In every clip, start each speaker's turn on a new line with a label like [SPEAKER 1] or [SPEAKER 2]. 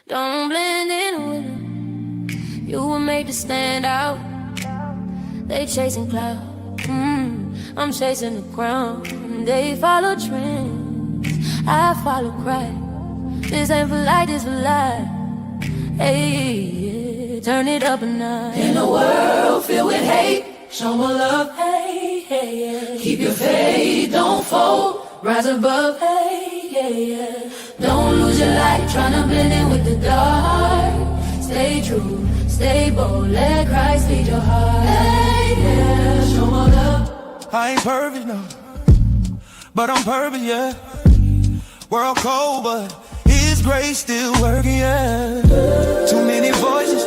[SPEAKER 1] Don't blend in with them. You were made to stand out. They chasing clout. I'm chasing the crown. They follow trends. I follow Christ. This ain't for light, this for life. Hey, yeah, turn it up a notch. In a world filled with hate, show more love. Hey, hey, yeah. Keep your faith, don't fold. Rise above. Hey, yeah, yeah. Don't lose your light, tryna blend in with the dark. Stay true, stay bold, let Christ lead your heart. Hey, yeah, show more love.
[SPEAKER 2] I ain't perfect, no, but I'm perfect, yeah. World cold, but His grace still working, yeah. Too many voices,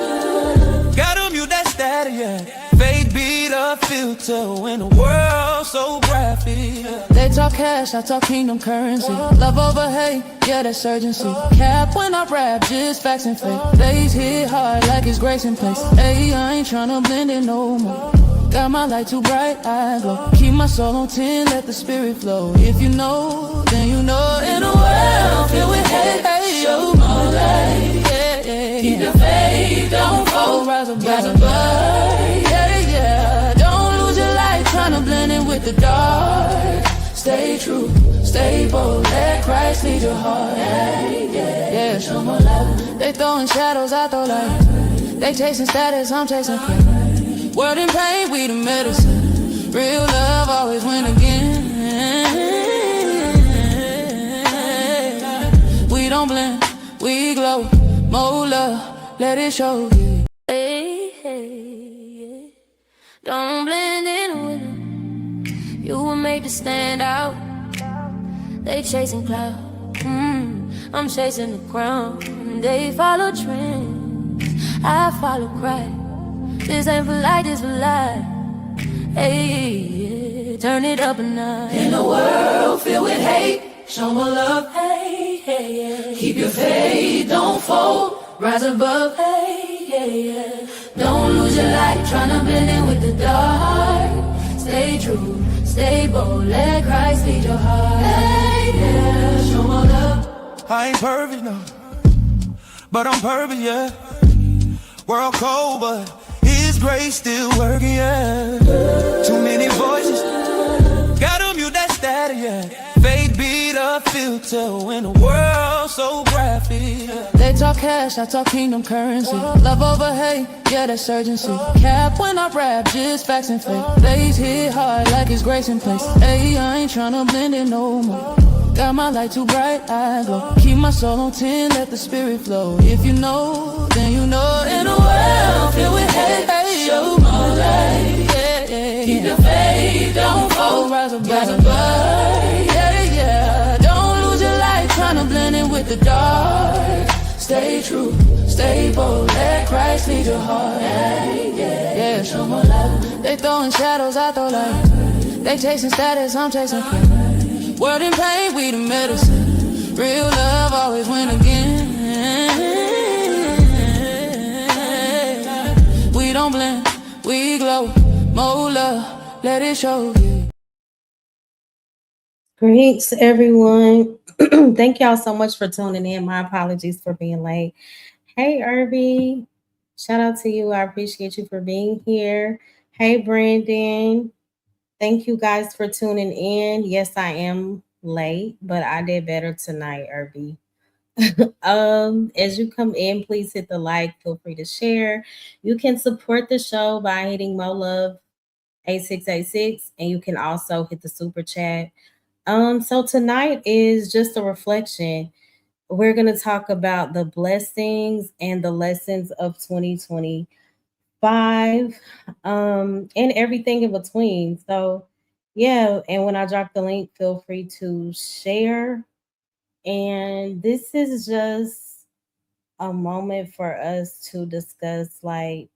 [SPEAKER 2] gotta mute that static, yeah. Fake beat a filter when the world's so graphic, yeah.
[SPEAKER 1] They talk cash, I talk kingdom currency. Love over hate, yeah, that's urgency. Cap when I rap, just facts and faith. Days hit hard like it's grace in place. Hey, I ain't tryna blend in no more. Got my light too bright, I glow. Keep my soul on 10, let the spirit flow. If you know, then you know. In a world filled with hate, hey, show my light. Yeah, yeah. Keep your faith, don't fold. Rise above, yeah, yeah. Don't lose your light, tryna blend in with the dark. Stay true, stay bold, let Christ lead your heart. Hey, yeah, yeah, show my love. They throwing shadows, I throw light. They chasing status, I'm chasing faith. Word in pain, we the medicine. Real love always win again. We don't blend, we glow. More love, let it show. Hey, hey, yeah. Don't blend in with them. You were made to stand out. They chasing clout. I'm chasing the crown. They follow trends. I follow Christ. This ain't for light, this for life. Hey, yeah, turn it up a notch. In a world filled with hate, show more love. Hey, hey, yeah. Keep your faith, don't fold. Rise above. Hey, yeah, yeah. Don't lose your light, tryna blend in with the dark. Stay true, stay bold, let Christ lead your heart. Hey, yeah, show more love.
[SPEAKER 2] I ain't perfect, no, but I'm perfect, yeah. World cold, but His grace still working, yeah. Too many voices, gotta mute that static, yeah. Fake beat a filter when the world's so graphic, yeah.
[SPEAKER 1] They talk cash, I talk kingdom currency. Love over hate, yeah, that's urgency. Cap when I rap, just facts and faith. Days hit hard like it's grace in place. Hey, I ain't tryna blend in no more. Got my light too bright, I glow. Keep my soul on 10, let the spirit flow. If you know, then you know. In a world filled with hate, hey, show my light. Yeah, yeah. Keep your faith, don't fold. Rise above, yeah, yeah. Don't lose your light, tryna blend in with the dark. Stay true, stay bold, let Christ lead your heart. Hey, yeah, yeah, show my love. They throwing shadows, I throw light. They chasing status, I'm chasing faith. Word in pain, we the medicine. Real love always win again. We don't blend, we glow. More love, let it show.
[SPEAKER 3] Greetings, everyone. Thank y'all so much for tuning in. My apologies for being late. Hey, Irby. Shout out to you. I appreciate you for being here. Hey, Brandon. Thank you guys for tuning in. Yes, I am late, but I did better tonight, Irby. As you come in, please hit the like. Feel free to share. You can support the show by hitting Mo Love 8686, and you can also hit the super chat. So tonight is just a reflection. We're going to talk about the blessings and the lessons of 2025, and everything in between. So, yeah, and when I drop the link, feel free to share. And this is just a moment for us to discuss like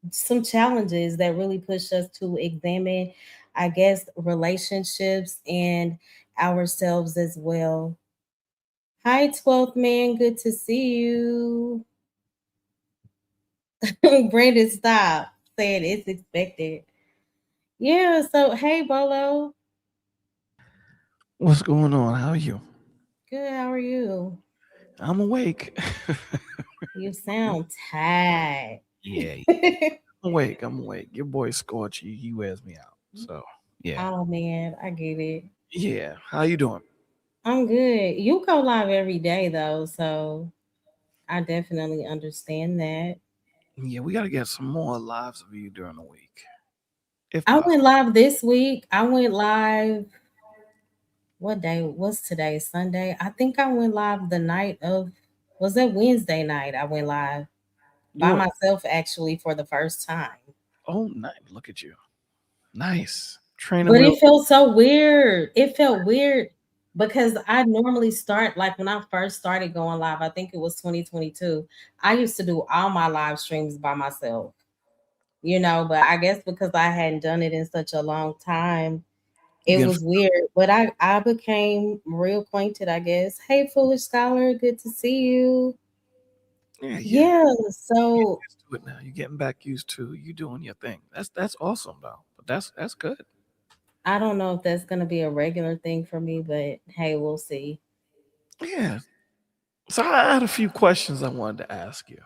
[SPEAKER 3] some challenges that really push us to examine, I guess, relationships and ourselves as well. Hi, 12th man. Good to see you. Brandon, stop saying it's expected. Yeah, so hey, Bolo.
[SPEAKER 4] What's going on? How are you?
[SPEAKER 3] Good, how are you?
[SPEAKER 4] I'm awake.
[SPEAKER 3] You sound tired.
[SPEAKER 4] Yeah, I'm awake. I'm awake. Your boy Scorch, he wears me out. So yeah,
[SPEAKER 3] Oh man, I get it.
[SPEAKER 4] yeah. How you doing?
[SPEAKER 3] I'm good. You go live every day though, so I definitely understand that.
[SPEAKER 4] Yeah, we got to get some more lives of you during the week, if
[SPEAKER 3] I
[SPEAKER 4] possible.
[SPEAKER 3] went live this week. I went live. What day? What's today? Sunday. I think I went live the night of. Was it Wednesday night? I went live by
[SPEAKER 4] You went.
[SPEAKER 3] myself actually for the first time.
[SPEAKER 4] Oh, nice. Look at you. Nice. Training
[SPEAKER 3] But
[SPEAKER 4] wheel.
[SPEAKER 3] it felt so weird. It felt weird because I normally start like when I first started going live, I think it was 2022. I used to do all my live streams by myself, but I guess because I hadn't done it in such a long time,
[SPEAKER 4] You
[SPEAKER 3] it
[SPEAKER 4] getting?
[SPEAKER 3] was weird. But I became real acquainted, I guess. Hey, Foolish Scholar, good to see you.
[SPEAKER 4] Yeah, yeah.
[SPEAKER 3] Yeah,
[SPEAKER 4] You're
[SPEAKER 3] so
[SPEAKER 4] used to it now. You're getting back used to you doing your thing. That's awesome though. But that's good.
[SPEAKER 3] I don't know if that's gonna be a regular thing for me, but hey, we'll see.
[SPEAKER 4] Yeah. So I had a few questions I wanted to ask you.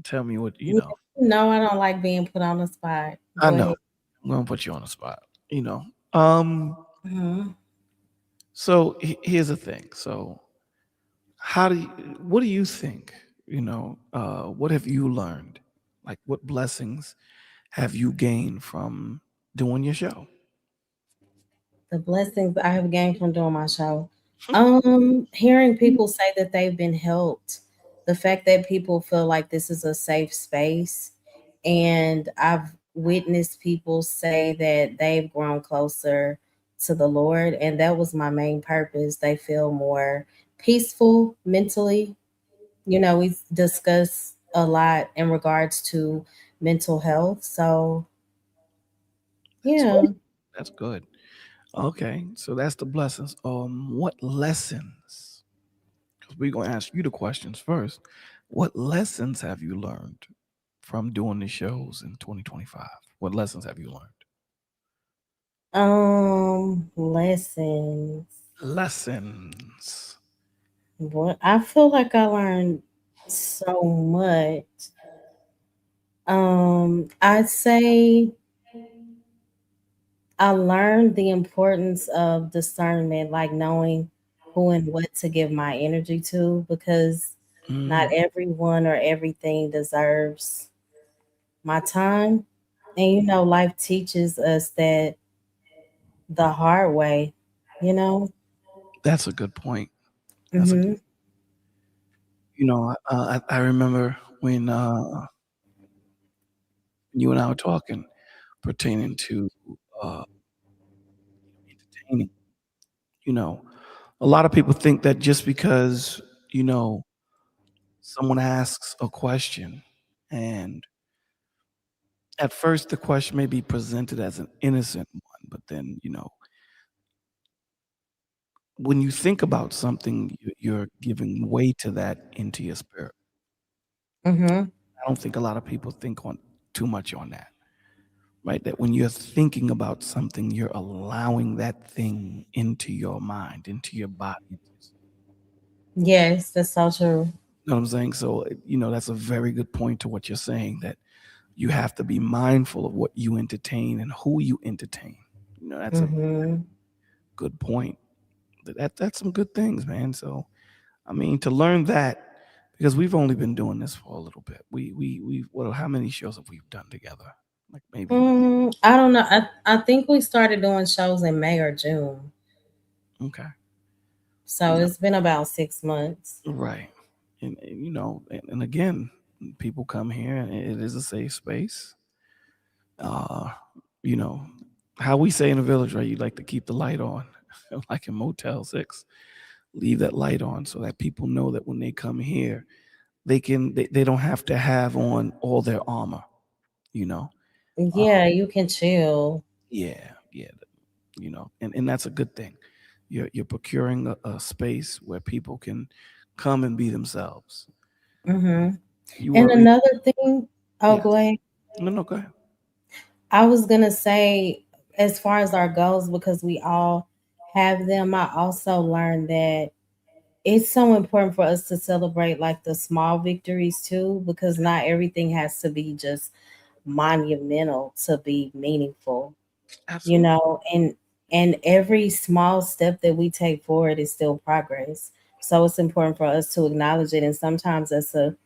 [SPEAKER 4] Tell me what you
[SPEAKER 3] Yeah,
[SPEAKER 4] know.
[SPEAKER 3] no, I don't like being put on the spot.
[SPEAKER 4] I
[SPEAKER 3] Go
[SPEAKER 4] know.
[SPEAKER 3] ahead.
[SPEAKER 4] I'm gonna put you on the spot. You know. Um.
[SPEAKER 3] Mhm.
[SPEAKER 4] So here's the thing. So how do you? What do you think? What have you learned? Like, what blessings have you gained from doing your show?
[SPEAKER 3] The blessings I have gained from doing my show. Hearing people say that they've been helped, the fact that people feel like this is a safe space, and I've witnessed people say that they've grown closer to the Lord, and that was my main purpose. They feel more peaceful mentally. We discuss a lot in regards to mental health. So,
[SPEAKER 4] That's
[SPEAKER 3] yeah.
[SPEAKER 4] that's good. Okay, so that's the blessings. What lessons? Because we're gonna ask you the questions first. What lessons have you learned from doing the shows in 2025? What lessons have you learned?
[SPEAKER 3] Lessons.
[SPEAKER 4] Lessons.
[SPEAKER 3] What I feel like I learned so much. I'd say I learned the importance of discernment, like knowing who and what to give my energy to, because not
[SPEAKER 4] Hmm.
[SPEAKER 3] everyone or everything deserves my time. And life teaches us that the hard way, you know?
[SPEAKER 4] That's a good point. That's a
[SPEAKER 3] Hmm.
[SPEAKER 4] I remember when you and I were talking pertaining to uh, entertaining. You know, a lot of people think that just because you know someone asks a question, and at first the question may be presented as an innocent one, but then when you think about something, you're giving weight to that into your spirit.
[SPEAKER 3] Hmm.
[SPEAKER 4] I don't think a lot of people think on too much on that, right? That when you're thinking about something, you're allowing that thing into your mind, into your body.
[SPEAKER 3] Yes, that's so true.
[SPEAKER 4] You know what I'm saying? So, that's a very good point to what you're saying, that you have to be mindful of what you entertain and who you entertain. That's a
[SPEAKER 3] Hmm.
[SPEAKER 4] good point. That's some good things, man. So, I mean, to learn that, because we've only been doing this for a little bit. What? How many shows have we done together? Like maybe.
[SPEAKER 3] I don't know. I think we started doing shows in May or June.
[SPEAKER 4] Okay.
[SPEAKER 3] So
[SPEAKER 4] You know,
[SPEAKER 3] it's been about 6 months.
[SPEAKER 4] right. And again, people come here, and it is a safe space. Uh, you know, how we say in the village, right? You like to keep the light on, like in Motel 6. Leave that light on so that people know that when they come here, they don't have to have on all their armor, you know. Uh,
[SPEAKER 3] Yeah, you can chill.
[SPEAKER 4] yeah, yeah, and that's a good thing. You're procuring a space where people can come and be themselves.
[SPEAKER 3] Hmm.
[SPEAKER 4] You
[SPEAKER 3] And
[SPEAKER 4] worry.
[SPEAKER 3] another thing, oh,
[SPEAKER 4] Yes.
[SPEAKER 3] go ahead.
[SPEAKER 4] No, no, go ahead.
[SPEAKER 3] I was gonna say, as far as our goals, because we all have them, I also learned that it's so important for us to celebrate like the small victories too, because not everything has to be just monumental to be meaningful, you
[SPEAKER 4] Absolutely.
[SPEAKER 3] know, and every small step that we take forward is still progress. So it's important for us to acknowledge it, and sometimes that's a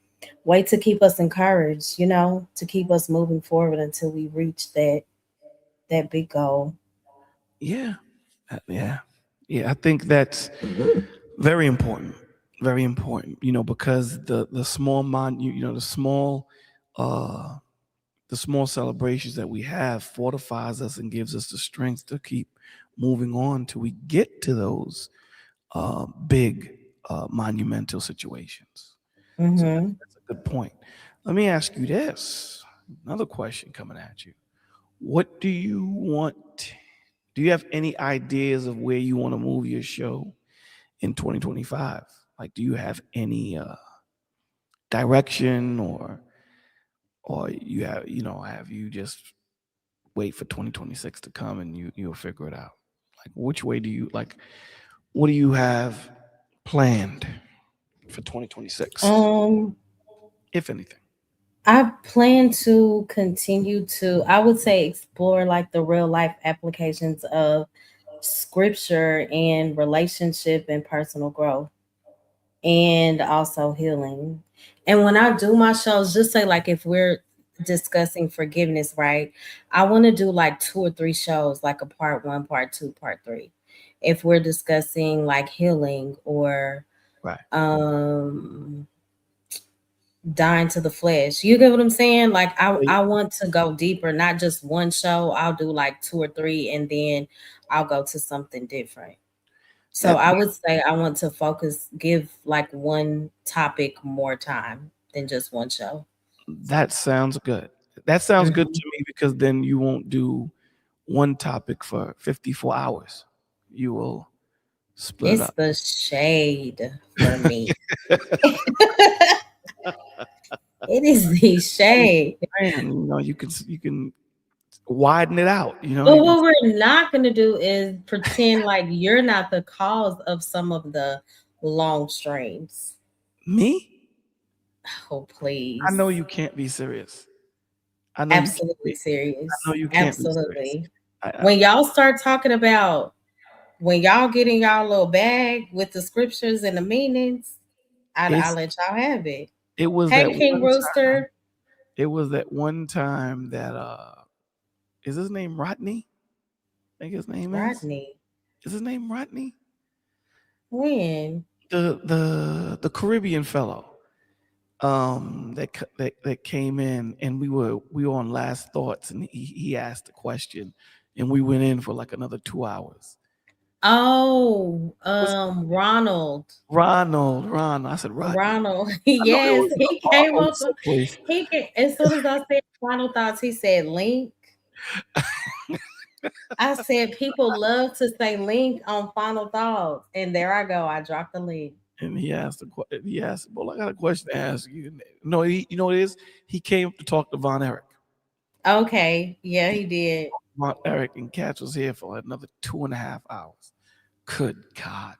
[SPEAKER 3] way to keep us encouraged, you know, to keep us moving forward until we reach that big goal.
[SPEAKER 4] Yeah. Yeah. Yeah. I think that's very important. Very important. Because the small uh the small celebrations that we have fortifies us and gives us the strength to keep moving on till we get to those big monumental situations. So
[SPEAKER 3] Hmm.
[SPEAKER 4] that's a good point. Let me ask you this. Another question coming at you. What do you want? Do you have any ideas of where you want to move your show in 2025? Like, do you have any direction, or have you just wait for 2026 to come and you'll figure it out? Like, which way do you like? What do you have planned for 2026,
[SPEAKER 3] Um,
[SPEAKER 4] if anything?
[SPEAKER 3] I plan to continue to, I would say, explore like the real life applications of scripture and relationship and personal growth, and also healing. And when I do my shows, just say like if we're discussing forgiveness, right? I want to do like 2 or 3 shows, like a part one, part two, part three. If we're discussing like healing or
[SPEAKER 4] Right.
[SPEAKER 3] um dying to the flesh. You get what I'm saying? Like
[SPEAKER 4] Well,
[SPEAKER 3] I want to go deeper, not just one show. I'll do like 2 or 3 and then I'll go to something different. So
[SPEAKER 4] That
[SPEAKER 3] I would say I want to give like one topic more time than just one show.
[SPEAKER 4] that sounds good. That sounds good
[SPEAKER 3] Mhm.
[SPEAKER 4] to me because then you won't do one topic for 54 hours. You will split it
[SPEAKER 3] It's
[SPEAKER 4] up.
[SPEAKER 3] the shade for me. It is the shade.
[SPEAKER 4] And you can widen it out.
[SPEAKER 3] But
[SPEAKER 4] You can
[SPEAKER 3] what we're not going to do is pretend like you're not the cause of some of the long streams.
[SPEAKER 4] me.
[SPEAKER 3] Oh,
[SPEAKER 4] I know
[SPEAKER 3] please.
[SPEAKER 4] you can't be serious. I know you can't
[SPEAKER 3] Absolutely
[SPEAKER 4] be. I know
[SPEAKER 3] serious.
[SPEAKER 4] you can't be serious.
[SPEAKER 3] Absolutely.
[SPEAKER 4] I
[SPEAKER 3] When y'all start talking about, when y'all get in y'all little bag with the scriptures and the meanings, I'll
[SPEAKER 4] it's
[SPEAKER 3] let y'all have it.
[SPEAKER 4] it was
[SPEAKER 3] Hey,
[SPEAKER 4] that
[SPEAKER 3] King
[SPEAKER 4] one time.
[SPEAKER 3] Rooster.
[SPEAKER 4] It was that one time that is his name Rodney? I think his name is.
[SPEAKER 3] Rodney.
[SPEAKER 4] Is his name Rodney?
[SPEAKER 3] When?
[SPEAKER 4] The Caribbean fellow that came in, and we were on last thoughts, and he asked a question, and we went in for like another 2 hours.
[SPEAKER 3] Oh,
[SPEAKER 4] Was
[SPEAKER 3] Ronald.
[SPEAKER 4] Ronald. I said Rodney.
[SPEAKER 3] Ronald.
[SPEAKER 4] I know it
[SPEAKER 3] Yes,
[SPEAKER 4] was
[SPEAKER 3] he came
[SPEAKER 4] Arnold
[SPEAKER 3] up.
[SPEAKER 4] someplace.
[SPEAKER 3] He came, as soon as I said final thoughts, he said link. I said people love to say link on final thoughts. And there I go. I dropped the link.
[SPEAKER 4] And he asked, well, I got a question to ask you. No, you know what it is? He came to talk to Von Erich.
[SPEAKER 3] Okay. Yeah, he did.
[SPEAKER 4] Von Erich and Katz was here for another 2.5 hours. Good God,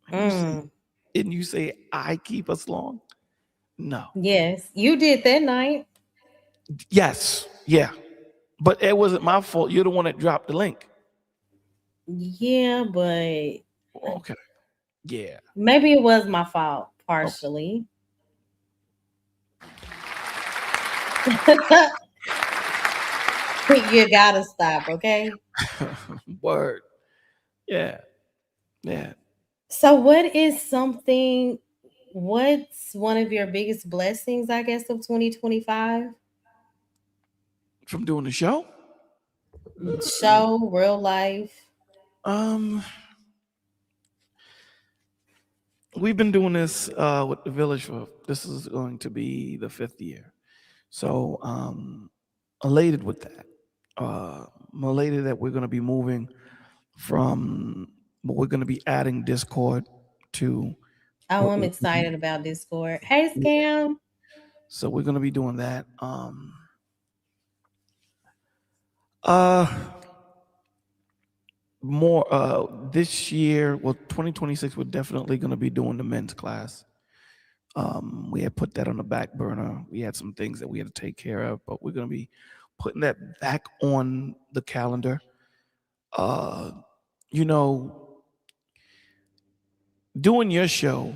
[SPEAKER 4] man.
[SPEAKER 3] Mm.
[SPEAKER 4] Didn't you say I keep us long? No.
[SPEAKER 3] Yes, you did that night.
[SPEAKER 4] Yes. Yeah. But it wasn't my fault. You're the one that dropped the link.
[SPEAKER 3] Yeah, but
[SPEAKER 4] Okay. Yeah.
[SPEAKER 3] maybe it was my fault
[SPEAKER 4] Okay.
[SPEAKER 3] partially. You gotta stop, okay?
[SPEAKER 4] Word. Yeah. Yeah.
[SPEAKER 3] So, what's one of your biggest blessings, I guess, of 2025?
[SPEAKER 4] From doing the show?
[SPEAKER 3] Show, real life.
[SPEAKER 4] Um, we've been doing this with the village for this is going to be the 5th year. So elated with that. I'm elated that we're gonna be moving from we're gonna be adding Discord to
[SPEAKER 3] Oh,
[SPEAKER 4] what
[SPEAKER 3] I'm
[SPEAKER 4] we're doing.
[SPEAKER 3] excited about Discord. Hey, Scam.
[SPEAKER 4] So we're gonna be doing that. Uh more this year, well, 2026, we're definitely going to be doing the men's class. We had put that on the back burner. We had some things that we had to take care of, but we're going to be putting that back on the calendar. Uh, you know, doing your show,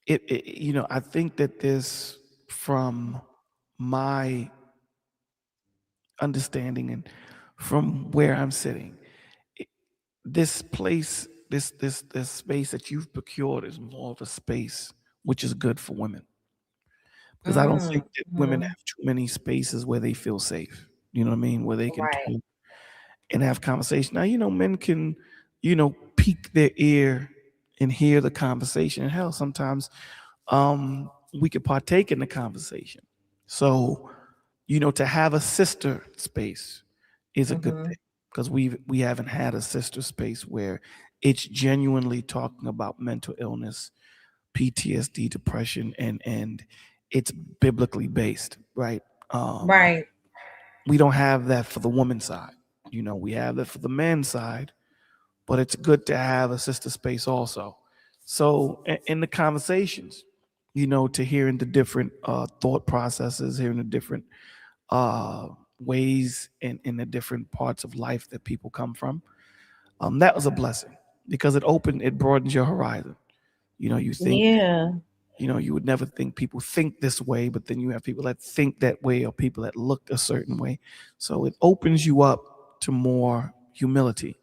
[SPEAKER 4] I think that this, from my understanding and from where I'm sitting, this place, this space that you've procured is more of a space which is good for women, because I don't think that women
[SPEAKER 3] Mhm.
[SPEAKER 4] have too many spaces where they feel safe. You know what I mean? Where they can
[SPEAKER 3] Right.
[SPEAKER 4] talk and have conversation. Now, men can, peek their ear and hear the conversation. And hell, sometimes we could partake in the conversation. So, to have a sister space is a good thing,
[SPEAKER 3] Mhm.
[SPEAKER 4] because we haven't had a sister space where it's genuinely talking about mental illness, PTSD, depression, and it's biblically based, right? Um,
[SPEAKER 3] Right.
[SPEAKER 4] we don't have that for the woman's side. We have that for the man's side, but it's good to have a sister space also. So in the conversations, to hearing the different thought processes, hearing the different uh, ways in the different parts of life that people come from, that was a blessing, because it broadens your horizon. You think,
[SPEAKER 3] Yeah.
[SPEAKER 4] you would never think people think this way, but then you have people that think that way, or people that look a certain way. So it opens you up to more humility,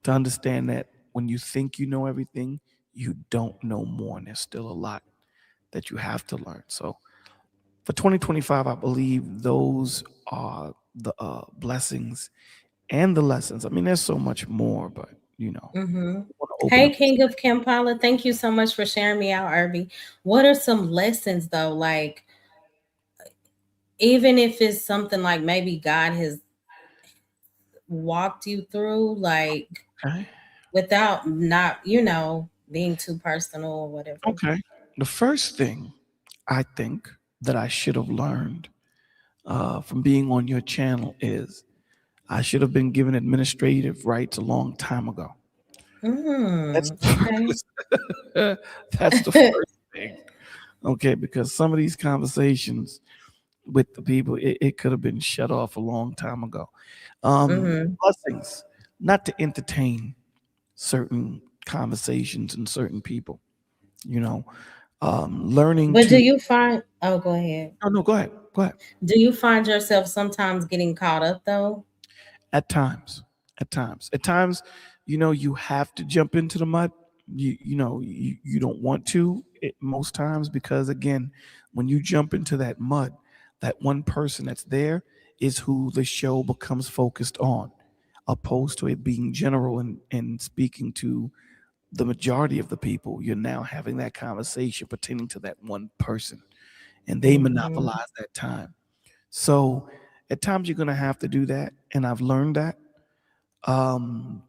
[SPEAKER 4] to understand that when you think you know everything, you don't know more, and there's still a lot that you have to learn. So for 2025, I believe those are the blessings and the lessons. I mean, there's so much more, but
[SPEAKER 3] Hmm.
[SPEAKER 4] I want to open
[SPEAKER 3] Hey,
[SPEAKER 4] up.
[SPEAKER 3] King of Kampala, thank you so much for sharing me out, Irby. What are some lessons though? Like, even if it's something like maybe God has walked you through, like
[SPEAKER 4] Okay.
[SPEAKER 3] without not, being too personal or whatever.
[SPEAKER 4] Okay. The first thing I think that I should have learned from being on your channel is I should have been given administrative rights a long time ago. That's
[SPEAKER 3] Mm,
[SPEAKER 4] the
[SPEAKER 3] okay.
[SPEAKER 4] first, that's the first thing. Okay, because some of these conversations with the people, it could have been shut off a long time ago.
[SPEAKER 3] Hmm.
[SPEAKER 4] Blessings, not to entertain certain conversations and certain people. You know, learning
[SPEAKER 3] But do
[SPEAKER 4] to.
[SPEAKER 3] you find, oh, go ahead.
[SPEAKER 4] Oh no, go ahead. Go ahead.
[SPEAKER 3] Do you find yourself sometimes getting caught up though?
[SPEAKER 4] At times, at times, you have to jump into the mud. You don't want to most times, because again, when you jump into that mud, that one person that's there is who the show becomes focused on, opposed to it being general and speaking to the majority of the people. You're now having that conversation pertaining to that one person, and they
[SPEAKER 3] Hmm.
[SPEAKER 4] monopolize that time. So at times you're going to have to do that, and I've learned that. Um,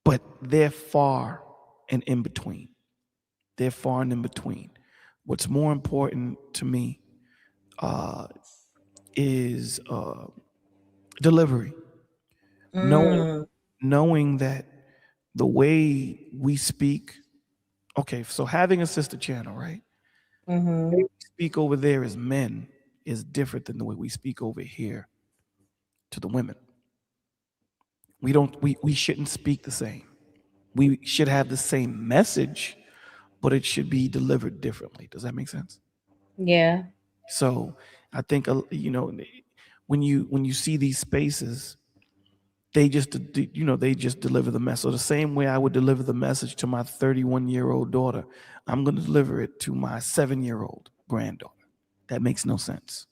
[SPEAKER 4] but they're far and in between. They're far and in between. What's more important to me uh, is delivery. Knowing,
[SPEAKER 3] Mm,
[SPEAKER 4] knowing that the way we speak. Okay, so having a sister channel, right? The way
[SPEAKER 3] hmm.
[SPEAKER 4] we speak over there as men is different than the way we speak over here to the women. We shouldn't speak the same. We should have the same message, but it should be delivered differently. Does that make sense?
[SPEAKER 3] Yeah.
[SPEAKER 4] So I think when you see these spaces, they just deliver the message. So the same way I would deliver the message to my 31-year-old daughter, I'm going to deliver it to my 7-year-old granddaughter. That makes no sense.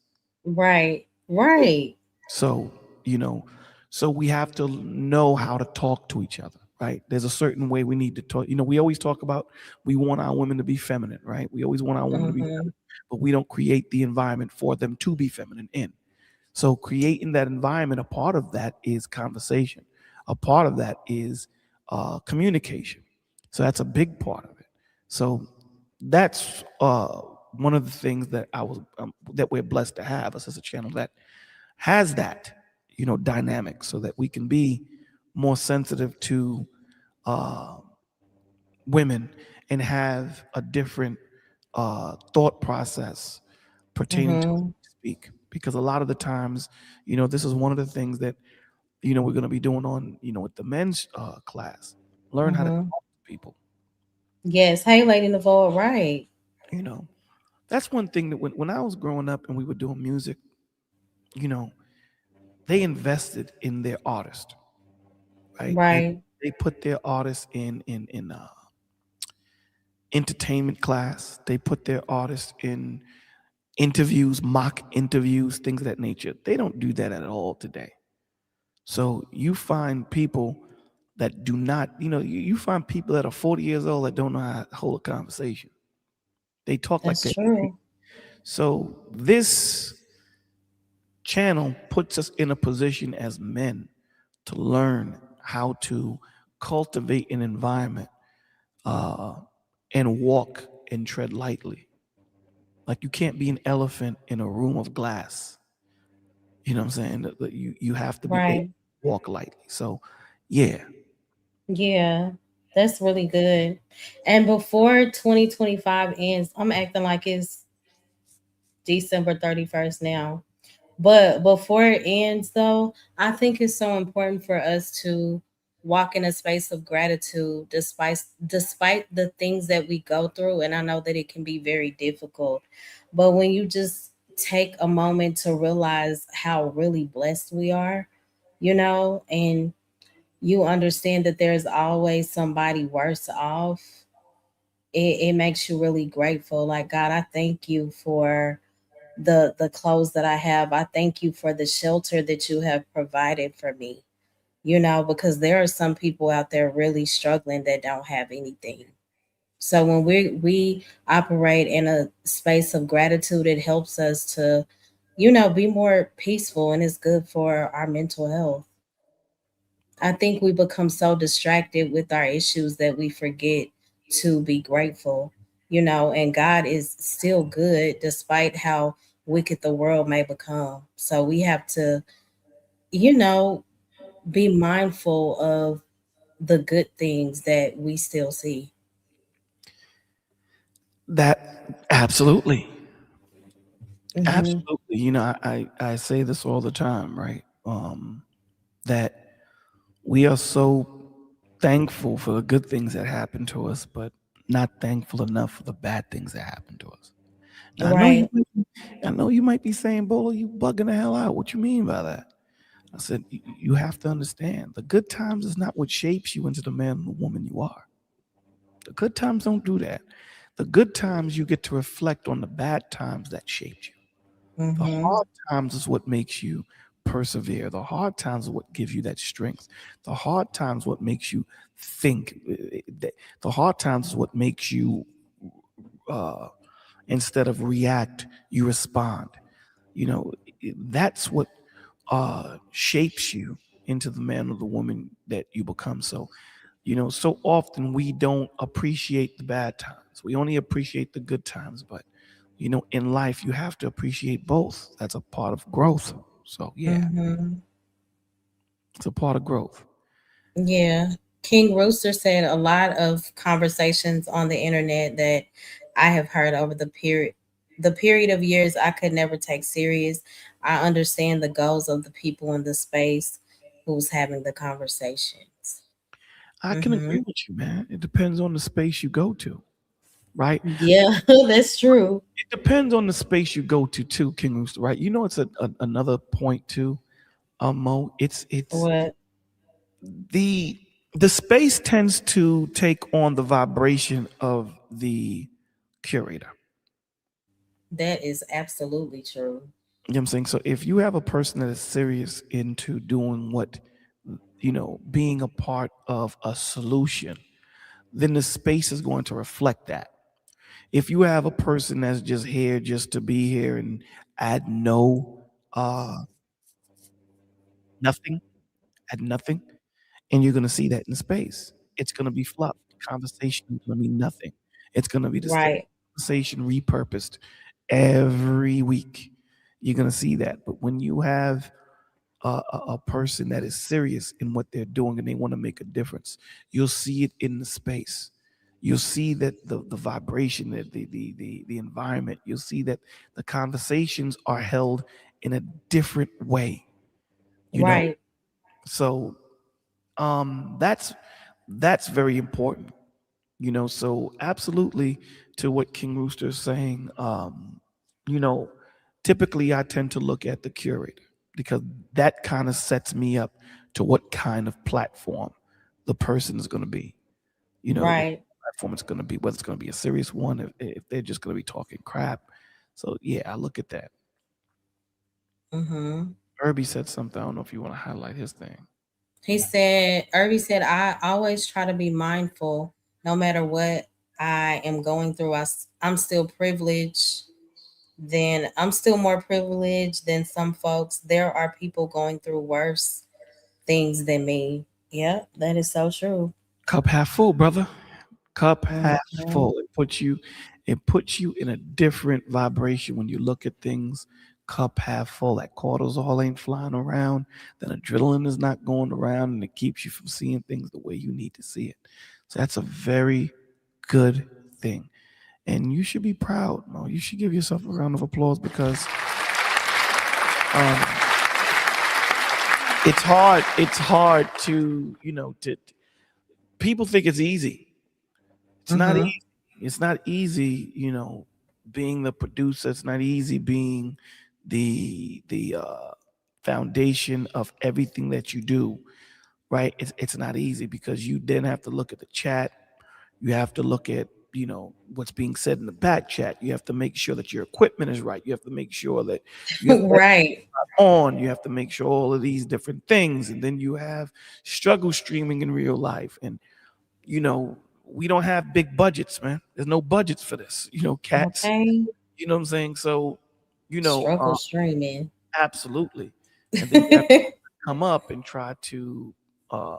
[SPEAKER 3] Right. Right.
[SPEAKER 4] So, you know, so we have to know how to talk to each other, right? There's a certain way we need to talk. We always talk about we want our women to be feminine, right? We always want our women to be
[SPEAKER 3] Hmm.
[SPEAKER 4] feminine, but we don't create the environment for them to be feminine in. So creating that environment, a part of that is conversation. A part of that is communication. So that's a big part of it. So that's one of the things that that we're blessed to have us as a channel that has that dynamic, so that we can be more sensitive to women and have a different thought process pertaining to what
[SPEAKER 3] Mm-hmm.
[SPEAKER 4] we speak. Because a lot of the times, this is one of the things that we're going to be doing on with the men's class. Learn how to
[SPEAKER 3] Mm-hmm.
[SPEAKER 4] talk to people.
[SPEAKER 3] Yes. Hey, Lady Nicole, right.
[SPEAKER 4] You know, that's one thing that when I was growing up and we were doing music, you know, they invested in their artist, right?
[SPEAKER 3] Right.
[SPEAKER 4] They put their artists in entertainment class. They put their artists in interviews, mock interviews, things of that nature. They don't do that at all today. So you find people that do not, you find people that are 40 years old that don't know how to hold a conversation. They talk like
[SPEAKER 3] That's
[SPEAKER 4] they're 80.
[SPEAKER 3] true.
[SPEAKER 4] So this channel puts us in a position as men to learn how to cultivate an environment uh, and walk and tread lightly. Like you can't be an elephant in a room of glass. You know what I'm saying? That you have to be able
[SPEAKER 3] Right.
[SPEAKER 4] to walk lightly. So, yeah,
[SPEAKER 3] Yeah. That's really good. And before 2025 ends, I'm acting like it's December 31st now. But before it ends, though, I think it's so important for us to walk in a space of gratitude despite the things that we go through. And I know that it can be very difficult. But when you just take a moment to realize how really blessed we are, and you understand that there's always somebody worse off, it makes you really grateful. Like, God, I thank you for the clothes that I have. I thank you for the shelter that you have provided for me. Because there are some people out there really struggling that don't have anything. So when we operate in a space of gratitude, it helps us to, be more peaceful, and it's good for our mental health. I think we become so distracted with our issues that we forget to be grateful, and God is still good despite how wicked the world may become. So we have to, you know, be mindful of the good things that we still see.
[SPEAKER 4] that absolutely,
[SPEAKER 3] Hmm.
[SPEAKER 4] absolutely. I say this all the time, right? That we are so thankful for the good things that happen to us, but not thankful enough for the bad things that happen to us. Now
[SPEAKER 3] Right.
[SPEAKER 4] I know you might be saying, "Bolo, you bugging the hell out." What you mean by that? I said, You have to understand the good times is not what shapes you into the man or woman you are. The good times don't do that. The good times you get to reflect on the bad times that shaped you. The
[SPEAKER 3] Hmm.
[SPEAKER 4] hard times is what makes you persevere. The hard times is what gives you that strength. The hard times what makes you think. The hard times is what makes you, uh, instead of react, you respond. That's what shapes you into the man or the woman that you become. So, so often we don't appreciate the bad times. We only appreciate the good times. But, in life, you have to appreciate both. That's a part of growth. So, yeah,
[SPEAKER 3] Hmm.
[SPEAKER 4] it's a part of growth.
[SPEAKER 3] Yeah. King Rooster said a lot of conversations on the internet that I have heard over the period of years I could never take serious. I understand the goals of the people in the space who's having the conversations.
[SPEAKER 4] I can
[SPEAKER 3] Hmm.
[SPEAKER 4] agree with you, man. It depends on the space you go to, right?
[SPEAKER 3] Yeah, that's true.
[SPEAKER 4] It depends on the space you go to, too, King Rooster, right? It's another point, too, Mo. It's
[SPEAKER 3] What?
[SPEAKER 4] the the space tends to take on the vibration of the curator.
[SPEAKER 3] That is absolutely true.
[SPEAKER 4] You know what I'm saying? So if you have a person that is serious into doing what, being a part of a solution, then the space is going to reflect that. If you have a person that's just here just to be here and add nothing, add nothing, and you're going to see that in space. It's going to be fluff. The conversation is going to be nothing. It's going to be the same
[SPEAKER 3] Right.
[SPEAKER 4] conversation repurposed every week. You're going to see that. But when you have a person that is serious in what they're doing and they want to make a difference. You'll see it in the space. You'll see that the vibration, that the environment. You'll see that the conversations are held in a different way. You know,
[SPEAKER 3] Right.
[SPEAKER 4] so that's very important. So absolutely, to what King Rooster is saying, you know, typically I tend to look at the curator because that kind of sets me up to what kind of platform the person is going to be. What
[SPEAKER 3] Right.
[SPEAKER 4] platform it's going to be, whether it's going to be a serious one, if they're just going to be talking crap. So yeah, I look at that.
[SPEAKER 3] Mm-hmm.
[SPEAKER 4] Herbie said something. I don't know if you want to highlight his thing.
[SPEAKER 3] Irby said, I always try to be mindful no matter what I am going through. I'm still privileged. Then I'm still more privileged than some folks. There are people going through worse things than me. Yep, that is so true.
[SPEAKER 4] Cup half full, brother. Cup half
[SPEAKER 3] Mhm.
[SPEAKER 4] full. It puts you in a different vibration when you look at things cup half full. That cortisol ain't flying around, then adrenaline is not going around, and it keeps you from seeing things the way you need to see it. So that's a very good thing. And you should be proud, Mo. You should give yourself a round of applause because um, it's hard. It's hard to people think it's easy. It's not
[SPEAKER 3] Mhm.
[SPEAKER 4] easy. It's not easy, being the producer. It's not easy being the foundation of everything that you do, right? It's not easy because you then have to look at the chat. You have to look at what's being said in the back chat. You have to make sure that your equipment is right. You have to make sure that you have
[SPEAKER 3] Right.
[SPEAKER 4] on. You have to make sure all of these different things, and then you have struggle streaming in real life, and you know, we don't have big budgets, man. There's no budgets for this. Cats.
[SPEAKER 3] Okay.
[SPEAKER 4] You know what I'm saying? So, you know,
[SPEAKER 3] Struggle
[SPEAKER 4] um,
[SPEAKER 3] streaming.
[SPEAKER 4] absolutely. And then you have to come up and try to uh,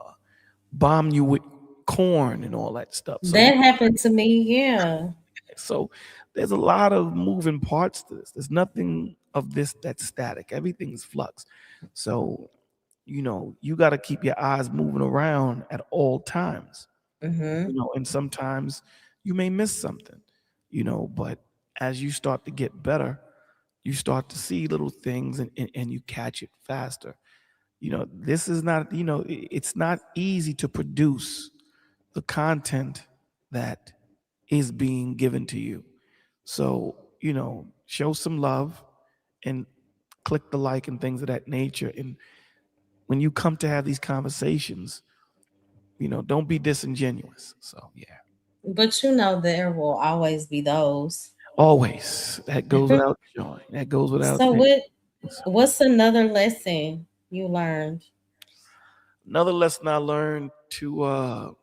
[SPEAKER 4] bomb you with corn and all that stuff. So,
[SPEAKER 3] That happened to me. Yeah.
[SPEAKER 4] so there's a lot of moving parts to this. There's nothing of this that's static. Everything's flux. So, you got to keep your eyes moving around at all times.
[SPEAKER 3] Mhm.
[SPEAKER 4] And sometimes you may miss something, but as you start to get better, you start to see little things, and you catch it faster. This is not, it's not easy to produce the content that is being given to you. So, show some love and click the like and things of that nature. And when you come to have these conversations, don't be disingenuous. So, yeah.
[SPEAKER 3] But there will always be those.
[SPEAKER 4] Always. That goes without showing. That goes without
[SPEAKER 3] So
[SPEAKER 4] saying.
[SPEAKER 3] what's another lesson you learned?
[SPEAKER 4] Another lesson I learned to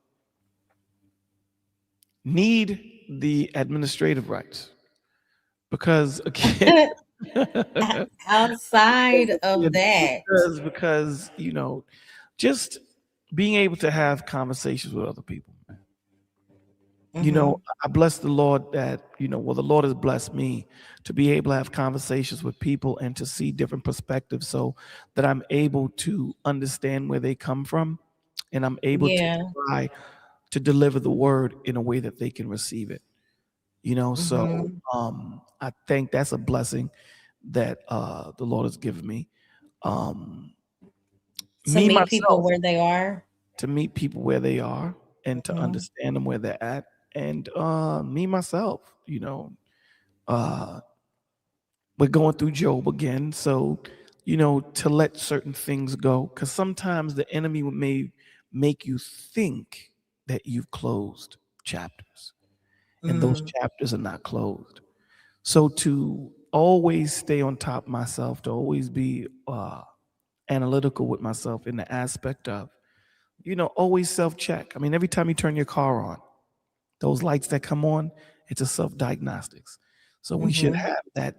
[SPEAKER 4] need the administrative rights. Because again,
[SPEAKER 3] Outside of that.
[SPEAKER 4] because just being able to have conversations with other people.
[SPEAKER 3] Mhm.
[SPEAKER 4] I bless the Lord that, the Lord has blessed me to be able to have conversations with people and to see different perspectives so that I'm able to understand where they come from, and I'm able to
[SPEAKER 3] Yeah.
[SPEAKER 4] try to deliver the word in a way that they can receive it. So
[SPEAKER 3] Mhm.
[SPEAKER 4] I think that's a blessing that the Lord has given me. Um,
[SPEAKER 3] To
[SPEAKER 4] me
[SPEAKER 3] meet people
[SPEAKER 4] myself,
[SPEAKER 3] where they are.
[SPEAKER 4] to meet people where they are and to
[SPEAKER 3] Mhm.
[SPEAKER 4] understand them where they're at, and me myself, uh, we're going through Job again, so to let certain things go, because sometimes the enemy may make you think that you've closed chapters, and those
[SPEAKER 3] Mm.
[SPEAKER 4] chapters are not closed. So to always stay on top of myself, to always be analytical with myself in the aspect of, always self-check. I mean, every time you turn your car on, those lights that come on, it's a self-diagnostics. So we should
[SPEAKER 3] Mhm.
[SPEAKER 4] have that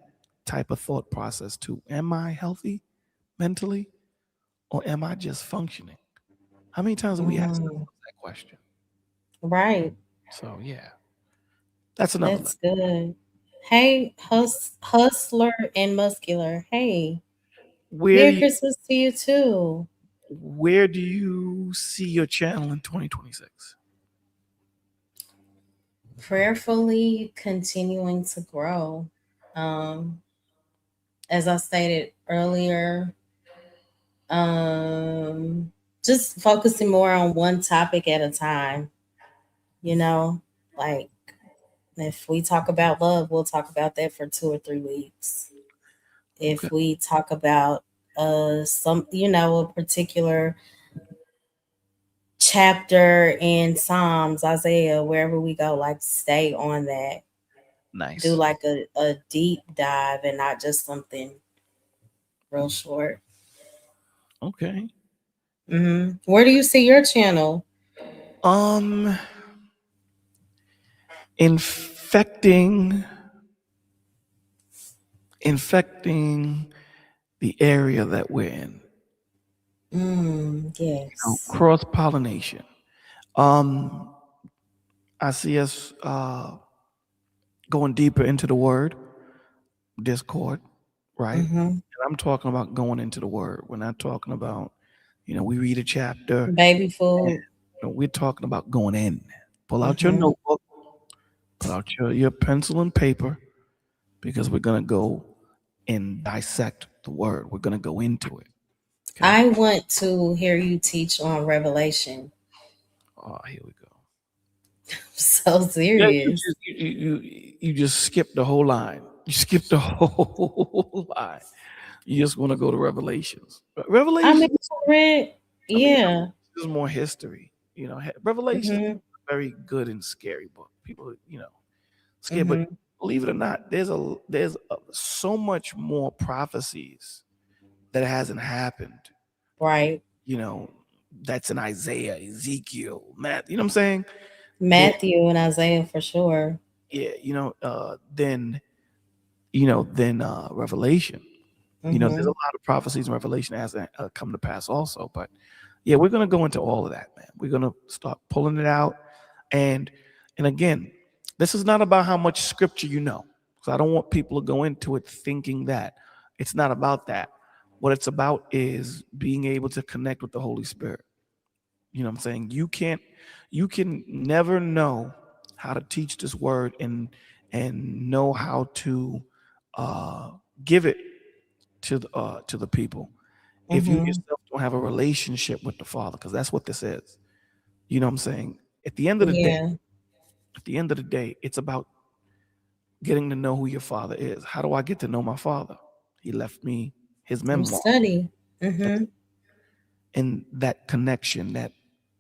[SPEAKER 4] type of thought process too. Am I healthy mentally, or am I just functioning? How many times have we asked
[SPEAKER 3] Mhm.
[SPEAKER 4] that question?
[SPEAKER 3] Right.
[SPEAKER 4] So yeah, that's another
[SPEAKER 3] That's
[SPEAKER 4] lesson.
[SPEAKER 3] good. Hey, hustler and muscular. Hey.
[SPEAKER 4] where do
[SPEAKER 3] Merry
[SPEAKER 4] you,
[SPEAKER 3] Christmas to you too.
[SPEAKER 4] where do you see your channel in 2026?
[SPEAKER 3] Prayerfully continuing to grow. Um, as I stated earlier, just focusing more on one topic at a time. You know, like if we talk about love, we'll talk about that for 2 or 3 weeks.
[SPEAKER 4] Okay,
[SPEAKER 3] If we talk about some, a particular chapter in Psalms, Isaiah, wherever we go, like stay on that. Do
[SPEAKER 4] nice.
[SPEAKER 3] like a deep dive and not just something real short.
[SPEAKER 4] Okay.
[SPEAKER 3] Where do you see your channel?
[SPEAKER 4] Um, infecting infecting the area that we're in.
[SPEAKER 3] Yes.
[SPEAKER 4] Cross pollination. Um, I see us going deeper into the word, discord, right?
[SPEAKER 3] Mm-hmm.
[SPEAKER 4] And I'm talking about going into the word. We're not talking about, we read a chapter.
[SPEAKER 3] Baby food.
[SPEAKER 4] We're talking about going in. Pull out your
[SPEAKER 3] Mm-hmm.
[SPEAKER 4] notebook, pull out your pencil and paper, because we're going to go and dissect the word. We're going to go into it. Okay.
[SPEAKER 3] I want to hear you teach on Revelation.
[SPEAKER 4] Oh, here we go.
[SPEAKER 3] So
[SPEAKER 4] Yeah,
[SPEAKER 3] serious.
[SPEAKER 4] you just skip the whole line. You skip the whole line. You just want to go to Revelations.
[SPEAKER 3] I
[SPEAKER 4] Revelation.
[SPEAKER 3] mean, read,
[SPEAKER 4] I mean,
[SPEAKER 3] yeah.
[SPEAKER 4] there's more history. Revelation is
[SPEAKER 3] Mm-hmm.
[SPEAKER 4] a very good and scary book. People, scared, but
[SPEAKER 3] Mm-hmm.
[SPEAKER 4] believe it or not, there's so much more prophecies that hasn't happened.
[SPEAKER 3] Right.
[SPEAKER 4] That's in Isaiah, Ezekiel, Matt. You know what I'm saying? That
[SPEAKER 3] Matthew and Isaiah for sure.
[SPEAKER 4] yeah, then Revelation. There's a
[SPEAKER 3] Mm-hmm.
[SPEAKER 4] lot of prophecies in Revelation that hasn't come to pass also. But yeah, we're gonna go into all of that, man. We're gonna start pulling it out, and again, this is not about how much scripture you know. So I don't want people to go into it thinking that it's not about that. What it's about is being able to connect with the Holy Spirit. You know what I'm saying? You can never know how to teach this word and know how to give it to the people if you
[SPEAKER 3] Mm-hmm.
[SPEAKER 4] yourself don't have a relationship with the Father, because that's what this is. You know what I'm saying? At the end of the day,
[SPEAKER 3] Yeah.
[SPEAKER 4] it's about getting to know who your Father is. How do I get to know my Father? He left me his
[SPEAKER 3] You
[SPEAKER 4] memoir.
[SPEAKER 3] study. Mm-hmm.
[SPEAKER 4] And that connection, that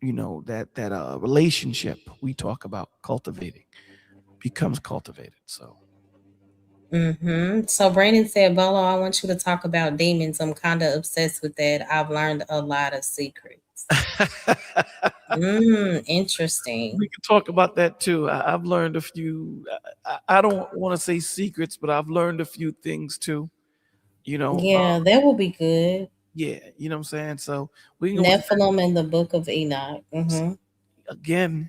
[SPEAKER 4] relationship we talk about cultivating becomes cultivated. So
[SPEAKER 3] Mm-hmm. So Brandon said, Bolo, I want you to talk about demons. I'm kind of obsessed with that. I've learned a lot of secrets. Interesting.
[SPEAKER 4] we can talk about that too. I've learned a few. I don't want to say secrets, but I've learned a few things too. You know, uh,
[SPEAKER 3] Yeah, that will be good.
[SPEAKER 4] yeah, you know what I'm saying. So we can go into that
[SPEAKER 3] Nephilim in the Book of Enoch. Mm-hmm.
[SPEAKER 4] again.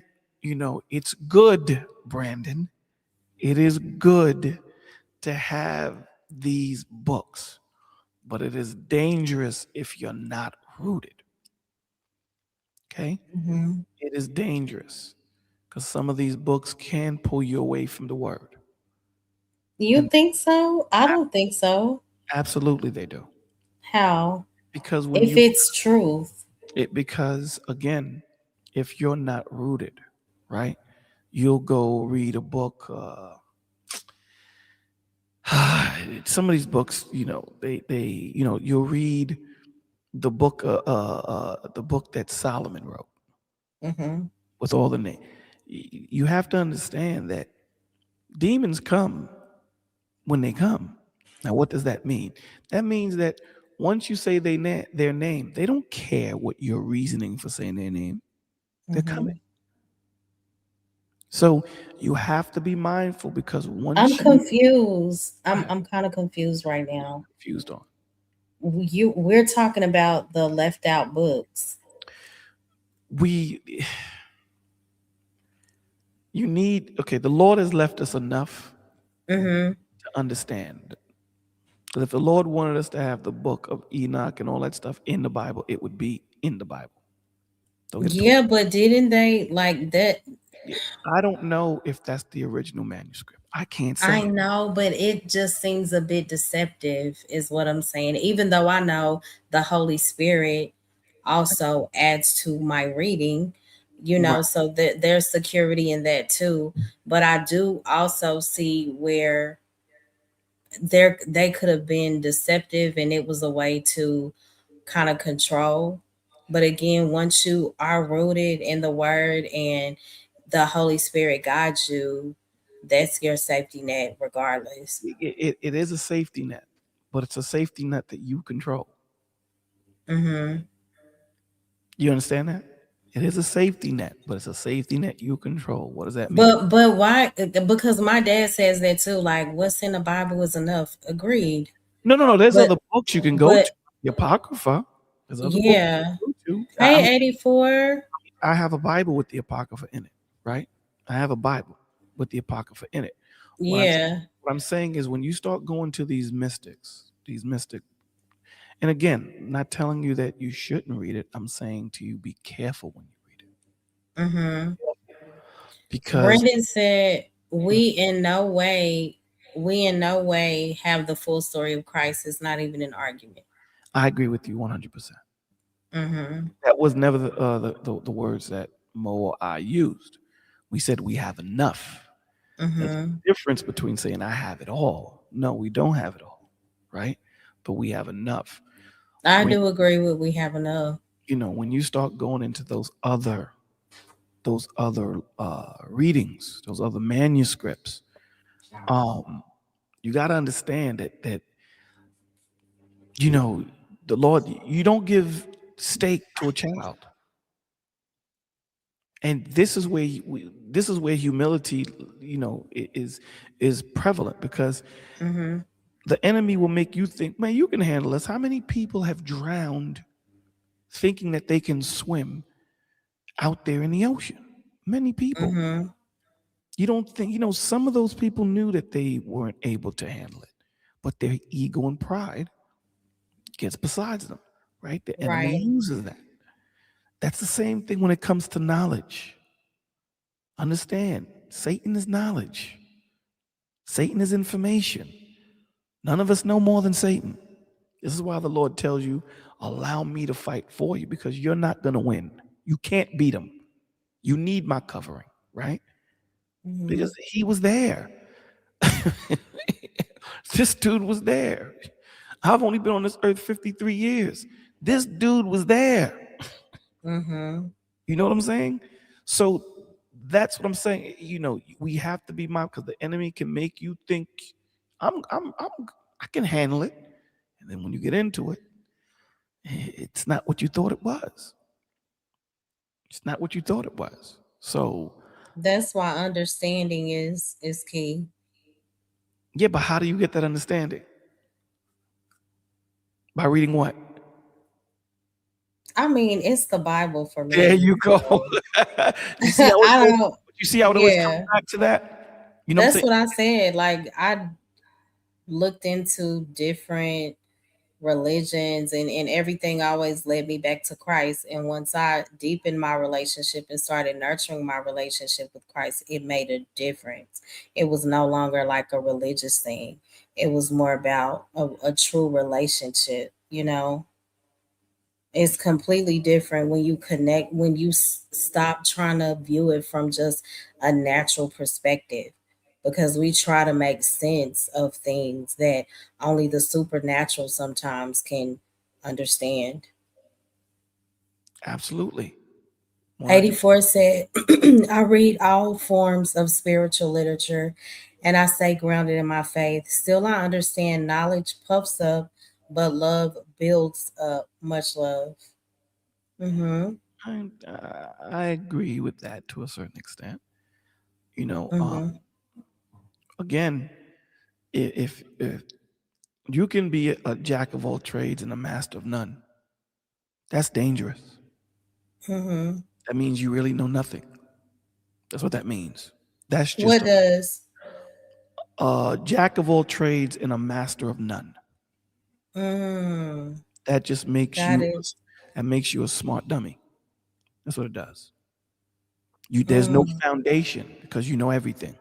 [SPEAKER 4] It's good, Brandon. It is good to have these books, but it is dangerous if you're not rooted. Okay?
[SPEAKER 3] Mm-hmm.
[SPEAKER 4] It is dangerous because some of these books can pull you away from the word.
[SPEAKER 3] You
[SPEAKER 4] And
[SPEAKER 3] think so? I don't think so.
[SPEAKER 4] absolutely they do.
[SPEAKER 3] How?
[SPEAKER 4] Because
[SPEAKER 3] If it's truth.
[SPEAKER 4] because again, if you're not rooted, right? You'll go read a book. Some of these books, you'll read the book that Solomon wrote
[SPEAKER 3] Mm-hmm.
[SPEAKER 4] with all the name. You have to understand that demons come when they come. Now, what does that mean? That means that once you say their name, they don't care what your reasoning for saying their name. They're
[SPEAKER 3] Mm-hmm.
[SPEAKER 4] coming. So you have to be mindful, because
[SPEAKER 3] I'm
[SPEAKER 4] once you
[SPEAKER 3] confused. I'm kind of confused right now.
[SPEAKER 4] confused on,
[SPEAKER 3] We're talking about the left out books.
[SPEAKER 4] we you need, okay, the Lord has left us enough
[SPEAKER 3] Mm-hmm.
[SPEAKER 4] to understand Because if the Lord wanted us to have the book of Enoch and all that stuff in the Bible, it would be in the Bible. Don't get it
[SPEAKER 3] Yeah, but didn't they like that?
[SPEAKER 4] I don't know if that's the original manuscript. I can't say.
[SPEAKER 3] I know, but it just seems a bit deceptive, is what I'm saying. Even though I know the Holy Spirit also adds to my reading,
[SPEAKER 4] Right.
[SPEAKER 3] so that there's security in that too. But I do also see where they could have been deceptive and it was a way to kind of control. But again, once you are rooted in the word and the Holy Spirit guides you, that's your safety net regardless.
[SPEAKER 4] It is a safety net, but it's a safety net that you control.
[SPEAKER 3] Mm-hmm.
[SPEAKER 4] You understand that? It is a safety net, but it's a safety net you control. What does that mean?
[SPEAKER 3] But why? Because my dad says that too. Like, what's in the Bible is enough. Agreed.
[SPEAKER 4] No. There's
[SPEAKER 3] But
[SPEAKER 4] other books you can go
[SPEAKER 3] but
[SPEAKER 4] to. The Apocrypha. There's other books
[SPEAKER 3] yeah.
[SPEAKER 4] you can go to.
[SPEAKER 3] Hey, 84.
[SPEAKER 4] I have a Bible with the Apocrypha in it, right? I have a Bible with the Apocrypha in it.
[SPEAKER 3] Yeah.
[SPEAKER 4] What I'm saying is when you start going to these mystics, and again, not telling you that you shouldn't read it. I'm saying to you, be careful when you read it.
[SPEAKER 3] Mm-hmm.
[SPEAKER 4] Because
[SPEAKER 3] Brendan said, we in no way have the full story of Christ. It's not even an argument.
[SPEAKER 4] I agree with you 100%.
[SPEAKER 3] Mm-hmm.
[SPEAKER 4] That was never the words that Mo or I used. We said we have enough. There's a difference between saying I have it all. No, we don't have it all, right? But we have enough.
[SPEAKER 3] I do agree with we have enough.
[SPEAKER 4] When you start going into those other readings, those other manuscripts, you got to understand that the Lord, you don't give steak to a child. And this is where humility, is prevalent, because the enemy will make you think, man, you can handle this. How many people have drowned thinking that they can swim out there in the ocean? Many people. You don't think, some of those people knew that they weren't able to handle it, but their ego and pride gets besides them, right? The enemy uses that. That's the same thing when it comes to knowledge. Understand, Satan is knowledge. Satan is information. None of us know more than Satan. This is why the Lord tells you, allow me to fight for you, because you're not going to win. You can't beat him. You need my covering, right? Because he was there. This dude was there. I've only been on this earth 53 years. This dude was there. You know what I'm saying? So that's what I'm saying. We have to be mindful, because the enemy can make you think I can handle it. And then when you get into it, it's not what you thought it was. It's not what you thought it was. So
[SPEAKER 3] that's why understanding is key.
[SPEAKER 4] Yeah, but how do you get that understanding? By reading what?
[SPEAKER 3] I mean, it's the Bible for me.
[SPEAKER 4] There you go. You see how it always comes back to that?
[SPEAKER 3] That's what I said. Like, I looked into different religions and everything always led me back to Christ. And once I deepened my relationship and started nurturing my relationship with Christ, it made a difference. It was no longer like a religious thing. It was more about a true relationship, It's completely different when you connect, when you stop trying to view it from just a natural perspective, because we try to make sense of things that only the supernatural sometimes can understand.
[SPEAKER 4] Absolutely.
[SPEAKER 3] 84 said, I read all forms of spiritual literature and I stay grounded in my faith. Still, I understand knowledge puffs up, but love builds up. Much love.
[SPEAKER 4] I agree with that to a certain extent. Again, if you can be a jack of all trades and a master of none, that's dangerous. That means you really know nothing. That's what that means. That's just
[SPEAKER 3] what does
[SPEAKER 4] a jack of all trades and a master of none. That just makes
[SPEAKER 3] Got
[SPEAKER 4] you
[SPEAKER 3] it.
[SPEAKER 4] that makes you a smart dummy. That's what it does. There's no foundation because you know everything.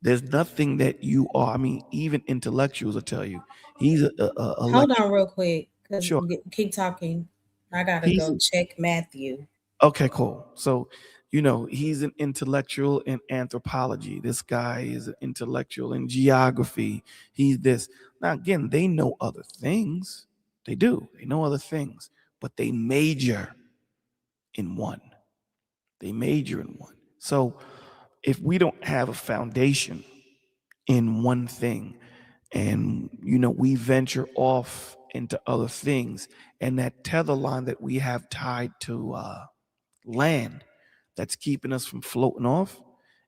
[SPEAKER 4] There's nothing that you are. I mean, even intellectuals will tell you he's a
[SPEAKER 3] Hold
[SPEAKER 4] lecturer.
[SPEAKER 3] on real quick, because
[SPEAKER 4] Sure,
[SPEAKER 3] keep talking. I gotta
[SPEAKER 4] he's
[SPEAKER 3] go check Matthew.
[SPEAKER 4] okay. Cool. So, he's an intellectual in anthropology. This guy is an intellectual in geography. He's this. Now, again, they know other things. They do. They know other things, but they major in one. They major in one. So, if we don't have a foundation in one thing, and we venture off into other things, and that tether line that we have tied to land that's keeping us from floating off,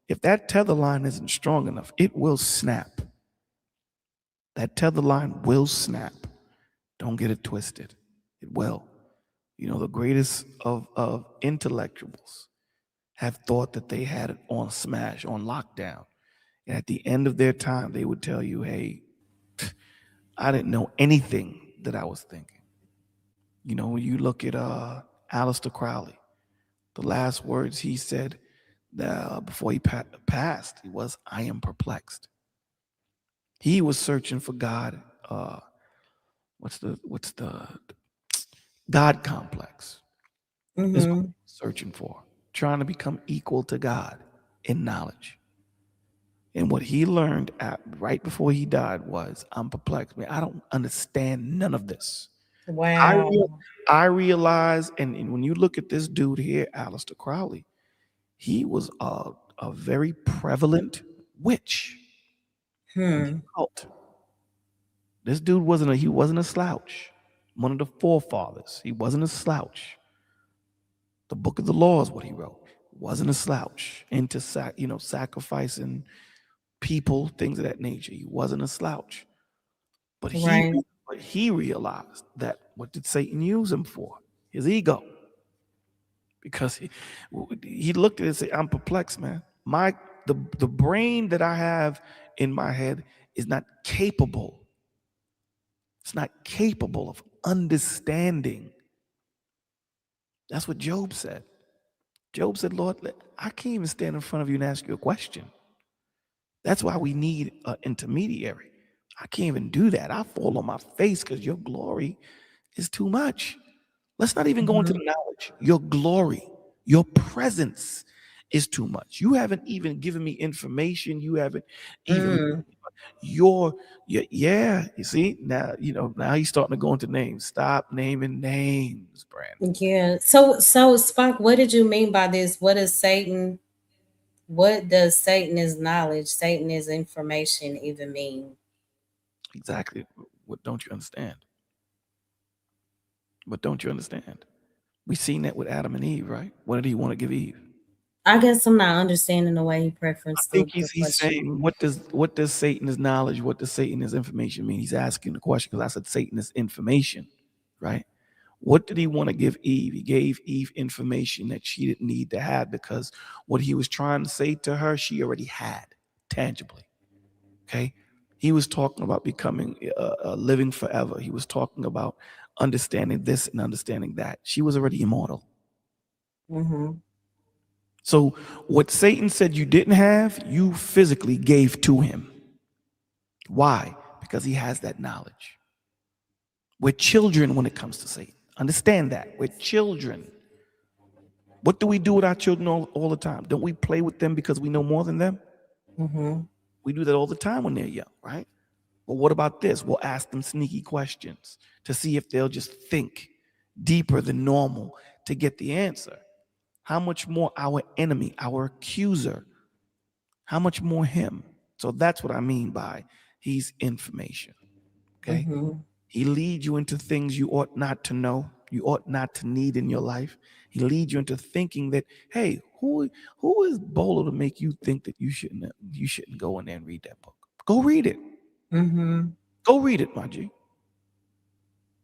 [SPEAKER 4] if that tether line isn't strong enough, it will snap. That tether line will snap. Don't get it twisted. It will. The greatest of intellectuals have thought that they had it on smash, on lockdown. And at the end of their time, they would tell you, hey, I didn't know anything that I was thinking. When you look at Aleister Crowley, the last words he said before he passed, he was, I am perplexed. He was searching for God. What's the God complex is what he was searching for, trying to become equal to God in knowledge. And what he learned right before he died was, I'm perplexed. Man, I don't understand none of this.
[SPEAKER 3] Wow.
[SPEAKER 4] I realize, and when you look at this dude here, Aleister Crowley, he was a very prevalent witch. Cult. This dude wasn't a slouch. One of the forefathers. He wasn't a slouch. The Book of the Law is what he wrote. Wasn't a slouch into sacrificing people, things of that nature. He wasn't a slouch. But he realized that what did Satan use him for? His ego. Because he looked at it and said, I'm perplexed, man. The brain that I have in my head is not capable. It's not capable of understanding. That's what Job said. Job said, Lord, I can't even stand in front of you and ask you a question. That's why we need an intermediary. I can't even do that. I fall on my face because your glory is too much. Let's not even go into the knowledge. Your glory, your presence is too much. You haven't even given me information. You haven't even yeah. You see, now he's starting to go into names. Stop naming names, Brandon.
[SPEAKER 3] Yeah. So Spock, what did you mean by this? What does Satan is knowledge, Satan is information even mean?
[SPEAKER 4] Exactly. What don't you understand? What don't you understand? We seen that with Adam and Eve, right? What did he want to give Eve?
[SPEAKER 3] I guess I'm not understanding the way he
[SPEAKER 4] I
[SPEAKER 3] preferenced
[SPEAKER 4] think
[SPEAKER 3] the
[SPEAKER 4] he's
[SPEAKER 3] question.
[SPEAKER 4] saying, what does Satan's knowledge, what does Satan's information mean? He's asking the question because I said Satan is information, right? What did he want to give Eve? He gave Eve information that she didn't need to have because what he was trying to say to her, she already had tangibly. Okay. He was talking about becoming living forever. He was talking about understanding this and understanding that. She was already immortal. So what Satan said you didn't have, you physically gave to him. Why? Because he has that knowledge. We're children when it comes to Satan. Understand that. We're children. What do we do with our children all the time? Don't we play with them because we know more than them? We do that all the time when they're young, right? Well, what about this? We'll ask them sneaky questions to see if they'll just think deeper than normal to get the answer. How much more our enemy, our accuser, how much more him? So that's what I mean by he's information. Okay. He leads you into things you ought not to know, you ought not to need in your life. He leads you into thinking that, hey, who is Bolo to make you think that you shouldn't go in there and read that book? Go read it. Go read it, my G.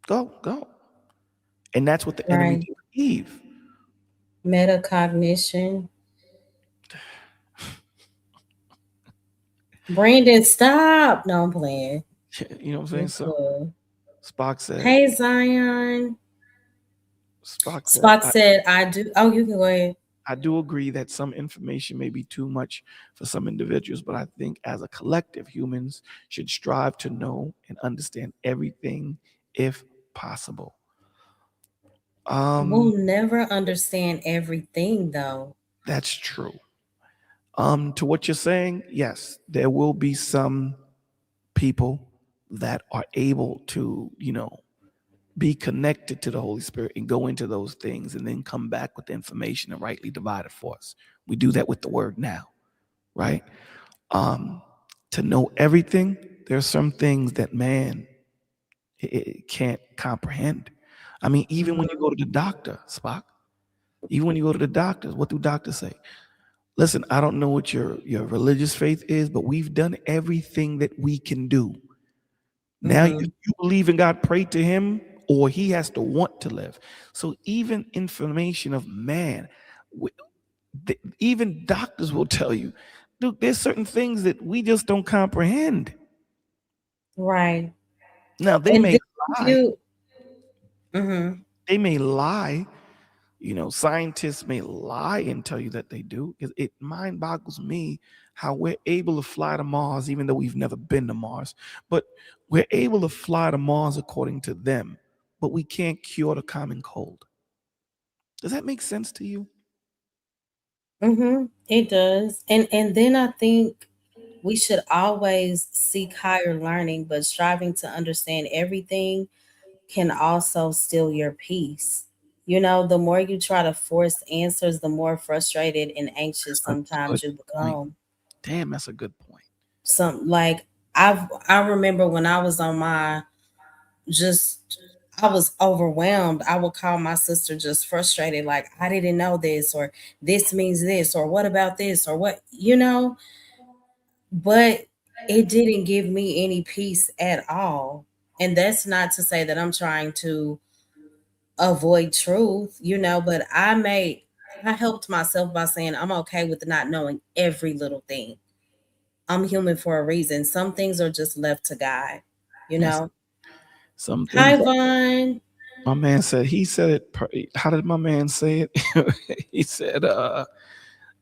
[SPEAKER 4] Go. And that's what the enemy did with Eve.
[SPEAKER 3] Metacognition. Brandon, stop. No, I'm playing.
[SPEAKER 4] You know what I'm saying? Spock said.
[SPEAKER 3] Hey, Zion.
[SPEAKER 4] Spock
[SPEAKER 3] said, I do. Oh, you can go ahead.
[SPEAKER 4] I do agree that some information may be too much for some individuals, but I think as a collective, humans should strive to know and understand everything if possible.
[SPEAKER 3] We'll never understand everything, though.
[SPEAKER 4] That's true. To what you're saying, yes, there will be some people that are able to, be connected to the Holy Spirit and go into those things and then come back with the information and rightly divide it for us. We do that with the word now, right? To know everything, there are some things that man it can't comprehend. I mean, even when you go to the doctor, Spock, even when you go to the doctors, what do doctors say? Listen, I don't know what your religious faith is, but we've done everything that we can do. Now you believe in God, pray to him, or he has to want to live. So even information of man, even doctors will tell you, dude, there's certain things that we just don't comprehend.
[SPEAKER 3] Right.
[SPEAKER 4] Now they may lie. They may lie. Scientists may lie and tell you that they do. It mind boggles me how we're able to fly to Mars, even though we've never been to Mars. But we're able to fly to Mars according to them, but we can't cure the common cold. Does that make sense to you?
[SPEAKER 3] It does. And then I think we should always seek higher learning, but striving to understand everything can also steal your peace. The more you try to force answers, the more frustrated and anxious sometimes you become.
[SPEAKER 4] Damn, that's a good point.
[SPEAKER 3] I remember when I was on my I was overwhelmed. I would call my sister just frustrated, like, I didn't know this, or this means this, or what about this, or what. But it didn't give me any peace at all. And that's not to say that I'm trying to avoid truth, but I helped myself by saying I'm okay with not knowing every little thing. I'm human for a reason. Some things are just left to God, you
[SPEAKER 4] Yes.
[SPEAKER 3] know.
[SPEAKER 4] Some
[SPEAKER 3] Hi,
[SPEAKER 4] things.
[SPEAKER 3] Vaughn.
[SPEAKER 4] My man said, how did my man say it? He said, I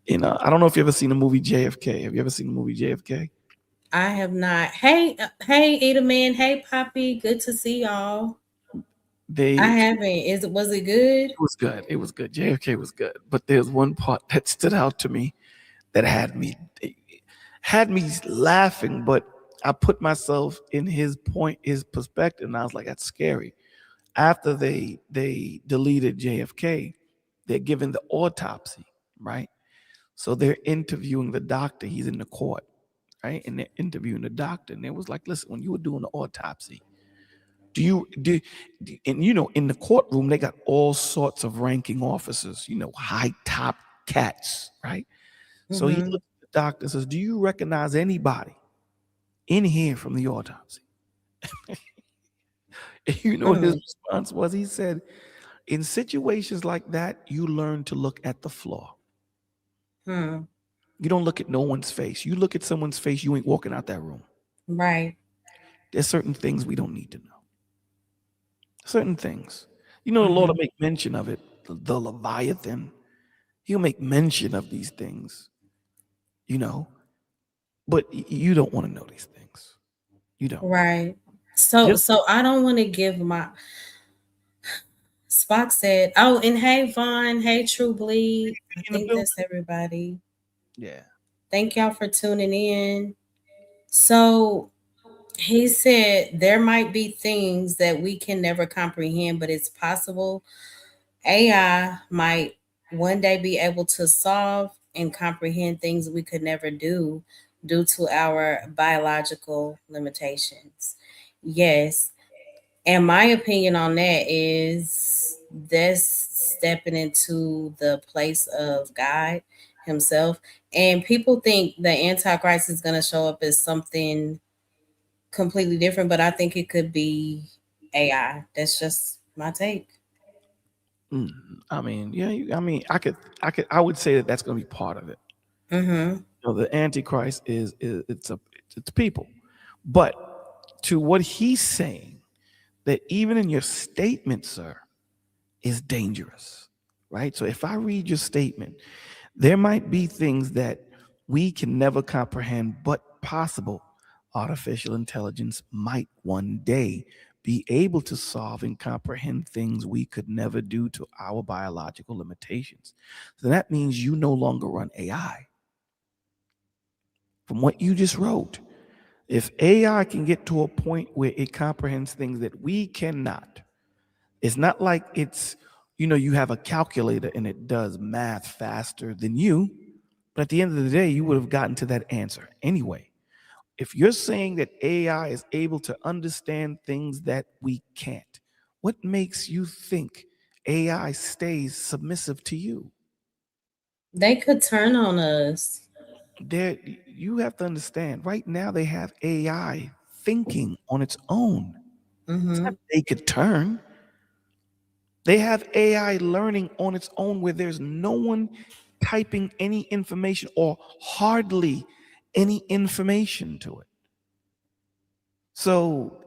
[SPEAKER 4] don't know if you ever seen the movie JFK. Have you ever seen the movie JFK?
[SPEAKER 3] I have not. Hey, Edaman. Hey, Poppy. Good to see y'all. I haven't. Was it good?
[SPEAKER 4] It was good. It was good. JFK was good. But there's one part that stood out to me that had me laughing, but I put myself in his perspective, and I was like, that's scary. After they deleted JFK, they're giving the autopsy, right? So they're interviewing the doctor. He's in the court, right? And they're interviewing the doctor. And they was like, listen, when you were doing the autopsy, and in the courtroom, they got all sorts of ranking officers, high top cats, right? So he looked at the doctor and says, do you recognize anybody in here from the autopsy? What his response was? He said, in situations like that, you learn to look at the floor. You don't look at no one's face. You look at someone's face, you ain't walking out that room.
[SPEAKER 3] Right.
[SPEAKER 4] There's certain things we don't need to know. Certain things. The Lord will make mention of it. The Leviathan. He'll make mention of these things. But you don't want to know these things. You don't.
[SPEAKER 3] Right. So I don't want to give my Spock said, oh, and hey Vaughn, hey True Bleed. I think that's everybody.
[SPEAKER 4] Yeah.
[SPEAKER 3] Thank y'all for tuning in. So he said there might be things that we can never comprehend, but it's possible AI might one day be able to solve and comprehend things we could never do due to our biological limitations. Yes. And my opinion on that is that's stepping into the place of God himself. And people think the Antichrist is going to show up as something completely different, but I think it could be AI. That's just my take.
[SPEAKER 4] I mean, yeah. I would say that that's going to be part of it. The Antichrist it's people, but to what he's saying, that even in your statement, sir, is dangerous, right? So if I read your statement, there might be things that we can never comprehend, but possible. Artificial intelligence might one day be able to solve and comprehend things we could never do to our biological limitations. So that means you no longer run AI. From what you just wrote, if AI can get to a point where it comprehends things that we cannot, it's not like it's, you have a calculator and it does math faster than you, but at the end of the day, you would have gotten to that answer anyway. If you're saying that AI is able to understand things that we can't, what makes you think AI stays submissive to you?
[SPEAKER 3] They could turn on us.
[SPEAKER 4] You have to understand, right now they have AI thinking on its own. It's not they could turn. They have AI learning on its own where there's no one typing any information or hardly any information to it. So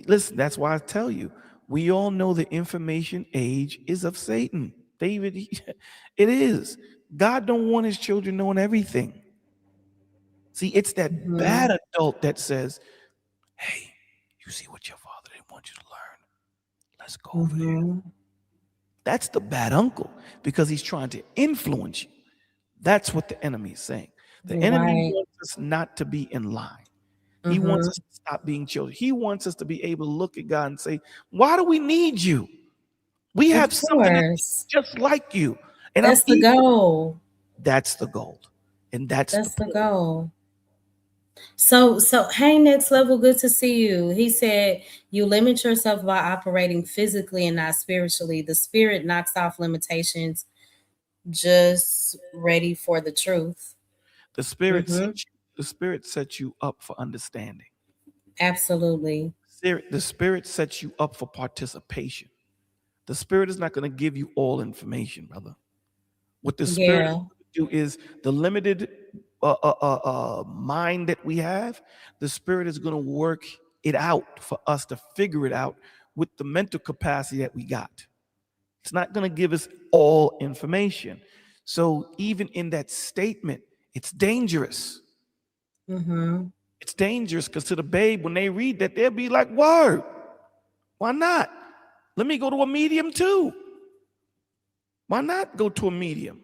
[SPEAKER 4] listen, that's why I tell you, we all know the information age is of Satan. David, it is. God don't want his children knowing everything. See, it's that bad adult that says, hey, you see what your father didn't want you to learn. Let's go over there. That's the bad uncle because he's trying to influence you. That's what the enemy is saying. The enemy wants us not to be in line. He wants us to stop being children. He wants us to be able to look at God and say, why do we need you? We have something that's just like you. And
[SPEAKER 3] that's the goal.
[SPEAKER 4] That's the goal. And that's
[SPEAKER 3] the goal. So hey, Next Level, good to see you. He said you limit yourself by operating physically and not spiritually. The spirit knocks off limitations, just ready for the truth.
[SPEAKER 4] The spirit sets you up for understanding.
[SPEAKER 3] Absolutely.
[SPEAKER 4] The spirit sets you up for participation. The spirit is not going to give you all information, brother. What the spirit is going to do is the limited mind that we have, the spirit is going to work it out for us to figure it out with the mental capacity that we got. It's not going to give us all information. So even in that statement, it's dangerous. It's dangerous because to the babe, when they read that, they'll be like, word, why not? Let me go to a medium too. Why not go to a medium?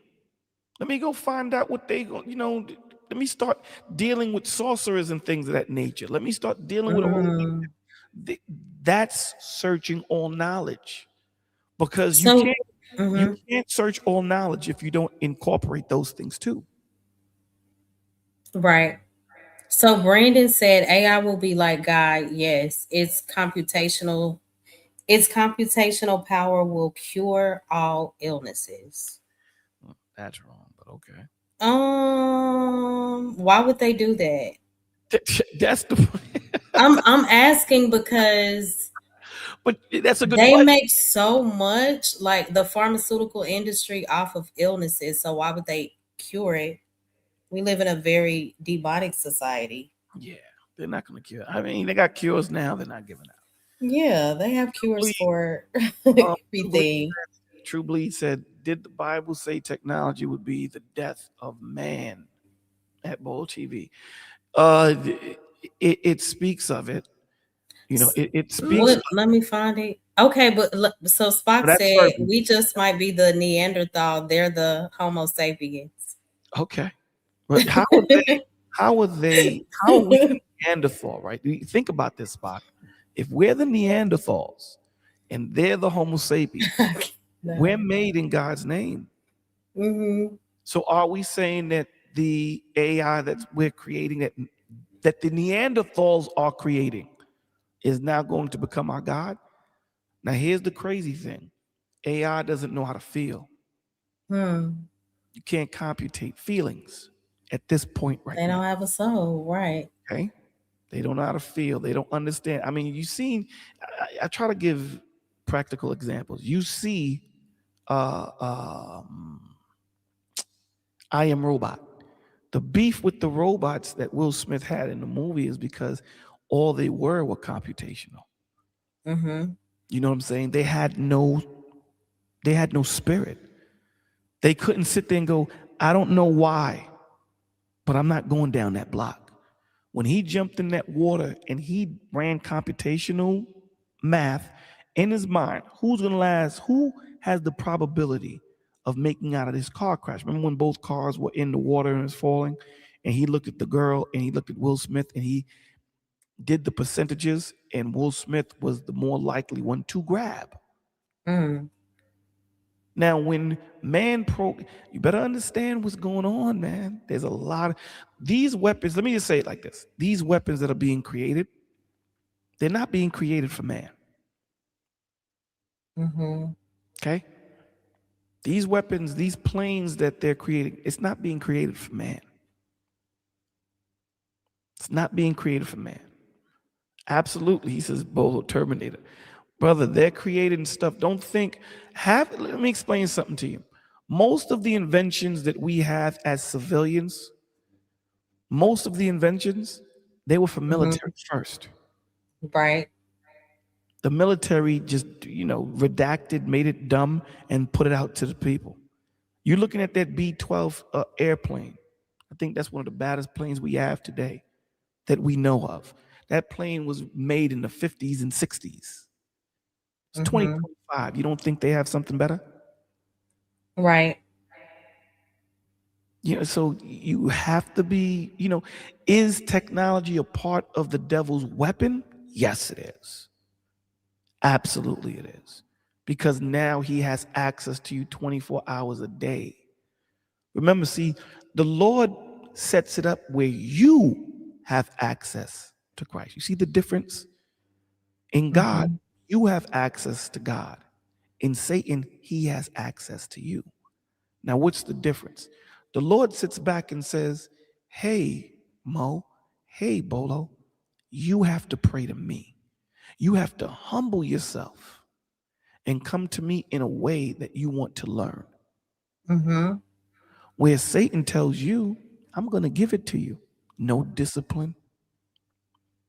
[SPEAKER 4] Let me go find out what they go, let me start dealing with sorcerers and things of that nature. Let me start dealing with all that's searching all knowledge. Because you can't search all knowledge if you don't incorporate those things too.
[SPEAKER 3] Right. So Brandon said AI will be like God. Yes, its computational power will cure all illnesses.
[SPEAKER 4] That's wrong, but okay.
[SPEAKER 3] Why would they do that?
[SPEAKER 4] That's the
[SPEAKER 3] I'm asking because
[SPEAKER 4] but that's a good
[SPEAKER 3] they
[SPEAKER 4] question.
[SPEAKER 3] make so much, like the pharmaceutical industry, off of illnesses. So why would they cure it? We live in a very demonic society.
[SPEAKER 4] Yeah, they're not going to cure. I mean, they got cures now. They're not giving out.
[SPEAKER 3] Yeah, they have cures for everything.
[SPEAKER 4] True Bleed said, did the Bible say technology would be the death of man? At Bowl TV. It speaks of it. It speaks.
[SPEAKER 3] Let me find it. Okay, but so Spock said we just might be the Neanderthal. They're the Homo sapiens.
[SPEAKER 4] Okay, but how are we Neanderthal, right? Think about this, Spock. If we're the Neanderthals and they're the Homo sapiens, we're made in God's name. So are we saying that the AI that we're creating, that the Neanderthals are creating, is now going to become our God? Now, here's the crazy thing. AI doesn't know how to feel. You can't computate feelings at this point right now.
[SPEAKER 3] They don't have a soul, right?
[SPEAKER 4] Okay. They don't know how to feel. They don't understand. I mean, you've seen, I try to give practical examples. You see I Am Robot. The beef with the robots that Will Smith had in the movie is because all they were computational.
[SPEAKER 3] Mm-hmm.
[SPEAKER 4] You know what I'm saying? They had no spirit. They couldn't sit there and go, I don't know why, but I'm not going down that block. When he jumped in that water and he ran computational math in his mind, who's going to last? Who has the probability of making out of this car crash? Remember when both cars were in the water and it's falling? And he looked at the girl and he looked at Will Smith and he did the percentages, and Will Smith was the more likely one to grab.
[SPEAKER 3] Mm.
[SPEAKER 4] Now, when you better understand what's going on, man. There's a lot of these weapons. Let me just say it like this. These weapons that are being created, they're not being created for man.
[SPEAKER 3] Mm-hmm.
[SPEAKER 4] Okay? These weapons, these planes that they're creating, it's not being created for man. It's not being created for man. Absolutely, he says, Bolo Terminator. Brother, they're creating stuff. Don't think, let me explain something to you. Most of the inventions that we have as civilians, most of the inventions, they were for military first.
[SPEAKER 3] Right.
[SPEAKER 4] The military just, redacted, made it dumb, and put it out to the people. You're looking at that B-12 airplane. I think that's one of the baddest planes we have today that we know of. That plane was made in the 50s and 60s. It's 2025. You don't think they have something better?
[SPEAKER 3] Right.
[SPEAKER 4] So you have to be, is technology a part of the devil's weapon? Yes, it is. Absolutely it is. Because now he has access to you 24 hours a day. Remember, see, the Lord sets it up where you have access to Christ. You see the difference? In God, you have access to God. In Satan, he has access to you. Now, what's the difference? The Lord sits back and says, hey, Mo, hey, Bolo, you have to pray to me. You have to humble yourself and come to me in a way that you want to learn.
[SPEAKER 3] Mm-hmm.
[SPEAKER 4] Where Satan tells you, I'm going to give it to you. No discipline,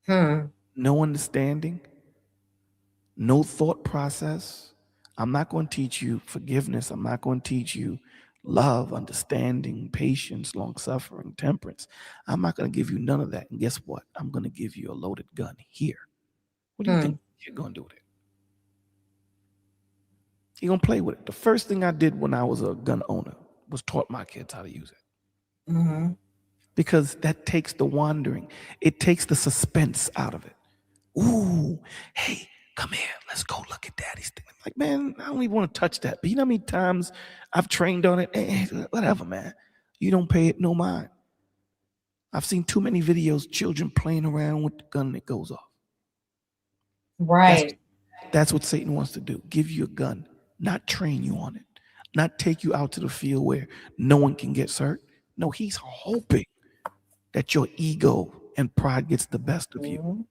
[SPEAKER 4] no understanding, no thought process. I'm not going to teach you forgiveness. I'm not going to teach you love, understanding, patience, long-suffering, temperance. I'm not going to give you none of that. And guess what? I'm going to give you a loaded gun here. What do you think you're going to do with it? You're going to play with it. The first thing I did when I was a gun owner was taught my kids how to use it.
[SPEAKER 3] Mm-hmm.
[SPEAKER 4] Because that takes the wandering. It takes the suspense out of it. Ooh, hey, come here. Let's go look at daddy's thing. I'm like, man, I don't even want to touch that. But you know how many times I've trained on it? Whatever, man. You don't pay it no mind. I've seen too many videos, children playing around with the gun that goes off.
[SPEAKER 3] Right.
[SPEAKER 4] That's what Satan wants to do. Give you a gun, not train you on it, not take you out to the field where no one can get hurt. No, he's hoping that your ego and pride gets the best of you.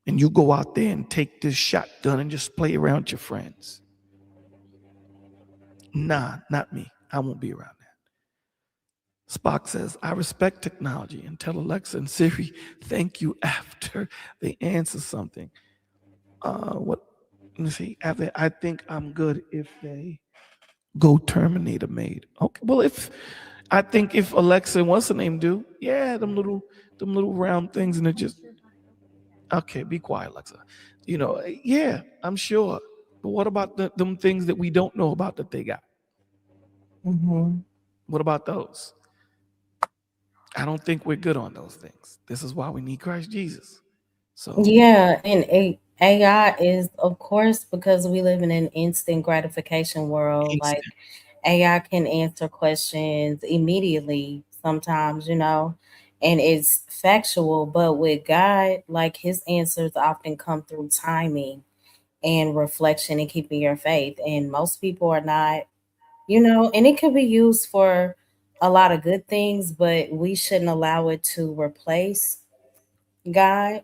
[SPEAKER 4] And you go out there and take this shotgun and just play around with your friends. Nah, not me. I won't be around that. Spock says, I respect technology and tell Alexa and Siri, thank you after they answer something. What? Let me see. I think I'm good if they go Terminator made. Okay. Well, if Alexa, what's her name do? Yeah, them little round things, and it just. Okay, be quiet, Alexa. Yeah, I'm sure. But what about them things that we don't know about that they got?
[SPEAKER 3] Mm-hmm.
[SPEAKER 4] What about those? I don't think we're good on those things. This is why we need Christ Jesus. So
[SPEAKER 3] Yeah, and AI is, of course, because we live in an instant gratification world. Like AI can answer questions immediately sometimes, and it's factual. But with God, like his answers often come through timing and reflection and keeping your faith. And most people are not, and it could be used for a lot of good things, but we shouldn't allow it to replace God.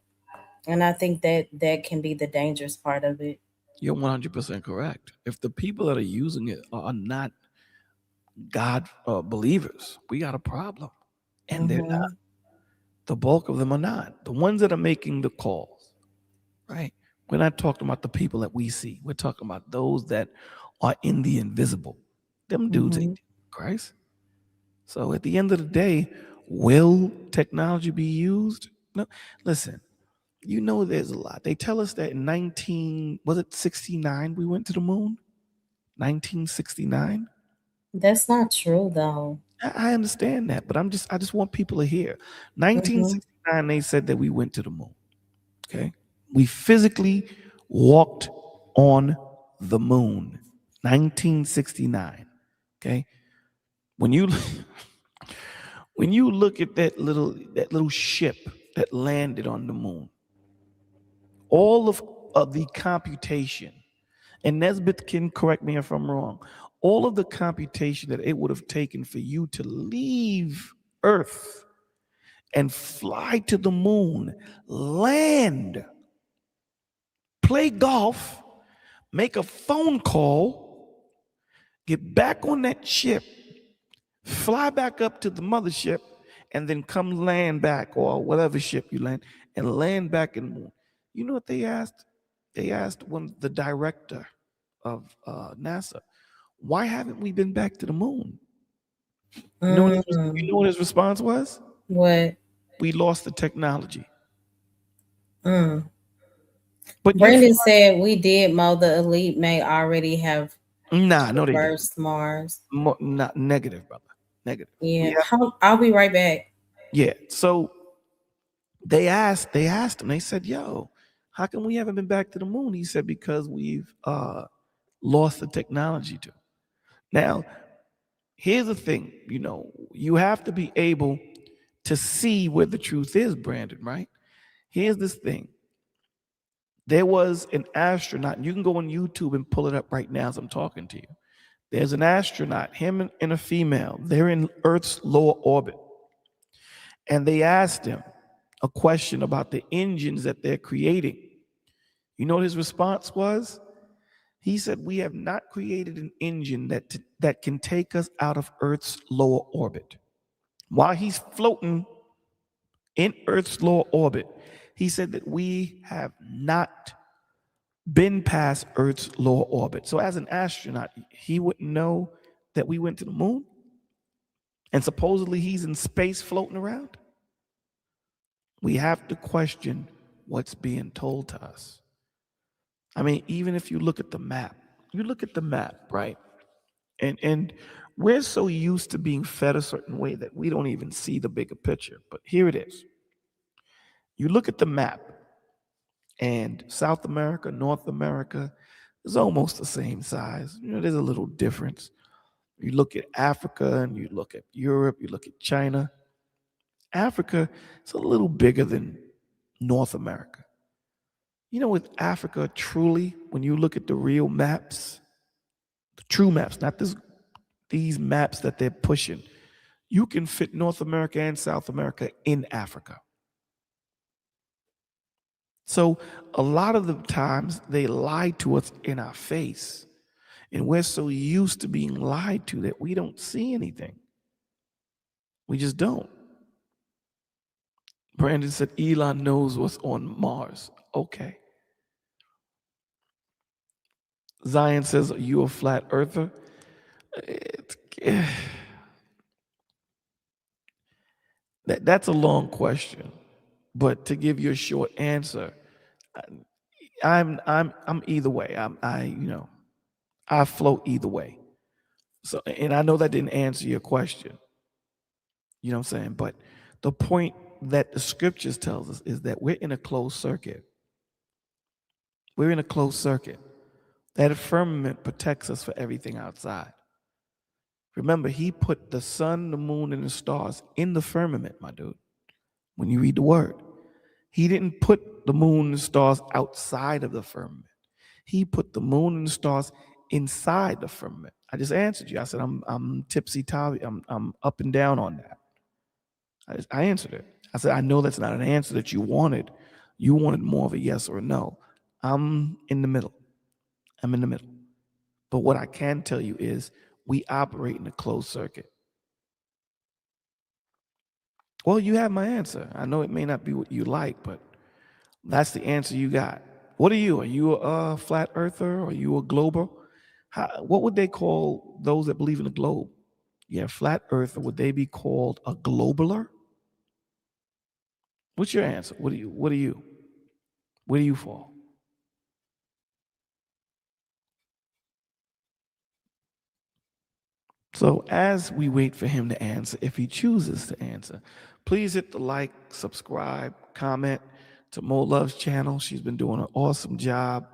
[SPEAKER 3] And I think that can be the dangerous part of it.
[SPEAKER 4] You're 100% correct. If the people that are using it are not God believers, we got a problem. And they're not. The bulk of them are not. The ones that are making the calls, right? We're not talking about the people that we see. We're talking about those that are in the invisible. Them dudes ain't Christ. So at the end of the day, will technology be used? No. Listen, you know there's a lot. They tell us that in 69 we went to the moon? 1969?
[SPEAKER 3] That's not true though.
[SPEAKER 4] I understand that, but I just want people to hear.
[SPEAKER 3] Mhm.
[SPEAKER 4] 1969, they said that we went to the moon. Okay. We physically walked on the moon. 1969. Okay. When you when you look at that little ship that landed on the moon, all of the computation, and Nesbitt can correct me if I'm wrong, all of the computation that it would have taken for you to leave Earth and fly to the moon, land, play golf, make a phone call, get back on that ship, fly back up to the mothership, and then come land back, or whatever ship you land, and land back in the moon. You know what they asked? They asked the director of NASA, why haven't we been back to the moon? You know what his response was?
[SPEAKER 3] What?
[SPEAKER 4] We lost the technology.
[SPEAKER 3] Mm.
[SPEAKER 4] But
[SPEAKER 3] Brandon said we did, Mo. The elite may already have
[SPEAKER 4] no, they didn't.
[SPEAKER 3] traversed Mars.
[SPEAKER 4] Not negative, brother. Negative.
[SPEAKER 3] Yeah. I'll be right back.
[SPEAKER 4] Yeah. So they asked him, they said, yo, how come we haven't been back to the moon? He said, because we've lost the technology to. Now, here's the thing, you have to be able to see where the truth is, Brandon, right? Here's this thing. There was an astronaut, and you can go on YouTube and pull it up right now as I'm talking to you. There's an astronaut, him and a female. They're in Earth's lower orbit. And they asked him a question about the engines that they're creating. You know what his response was? He said, we have not created an engine that can take us out of Earth's lower orbit. While he's floating in Earth's lower orbit, he said that we have not been past Earth's lower orbit. So as an astronaut, he wouldn't know that we went to the moon? And supposedly he's in space floating around? We have to question what's being told to us. I mean, even if you look at the map, right? And we're so used to being fed a certain way that we don't even see the bigger picture. But here it is. You look at the map, and South America, North America is almost the same size. There's a little difference. You look at Africa, and you look at Europe, you look at China. Africa is a little bigger than North America. With Africa, truly, when you look at the real maps, the true maps, not these maps that they're pushing, you can fit North America and South America in Africa. So a lot of the times they lie to us in our face, and we're so used to being lied to that we don't see anything. We just don't. Brandon said Elon knows what's on Mars. Okay. Zion says, are you a flat earther? That's a long question, but to give you a short answer, I'm either way. I float either way. So, and I know that didn't answer your question. You know what I'm saying? But the point that the scriptures tells us is that we're in a closed circuit. We're in a closed circuit. That firmament protects us for everything outside. Remember, he put the sun, the moon, and the stars in the firmament, my dude. When you read the word, he didn't put the moon and the stars outside of the firmament. He put the moon and the stars inside the firmament. I just answered you. I said, I'm tipsy-topsy. I'm up and down on that. I answered it. I said, I know that's not an answer that you wanted. You wanted more of a yes or a no. I'm in the middle. I'm in the middle. But what I can tell you is we operate in a closed circuit. Well, you have my answer. I know it may not be what you like, but that's the answer you got. What are you? Are you a flat earther? Are you a glober? What would they call those that believe in the globe? Yeah, flat earther. Would they be called a globaler? What's your answer? What are you? Where do you fall? So as we wait for him to answer, if he chooses to answer, please hit the like, subscribe, comment to Mo Love's channel. She's been doing an awesome job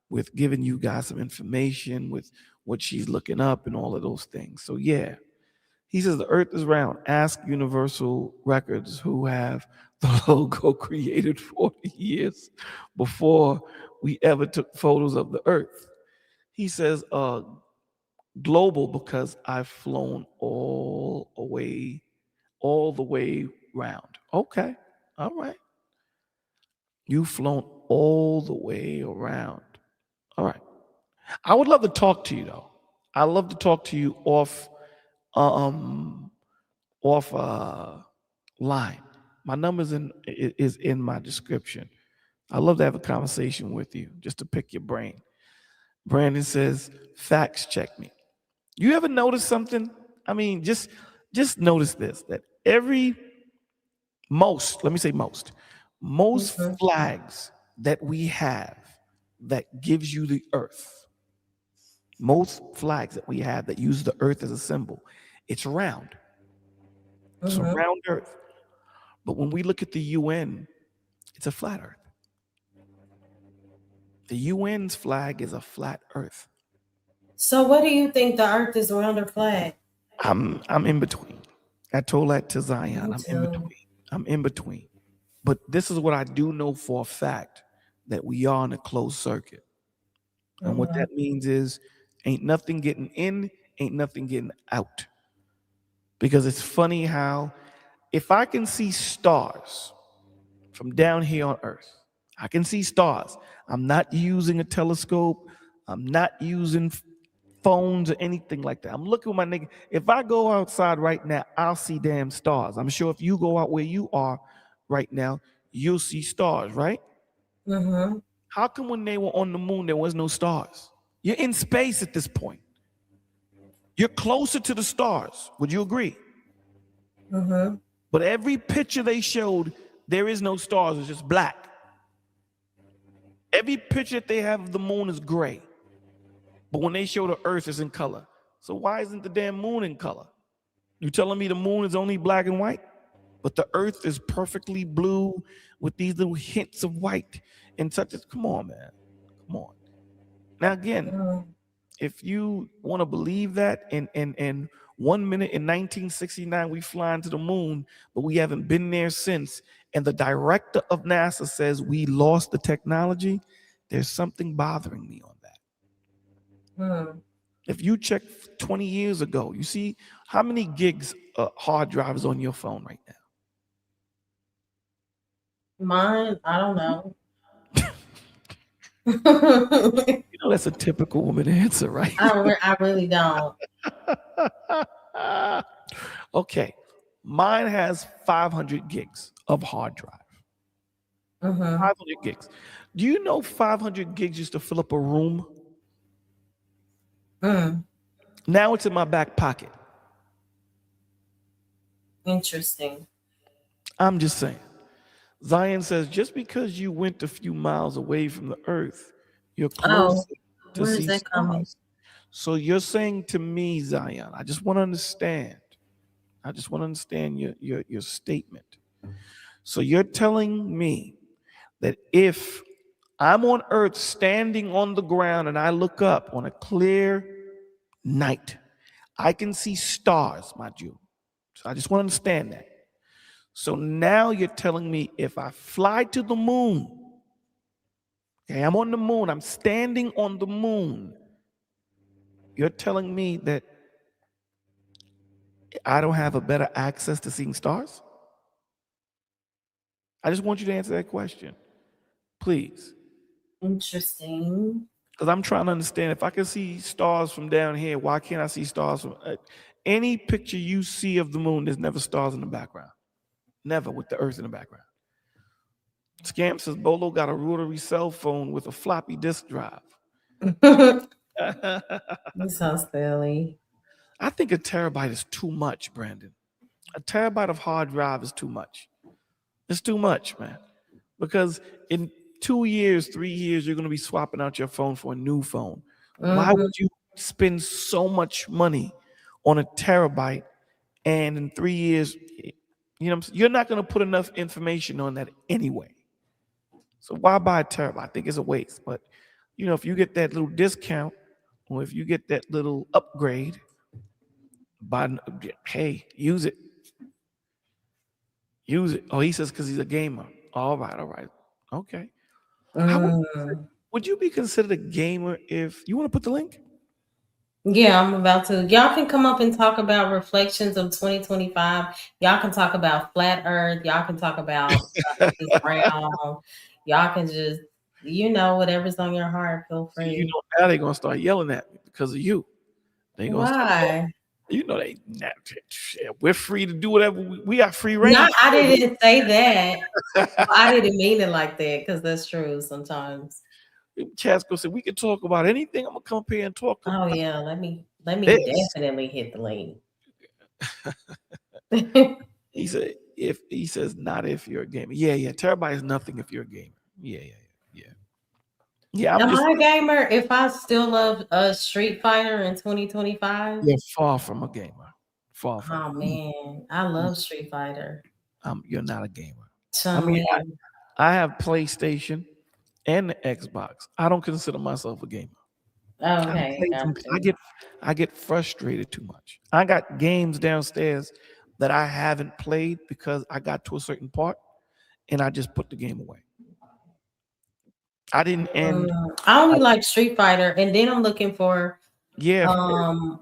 [SPEAKER 4] with giving you guys some information with what she's looking up and all of those things. So yeah, he says the earth is round. Ask Universal Records, who have the logo created 40 years before we ever took photos of the earth. He says, global, because I've flown all the way round. Okay. All right. You've flown all the way around. All right. I would love to talk to you though. I love to talk to you off line. My number's is in my description. I love to have a conversation with you, just to pick your brain. Brandon says, facts check me. You ever notice something? I mean, just notice this, that most flags that we have that gives you the earth, most flags that we have that use the earth as a symbol, it's round. It's a round earth. But when we look at the UN, it's a flat earth. The UN's flag is a flat earth.
[SPEAKER 3] So what do you think the earth is around or flat?
[SPEAKER 4] I'm in between. I told that to Zion. I'm in between. But this is what I do know for a fact, that we are in a closed circuit. And what that means is ain't nothing getting in, ain't nothing getting out. Because it's funny how if I can see stars from down here on earth, I can see stars. I'm not using a telescope. I'm not using phones or anything like that. I'm looking with my nigga. If I go outside right now, I'll see damn stars. I'm sure if you go out where you are right now, you'll see stars, right? How come when they were on the moon, there was no stars? You're in space at this point. You're closer to the stars. Would you agree? But every picture they showed, there is no stars. It's just black. Every picture that they have of the moon is gray. But when they show the earth, it's in color. So why isn't the damn moon in color? You telling me the moon is only black and white? But the earth is perfectly blue with these little hints of white and such as, come on, man. Come on. Now, again, if you want to believe that in 1 minute in 1969, we fly into the moon, but we haven't been there since, and the director of NASA says we lost the technology, there's something bothering me on that. If you check 20 years ago, you see how many gigs hard drives on your phone right now?
[SPEAKER 3] Mine, I don't know.
[SPEAKER 4] You know, that's a typical woman answer, right?
[SPEAKER 3] I really don't.
[SPEAKER 4] Okay. Mine has 500 gigs of hard drive. 500 gigs. Do you know 500 gigs used to fill up a room? Now it's in my back pocket.
[SPEAKER 3] Interesting.
[SPEAKER 4] I'm just saying. Zion says, just because you went a few miles away from the earth, you're close to see stars. Coming? So you're saying to me, Zion, I just want to understand. I just want to understand your statement. So you're telling me that if I'm on earth standing on the ground and I look up on a clear night, I can see stars, my Jew. So I just want to understand that. So now you're telling me if I fly to the moon, okay, I'm on the moon, I'm standing on the moon, you're telling me that I don't have a better access to seeing stars? I just want you to answer that question, please.
[SPEAKER 3] Interesting.
[SPEAKER 4] Because I'm trying to understand, if I can see stars from down here, why can't I see stars from any picture you see of the moon? There's never stars in the background. Never with the earth in the background. Scam says Bolo got a rotary cell phone with a floppy disk drive.
[SPEAKER 3] You're so silly.
[SPEAKER 4] I think a terabyte is too much, Brandon. A terabyte of hard drive is too much. It's too much, man. Because in 2 years, 3 years, you're going to be swapping out your phone for a new phone. Why would you spend so much money on a terabyte and in 3 years, you're not going to put enough information on that anyway. So why buy a terabyte? I think it's a waste. But, if you get that little discount or if you get that little upgrade, hey, use it. Use it. Oh, he says because he's a gamer. All right. Okay. Would you be considered a gamer if you want to put the link?
[SPEAKER 3] Yeah, I'm about to. Y'all can come up and talk about reflections of 2025. Y'all can talk about flat earth. Y'all can talk about round. Y'all can just, whatever's on your heart, feel free.
[SPEAKER 4] Now they're going to start yelling at me because of you. They gonna
[SPEAKER 3] Why?
[SPEAKER 4] We're free to do whatever. We got free reign.
[SPEAKER 3] No, I didn't say that. I didn't mean it like that because that's true sometimes.
[SPEAKER 4] Chasco said we can talk about anything. I'm gonna come up here and talk.
[SPEAKER 3] Oh yeah, let me definitely hit the link.
[SPEAKER 4] He says not if you're a gamer. Yeah. Terabyte is nothing if you're a gamer. Yeah.
[SPEAKER 3] Am I a gamer if I still love Street Fighter in 2025?
[SPEAKER 4] You're far from a gamer. Far from.
[SPEAKER 3] Oh man, I love Street Fighter.
[SPEAKER 4] You're not a gamer.
[SPEAKER 3] I
[SPEAKER 4] have PlayStation and the Xbox. I don't consider myself a gamer.
[SPEAKER 3] Okay.
[SPEAKER 4] I get frustrated too much. I got games downstairs that I haven't played because I got to a certain part and I just put the game away. I didn't end.
[SPEAKER 3] I only like Street Fighter, and then I'm looking for.
[SPEAKER 4] I
[SPEAKER 3] want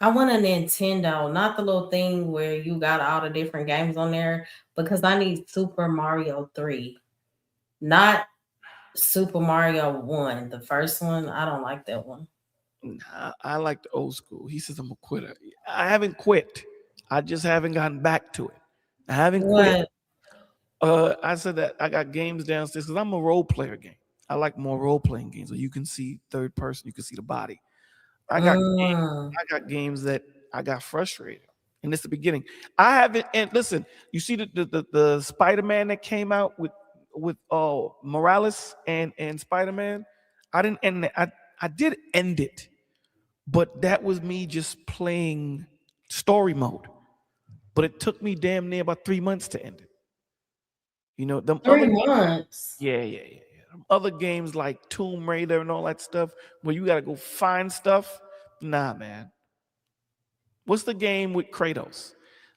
[SPEAKER 3] a Nintendo, not the little thing where you got all the different games on there, because I need Super Mario 3, not Super Mario 1. The first one, I don't like that one.
[SPEAKER 4] Nah, I like the old school. He says I'm a quitter. I haven't quit. I just haven't gotten back to it. I haven't quit. I said that I got games downstairs because I'm a role player game. I like more role playing games where you can see third person, you can see the body. I got games that I got frustrated, and it's the beginning. I haven't. And listen, you see the Spider-Man that came out with Morales and Spider-Man. I didn't end it. I did end it, but that was me just playing story mode. But it took me damn near about 3 months to end it.
[SPEAKER 3] 3 months.
[SPEAKER 4] Yeah. Other games like Tomb Raider and all that stuff where you gotta go find stuff. Nah, man. What's the game with Kratos?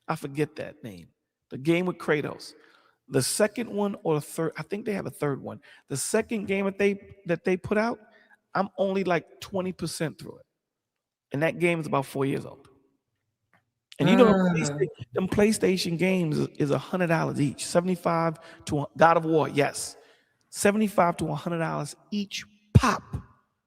[SPEAKER 4] I forget that name. The game with Kratos. The second one or the third, I think they have a third one. The second game that they put out, I'm only like 20% through it. And that game is about 4 years old. And them PlayStation games is $100 each. $75 to God of War, yes. $75 to $100 each pop.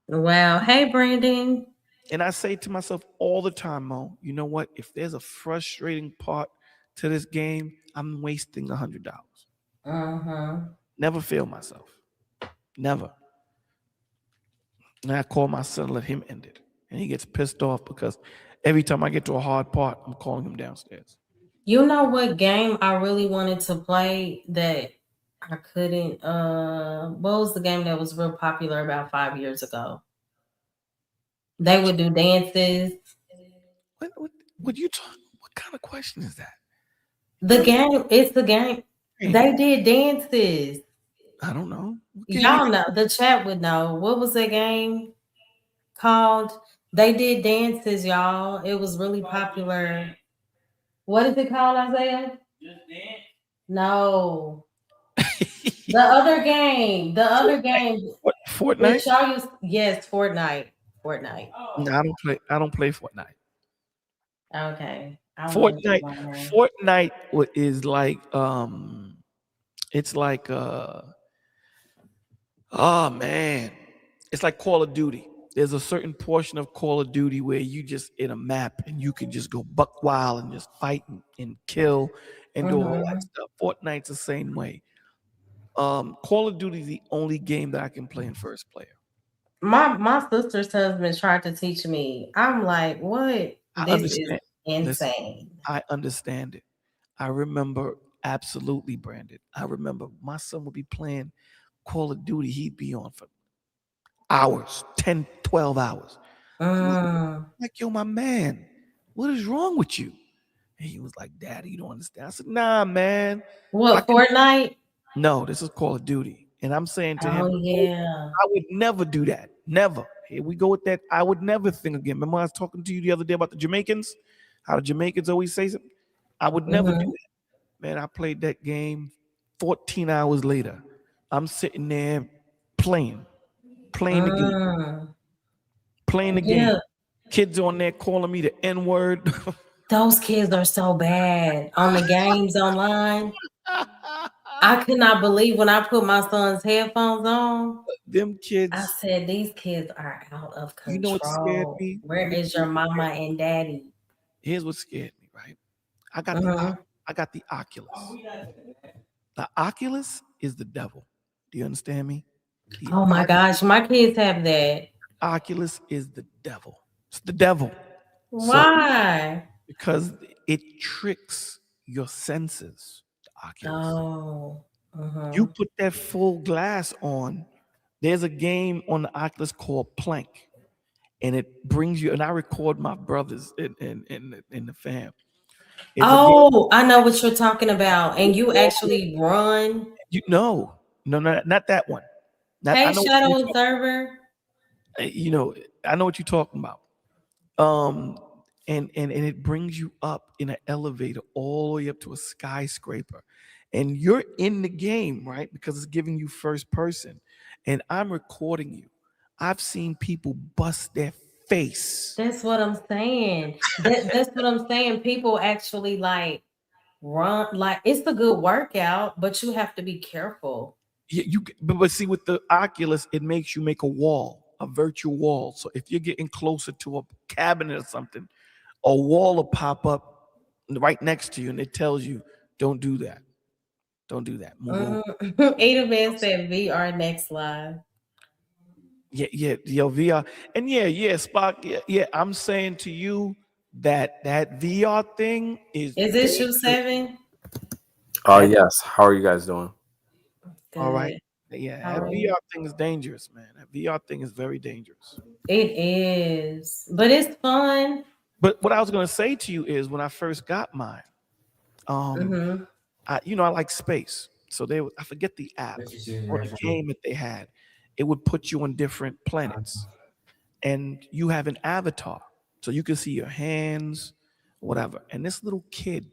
[SPEAKER 3] Wow. Hey, Brandon.
[SPEAKER 4] And I say to myself all the time, Mo, you know what? If there's a frustrating part to this game, I'm wasting $100. Never fail myself. Never. And I call my son, let him end it. And he gets pissed off because every time I get to a hard part, I'm calling him downstairs.
[SPEAKER 3] You know what game I really wanted to play that I couldn't? What was the game that was real popular about 5 years ago? They would do dances.
[SPEAKER 4] What you talk? What kind of question is that?
[SPEAKER 3] The game. It's the game. They did dances.
[SPEAKER 4] I don't know.
[SPEAKER 3] Y'all know. The chat would know. What was that game called? They did dances, y'all. It was really popular. What is it called, Isaiah? Just Dance? No. The other game.
[SPEAKER 4] What, Fortnite?
[SPEAKER 3] Yes, Fortnite.
[SPEAKER 4] No, I don't play Fortnite.
[SPEAKER 3] Okay.
[SPEAKER 4] Fortnite is like it's like oh man. It's like Call of Duty. There's a certain portion of Call of Duty where you just in a map and you can just go buck wild and just fight and kill and do all that stuff. Fortnite's the same way. Call of Duty is the only game that I can play in first player.
[SPEAKER 3] My sister's husband tried to teach me. I'm like, what?
[SPEAKER 4] I
[SPEAKER 3] This is
[SPEAKER 4] understand. Listen,
[SPEAKER 3] insane.
[SPEAKER 4] I understand it. I remember absolutely, Brandon. I remember my son would be playing Call of Duty. He'd be on for hours, 10, 12 hours. Like, yo, my man, what is wrong with you? And he was like, Daddy, you don't understand. I said, nah, man.
[SPEAKER 3] What, Fortnite?
[SPEAKER 4] No, this is Call of Duty. And I'm saying to him,
[SPEAKER 3] yeah.
[SPEAKER 4] I would never do that. Never. Here we go with that. I would never think again. Remember I was talking to you the other day about the Jamaicans? How the Jamaicans always say something? I would never do that. Man, I played that game 14 hours later. I'm sitting there playing the game. Playing the game. Kids on there calling me the N-word.
[SPEAKER 3] Those kids are so bad on the games online. I could not believe when I put my son's headphones on.
[SPEAKER 4] Them kids.
[SPEAKER 3] I said, these kids are out of control.
[SPEAKER 4] You know what scared me?
[SPEAKER 3] Where is your mama and daddy?
[SPEAKER 4] Here's what scared me, right? I got the Oculus. The Oculus is the devil. Do you understand me?
[SPEAKER 3] Oh my gosh, my kids have that.
[SPEAKER 4] Oculus is the devil. It's the devil.
[SPEAKER 3] Why?
[SPEAKER 4] So, because it tricks your senses. The Oculus. You put that full glass on. There's a game on the Oculus called Plank, and it brings you. And I record my brothers in the fam.
[SPEAKER 3] Oh, I know what you're talking about. And you actually run.
[SPEAKER 4] No, not that one.
[SPEAKER 3] Hey, Shadow Observer.
[SPEAKER 4] You know, I know what you're talking about. And it brings you up in an elevator all the way up to a skyscraper. And you're in the game, right? Because it's giving you first person. And I'm recording you. I've seen people bust their face.
[SPEAKER 3] That's what I'm saying. That's what I'm saying. People actually like run, like it's a good workout, but you have to be careful.
[SPEAKER 4] Yeah, but see, with the Oculus, it makes you make a wall, a virtual wall. So if you're getting closer to a cabinet or something, a wall will pop up right next to you, and it tells you, "Don't do that. Don't do that."
[SPEAKER 3] Ada Man said VR next live.
[SPEAKER 4] Yeah, VR, and yeah, Spock. Yeah, I'm saying to you that VR thing is.
[SPEAKER 3] Is this you, 7?
[SPEAKER 5] Oh yes. How are you guys doing?
[SPEAKER 3] Good.
[SPEAKER 4] All right. Yeah, that VR thing is dangerous, man. That VR thing is very dangerous.
[SPEAKER 3] It is, but it's fun.
[SPEAKER 4] But what I was gonna say to you is, when I first got mine, I like space. So I forget the app or the game that they had. It would put you on different planets, and you have an avatar, so you can see your hands, whatever. And this little kid,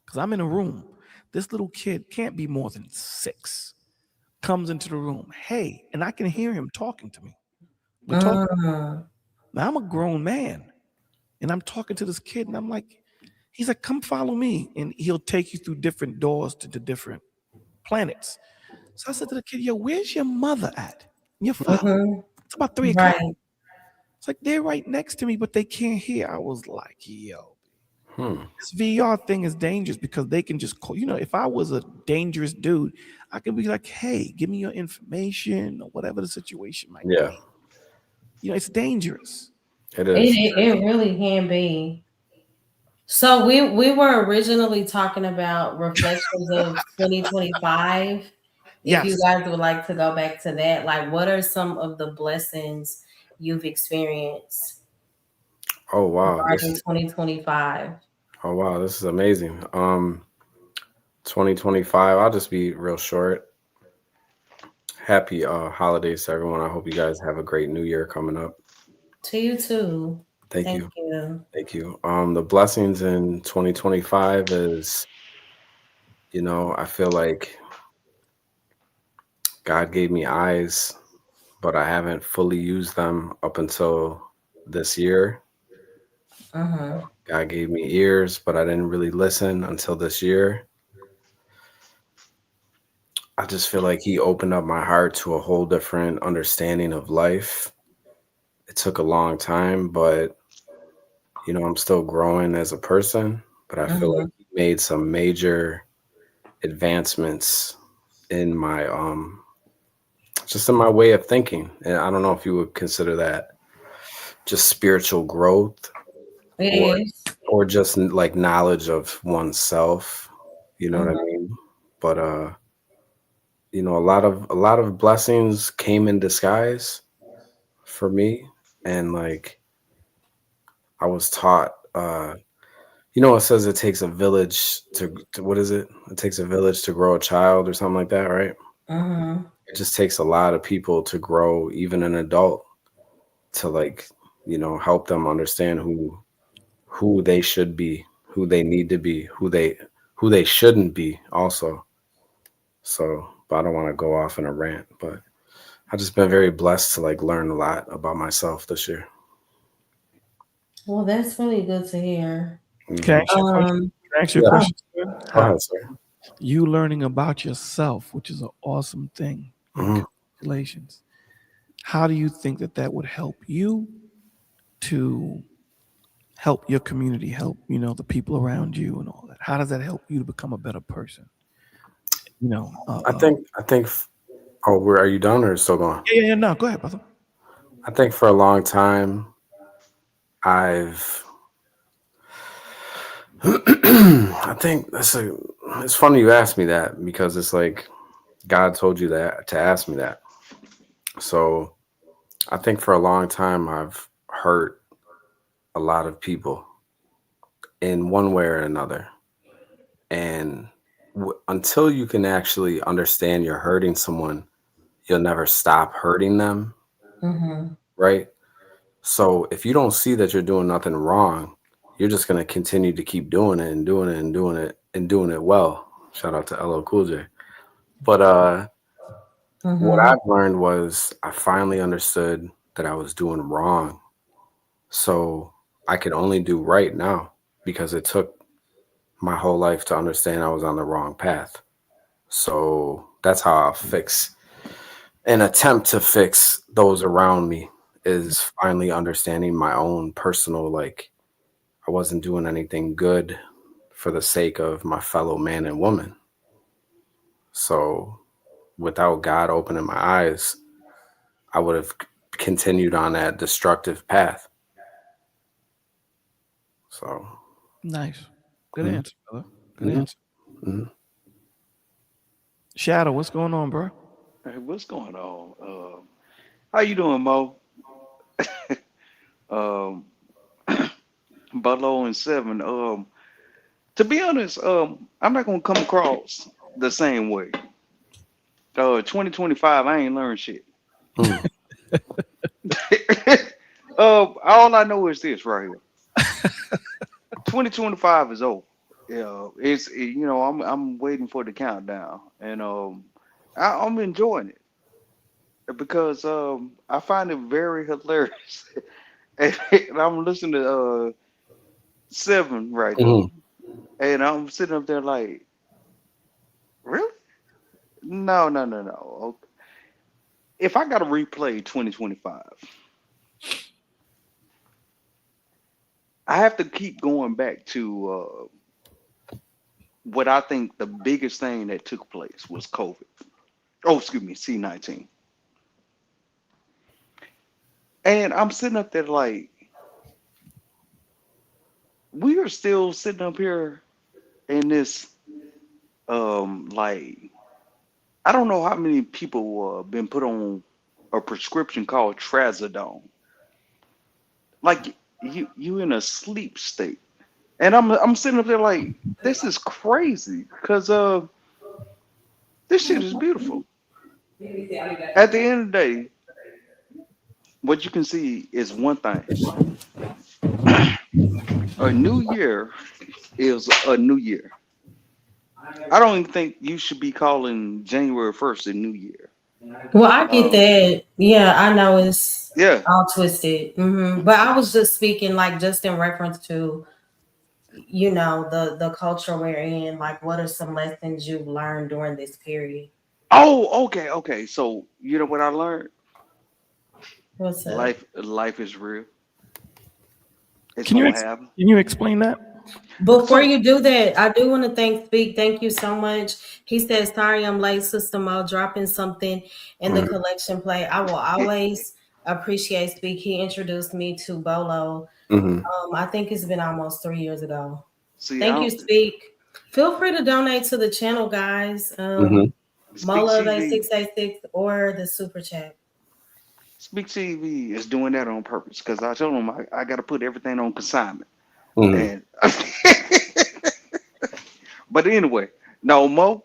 [SPEAKER 4] because I'm in a room, this little kid can't be more than 6. Comes into the room, hey, and I can hear him talking to me. Now I'm a grown man, and I'm talking to this kid, and I'm like, he's like, come follow me, and he'll take you through different doors to the different planets. So I said to the kid, yo, where's your mother at? Your father? It's about 3 o'clock.
[SPEAKER 3] Right.
[SPEAKER 4] It's like, they're right next to me, but they can't hear. I was like, yo, this VR thing is dangerous, because they can just call. If I was a dangerous dude, I could be like, hey, give me your information, or whatever the situation might be. It's dangerous.
[SPEAKER 5] It is.
[SPEAKER 3] It really can be. So we were originally talking about reflections of 2025. If you guys would like to go back to that, like, what are some of the blessings you've experienced?
[SPEAKER 5] Oh wow,
[SPEAKER 3] regarding 2025.
[SPEAKER 5] Oh wow, this is amazing. 2025. I'll just be real short. Happy holidays to everyone. I hope you guys have a great new year coming up.
[SPEAKER 3] To you too.
[SPEAKER 5] Thank you.
[SPEAKER 3] Thank you.
[SPEAKER 5] The blessings in 2025 is, I feel like God gave me eyes, but I haven't fully used them up until this year. God gave me ears, but I didn't really listen until this year. I just feel like he opened up my heart to a whole different understanding of life. It took a long time, but I'm still growing as a person, but I feel like he made some major advancements in my just in my way of thinking. And I don't know if you would consider that just spiritual growth or
[SPEAKER 3] It is.
[SPEAKER 5] or just like knowledge of oneself. You know what I mean? But a lot of blessings came in disguise for me. And like I was taught it says it takes a village to what is it? It takes a village to grow a child or something like that, right?
[SPEAKER 3] Mm-hmm.
[SPEAKER 5] It just takes a lot of people to grow, even an adult, to like, help them understand who they should be, who they need to be, who they shouldn't be also. So, but I don't want to go off in a rant, but I've just been very blessed to like learn a lot about myself this year.
[SPEAKER 3] Well, that's really good to hear.
[SPEAKER 4] Can I ask you a question?
[SPEAKER 3] Um,
[SPEAKER 4] Can I ask you a
[SPEAKER 5] Yeah.
[SPEAKER 4] question, sir?
[SPEAKER 5] Go ahead, sir.
[SPEAKER 4] You learning about yourself, which is an awesome thing.
[SPEAKER 5] Mhm.
[SPEAKER 4] Congratulations. How do you think that would help you to help your community, help the people around you and all that? How does that help you to become a better person?
[SPEAKER 5] I think. Oh, are you done or still going?
[SPEAKER 4] Yeah. No, go ahead, brother.
[SPEAKER 5] I think for a long time, I think it's funny you asked me that because it's like God told you that to ask me that. So I think for a long time I've hurt a lot of people in one way or another. And until you can actually understand you're hurting someone, you'll never stop hurting them,
[SPEAKER 3] mhm.
[SPEAKER 5] right? So if you don't see that you're doing nothing wrong, you're just going to continue to keep doing it and doing it and doing it and doing it well. Shout out to LL Cool J. But what
[SPEAKER 3] Mhm.
[SPEAKER 5] I've learned was I finally understood that I was doing wrong. So I can only do right now because it took my whole life to understand I was on the wrong path. So that's how I'll fix an attempt to fix those around me is finally understanding my own personal, like, I wasn't doing anything good for the sake of my fellow man and woman. So without God opening my eyes, I would have continued on that destructive path. So
[SPEAKER 4] Nice. Good
[SPEAKER 5] Mhm.
[SPEAKER 4] answer, brother. Good
[SPEAKER 5] Mhm.
[SPEAKER 4] answer.
[SPEAKER 5] Mhm.
[SPEAKER 4] Shadow, what's going on, bro?
[SPEAKER 6] Hey, what's going on? How you doing, Mo? Um, Butlo and Seven. To be honest, I'm not gonna come across the same way. 2025, I ain't learned shit.
[SPEAKER 5] Mm.
[SPEAKER 6] All I know is this right here. 2025 is over. Yeah, I'm waiting for the countdown, and I'm enjoying it because I find it very hilarious. And I'm listening to Seven right there,
[SPEAKER 5] Mhm.
[SPEAKER 6] and I'm sitting up there like, really? No, no, no, no. Okay. If I got to replay 2025, I have to keep going back to what I think the biggest thing that took place was COVID. Oh, excuse me, C-19. And I'm sitting up there like, we are still sitting up here in this, like, I don't know how many people been put on a prescription called Trazodone. Like you in a sleep state, and I'm sitting up there like this is crazy because this shit is beautiful. At the end of the day, what you can see is one thing: a new year is a new year. I don't even think you should be calling January 1st a new year.
[SPEAKER 3] Well, I get
[SPEAKER 6] Um,
[SPEAKER 3] that. Yeah, I know it's
[SPEAKER 6] yeah.
[SPEAKER 3] all twisted. But I was just speaking like just in reference to the culture we're in. Like, what are some lessons you've learned during this period?
[SPEAKER 6] Oh, okay, okay. So you know what I learned?
[SPEAKER 3] What's up?
[SPEAKER 6] Life is real. It's
[SPEAKER 4] Can you
[SPEAKER 6] gonna
[SPEAKER 4] ex-
[SPEAKER 6] happen.
[SPEAKER 4] can you explain that?
[SPEAKER 3] Before
[SPEAKER 6] So
[SPEAKER 3] you do that, I do want to thank Speak. Thank you so much. He says, "Sorry, I'm late, Sister Mo. Dropping something in the collection plate. I will always appreciate Speak. He introduced me to Bolo.
[SPEAKER 5] Mm-hmm.
[SPEAKER 3] I think it's been almost 3 years ago.
[SPEAKER 6] see,
[SPEAKER 3] Thank you, Speak. Feel free to donate to the channel, guys.
[SPEAKER 5] Mm-hmm.
[SPEAKER 6] Speak
[SPEAKER 3] Mola
[SPEAKER 6] TV.
[SPEAKER 3] 686 or the super chat.
[SPEAKER 6] Speak TV is doing that on purpose because I told them I got to put everything on consignment.
[SPEAKER 5] Mm-hmm.
[SPEAKER 6] And but anyway, no Mo,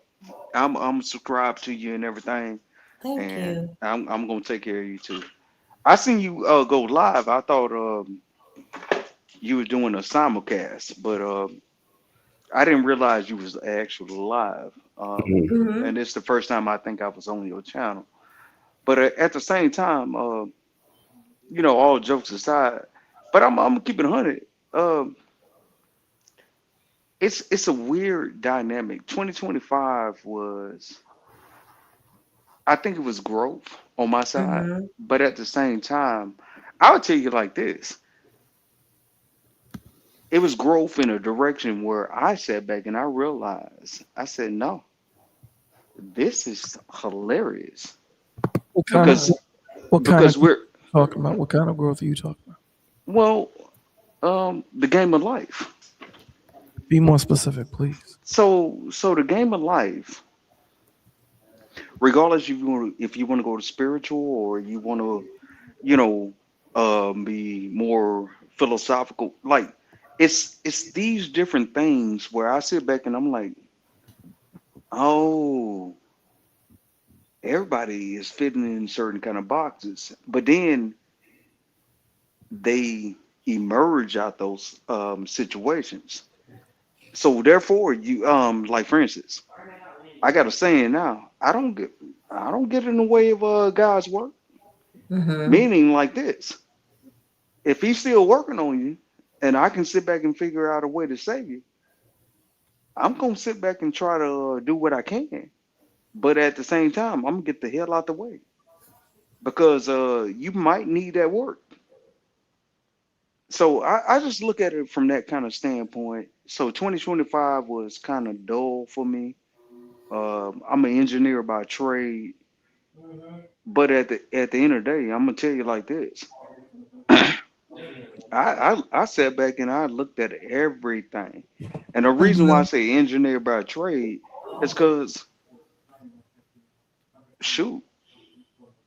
[SPEAKER 6] I'm subscribed to you and everything,
[SPEAKER 3] Thank
[SPEAKER 6] and
[SPEAKER 3] you.
[SPEAKER 6] I'm gonna take care of you too. I seen you go live. I thought you were doing a simulcast, but I didn't realize you was actually live.
[SPEAKER 3] Hmm.
[SPEAKER 6] And it's the first time I think I was on your channel. But at the same time, all jokes aside, but I'm gonna keep it 100. Um, it's a weird dynamic. 2025 was, I think it was growth on my side,
[SPEAKER 3] Hmm.
[SPEAKER 6] but at the same time, I would tell you like this: it was growth in a direction where I sat back and I realized, I said, no, this is hilarious
[SPEAKER 4] What kind of
[SPEAKER 3] Hmm.
[SPEAKER 6] because
[SPEAKER 4] what kind of
[SPEAKER 6] because
[SPEAKER 4] growth
[SPEAKER 6] we're
[SPEAKER 4] are you talking about? What kind of growth are you talking about?
[SPEAKER 6] well, the game of life.
[SPEAKER 4] Be more specific, please.
[SPEAKER 6] So the game of life, regardless if you want to go to spiritual or you want to, you know, be more philosophical, like it's these different things where I sit back and I'm like, oh, everybody is fitting in certain kind of boxes, but then they emerge out those situations. So therefore, you like for instance, I got a saying now. I don't get in the way of God's work.
[SPEAKER 3] Hmm.
[SPEAKER 6] Meaning like this: if He's still working on you, and I can sit back and figure out a way to save you, I'm gonna sit back and try to do what I can. But at the same time, I'm gonna get the hell out the way because you might need that work. So I just look at it from that kind of standpoint. So 2025 was kind of dull for me. I'm an engineer by trade, but at the end of the day, I'm gonna tell you like this. I sat back and I looked at everything, and the reason why I
[SPEAKER 3] Hmm.
[SPEAKER 6] say engineer by trade is because shoot,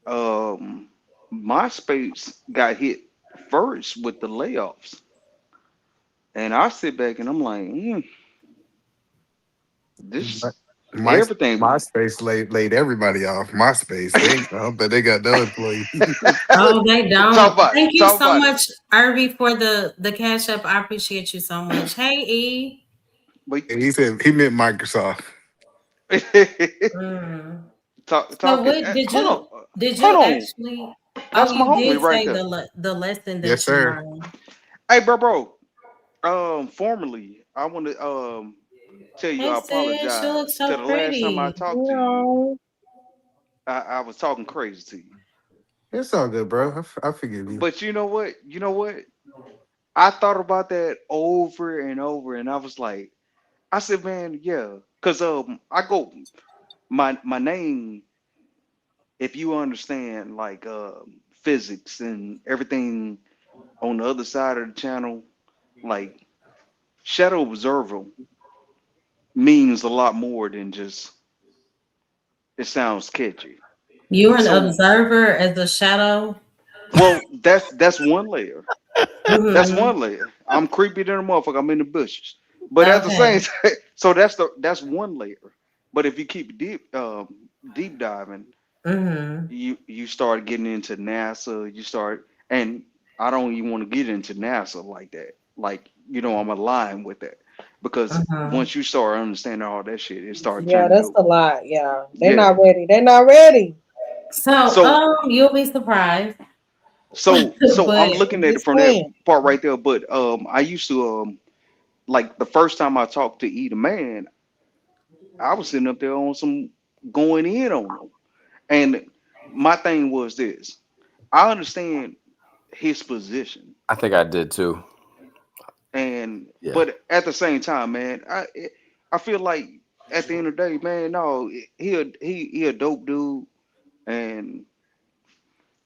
[SPEAKER 6] um, MySpace got hit first with the layoffs, and I sit back and I'm like,
[SPEAKER 7] My,
[SPEAKER 6] this
[SPEAKER 7] my
[SPEAKER 6] everything.
[SPEAKER 7] MySpace laid everybody off. MySpace, I don't think they got no employees.
[SPEAKER 3] Oh, they
[SPEAKER 6] Talk
[SPEAKER 3] don't.
[SPEAKER 6] about it.
[SPEAKER 3] Thank you
[SPEAKER 6] Talk
[SPEAKER 3] so
[SPEAKER 6] about it.
[SPEAKER 3] much, Irby, for the cash up. I appreciate you so much. Hey, E.
[SPEAKER 6] But
[SPEAKER 7] And he said he meant Microsoft.
[SPEAKER 3] Mm. So
[SPEAKER 6] talking.
[SPEAKER 3] what did
[SPEAKER 6] Hold
[SPEAKER 3] you
[SPEAKER 6] on.
[SPEAKER 3] did
[SPEAKER 6] Hold
[SPEAKER 3] you
[SPEAKER 6] on.
[SPEAKER 3] actually? Oh,
[SPEAKER 6] That's my
[SPEAKER 3] you
[SPEAKER 6] homie
[SPEAKER 3] did
[SPEAKER 6] right
[SPEAKER 3] say
[SPEAKER 6] there.
[SPEAKER 3] the lesson
[SPEAKER 7] Yes,
[SPEAKER 3] that you
[SPEAKER 7] sir.
[SPEAKER 3] learned.
[SPEAKER 6] Hey, bro. Formerly, I want to tell you
[SPEAKER 3] Hey,
[SPEAKER 6] I
[SPEAKER 3] sis, you look
[SPEAKER 6] apologize. To
[SPEAKER 3] so
[SPEAKER 6] the last time I
[SPEAKER 3] pretty.
[SPEAKER 6] talked to you,
[SPEAKER 7] No.
[SPEAKER 6] I was talking crazy to you.
[SPEAKER 7] It's all good, bro. I forgive you.
[SPEAKER 6] But you know what? You know what? I thought about that over and over, and I was like, I said, man, yeah, because I go my name. If you understand like physics and everything on the other side of the channel, like Shadow Observer means a lot more than just it sounds catchy.
[SPEAKER 3] You an
[SPEAKER 6] So,
[SPEAKER 3] observer as a shadow.
[SPEAKER 6] well, that's one layer. That's
[SPEAKER 3] Hmm.
[SPEAKER 6] one layer. I'm creepy than a motherfucker. I'm in the bushes. But at the same
[SPEAKER 3] Okay.
[SPEAKER 6] time, so that's one layer. But if you keep deep diving,
[SPEAKER 3] Hmm.
[SPEAKER 6] you start getting into NASA. You start, and I don't even want to get into NASA like that. Like I'm aligned with that because
[SPEAKER 3] Hmm.
[SPEAKER 6] once you start understanding all that shit, it start
[SPEAKER 8] Yeah,
[SPEAKER 6] turning
[SPEAKER 8] that's
[SPEAKER 6] to
[SPEAKER 8] a lot. Yeah, they're
[SPEAKER 6] yeah.
[SPEAKER 8] not ready. They're not ready.
[SPEAKER 3] So,
[SPEAKER 6] So
[SPEAKER 3] you'll be surprised,
[SPEAKER 6] so I'm
[SPEAKER 3] but
[SPEAKER 6] looking at it
[SPEAKER 8] Just
[SPEAKER 6] from that
[SPEAKER 8] saying.
[SPEAKER 6] part right there. But I used to like the first time I talked to E the Man, I was sitting up there on some going in on him. And my thing was this: I understand his position.
[SPEAKER 5] I think I did too.
[SPEAKER 6] And
[SPEAKER 4] Yeah.
[SPEAKER 6] but at the same time, man, I feel like at the end of the day, man, no, he a dope dude. And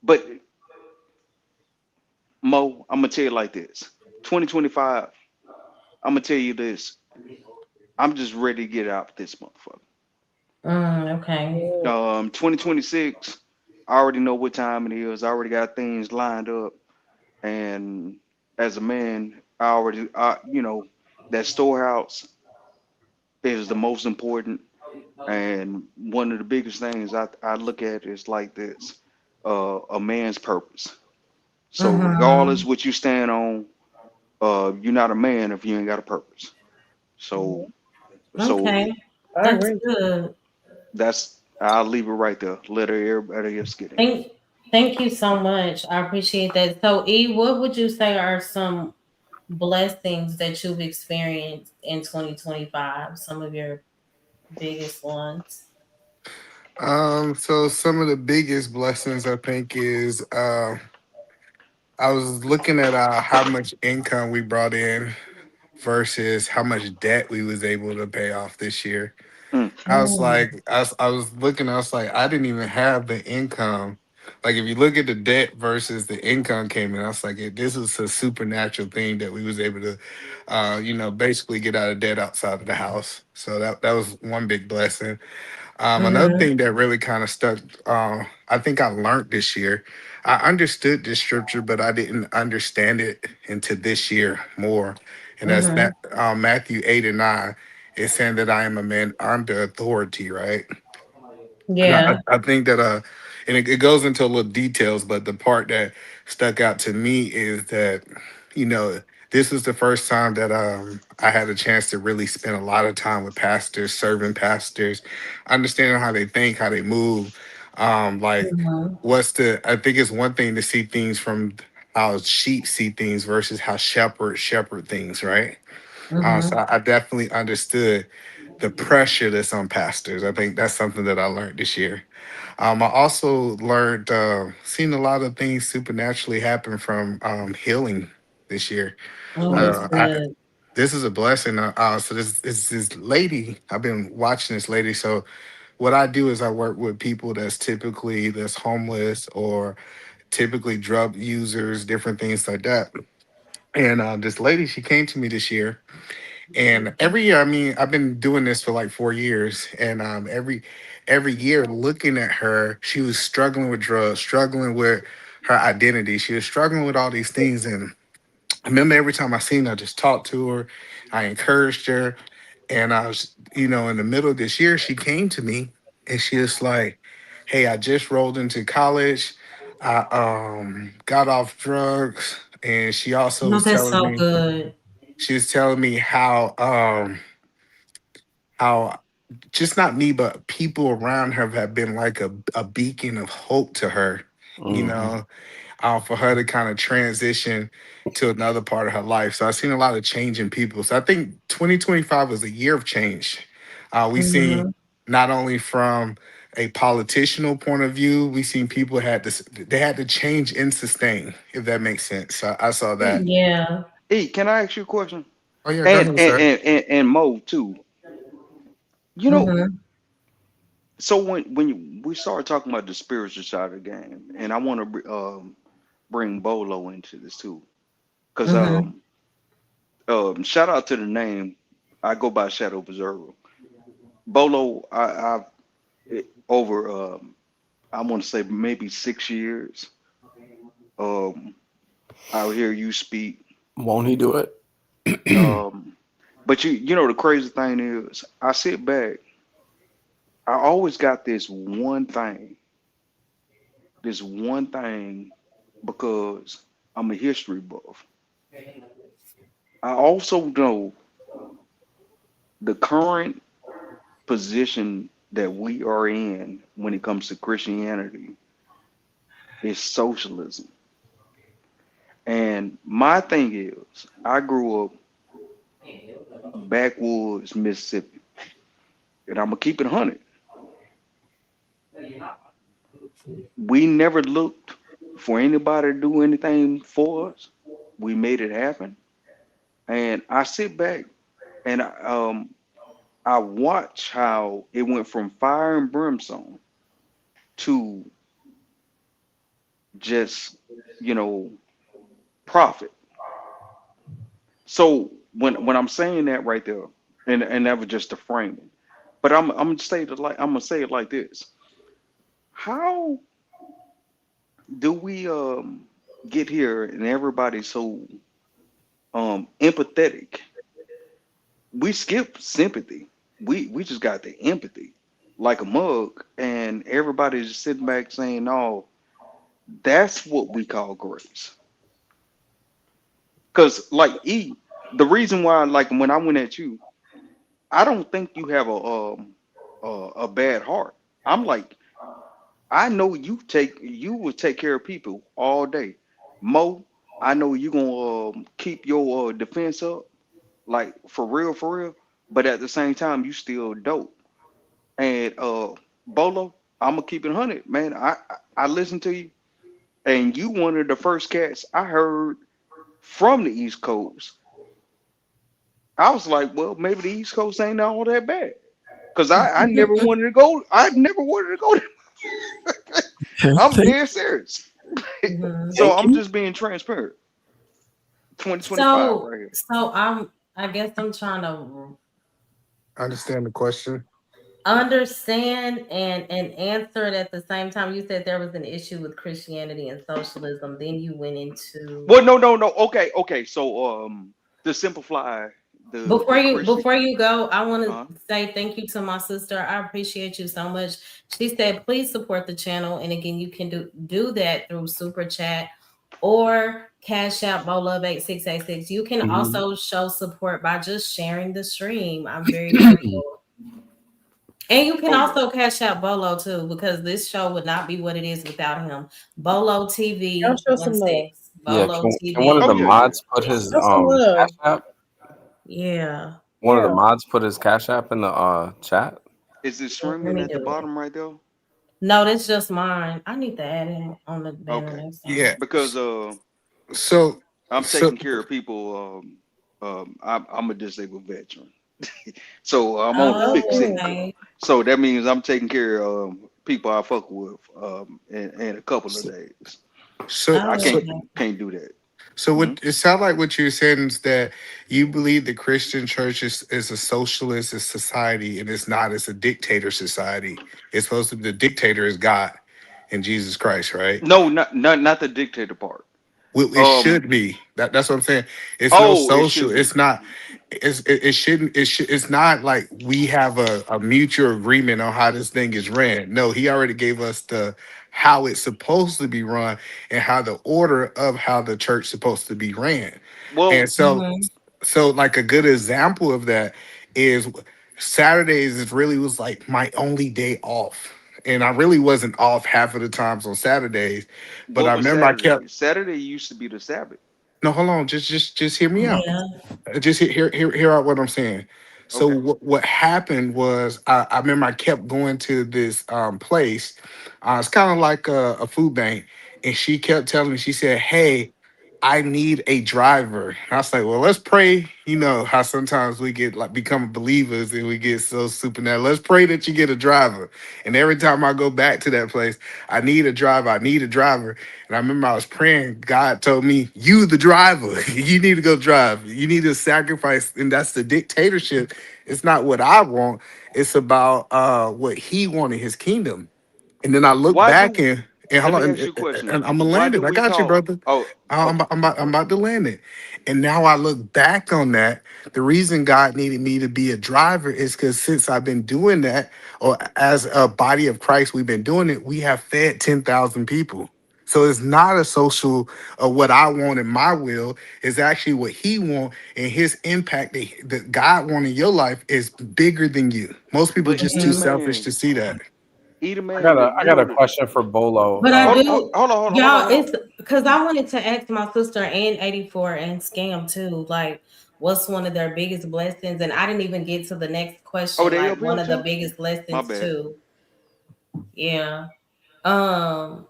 [SPEAKER 6] but Mo, I'm gonna tell you like this: 2025. I'm gonna tell you this. I'm just ready to get out this motherfucker.
[SPEAKER 3] Okay.
[SPEAKER 6] 2026. I already know what time it is. I already got things lined up. And as a man, that storehouse is the most important. And one of the biggest things I look at is like this, a man's purpose. So regardless
[SPEAKER 3] Mm-hmm.
[SPEAKER 6] what you stand on, you're not a man if you ain't got a purpose. So so
[SPEAKER 3] Okay.
[SPEAKER 8] I
[SPEAKER 3] That's
[SPEAKER 8] agree.
[SPEAKER 3] good.
[SPEAKER 6] I'll leave it right there. Let everybody else get in.
[SPEAKER 3] Thank thank you so much. I appreciate that. So E, what would you say are some blessings that you've experienced in 2025? Some of your biggest ones.
[SPEAKER 7] So some of the biggest blessings I think is I was looking at how much income we brought in versus how much debt we was able to pay off this year.
[SPEAKER 6] Mm,
[SPEAKER 7] I was
[SPEAKER 3] Mm,
[SPEAKER 7] like, I was looking, I was like, I didn't even have the income. Like if you look at the debt versus the income came in, I was like, this was a supernatural thing that we was able to, basically get out of debt outside of the house. So that was one big blessing. Another
[SPEAKER 3] mm-hmm.
[SPEAKER 7] thing that really kind of stuck, I think I learned this year. I understood this scripture, but I didn't understand it into this year more. And that's
[SPEAKER 3] Mm-hmm.
[SPEAKER 7] Matthew 8 and 9. It's saying that I am a man under authority, right? And
[SPEAKER 3] Yeah.
[SPEAKER 7] I think that and it goes into a little details, but the part that stuck out to me is that, you know, this was the first time that I had a chance to really spend a lot of time with pastors, serving pastors, understanding how they think, how they move. Like
[SPEAKER 3] Mm-hmm.
[SPEAKER 7] I think it's one thing to see things from how sheep see things versus how shepherds shepherd things, right? So
[SPEAKER 3] Mm-hmm.
[SPEAKER 7] I definitely understood the pressure that's on pastors. I think that's something that I learned this year. I also learned, seen a lot of things supernaturally happen from healing this year.
[SPEAKER 3] Oh,
[SPEAKER 6] mm,
[SPEAKER 3] that's
[SPEAKER 7] Uh, I,
[SPEAKER 3] good.
[SPEAKER 7] this is a blessing. So this lady, I've been watching this lady. So what I do is I work with people that's homeless or typically drug users, different things like that. And this lady, she came to me this year, and every year, I mean, I've been doing this for like 4 years, and every year, looking at her, she was struggling with drugs, struggling with her identity. She was struggling with all these things, and I remember every time I seen her, I just talked to her, I encouraged her, and I was, in the middle of this year, she came to me, and she was like, "Hey, I just rolled into college. I got off drugs," and she also
[SPEAKER 3] No,
[SPEAKER 7] was
[SPEAKER 3] that's
[SPEAKER 7] telling
[SPEAKER 3] so
[SPEAKER 7] me
[SPEAKER 3] good.
[SPEAKER 7] how just not me, but people around her have been like a beacon of hope to her, you
[SPEAKER 4] Hmm.
[SPEAKER 7] know, for her to kind of transition to another part of her life. So I've seen a lot of change in people. So I think 2025 was a year of change. We seen
[SPEAKER 3] Mm-hmm.
[SPEAKER 7] not only from a politicianal point of view, we seen people they had to change and sustain, if that makes sense. So I saw
[SPEAKER 6] E,
[SPEAKER 7] that.
[SPEAKER 3] Yeah.
[SPEAKER 6] E, can I ask you a question?
[SPEAKER 7] Oh yeah, go
[SPEAKER 6] And
[SPEAKER 7] ahead,
[SPEAKER 6] and
[SPEAKER 7] sir.
[SPEAKER 6] and, and, and Mo too. You know,
[SPEAKER 3] Mm-hmm.
[SPEAKER 6] so we started talking about the spiritual side of the game, and I want to bring Bolo into this too, because
[SPEAKER 3] Mm-hmm.
[SPEAKER 6] shout out to the name. I go by Shadow Observer. Bolo, over I want to say maybe 6 years. Um, I hear you speak.
[SPEAKER 4] Won't he do it?
[SPEAKER 6] Um, but you know the crazy thing is, I sit back. I always got this one thing, because I'm a history buff. I also know the current position that we are in when it comes to Christianity is socialism. And my thing is, I grew up backwoods Mississippi, and I'm gonna keep it 100. We never looked for anybody to do anything for us. We made it happen. and I sit back and I watch how it went from fire and brimstone to just, you know, profit. So when I'm saying that right there, and that was just a framing, but I'm gonna say it like this: how do we get here and everybody's so empathetic? We skip sympathy. We just got the empathy like a mug, and everybody's just sitting back saying, "Oh, that's what we call grace." Because the reason why, like when I went at you, I don't think you have a bad heart. I'm like, I know you will take care of people all day. Mo, I know you gonna keep your defense up, like for real. But at the same time, you still dope. And Bolo, I'm gonna keep it 100, man. I listened to you, and you one of the first cats I heard from the East Coast. I was like, well, maybe the East Coast ain't all that bad. Cause I never wanted to go. I never wanted to go there. I'm
[SPEAKER 4] Thank,
[SPEAKER 6] dead serious.
[SPEAKER 3] Mhm.
[SPEAKER 6] So
[SPEAKER 4] thank
[SPEAKER 6] I'm
[SPEAKER 4] you.
[SPEAKER 6] just being transparent. 2025
[SPEAKER 3] So,
[SPEAKER 6] right here.
[SPEAKER 3] I guess I'm trying to
[SPEAKER 7] Understand the question?
[SPEAKER 3] understand and answer it at the same time. You said there was an issue with Christianity and socialism. Then you went into
[SPEAKER 6] Well, no. Okay. So to simplify the Christian.
[SPEAKER 3] before you go, I want
[SPEAKER 6] Uh,
[SPEAKER 3] to say thank you to my sister. I appreciate you so much. She said, please support the channel. And again, you can do that through Super Chat or Cash App Love 8686. You can
[SPEAKER 4] Mhm.
[SPEAKER 3] also show support by just sharing the stream. I'm very grateful. And you can
[SPEAKER 6] oh yeah.
[SPEAKER 3] also cash out Bolo too, because this show would not be what it is without him. Bolo
[SPEAKER 8] Y'all
[SPEAKER 3] TV
[SPEAKER 8] show some love.
[SPEAKER 3] 16.
[SPEAKER 5] Yeah,
[SPEAKER 3] Bolo
[SPEAKER 5] can one of
[SPEAKER 3] TV.
[SPEAKER 6] Oh
[SPEAKER 5] the
[SPEAKER 6] yeah. Yeah.
[SPEAKER 5] mods put his
[SPEAKER 8] Show some
[SPEAKER 5] cash
[SPEAKER 8] love.
[SPEAKER 5] app?
[SPEAKER 3] Yeah.
[SPEAKER 5] One of the
[SPEAKER 8] Yeah.
[SPEAKER 5] mods put his cash app in the chat.
[SPEAKER 6] Is it
[SPEAKER 3] Let
[SPEAKER 6] streaming
[SPEAKER 3] me
[SPEAKER 6] at the
[SPEAKER 3] do it.
[SPEAKER 6] bottom right there?
[SPEAKER 3] No, that's just mine. I need to add him on the banner
[SPEAKER 6] Okay.
[SPEAKER 3] next time.
[SPEAKER 7] Yeah.
[SPEAKER 6] Because
[SPEAKER 7] So
[SPEAKER 6] I'm
[SPEAKER 7] so
[SPEAKER 6] taking care of people. I'm a disabled veteran, so I'm on
[SPEAKER 3] Oh,
[SPEAKER 6] fixed income.
[SPEAKER 3] okay.
[SPEAKER 6] So that means I'm taking care of people I fuck with in a couple of
[SPEAKER 7] so
[SPEAKER 6] days.
[SPEAKER 7] so
[SPEAKER 6] I
[SPEAKER 3] Oh,
[SPEAKER 7] so
[SPEAKER 3] okay.
[SPEAKER 6] can't do that.
[SPEAKER 7] so
[SPEAKER 6] Hmm.
[SPEAKER 7] what it sounds like what you're saying is that you believe the Christian church is a socialist society and it's not, it's a dictator society. It's supposed to be the dictator is God and Jesus Christ, right?
[SPEAKER 6] No, not the dictator part.
[SPEAKER 7] Well, it
[SPEAKER 6] Um.
[SPEAKER 7] should be. That's what I'm saying. It's no
[SPEAKER 6] Oh, it
[SPEAKER 7] social.
[SPEAKER 6] should be.
[SPEAKER 7] It's not. It shouldn't. It's not like we have a mutual agreement on how this thing is ran. No, he already gave us the how it's supposed to be run and how the order of how the church supposed to be ran. And
[SPEAKER 6] Well,
[SPEAKER 3] Mhm.
[SPEAKER 7] so like a good example of that is Saturdays is really was like my only day off. And I really wasn't off half of the times on Saturdays, but
[SPEAKER 6] what
[SPEAKER 7] I
[SPEAKER 6] was
[SPEAKER 7] remember I kept.
[SPEAKER 6] Saturday? Saturday used to be the Sabbath.
[SPEAKER 7] No, hold on. Just hear me out.
[SPEAKER 3] Yeah.
[SPEAKER 7] Just hear out what I'm saying. So
[SPEAKER 6] Okay.
[SPEAKER 7] what happened was I remember I kept going to this place. It's kind of like a food bank, and she kept telling me. She said, "Hey, I need a driver." And I was like, "Well, let's pray." You know how sometimes we get like become believers and we get so supernatural. Let's pray that you get a driver. And every time I go back to that place, I need a driver. I need a driver. And I remember I was praying. God told me, "You the driver. You need to go drive. You need to sacrifice." And that's the dictatorship. It's not what I want. It's about what He wanted, His kingdom. And then I look
[SPEAKER 6] Why
[SPEAKER 7] back
[SPEAKER 6] do?
[SPEAKER 7] and
[SPEAKER 6] Let
[SPEAKER 7] hold on,
[SPEAKER 6] me ask you a question.
[SPEAKER 7] and I'm gonna
[SPEAKER 6] Why
[SPEAKER 7] land
[SPEAKER 6] do
[SPEAKER 7] it. I
[SPEAKER 6] we
[SPEAKER 7] got you,
[SPEAKER 6] call?
[SPEAKER 7] brother.
[SPEAKER 6] Oh, okay.
[SPEAKER 7] I'm about to land it. And now I look back on that. The reason God needed me to be a driver is because since I've been doing that, or as a body of Christ, we've been doing it. We have fed 10,000 people. So it's not a social what I want in my will. It's actually what He want, and His impact that God want in your life is bigger than you. Most people
[SPEAKER 6] But
[SPEAKER 7] just too selfish to see that.
[SPEAKER 5] I got a
[SPEAKER 6] literally.
[SPEAKER 5] question for Bolo.
[SPEAKER 3] But I do,
[SPEAKER 6] Hold
[SPEAKER 3] y'all,
[SPEAKER 6] on.
[SPEAKER 3] it's because I wanted to ask my sister and 84 and Scam too, like, what's one of their biggest blessings? And I didn't even get to the next
[SPEAKER 6] Oh,
[SPEAKER 3] question,
[SPEAKER 6] they
[SPEAKER 3] like
[SPEAKER 6] up here
[SPEAKER 3] one of the
[SPEAKER 6] too?
[SPEAKER 3] biggest
[SPEAKER 6] My
[SPEAKER 3] lessons
[SPEAKER 6] bad.
[SPEAKER 3] too. Yeah. Um,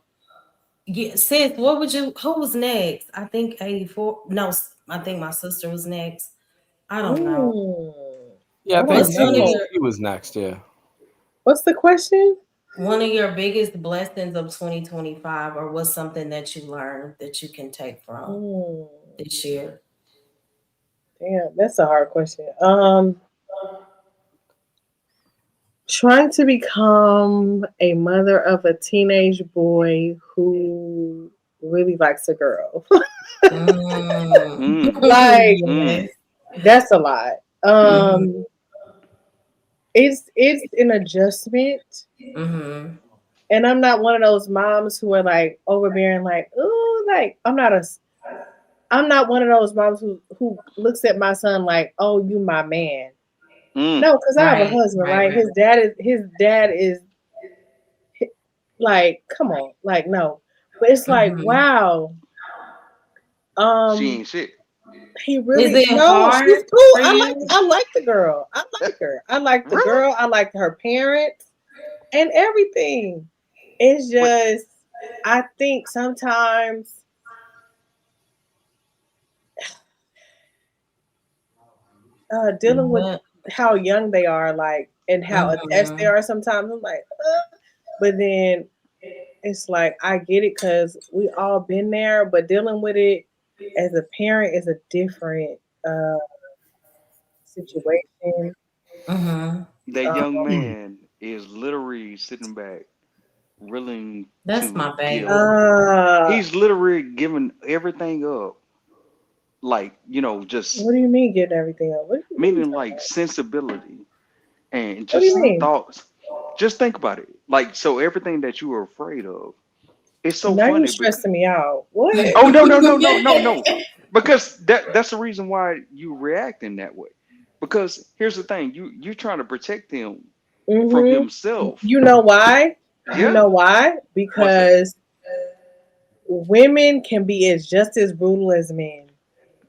[SPEAKER 3] yeah, sis, what would you, who was next? I think 84. No, I think my sister was next. I don't know.
[SPEAKER 5] Yeah, I
[SPEAKER 8] I
[SPEAKER 5] think
[SPEAKER 3] What's one of your
[SPEAKER 5] he was next. Yeah.
[SPEAKER 8] What's the question?
[SPEAKER 3] one of your biggest blessings of 2025, or what's something that you learned that you can take from
[SPEAKER 8] Hmm.
[SPEAKER 3] this year?
[SPEAKER 8] Damn, that's a hard question. Trying to become a mother of a teenage boy who really likes a girl.
[SPEAKER 3] Mm.
[SPEAKER 8] Like
[SPEAKER 3] Yes.
[SPEAKER 8] that's a lot.
[SPEAKER 3] Mhm.
[SPEAKER 8] It's an adjustment,
[SPEAKER 3] Mhm.
[SPEAKER 8] and I'm not one of those moms who are like overbearing, like, oh, like I'm not one of those moms who looks at my son like, oh, you my man.
[SPEAKER 6] Mm.
[SPEAKER 8] No, because I have a
[SPEAKER 3] Right.
[SPEAKER 8] husband,
[SPEAKER 3] Right.
[SPEAKER 8] right?
[SPEAKER 3] Right.
[SPEAKER 8] His dad is like, come on, like no. But it's like,
[SPEAKER 3] Mhm.
[SPEAKER 8] wow,
[SPEAKER 6] She
[SPEAKER 8] um,
[SPEAKER 6] ain't shit.
[SPEAKER 8] he
[SPEAKER 3] Is
[SPEAKER 8] really
[SPEAKER 3] it
[SPEAKER 8] no, she's
[SPEAKER 3] hard
[SPEAKER 8] cool.
[SPEAKER 3] for you?
[SPEAKER 8] I like the girl. I like her. I like the
[SPEAKER 6] Really?
[SPEAKER 8] girl. I like her parents and everything. It's
[SPEAKER 6] What?
[SPEAKER 8] just I think sometimes dealing with
[SPEAKER 3] What?
[SPEAKER 8] how young they are, like, and how attached they
[SPEAKER 3] Mhm.
[SPEAKER 8] are sometimes, I'm like, but then it's like I get it because we all been there, but dealing with it as a parent is a different situation.
[SPEAKER 3] Mhm.
[SPEAKER 6] That young
[SPEAKER 8] Um,
[SPEAKER 6] man is literally sitting back, willing
[SPEAKER 3] That's
[SPEAKER 6] to
[SPEAKER 3] my baby.
[SPEAKER 6] give.
[SPEAKER 8] uh,
[SPEAKER 6] He's literally giving everything up. Like,
[SPEAKER 8] what
[SPEAKER 6] just
[SPEAKER 8] do you mean getting everything up? What are you
[SPEAKER 6] meaning
[SPEAKER 8] talking
[SPEAKER 6] like sensibility and
[SPEAKER 8] What do you
[SPEAKER 6] just
[SPEAKER 8] mean?
[SPEAKER 6] thoughts. Just think about it. Like, so everything that you were afraid of. It's so
[SPEAKER 8] Now you
[SPEAKER 6] funny because
[SPEAKER 8] stressing me out. What?
[SPEAKER 6] oh no no no no no no because that's the reason why you reacting that way. Because here's the thing, you're trying to protect him from
[SPEAKER 8] hmm
[SPEAKER 6] himself.
[SPEAKER 8] You know why? You
[SPEAKER 6] Yeah.
[SPEAKER 8] know why?
[SPEAKER 6] What's that?
[SPEAKER 8] Because women can be just as brutal as men,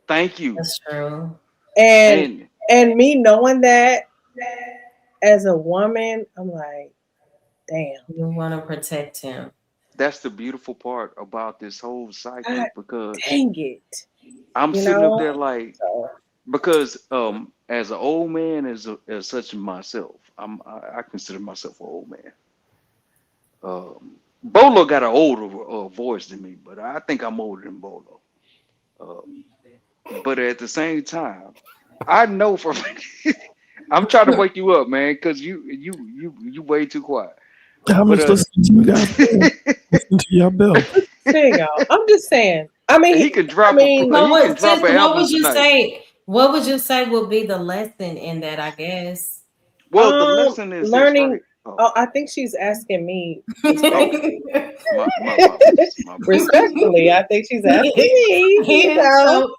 [SPEAKER 6] Thank you.
[SPEAKER 3] That's true.
[SPEAKER 8] and
[SPEAKER 6] And
[SPEAKER 8] me knowing that as a woman, I'm like, damn,
[SPEAKER 3] You want to protect him.
[SPEAKER 6] that's the beautiful part about this whole cycle
[SPEAKER 8] God
[SPEAKER 6] because
[SPEAKER 8] dang it,
[SPEAKER 6] I'm
[SPEAKER 8] you
[SPEAKER 6] sitting up
[SPEAKER 8] know.
[SPEAKER 6] there like
[SPEAKER 8] So
[SPEAKER 6] because as an old man as such as myself, I consider myself an old man. Bolo got an older voice than me, but I think I'm older than Bolo. Um, but at the same time, I know for I'm trying to wake you up, man, because you way too quiet.
[SPEAKER 4] I'm
[SPEAKER 6] But
[SPEAKER 4] just listening to you guys build. Listen to y'all build.
[SPEAKER 8] there you go. I'm just saying. I mean,
[SPEAKER 6] he can drop a
[SPEAKER 8] mean,
[SPEAKER 3] So
[SPEAKER 6] he can
[SPEAKER 3] what?
[SPEAKER 6] drop
[SPEAKER 3] Sis,
[SPEAKER 6] an
[SPEAKER 3] what
[SPEAKER 6] album
[SPEAKER 3] would you
[SPEAKER 6] tonight.
[SPEAKER 3] say? What would you say would be the lesson in that? I guess.
[SPEAKER 6] Well, the lesson is this,
[SPEAKER 8] learning.
[SPEAKER 6] right? Oh,
[SPEAKER 8] Oh, I think she's asking me
[SPEAKER 6] oh,
[SPEAKER 8] respectfully.
[SPEAKER 6] my apologies, my apologies.
[SPEAKER 8] Respectfully, I think she's asking me.
[SPEAKER 3] He
[SPEAKER 8] You
[SPEAKER 3] is
[SPEAKER 8] know,
[SPEAKER 3] so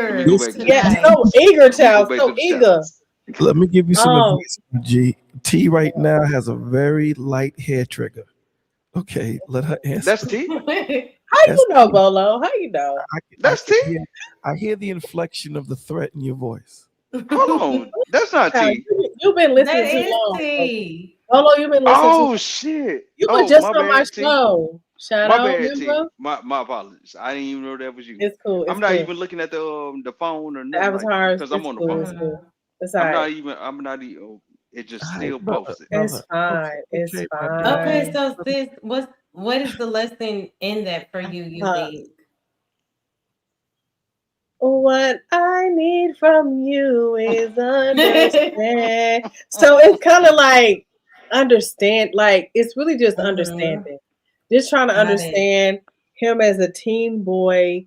[SPEAKER 6] Let me go
[SPEAKER 3] eager
[SPEAKER 6] back to the
[SPEAKER 8] yeah,
[SPEAKER 3] tonight.
[SPEAKER 8] so
[SPEAKER 6] channels.
[SPEAKER 8] eager,
[SPEAKER 6] Let me go
[SPEAKER 8] child,
[SPEAKER 6] back to
[SPEAKER 8] so
[SPEAKER 6] the
[SPEAKER 8] eager.
[SPEAKER 6] channels.
[SPEAKER 4] Let me give you some
[SPEAKER 8] Um,
[SPEAKER 4] advice, G. T right now has a very light hair trigger. Okay, let her answer.
[SPEAKER 6] That's T.
[SPEAKER 8] how
[SPEAKER 4] That's
[SPEAKER 8] you know, Bolo? How you know?
[SPEAKER 4] I
[SPEAKER 6] That's
[SPEAKER 4] can
[SPEAKER 6] T.
[SPEAKER 4] I hear the inflection of the threat in your voice.
[SPEAKER 6] Hold on, that's not
[SPEAKER 8] Child,
[SPEAKER 6] T.
[SPEAKER 8] you've been
[SPEAKER 3] That
[SPEAKER 8] listening too
[SPEAKER 3] is
[SPEAKER 8] long.
[SPEAKER 3] T.
[SPEAKER 8] Bolo, you've been listening too.
[SPEAKER 6] Oh shit.
[SPEAKER 8] You were
[SPEAKER 6] Oh,
[SPEAKER 8] just
[SPEAKER 6] my
[SPEAKER 8] on my
[SPEAKER 6] bad, T.
[SPEAKER 8] show. Shout
[SPEAKER 6] My
[SPEAKER 8] out,
[SPEAKER 6] bad, T.
[SPEAKER 8] remember?
[SPEAKER 6] My apologies. I didn't even know that was you.
[SPEAKER 8] It's cool.
[SPEAKER 6] I'm
[SPEAKER 8] It's
[SPEAKER 6] not
[SPEAKER 8] cool.
[SPEAKER 6] even looking at the phone or
[SPEAKER 8] The
[SPEAKER 6] nothing like that
[SPEAKER 8] avatars.
[SPEAKER 6] because I'm
[SPEAKER 8] It's
[SPEAKER 6] on the
[SPEAKER 8] cool.
[SPEAKER 6] phone.
[SPEAKER 8] It's
[SPEAKER 3] Mhm.
[SPEAKER 8] cool. It's all
[SPEAKER 6] I'm
[SPEAKER 8] right.
[SPEAKER 6] not even. I'm not even. Oh, it just
[SPEAKER 4] All right,
[SPEAKER 6] still
[SPEAKER 4] brother,
[SPEAKER 6] posted.
[SPEAKER 8] It's
[SPEAKER 4] brother. Okay,
[SPEAKER 8] fine. It's
[SPEAKER 4] okay, my bad.
[SPEAKER 3] Okay,
[SPEAKER 8] fine.
[SPEAKER 3] so sis, what is the lesson in that for you? You
[SPEAKER 8] Uh,
[SPEAKER 3] think?
[SPEAKER 8] what I need from you is understand. So it's kind of like understand, like it's really just
[SPEAKER 3] Mhm.
[SPEAKER 8] understanding. Just trying to
[SPEAKER 3] Got it.
[SPEAKER 8] understand him as a teen boy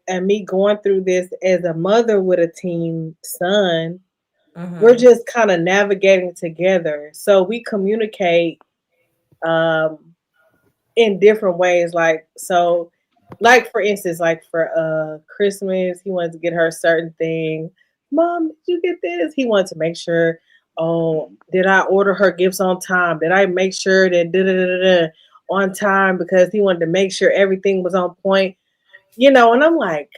[SPEAKER 8] and me going through this as a mother with a teen son. We're
[SPEAKER 3] Mhm.
[SPEAKER 8] just kind of navigating together. So we communicate um in different ways. Like for instance, like for Christmas, he wanted to get her a certain thing. Mom, did you get this? He wanted to make sure, oh,
[SPEAKER 6] Mhm.
[SPEAKER 8] did I order her gifts on time? Did I make sure that on time, because he wanted to make sure everything was on point, and I'm like,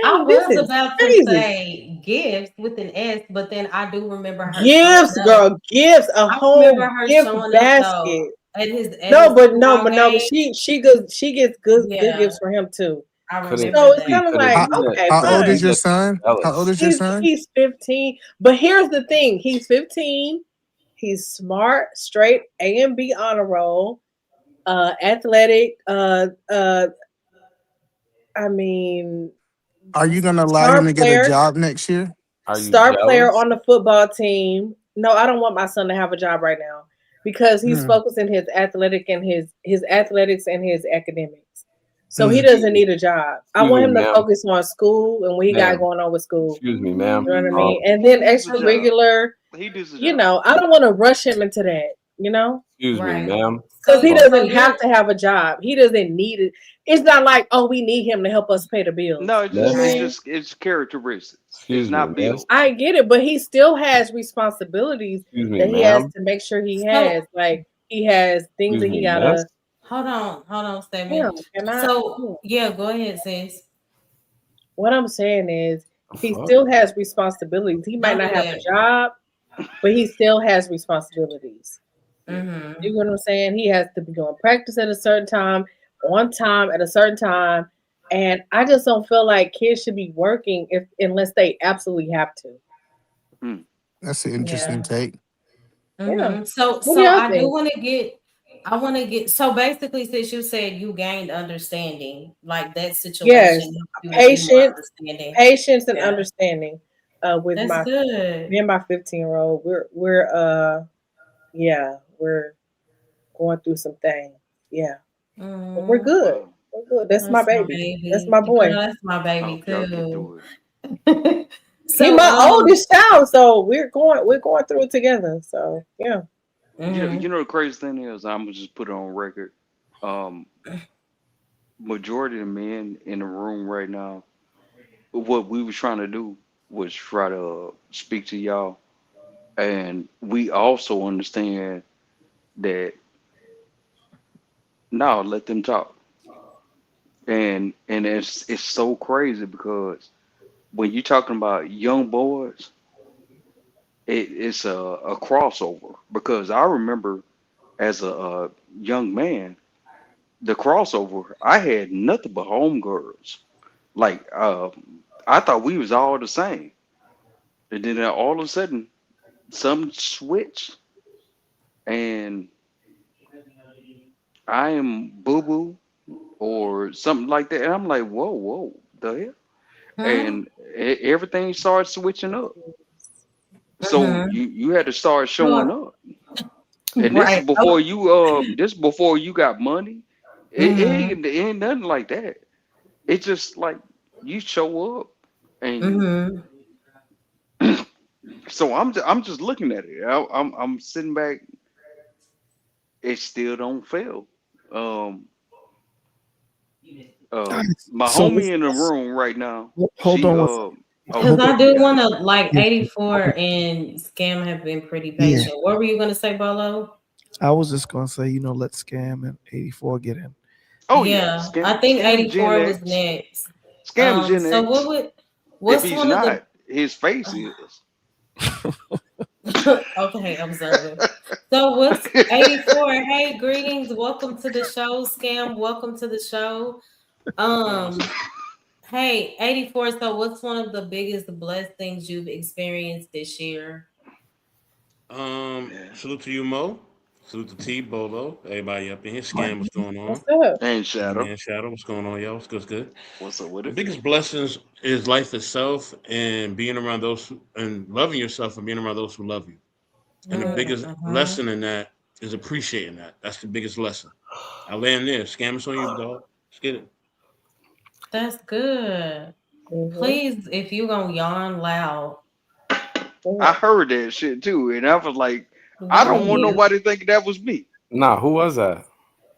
[SPEAKER 3] I
[SPEAKER 8] dang, this
[SPEAKER 3] was
[SPEAKER 8] is
[SPEAKER 3] about to
[SPEAKER 8] crazy.
[SPEAKER 3] say gifts with an S, but then I do remember her showing
[SPEAKER 8] Gifts,
[SPEAKER 3] up.
[SPEAKER 8] girl, gifts, a
[SPEAKER 3] I remember
[SPEAKER 8] whole
[SPEAKER 3] her
[SPEAKER 8] gift
[SPEAKER 3] showing up though
[SPEAKER 8] basket.
[SPEAKER 3] at his
[SPEAKER 8] No, but no,
[SPEAKER 3] football
[SPEAKER 8] but no, but
[SPEAKER 3] game.
[SPEAKER 8] she gets good
[SPEAKER 3] Yeah.
[SPEAKER 8] gifts for him too.
[SPEAKER 3] I
[SPEAKER 5] Couldn't
[SPEAKER 3] remember
[SPEAKER 8] So it's
[SPEAKER 3] that.
[SPEAKER 8] kind of
[SPEAKER 5] couldn't
[SPEAKER 8] like,
[SPEAKER 5] do that.
[SPEAKER 8] okay,
[SPEAKER 7] How old is
[SPEAKER 8] fine.
[SPEAKER 7] your son? How old is your son?
[SPEAKER 8] He's 15. But here's the thing: he's 15. He's smart, straight A and B honor roll, athletic. I mean,
[SPEAKER 7] Are you gonna allow him
[SPEAKER 8] star
[SPEAKER 7] to get a
[SPEAKER 8] player,
[SPEAKER 7] job next year?
[SPEAKER 5] Are you
[SPEAKER 8] star player
[SPEAKER 5] jealous?
[SPEAKER 8] on the football team. No, I don't want my son to have a job right now because he's
[SPEAKER 7] Hmm.
[SPEAKER 8] focusing his athletic and his athletics and his academics. So he
[SPEAKER 7] Hmm.
[SPEAKER 8] doesn't need a job. I
[SPEAKER 5] Excuse
[SPEAKER 8] want
[SPEAKER 5] me,
[SPEAKER 8] him to
[SPEAKER 5] ma'am.
[SPEAKER 8] focus on school and what he got
[SPEAKER 5] Ma'am.
[SPEAKER 8] going on with school.
[SPEAKER 5] Excuse me, ma'am.
[SPEAKER 8] You know what I
[SPEAKER 6] He
[SPEAKER 8] mean? And then
[SPEAKER 6] needs a job.
[SPEAKER 8] extracurricular,
[SPEAKER 6] He needs a
[SPEAKER 8] you
[SPEAKER 6] job.
[SPEAKER 8] know, I don't want to rush him into that, you know?
[SPEAKER 5] Excuse me,
[SPEAKER 3] Right.
[SPEAKER 5] ma'am.
[SPEAKER 8] Because he
[SPEAKER 3] So
[SPEAKER 8] doesn't
[SPEAKER 3] you're
[SPEAKER 8] have to have a job. He doesn't need it. It's not like, oh, we need him to help us pay the bills.
[SPEAKER 6] No, it's
[SPEAKER 8] You know
[SPEAKER 6] just
[SPEAKER 8] what I
[SPEAKER 5] Miss.
[SPEAKER 8] mean?
[SPEAKER 6] it's characteristics.
[SPEAKER 5] Excuse
[SPEAKER 6] It's
[SPEAKER 5] me,
[SPEAKER 6] not
[SPEAKER 5] miss.
[SPEAKER 6] bills.
[SPEAKER 8] I get it, but he still has responsibilities
[SPEAKER 5] Excuse me,
[SPEAKER 8] that he has
[SPEAKER 5] ma'am.
[SPEAKER 8] to make sure he
[SPEAKER 3] so
[SPEAKER 8] has. Like he has things
[SPEAKER 5] Excuse
[SPEAKER 8] that he
[SPEAKER 5] me, miss.
[SPEAKER 8] gotta.
[SPEAKER 3] hold on,
[SPEAKER 8] Damn,
[SPEAKER 3] Stedman.
[SPEAKER 8] can I?
[SPEAKER 3] So yeah, go ahead, sis.
[SPEAKER 8] What I'm saying is, he
[SPEAKER 5] Fuck.
[SPEAKER 8] still has responsibilities. He might
[SPEAKER 3] Don't
[SPEAKER 8] not
[SPEAKER 3] do
[SPEAKER 8] have a
[SPEAKER 3] that.
[SPEAKER 8] job, but he still has responsibilities.
[SPEAKER 3] Mm-hmm.
[SPEAKER 8] You know what I'm saying? He has to be going practice at a certain time, on time at a certain time, and I just don't feel like kids should be working unless they absolutely have to.
[SPEAKER 6] Mm.
[SPEAKER 7] That's an interesting
[SPEAKER 3] Yeah.
[SPEAKER 7] take.
[SPEAKER 8] Yeah.
[SPEAKER 3] Mm-hmm. So
[SPEAKER 8] What do y'all
[SPEAKER 3] I do
[SPEAKER 8] think?
[SPEAKER 3] want to get. I want to get. So basically, since you said you gained understanding, like that situation
[SPEAKER 8] Yes,
[SPEAKER 3] helped you to be more
[SPEAKER 8] patience,
[SPEAKER 3] understanding.
[SPEAKER 8] patience, and
[SPEAKER 3] Yeah,
[SPEAKER 8] understanding. With
[SPEAKER 3] that's
[SPEAKER 8] my
[SPEAKER 3] good.
[SPEAKER 8] me and my 15-year-old, we're going through some things. Yeah, but we're
[SPEAKER 3] Mm,
[SPEAKER 8] good.
[SPEAKER 6] Wow.
[SPEAKER 8] We're good. That's my
[SPEAKER 3] that's my
[SPEAKER 8] baby. That's my
[SPEAKER 3] baby.
[SPEAKER 8] boy.
[SPEAKER 3] Girl, that's my
[SPEAKER 6] I
[SPEAKER 3] baby
[SPEAKER 6] hope y'all get
[SPEAKER 3] too.
[SPEAKER 6] through it.
[SPEAKER 8] He
[SPEAKER 3] So
[SPEAKER 8] my oldest child, so we're going through it together. So yeah.
[SPEAKER 3] mhm.
[SPEAKER 6] You know the crazy thing is, I'm gonna just put it on record. Um, Majority of the men in the room right now, what we was trying to do was try to speak to y'all, and we also understand that now let them talk. And it's so crazy because when you're talking about young boys, it's a crossover. Because I remember as a young man, the crossover, I had nothing but homegirls. Like I thought we was all the same, and then all of a sudden, some switch, and I am boo boo or something like that, and I'm like, whoa, the hell,
[SPEAKER 3] Mhm.
[SPEAKER 6] and everything started switching up. So
[SPEAKER 3] Mhm.
[SPEAKER 6] you had to start showing
[SPEAKER 3] Well,
[SPEAKER 6] up, and this is
[SPEAKER 3] right.
[SPEAKER 6] before you got money.
[SPEAKER 3] Mhm.
[SPEAKER 6] It ain't nothing like that. It's just like you show up, and
[SPEAKER 3] Mhm.
[SPEAKER 6] so I'm just looking at it. I'm sitting back. It still don't fail. Um, my
[SPEAKER 4] So
[SPEAKER 6] homie in the room right now.
[SPEAKER 4] hold
[SPEAKER 6] She
[SPEAKER 4] on one
[SPEAKER 6] oh,
[SPEAKER 3] Because
[SPEAKER 6] go
[SPEAKER 3] I
[SPEAKER 6] ahead,
[SPEAKER 3] do
[SPEAKER 6] you got
[SPEAKER 3] want
[SPEAKER 6] it.
[SPEAKER 3] to like
[SPEAKER 4] second.
[SPEAKER 3] 84 and Scam have been pretty
[SPEAKER 4] Yeah,
[SPEAKER 3] patient. What were you gonna say, Bolo?
[SPEAKER 4] I was just gonna say, let Scam and 84 get in.
[SPEAKER 6] Oh yeah,
[SPEAKER 3] Yeah, I think
[SPEAKER 6] scam Gen
[SPEAKER 3] 84 was
[SPEAKER 6] X,
[SPEAKER 3] next.
[SPEAKER 6] scam Gen
[SPEAKER 3] So
[SPEAKER 6] X. If
[SPEAKER 3] what's
[SPEAKER 6] he's
[SPEAKER 3] one of the
[SPEAKER 6] not, his face is.
[SPEAKER 3] okay, observing. So what's 84? Hey, greetings. Welcome to the show, Scam. Welcome to the show. Um, hey, 84. So what's one of the biggest blessed things you've experienced this year?
[SPEAKER 6] Yeah.
[SPEAKER 9] Salute to you, Mo. Salute to T, Bolo, everybody up in here. Scam, what's going
[SPEAKER 8] What's
[SPEAKER 9] on?
[SPEAKER 8] up?
[SPEAKER 6] And
[SPEAKER 9] My
[SPEAKER 6] Shadow,
[SPEAKER 9] man Shadow, what's going on, yo? What's good? What's good?
[SPEAKER 6] what's up with
[SPEAKER 9] The
[SPEAKER 6] it?
[SPEAKER 9] biggest blessings is life itself and being around and loving yourself and being around those who love you. And the biggest
[SPEAKER 3] Mm-hmm.
[SPEAKER 9] lesson in that is appreciating that. That's the biggest lesson. I land there. Scam, it's on you, dog. Let's get it.
[SPEAKER 3] That's good.
[SPEAKER 8] Mm-hmm.
[SPEAKER 3] Please, if you gonna yawn loud,
[SPEAKER 6] I
[SPEAKER 8] Yeah.
[SPEAKER 6] heard that shit too, and I was like, I
[SPEAKER 3] that
[SPEAKER 6] don't
[SPEAKER 3] was
[SPEAKER 6] want
[SPEAKER 3] you.
[SPEAKER 6] nobody thinking that was me.
[SPEAKER 5] Nah, who was that?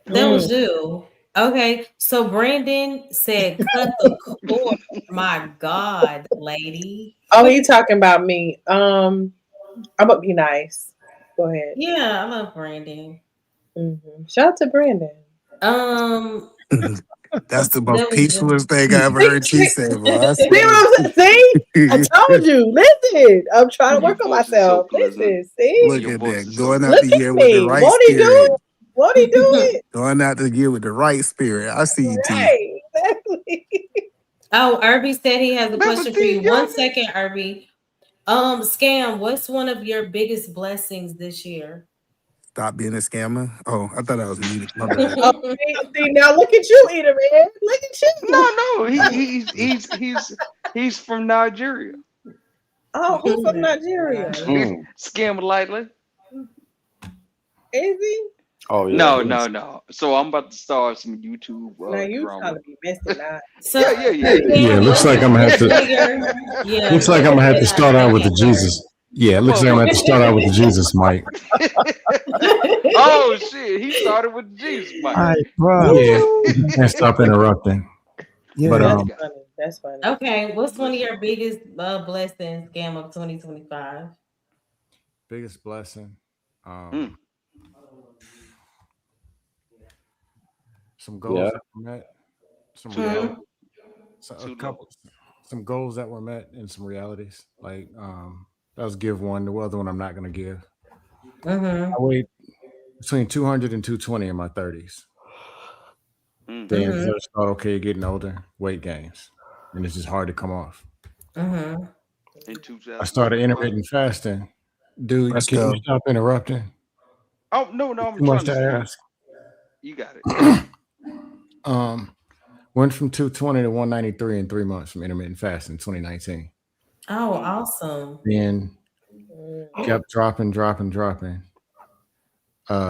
[SPEAKER 3] That
[SPEAKER 8] Mm.
[SPEAKER 3] was you. Okay, so Brandon said, "Cut the cord." My God, lady.
[SPEAKER 8] Oh, he talking about me. I'm gonna be nice. Go ahead.
[SPEAKER 3] Yeah, I love Brandon.
[SPEAKER 8] Shout out to Brandon.
[SPEAKER 3] Um,
[SPEAKER 7] That's the most
[SPEAKER 3] that was just
[SPEAKER 7] peacefulest thing I ever heard you
[SPEAKER 8] See,
[SPEAKER 7] say, boy. I
[SPEAKER 8] see
[SPEAKER 7] swear.
[SPEAKER 8] what I'm saying? See? I told you. Listen, I'm trying to
[SPEAKER 6] Your
[SPEAKER 8] work on
[SPEAKER 6] voice is so
[SPEAKER 8] myself.
[SPEAKER 6] pleasant.
[SPEAKER 8] Listen, see?
[SPEAKER 7] Look
[SPEAKER 6] Your
[SPEAKER 7] at
[SPEAKER 6] voice
[SPEAKER 7] that.
[SPEAKER 6] is so
[SPEAKER 7] Going out
[SPEAKER 8] Look
[SPEAKER 7] the
[SPEAKER 6] pleasant.
[SPEAKER 8] at
[SPEAKER 7] year with the
[SPEAKER 8] me.
[SPEAKER 7] right
[SPEAKER 8] Won't he do
[SPEAKER 7] spirit.
[SPEAKER 8] it? Won't he do it?
[SPEAKER 7] Going out the year with the right spirit. I see you, T.
[SPEAKER 8] Right. Exactly.
[SPEAKER 3] Oh, Irby said he has a
[SPEAKER 6] Remember
[SPEAKER 3] question for you.
[SPEAKER 6] Steve
[SPEAKER 3] 1
[SPEAKER 6] Young?
[SPEAKER 3] second, Irby. Scam, what's one of your biggest blessings this year?
[SPEAKER 7] Stop being a scammer. Oh, I thought I was muted. My bad.
[SPEAKER 8] Oh, see, now look at you, Eater Man. Look at you.
[SPEAKER 6] No, he's from Nigeria.
[SPEAKER 8] Oh, who's from Nigeria?
[SPEAKER 6] Scam lightly.
[SPEAKER 8] Is he?
[SPEAKER 5] Oh yeah.
[SPEAKER 6] No. So I'm about to start some YouTube
[SPEAKER 8] Now you
[SPEAKER 6] drama.
[SPEAKER 8] trying to be messing up.
[SPEAKER 3] So,
[SPEAKER 6] Yeah.
[SPEAKER 10] Yeah, looks like I'm gonna have to.
[SPEAKER 3] Yeah,
[SPEAKER 10] Looks like I'm gonna have to start out with the Jesus. Yeah, it looks like I'm gonna have to start out with the Jesus, Mike.
[SPEAKER 6] Oh shit, he started with Jesus, Mike.
[SPEAKER 10] All right, bro. Yeah, and stop interrupting.
[SPEAKER 4] Yeah.
[SPEAKER 10] But
[SPEAKER 8] That's funny. That's funny.
[SPEAKER 3] Okay, what's one of your biggest blessings, Scam, of 2025?
[SPEAKER 11] Biggest blessing. Some goals
[SPEAKER 5] Yeah.
[SPEAKER 11] that were met. Some
[SPEAKER 3] Hmm.
[SPEAKER 11] reality. Some goals that were met and some realities. Like that was give one. The other one I'm not gonna give.
[SPEAKER 3] Mm-hmm.
[SPEAKER 11] I weighed between 200 and 220 in my 30s. Then first thought, okay, getting older, weight gains, and it's just hard to come off.
[SPEAKER 3] Mm-hmm.
[SPEAKER 11] I started intermittent fasting. Dude,
[SPEAKER 7] Let's
[SPEAKER 11] can
[SPEAKER 7] go.
[SPEAKER 11] you stop interrupting?
[SPEAKER 6] Oh no, I'm
[SPEAKER 11] Too much
[SPEAKER 6] trying
[SPEAKER 11] to
[SPEAKER 6] to
[SPEAKER 11] ask.
[SPEAKER 6] You got it.
[SPEAKER 11] Went from 220 to 193 in 3 months from intermittent fasting in 2019.
[SPEAKER 3] Oh, awesome.
[SPEAKER 11] Then kept dropping.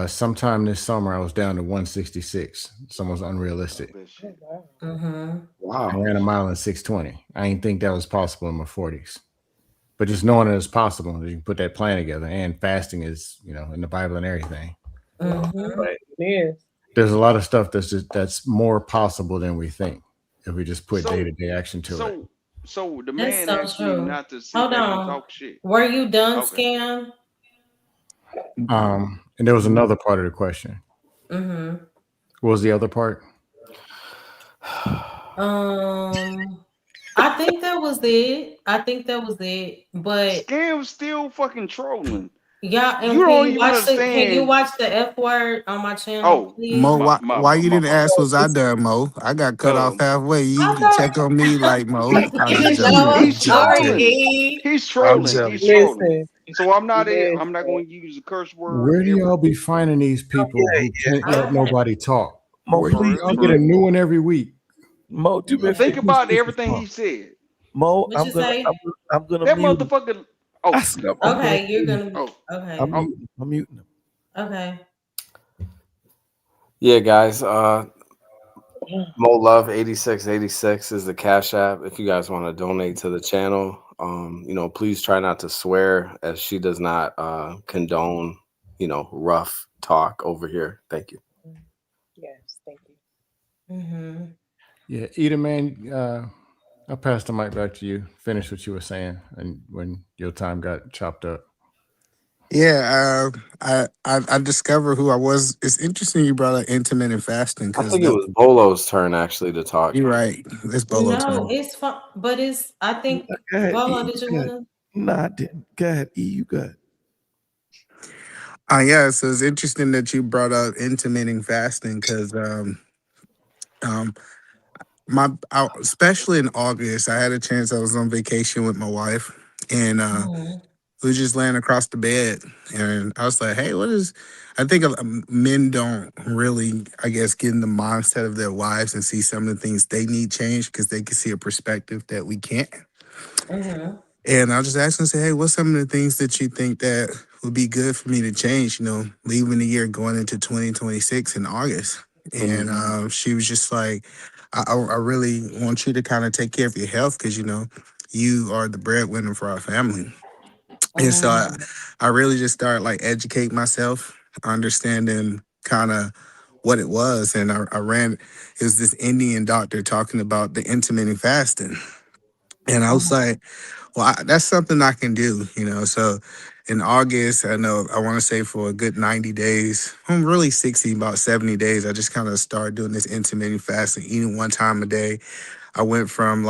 [SPEAKER 11] Sometime this summer, I was down to 166. It's almost unrealistic.
[SPEAKER 3] Mm-hmm.
[SPEAKER 11] I ran a mile in 620. I didn't think that was possible in my 40s. But just knowing that it's possible, that you can put that plan together, and fasting is, in the Bible and everything.
[SPEAKER 3] Mm-hmm.
[SPEAKER 11] But
[SPEAKER 8] Yes.
[SPEAKER 11] there's a lot of stuff that's more possible than we think if we just put
[SPEAKER 6] So-
[SPEAKER 11] day-to-day action to it.
[SPEAKER 6] So the
[SPEAKER 3] That's
[SPEAKER 6] man
[SPEAKER 3] so
[SPEAKER 6] asked me
[SPEAKER 3] true.
[SPEAKER 6] not to sit
[SPEAKER 3] Hold
[SPEAKER 6] back
[SPEAKER 3] on.
[SPEAKER 6] and talk shit.
[SPEAKER 3] Were you done,
[SPEAKER 6] Okay.
[SPEAKER 3] Scam?
[SPEAKER 11] And there was another part of the question.
[SPEAKER 3] Mm-hmm.
[SPEAKER 11] What was the other part?
[SPEAKER 3] I think that was it. But
[SPEAKER 6] Scam's still fucking trolling.
[SPEAKER 3] yeah, and
[SPEAKER 6] You don't even
[SPEAKER 3] can you
[SPEAKER 6] understand.
[SPEAKER 3] watch the F word on my channel,
[SPEAKER 6] Oh,
[SPEAKER 3] please?
[SPEAKER 7] Mo,
[SPEAKER 6] My-
[SPEAKER 7] why you didn't
[SPEAKER 6] my-
[SPEAKER 7] ask was I done, Mo? I got cut off halfway. You
[SPEAKER 3] I
[SPEAKER 7] can
[SPEAKER 3] thought-
[SPEAKER 7] check on me like Mo. I'm
[SPEAKER 6] He's
[SPEAKER 7] joking.
[SPEAKER 6] he's trolling.
[SPEAKER 3] E.
[SPEAKER 6] He's trolling.
[SPEAKER 7] joking.
[SPEAKER 6] He's trolling.
[SPEAKER 8] Listen.
[SPEAKER 6] So I'm not
[SPEAKER 8] Listen.
[SPEAKER 6] going to use a curse word.
[SPEAKER 11] Where do y'all be finding these people who can't let nobody talk? Where do you get a new one every week?
[SPEAKER 4] Mo, do me a
[SPEAKER 6] Think
[SPEAKER 4] favor.
[SPEAKER 6] about everything he said.
[SPEAKER 4] Mo,
[SPEAKER 3] What
[SPEAKER 4] I'm
[SPEAKER 3] you
[SPEAKER 4] gonna,
[SPEAKER 3] say?
[SPEAKER 4] I'm gonna
[SPEAKER 6] That
[SPEAKER 4] mute.
[SPEAKER 6] motherfucker. Oh,
[SPEAKER 3] Okay, you're gonna.
[SPEAKER 6] oh,
[SPEAKER 3] Okay.
[SPEAKER 4] I'm muting him.
[SPEAKER 3] Okay.
[SPEAKER 5] Yeah, guys. Mo Love 8686 is the Cash App. If you guys want to donate to the channel, please try not to swear, as she does not condone, rough talk over here. Thank you.
[SPEAKER 8] Yes, thank you.
[SPEAKER 3] Mm-hmm.
[SPEAKER 11] Yeah, Eda, man, I'll pass the mic back to you. Finish what you were saying, and when your time got chopped up.
[SPEAKER 7] Yeah, I discovered who I was. It's interesting you brought up intermittent fasting
[SPEAKER 5] I
[SPEAKER 7] because
[SPEAKER 5] think it was Bolo's turn actually to talk.
[SPEAKER 7] you're right. It's Bolo
[SPEAKER 3] No,
[SPEAKER 7] time.
[SPEAKER 3] it's fun, but it's. I think.
[SPEAKER 4] Go ahead,
[SPEAKER 3] Bolo,
[SPEAKER 4] E,
[SPEAKER 3] did you
[SPEAKER 4] go ahead.
[SPEAKER 3] wanna?
[SPEAKER 4] No, I didn't. Go ahead, E. You got.
[SPEAKER 7] Yeah, so it's interesting that you brought up intermittent fasting because especially in August, I had a chance. I was on vacation with my wife, and
[SPEAKER 3] Mhm.
[SPEAKER 7] we were just laying across the bed, and I was like, "Hey, what is?" I think men don't really, I guess, get in the mindset of their wives and see some of the things they need change because they can see a perspective that we can't.
[SPEAKER 3] Mhm.
[SPEAKER 7] And I just asked her, say, "Hey, what's some of the things that you think that would be good for me to change? Leaving the year going into 2026 in August." And she was just like, I really want you to kind of take care of your health because you are the breadwinner for our family." And so I really just started educate myself, understanding kind of what it was. And I ran, it was this Indian doctor talking about the intermittent fasting. And I was like, well, that's something I can do. So in August, I want to say for a good 90 days, I'm really 60, about 70 days, I just kind of started doing this intermittent fasting, eating one time a day. I went from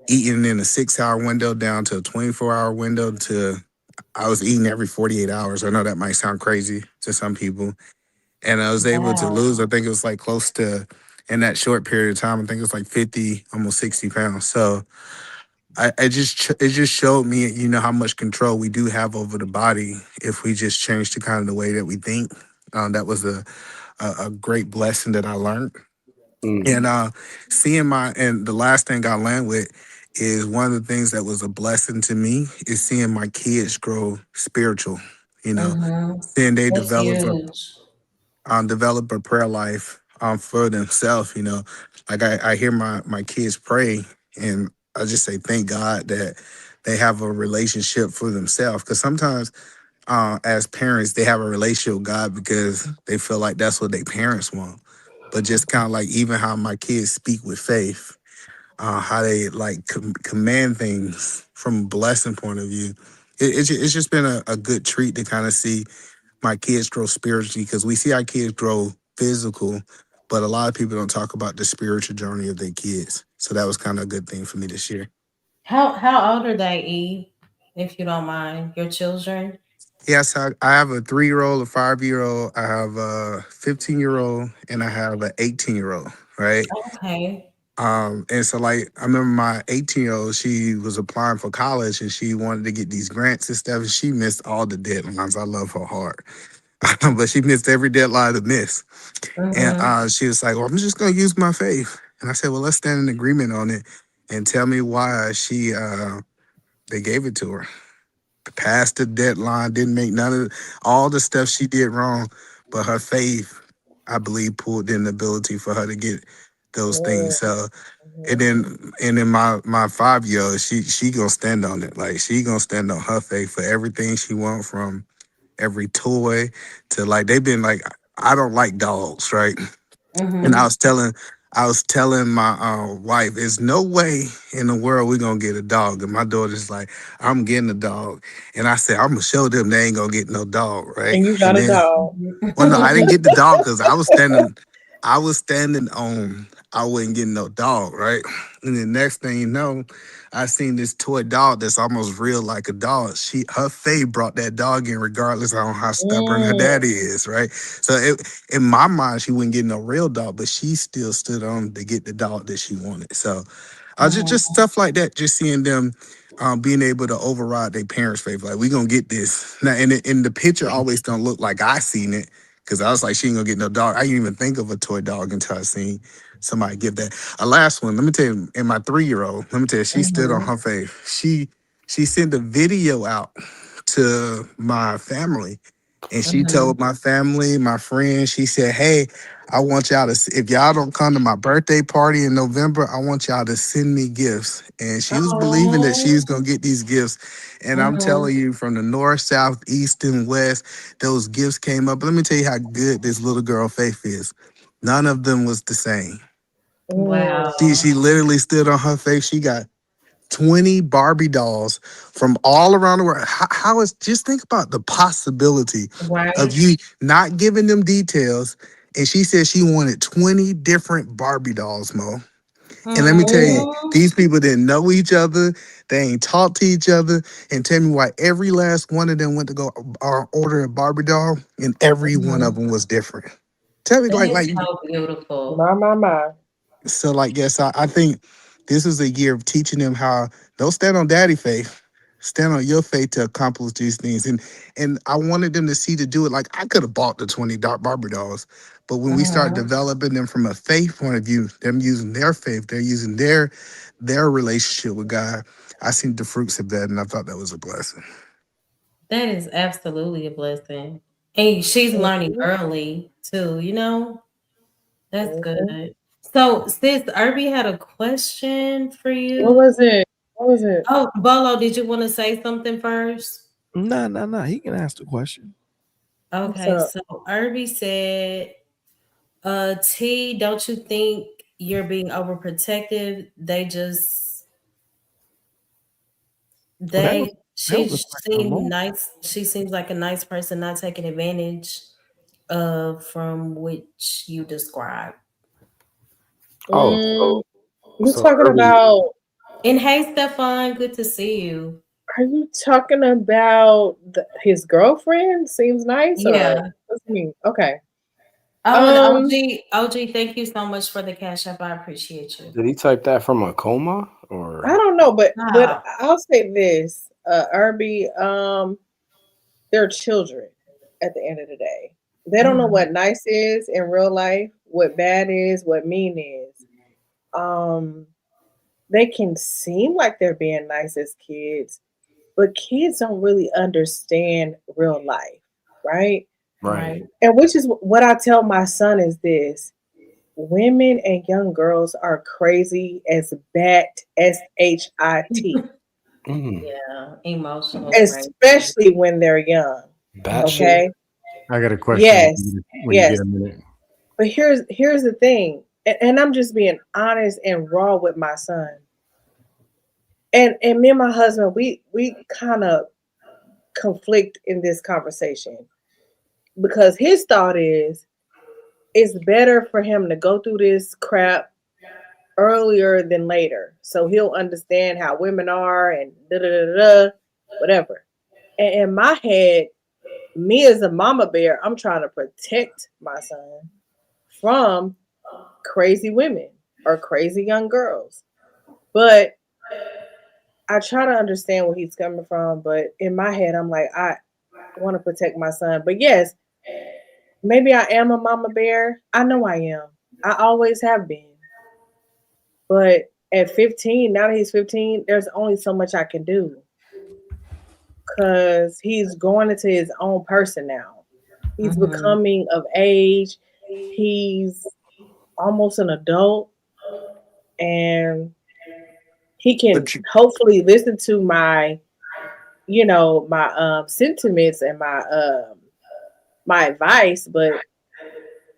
[SPEAKER 7] eating in a 6-hour window down to a 24-hour window to I was eating every 48 hours. I know that might sound crazy to some people. And I was able to lose, I think it was close to in that short period of time. I think it's like 50, almost 60 pounds. So it just showed me, you know, how much control we do have over the body if we just change the kind of the way that we think. That was a great blessing that I learned. And and the last thing I land with is one of the things that was a blessing to me is seeing my kids grow spiritual, you know, seeing they
[SPEAKER 3] That's huge.
[SPEAKER 7] develop a prayer life for themselves, you know. Like I hear my kids pray, and I just say thank God that they have a relationship for themselves. Because sometimes as parents, they have a relationship with God because they feel like that's what their parents want. But just kind of like even how my kids speak with faith, how they like command things from a blessing point of view. It's just been a good treat to kind of see my kids grow spiritually, because we see our kids grow physical, but a lot of people don't talk about the spiritual journey of their kids. So that was kind of a good thing for me this year.
[SPEAKER 3] How old are they, E? If you don't mind, your children?
[SPEAKER 7] Yes, I have a 3-year-old, a 5-year-old, I have a 15-year-old, and I have an 18-year-old, right?
[SPEAKER 3] Okay.
[SPEAKER 7] And so like I remember my 18-year-old, she was applying for college and she wanted to get these grants and stuff, and she missed all the deadlines. I love her heart. But she missed every deadline to miss. And she was like, well, I'm just gonna use my faith. And I said, well, let's stand in agreement on it and tell me why they gave it to her. Passed the deadline, didn't make none of all the stuff she did wrong, but her faith, I believe, pulled in the ability for her to get those things. So and then my 5-year-old, she gonna stand on it. Like she gonna stand on her faith for everything she want, from every toy to like they've been like, I don't like dogs, right? And I was telling my wife, there's no way in the world we're gonna get a dog. And my daughter's like, I'm getting a dog. And I said, I'm gonna show them they ain't gonna get no dog, right?
[SPEAKER 8] And you got
[SPEAKER 7] And
[SPEAKER 8] a
[SPEAKER 7] then,
[SPEAKER 8] dog.
[SPEAKER 7] well, no, I didn't get the dog because I was standing on I wasn't getting no dog, right? And the next thing you know, I seen this toy dog that's almost real like a dog. Her faith brought that dog in, regardless on how stubborn her daddy is, right? So in my mind, she wouldn't get no real dog, but she still stood on to get the dog that she wanted. So I just stuff like that, just seeing them being able to override their parents' faith. Like, we gonna get this. Now, and the picture always don't look like I seen it, because I was like, she ain't gonna get no dog. I didn't even think of a toy dog until I seen somebody give that. A last one, let me tell you, and my 3-year-old, let me tell you, she stood on her faith. She sent a video out to my family, and she told my family, my friends, she said, hey, I want y'all to, if y'all don't come to my birthday party in November, I want y'all to send me gifts. And she was believing that she was going to get these gifts. And I'm telling you, from the north, south, east, and west, those gifts came up. Let me tell you how good this little girl Faith is. None of them was the same.
[SPEAKER 3] Wow.
[SPEAKER 7] She literally stood on her faith. She got 20 Barbie dolls from all around the world. How is, just think about the possibility of you not giving them details. And she said she wanted 20 different Barbie dolls, Mo. And let me tell you, these people didn't know each other. They ain't talked to each other. And tell me why every last one of them went to go order a Barbie doll, and every one of them was different. Tell me,
[SPEAKER 3] That
[SPEAKER 7] like
[SPEAKER 3] is so beautiful.
[SPEAKER 8] My.
[SPEAKER 7] so like, yes, I think this is a year of teaching them how, don't stand on daddy faith, stand on your faith to accomplish these things. And I wanted them to see to do it. Like, I could have bought the 20 Barbie dolls, but when we start developing them from a faith point of view, them using their faith, they're using their relationship with God, I seen the fruits of that, and I thought that was a blessing.
[SPEAKER 3] That is absolutely a blessing. And she's learning early too, you know? That's good. So, sis, Irby had a question for you.
[SPEAKER 8] What was it?
[SPEAKER 3] Oh, Bolo, did you want to say something first?
[SPEAKER 4] No. He can ask the question.
[SPEAKER 3] Okay, so Irby said, T, don't you think you're being overprotective? She seemed nice. She seems like a nice person, not taking advantage of from which you described.
[SPEAKER 8] You're talking about.
[SPEAKER 3] And hey, Stefan, good to see you.
[SPEAKER 8] Are you talking about his girlfriend? Seems nice.
[SPEAKER 3] Yeah.
[SPEAKER 8] What's me? Okay.
[SPEAKER 3] Oh, and OG, thank you so much for the cash app. I appreciate you.
[SPEAKER 5] Did he type that from a coma or?
[SPEAKER 8] I don't know, but
[SPEAKER 3] Nah.
[SPEAKER 8] I'll say this, Irby, they're children at the end of the day. They don't know what nice is in real life, what bad is, what mean is. They can seem like they're being nice as kids, but kids don't really understand real life, right?
[SPEAKER 5] Right.
[SPEAKER 8] And which is what I tell my son is this: women and young girls are crazy as bat, SHIT.
[SPEAKER 3] Yeah, emotional.
[SPEAKER 8] Especially when they're young. Okay.
[SPEAKER 11] I got a question.
[SPEAKER 8] Yes.
[SPEAKER 11] When you get a minute.
[SPEAKER 8] But here's the thing, and I'm just being honest and raw with my son. And me and my husband, we kind of conflict in this conversation because his thought is it's better for him to go through this crap earlier than later, so he'll understand how women are and whatever. And in my head, me as a mama bear, I'm trying to protect my son from crazy women or crazy young girls. But I try to understand where he's coming from, but in my head, I'm like, I want to protect my son. But yes, maybe I am a mama bear. I know I am. I always have been. But at 15, now that he's 15, there's only so much I can do. Because he's going into his own person now. He's becoming of age. He's almost an adult. And he can hopefully listen to my, my sentiments and my advice, but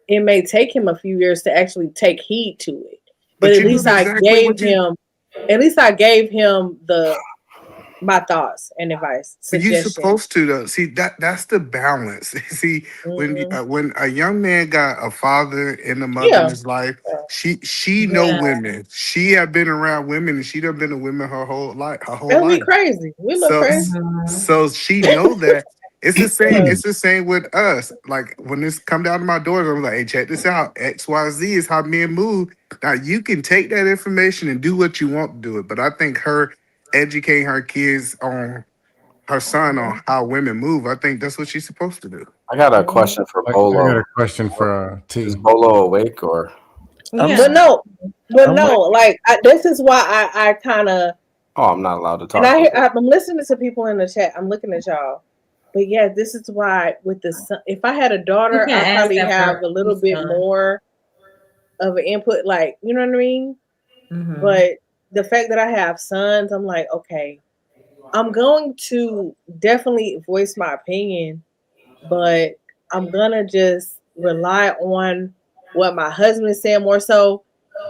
[SPEAKER 8] it may take him a few years to actually take heed to it. But at least I gave him my thoughts and advice.
[SPEAKER 7] But you're supposed to though. See that's the balance. See, when a young man got a father and a mother in his life, she know women. She had been around women and she done been a woman her whole life.
[SPEAKER 8] We crazy. We look crazy.
[SPEAKER 7] So she know that. It's the same. It's the same with us. Like when this come down to my doors, I'm like, hey, check this out. XYZ is how men move. Now you can take that information and do what you want to do it. But I think her educating her kids on her son on how women move, I think that's what she's supposed to do.
[SPEAKER 5] I got a question for Bolo.
[SPEAKER 11] I got a question for T.
[SPEAKER 5] Is Bolo awake or?
[SPEAKER 8] But no, like this is why I kind of.
[SPEAKER 5] Oh, I'm not allowed to talk.
[SPEAKER 8] And I'm listening to people in the chat. I'm looking at y'all. But yeah, this is why with the son, if I had a daughter, I'd probably have a little bit more of an input, like, you know what I mean? But the fact that I have sons, I'm like, okay, I'm going to definitely voice my opinion, but I'm gonna just rely on what my husband is saying more so.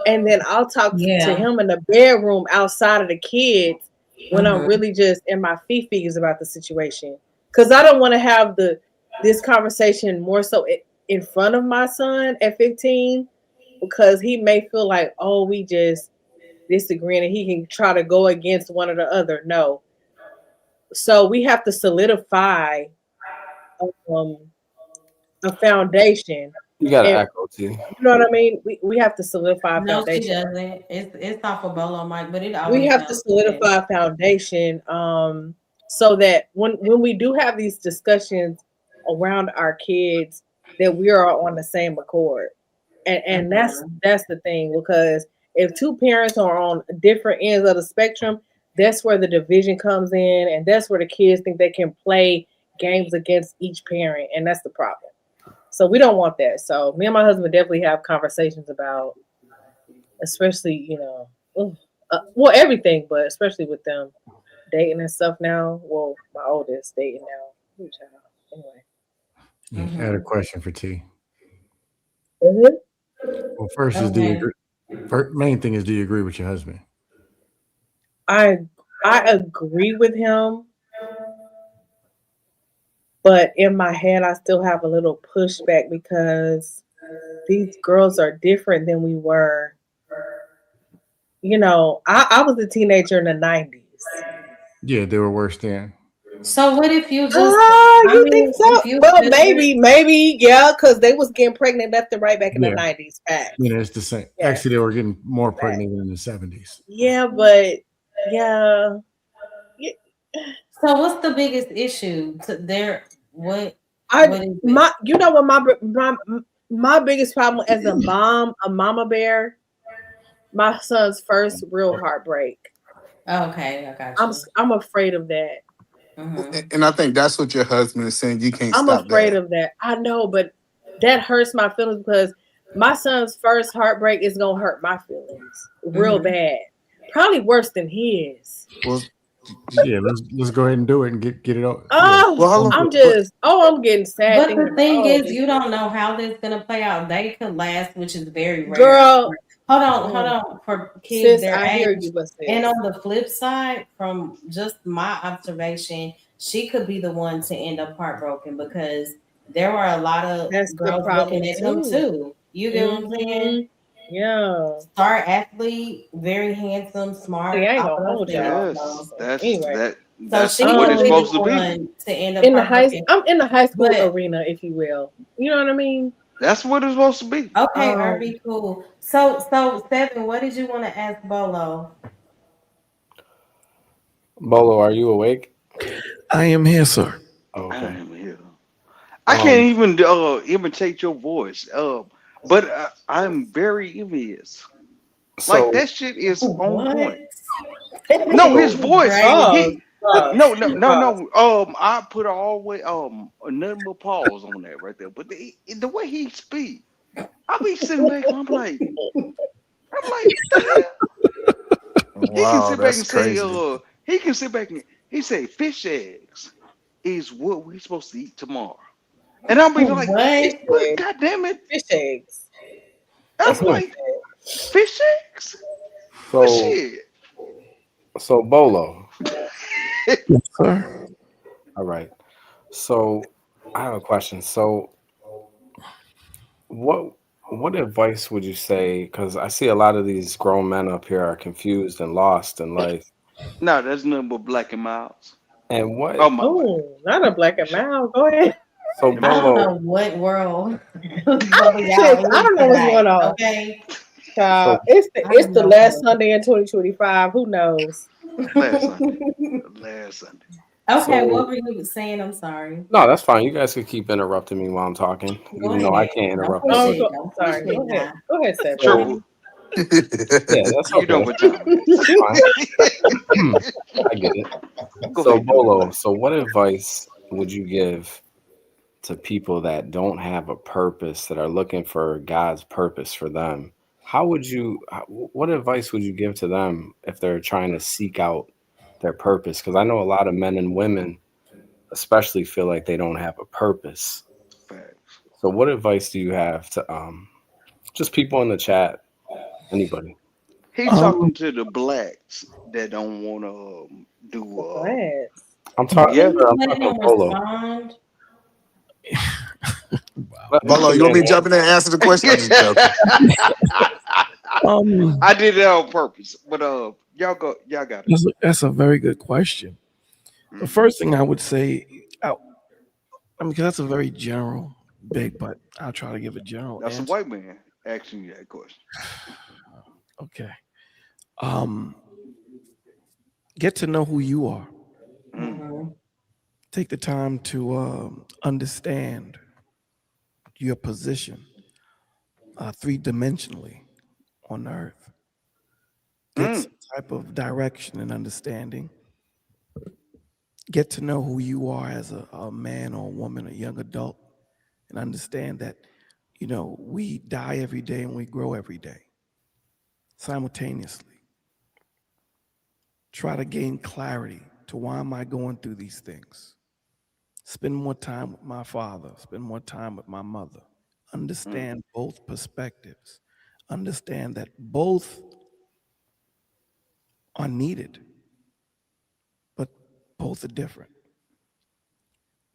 [SPEAKER 8] And then I'll talk to him in the bedroom outside of the kids when I'm really just in my fifties about the situation. Because I don't want to have this conversation more so in front of my son at 15, because he may feel like, oh, we just disagreeing and he can try to go against one or the other. No. So we have to solidify a foundation.
[SPEAKER 5] You got to echo too.
[SPEAKER 8] You know what I mean? We have to solidify a foundation.
[SPEAKER 3] No, she doesn't. It's off of Bolo mic, but
[SPEAKER 8] we have to solidify a foundation so that when we do have these discussions around our kids, that we are on the same accord. And that's the thing, because if two parents are on different ends of the spectrum, that's where the division comes in, and that's where the kids think they can play games against each parent, and that's the problem. So we don't want that. So me and my husband definitely have conversations about, especially, well, everything, but especially with them dating and stuff now. Well, my oldest dating now. Anyway.
[SPEAKER 11] I had a question for T.
[SPEAKER 8] Mm-hmm.
[SPEAKER 11] Well, first is main thing is, do you agree with your husband?
[SPEAKER 8] I agree with him, but in my head, I still have a little pushback because these girls are different than we were. I was a teenager in the 90s.
[SPEAKER 11] Yeah, they were worse then.
[SPEAKER 3] So what if you just?
[SPEAKER 8] You think so?
[SPEAKER 3] if you
[SPEAKER 8] Well,
[SPEAKER 3] just-
[SPEAKER 8] maybe, yeah, because they was getting pregnant left and right back in the 90s. Facts.
[SPEAKER 11] You know, it's the same.
[SPEAKER 8] Yeah.
[SPEAKER 11] Actually, they were getting more pregnant than in the 70s.
[SPEAKER 8] Yeah, but yeah.
[SPEAKER 3] So what's the biggest issue to their what?
[SPEAKER 8] You know what my biggest problem as a mama bear, my son's first real heartbreak.
[SPEAKER 3] Okay, I got you.
[SPEAKER 8] I'm afraid of that.
[SPEAKER 7] And I think that's what your husband is saying. You can't
[SPEAKER 8] I'm
[SPEAKER 7] stop
[SPEAKER 8] afraid
[SPEAKER 7] that.
[SPEAKER 8] of that. I know, but that hurts my feelings because my son's first heartbreak is gonna hurt my feelings real bad. Probably worse than his.
[SPEAKER 11] Well, yeah, let's go ahead and do it and get it over.
[SPEAKER 8] Oh, I'm getting sad.
[SPEAKER 3] But the thing is, you don't know how this is gonna play out. They could last, which is very rare.
[SPEAKER 8] Girl,
[SPEAKER 3] hold on. For kids their
[SPEAKER 8] I
[SPEAKER 3] age.
[SPEAKER 8] hear you, but
[SPEAKER 3] And on the flip side, from just my observation, she could be the one to end up heartbroken because there were a lot of girls looking at him too. You get what I'm saying?
[SPEAKER 8] Yeah.
[SPEAKER 3] Star athlete, very handsome, smart.
[SPEAKER 8] I ain't gonna hold y'all.
[SPEAKER 6] That's
[SPEAKER 3] So she
[SPEAKER 6] what it's
[SPEAKER 3] could be
[SPEAKER 6] supposed
[SPEAKER 3] the
[SPEAKER 6] to be.
[SPEAKER 3] one to end up
[SPEAKER 8] in the I'm
[SPEAKER 3] heartbroken.
[SPEAKER 8] in the high school arena, if you will. You know what I mean?
[SPEAKER 6] That's what it's supposed to be.
[SPEAKER 3] Okay, RB, cool. So Seven, what did you want to ask Bolo?
[SPEAKER 5] Bolo, are you awake?
[SPEAKER 4] I am here, sir.
[SPEAKER 5] Okay.
[SPEAKER 6] I am here. I can't even imitate your voice. But I'm very envious. Like that shit is on point. No, his voice. No. I put all the way nothing but pause on that right there. But the way he speak, I be sitting back. I'm like,
[SPEAKER 7] Wow, that's crazy.
[SPEAKER 6] He can sit back and he say fish eggs is what we're supposed to eat tomorrow. And I'll be like, what? God damn it.
[SPEAKER 8] Fish eggs.
[SPEAKER 6] I'm like, fish eggs?
[SPEAKER 5] So Bolo.
[SPEAKER 4] Yes, sir.
[SPEAKER 5] All right. So I have a question. So what advice would you say? Because I see a lot of these grown men up here are confused and lost in life.
[SPEAKER 6] No, that's nothing but Black and Miles.
[SPEAKER 5] And what?
[SPEAKER 8] Oh, not a Black and Miles. Go ahead.
[SPEAKER 5] So
[SPEAKER 3] I don't know what world.
[SPEAKER 8] I don't know what's going on.
[SPEAKER 3] Okay.
[SPEAKER 8] It's the last Sunday in 2025. Who knows?
[SPEAKER 6] Last Sunday.
[SPEAKER 3] Okay, what were you saying? I'm sorry.
[SPEAKER 5] No, that's fine. You guys can keep interrupting me while I'm talking, even though I can't interrupt.
[SPEAKER 8] I'm sorry. Go ahead, Seth.
[SPEAKER 6] Sure.
[SPEAKER 5] Yeah, that's okay.
[SPEAKER 6] You know what time.
[SPEAKER 5] I get it. So Bolo, so what advice would you give to people that don't have a purpose, that are looking for God's purpose for them? What advice would you give to them if they're trying to seek out their purpose? Because I know a lot of men and women especially feel like they don't have a purpose. So what advice do you have to just people in the chat, anybody?
[SPEAKER 6] He's talking to the blacks that don't want to do
[SPEAKER 5] I'm talking to Bolo.
[SPEAKER 7] Bolo, you want me to jump in there and answer the question? I'm just joking.
[SPEAKER 6] I did it on purpose, but y'all got it.
[SPEAKER 4] That's a very good question. The first thing I would say, because that's a very general, big, but I'll try to give a general
[SPEAKER 6] That's
[SPEAKER 4] answer.
[SPEAKER 6] a white man asking you that question.
[SPEAKER 4] Okay. Get to know who you are. Take the time to understand your position 3-dimensionally on the earth. Get some type of direction and understanding. Get to know who you are as a man or a woman, a young adult, and understand that, we die every day and we grow every day simultaneously. Try to gain clarity to why am I going through these things. Spend more time with my father, spend more time with my mother. Understand both perspectives. Understand that both are needed, but both are different.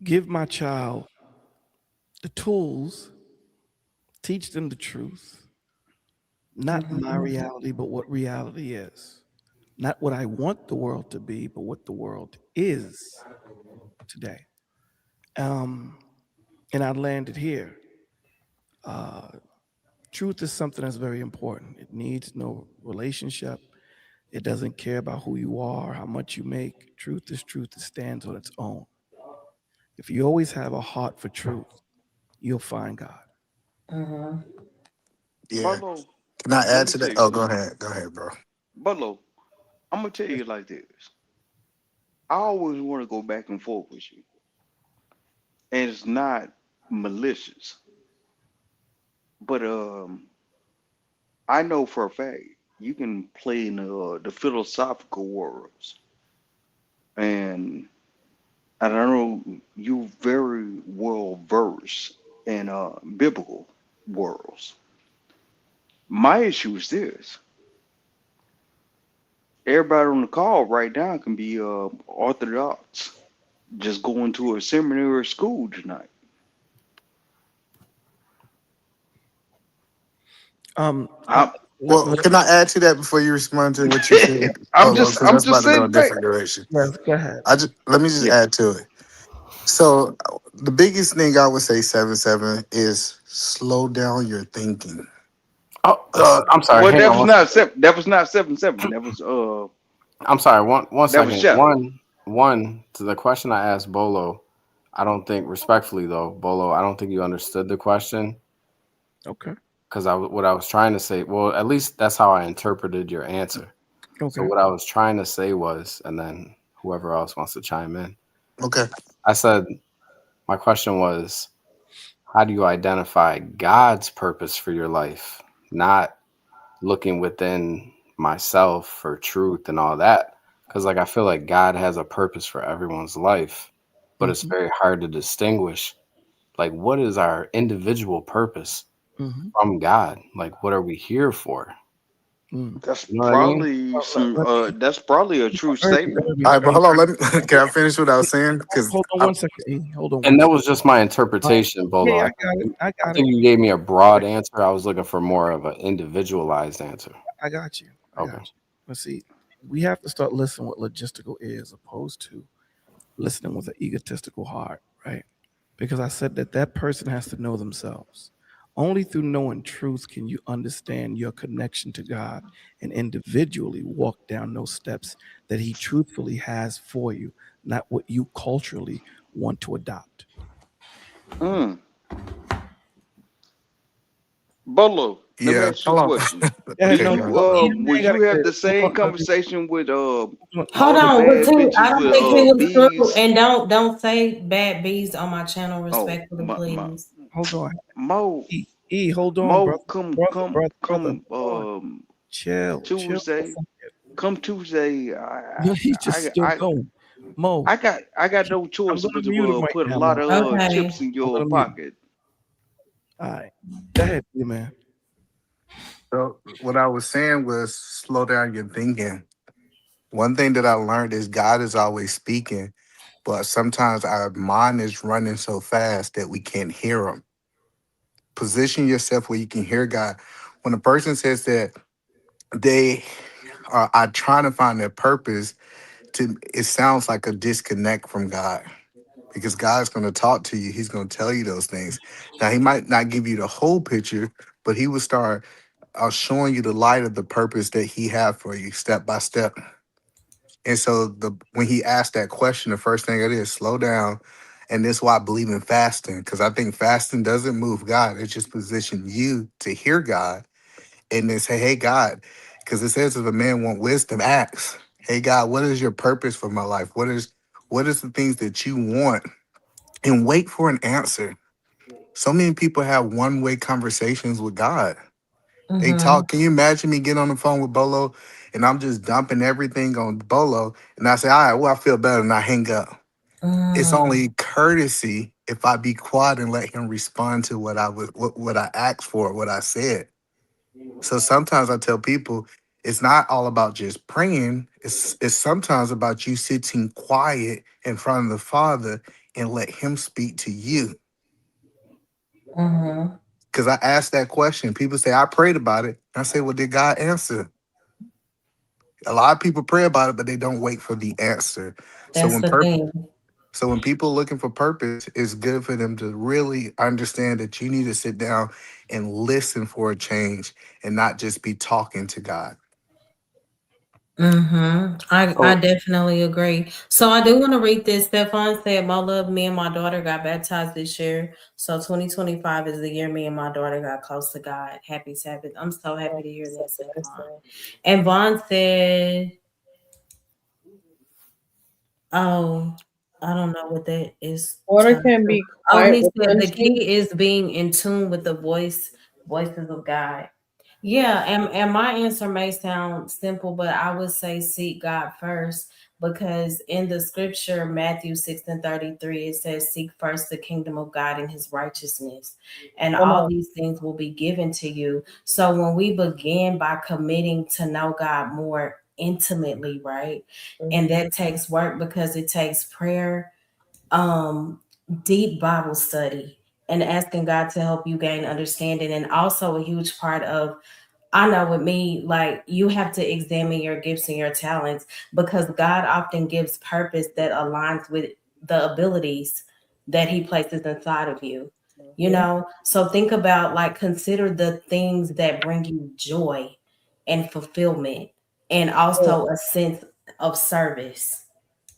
[SPEAKER 4] Give my child the tools, teach them the truth, not my reality, but what reality is. Not what I want the world to be, but what the world is today. And I landed here. Truth is something that's very important. It needs no relationship. It doesn't care about who you are, how much you make. Truth is truth. It stands on its own. If you always have a heart for truth, you'll find God.
[SPEAKER 7] Yeah.
[SPEAKER 6] Butler,
[SPEAKER 7] Can I
[SPEAKER 6] let
[SPEAKER 7] add
[SPEAKER 6] me
[SPEAKER 7] to
[SPEAKER 6] tell
[SPEAKER 7] that?
[SPEAKER 6] you
[SPEAKER 7] Oh, go
[SPEAKER 6] something.
[SPEAKER 7] ahead. Go ahead, bro.
[SPEAKER 6] Butler, I'm gonna tell you like this. I always want to go back and forth with you, and it's not malicious, but I know for a fact you can play in the philosophical worlds, and I know you very well versed in biblical worlds. My issue is this: everybody on the call right now can be Orthodox, just going to a seminary or school tonight.
[SPEAKER 4] Um,
[SPEAKER 6] I'm,
[SPEAKER 7] Well, can I add to that before you respond to what you said?
[SPEAKER 6] I'm
[SPEAKER 7] Oh,
[SPEAKER 6] just
[SPEAKER 7] because
[SPEAKER 6] I'm
[SPEAKER 7] that's
[SPEAKER 6] just
[SPEAKER 7] about to go a
[SPEAKER 6] sitting back.
[SPEAKER 7] different direction.
[SPEAKER 4] yes, go ahead.
[SPEAKER 7] Let me just
[SPEAKER 6] Yeah.
[SPEAKER 7] add to it. So the biggest thing I would say, 7-7, is slow down your thinking.
[SPEAKER 5] Oh,
[SPEAKER 7] That's
[SPEAKER 5] I'm sorry.
[SPEAKER 6] Well,
[SPEAKER 5] Hang
[SPEAKER 6] that
[SPEAKER 5] on
[SPEAKER 6] was
[SPEAKER 5] one
[SPEAKER 6] not
[SPEAKER 5] second.
[SPEAKER 6] 7. That was not 7-7. That was
[SPEAKER 5] I'm sorry. One
[SPEAKER 6] that was
[SPEAKER 5] second.
[SPEAKER 6] shadow.
[SPEAKER 5] One to the question I asked Bolo. I don't think, respectfully though, Bolo, I don't think you understood the question.
[SPEAKER 4] Okay.
[SPEAKER 5] Because what I was trying to say, well, at least that's how I interpreted your answer. So
[SPEAKER 4] Okay.
[SPEAKER 5] what I was trying to say was, and then whoever else wants to chime in,
[SPEAKER 7] okay.
[SPEAKER 5] I said my question was, how do you identify God's purpose for your life, not looking within myself for truth and all that? Because like I feel like God has a purpose for everyone's life, but it's very hard to distinguish. Like, what is our individual purpose from God? Like, what are we here for?
[SPEAKER 6] That's
[SPEAKER 5] You know what I mean?
[SPEAKER 6] probably some that's probably a true statement.
[SPEAKER 7] All right, but hold on. Let me. Can I finish what I was saying? Because
[SPEAKER 4] Hold on one second. E. Hold on
[SPEAKER 5] And
[SPEAKER 4] one
[SPEAKER 5] that
[SPEAKER 4] second.
[SPEAKER 5] was just my interpretation, Bolo.
[SPEAKER 4] Yeah,
[SPEAKER 5] I
[SPEAKER 4] I got it. I
[SPEAKER 5] I
[SPEAKER 4] got
[SPEAKER 5] think
[SPEAKER 4] it.
[SPEAKER 5] you gave me a broad answer. I was looking for more of an individualized answer.
[SPEAKER 4] I got you. I
[SPEAKER 5] Okay.
[SPEAKER 4] got you. Let's see. We have to start listening what logistical is opposed to listening with an egotistical heart, right? Because I said that person has to know themselves. Only through knowing truth can you understand your connection to God and individually walk down those steps that He truthfully has for you, not what you culturally want to adopt.
[SPEAKER 6] Mm. Bolo, let me
[SPEAKER 7] yeah,
[SPEAKER 6] ask you
[SPEAKER 7] hold
[SPEAKER 6] a
[SPEAKER 7] on.
[SPEAKER 6] question.
[SPEAKER 4] Yeah,
[SPEAKER 6] Do
[SPEAKER 7] Okay,
[SPEAKER 4] no,
[SPEAKER 7] go
[SPEAKER 6] you
[SPEAKER 7] ahead.
[SPEAKER 6] would you have the same conversation with
[SPEAKER 3] Hold
[SPEAKER 6] all the
[SPEAKER 3] on, but
[SPEAKER 6] bad
[SPEAKER 3] T, I
[SPEAKER 6] bitches
[SPEAKER 3] don't
[SPEAKER 6] with
[SPEAKER 3] think he was through.
[SPEAKER 6] bees?
[SPEAKER 3] And don't say bad bees on my channel,
[SPEAKER 6] Oh,
[SPEAKER 3] respectfully, please.
[SPEAKER 4] hold on.
[SPEAKER 6] Mo
[SPEAKER 4] Hold on,
[SPEAKER 6] Mo
[SPEAKER 4] brother, brother. Hold on. Chill for a
[SPEAKER 6] Tuesday.
[SPEAKER 4] second.
[SPEAKER 6] Come Tuesday,
[SPEAKER 4] No, he's just still going. Mo,
[SPEAKER 6] I got no
[SPEAKER 4] I'm
[SPEAKER 6] choice
[SPEAKER 4] gonna
[SPEAKER 6] but
[SPEAKER 4] mute him
[SPEAKER 6] to
[SPEAKER 4] right
[SPEAKER 6] put a
[SPEAKER 4] now,
[SPEAKER 6] lot
[SPEAKER 4] Mo.
[SPEAKER 6] of
[SPEAKER 3] Okay.
[SPEAKER 6] chips in
[SPEAKER 4] I'm
[SPEAKER 6] your
[SPEAKER 4] gonna mute him.
[SPEAKER 6] pocket.
[SPEAKER 4] All right. Go ahead, you man.
[SPEAKER 7] So what I was saying was slow down your thinking. One thing that I learned is God is always speaking, but sometimes our mind is running so fast that we can't hear Him. Position yourself where you can hear God. When a person says that they are trying to find their purpose, it sounds like a disconnect from God, because God's going to talk to you. He's going to tell you those things. Now, He might not give you the whole picture, but He will start showing you the light of the purpose that He had for you step by step. And so when He asked that question, the first thing it is slow down. And this is why I believe in fasting, because I think fasting doesn't move God. It just positions you to hear God and then say, hey, God, because it says if a man want wisdom, ask. Hey, God, what is your purpose for my life? What is the things that you want? And wait for an answer. So many people have one-way conversations with God. They talk. Can you imagine me getting on the phone with Bolo and I'm just dumping everything on Bolo and I say, all right, well, I feel better, and I hang up. It's only courtesy if I be quiet and let him respond to what I asked for, what I said. So sometimes I tell people it's not all about just praying. It's sometimes about you sitting quiet in front of the Father and let Him speak to you. Because I asked that question. People say, I prayed about it. I say, well, did God answer? A lot of people pray about it, but they don't wait for the answer. So
[SPEAKER 3] That's
[SPEAKER 7] when
[SPEAKER 3] the thing.
[SPEAKER 7] so when people are looking for purpose, it's good for them to really understand that you need to sit down and listen for a change and not just be talking to God.
[SPEAKER 3] I definitely agree. So I do want to read this. Stefan said, "My love, me and my daughter got baptized this year. So 2025 is the year me and my daughter got close to God. Happy Sabbath." I'm so happy to hear that, Stefan. And Vaughn said, "Oh, I don't know what that is."
[SPEAKER 8] Water can be
[SPEAKER 3] Oh,
[SPEAKER 8] quite
[SPEAKER 3] he said the
[SPEAKER 8] replenishing.
[SPEAKER 3] key is being in tune with the voices of God. Yeah, and my answer may sound simple, but I would say seek God first, because in the scripture, Matthew 6:33, it says, "Seek first the kingdom of God and his righteousness, and
[SPEAKER 8] Come
[SPEAKER 3] all
[SPEAKER 8] on.
[SPEAKER 3] these things will be given to you." So when we begin by committing to know God more intimately, right? And that takes work, because it takes prayer, deep Bible study, and asking God to help you gain understanding. And also a huge part of, I know with me, like, you have to examine your gifts and your talents, because God often gives purpose that aligns with the abilities that he places inside of you. You know, so think about, like, consider the things that bring you joy and fulfillment, and also a sense of service.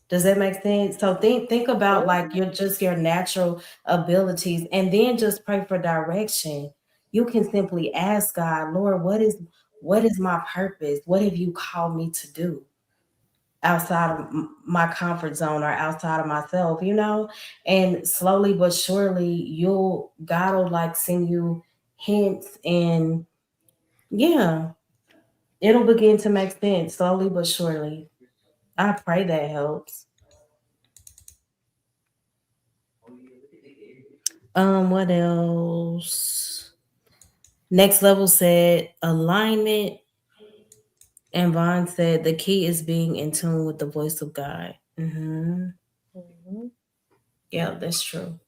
[SPEAKER 3] Does that make sense? So think about, like, your natural abilities, and then just pray for direction. You can simply ask God, "Lord, what is my purpose? What have you called me to do outside of my comfort zone or outside of myself?" And slowly but surely, God will, like, send you hints, and yeah, it'll begin to make sense slowly but surely. I pray that helps. What else? Next Level said alignment, and Vaughn said the key is being in tune with the voice of God. Yeah, that's true.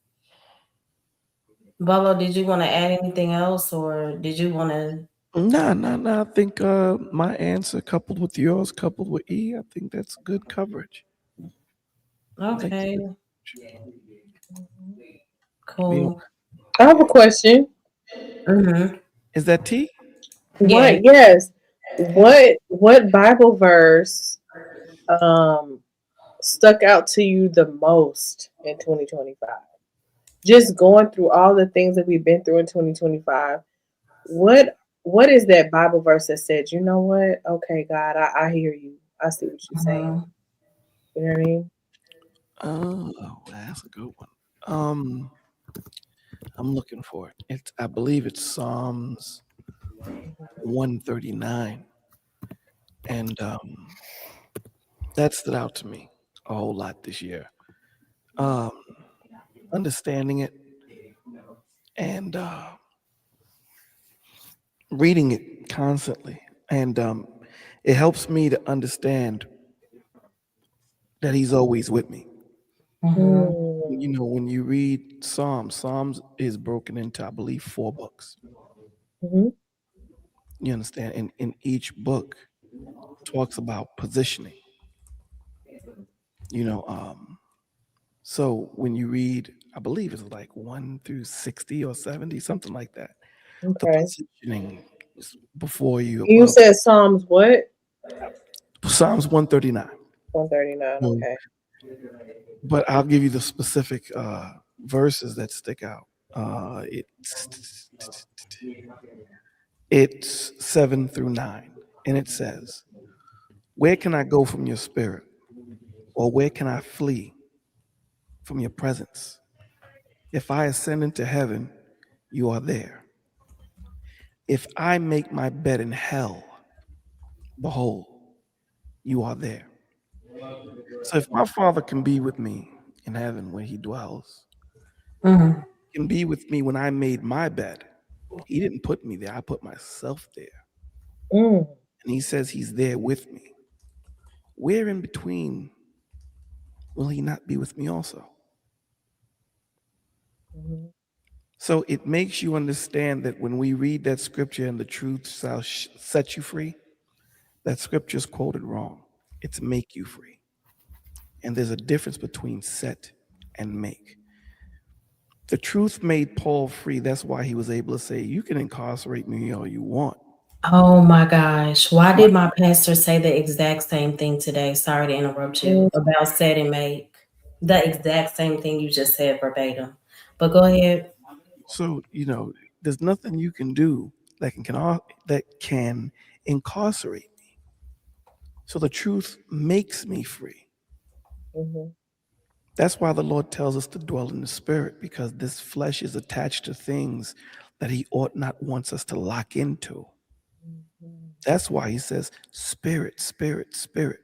[SPEAKER 3] Bolo, did you want to add anything else, or did you want to?
[SPEAKER 4] No. I think my answer coupled with yours, coupled with E, I think that's good coverage.
[SPEAKER 3] Okay,
[SPEAKER 4] You know,
[SPEAKER 3] cool.
[SPEAKER 8] I have a question.
[SPEAKER 4] is that T?
[SPEAKER 3] Yeah.
[SPEAKER 8] What? Yes. What Bible verse stuck out to you the most in 2025? Just going through all the things that we've been through in 2025. What is that Bible verse that said, you know what? Okay, God, I hear you. I see what you're saying. You know what I mean?
[SPEAKER 4] Oh, that's a good one. I'm looking for it. I believe it's Psalms 139, and that stood out to me a whole lot this year. Um, Understanding it and reading it constantly, and it helps me to understand that He's always with me. You know, when you read Psalms is broken into, I believe, 4 books. You understand? And in each book talks about positioning. You know, so when you read, I believe it's like 1 through 60 or 70, something like that. The
[SPEAKER 8] Okay.
[SPEAKER 4] positioning is before you,
[SPEAKER 8] You
[SPEAKER 4] above
[SPEAKER 8] said Psalms what?
[SPEAKER 4] Psalms 139.
[SPEAKER 8] 139.
[SPEAKER 4] Mm.
[SPEAKER 8] Okay.
[SPEAKER 4] But I'll give you the specific verses that stick out. It's 7 through 9, and it says, "Where can I go from your spirit? Or where can I flee from your presence? If I ascend into heaven, you are there. If I make my bed in hell, behold, you are there." So if my Father can be with me in heaven where he dwells, he can be with me when I made my bed. He didn't put me there, I put myself there.
[SPEAKER 8] Mm.
[SPEAKER 4] And he says he's there with me. Where in between will he not be with me also? So it makes you understand that when we read that scripture and the truth shall set you free, that scripture is quoted wrong. It's make you free. And there's a difference between set and make. The truth made Paul free. That's why he was able to say, you can incarcerate me all you want.
[SPEAKER 3] Oh my gosh. Why did my pastor say the exact same thing today? Sorry to interrupt you about set and make. The exact same thing you just said verbatim. But go ahead.
[SPEAKER 4] So, there's nothing you can do that can incarcerate me. So the truth makes me free.
[SPEAKER 8] Mm-hmm.
[SPEAKER 4] That's why the Lord tells us to dwell in the spirit, because this flesh is attached to things that he ought not wants us to lock into. That's why he says spirit, spirit, spirit.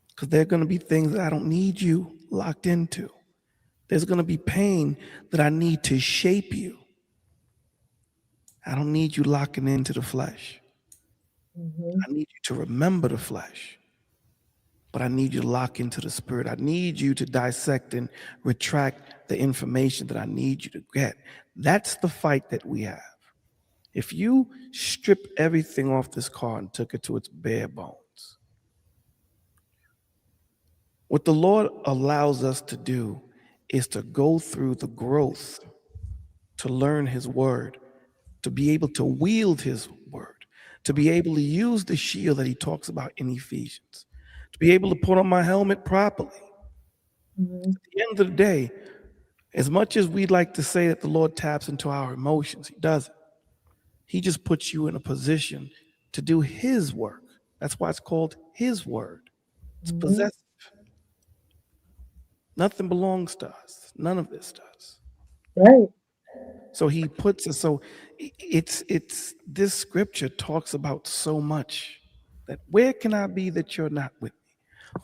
[SPEAKER 4] Because there are going to be things that I don't need you locked into. There's going to be pain that I need to shape you. I don't need you locking into the flesh. I need you to remember the flesh. But I need you to lock into the spirit. I need you to dissect and retract the information that I need you to get. That's the fight that we have. If you strip everything off this car and took it to its bare bones, what the Lord allows us to do is to go through the growth, to learn his word, to be able to wield his word, to be able to use the shield that he talks about in Ephesians, to be able to put on my helmet properly. At the end of the day, as much as we'd like to say that the Lord taps into our emotions, he doesn't. He just puts you in a position to do his work. That's why it's called his word. It's possessive. Nothing belongs to us. None of this does.
[SPEAKER 8] Right.
[SPEAKER 4] So he puts us, so it's this scripture talks about so much, that where can I be that you're not with me?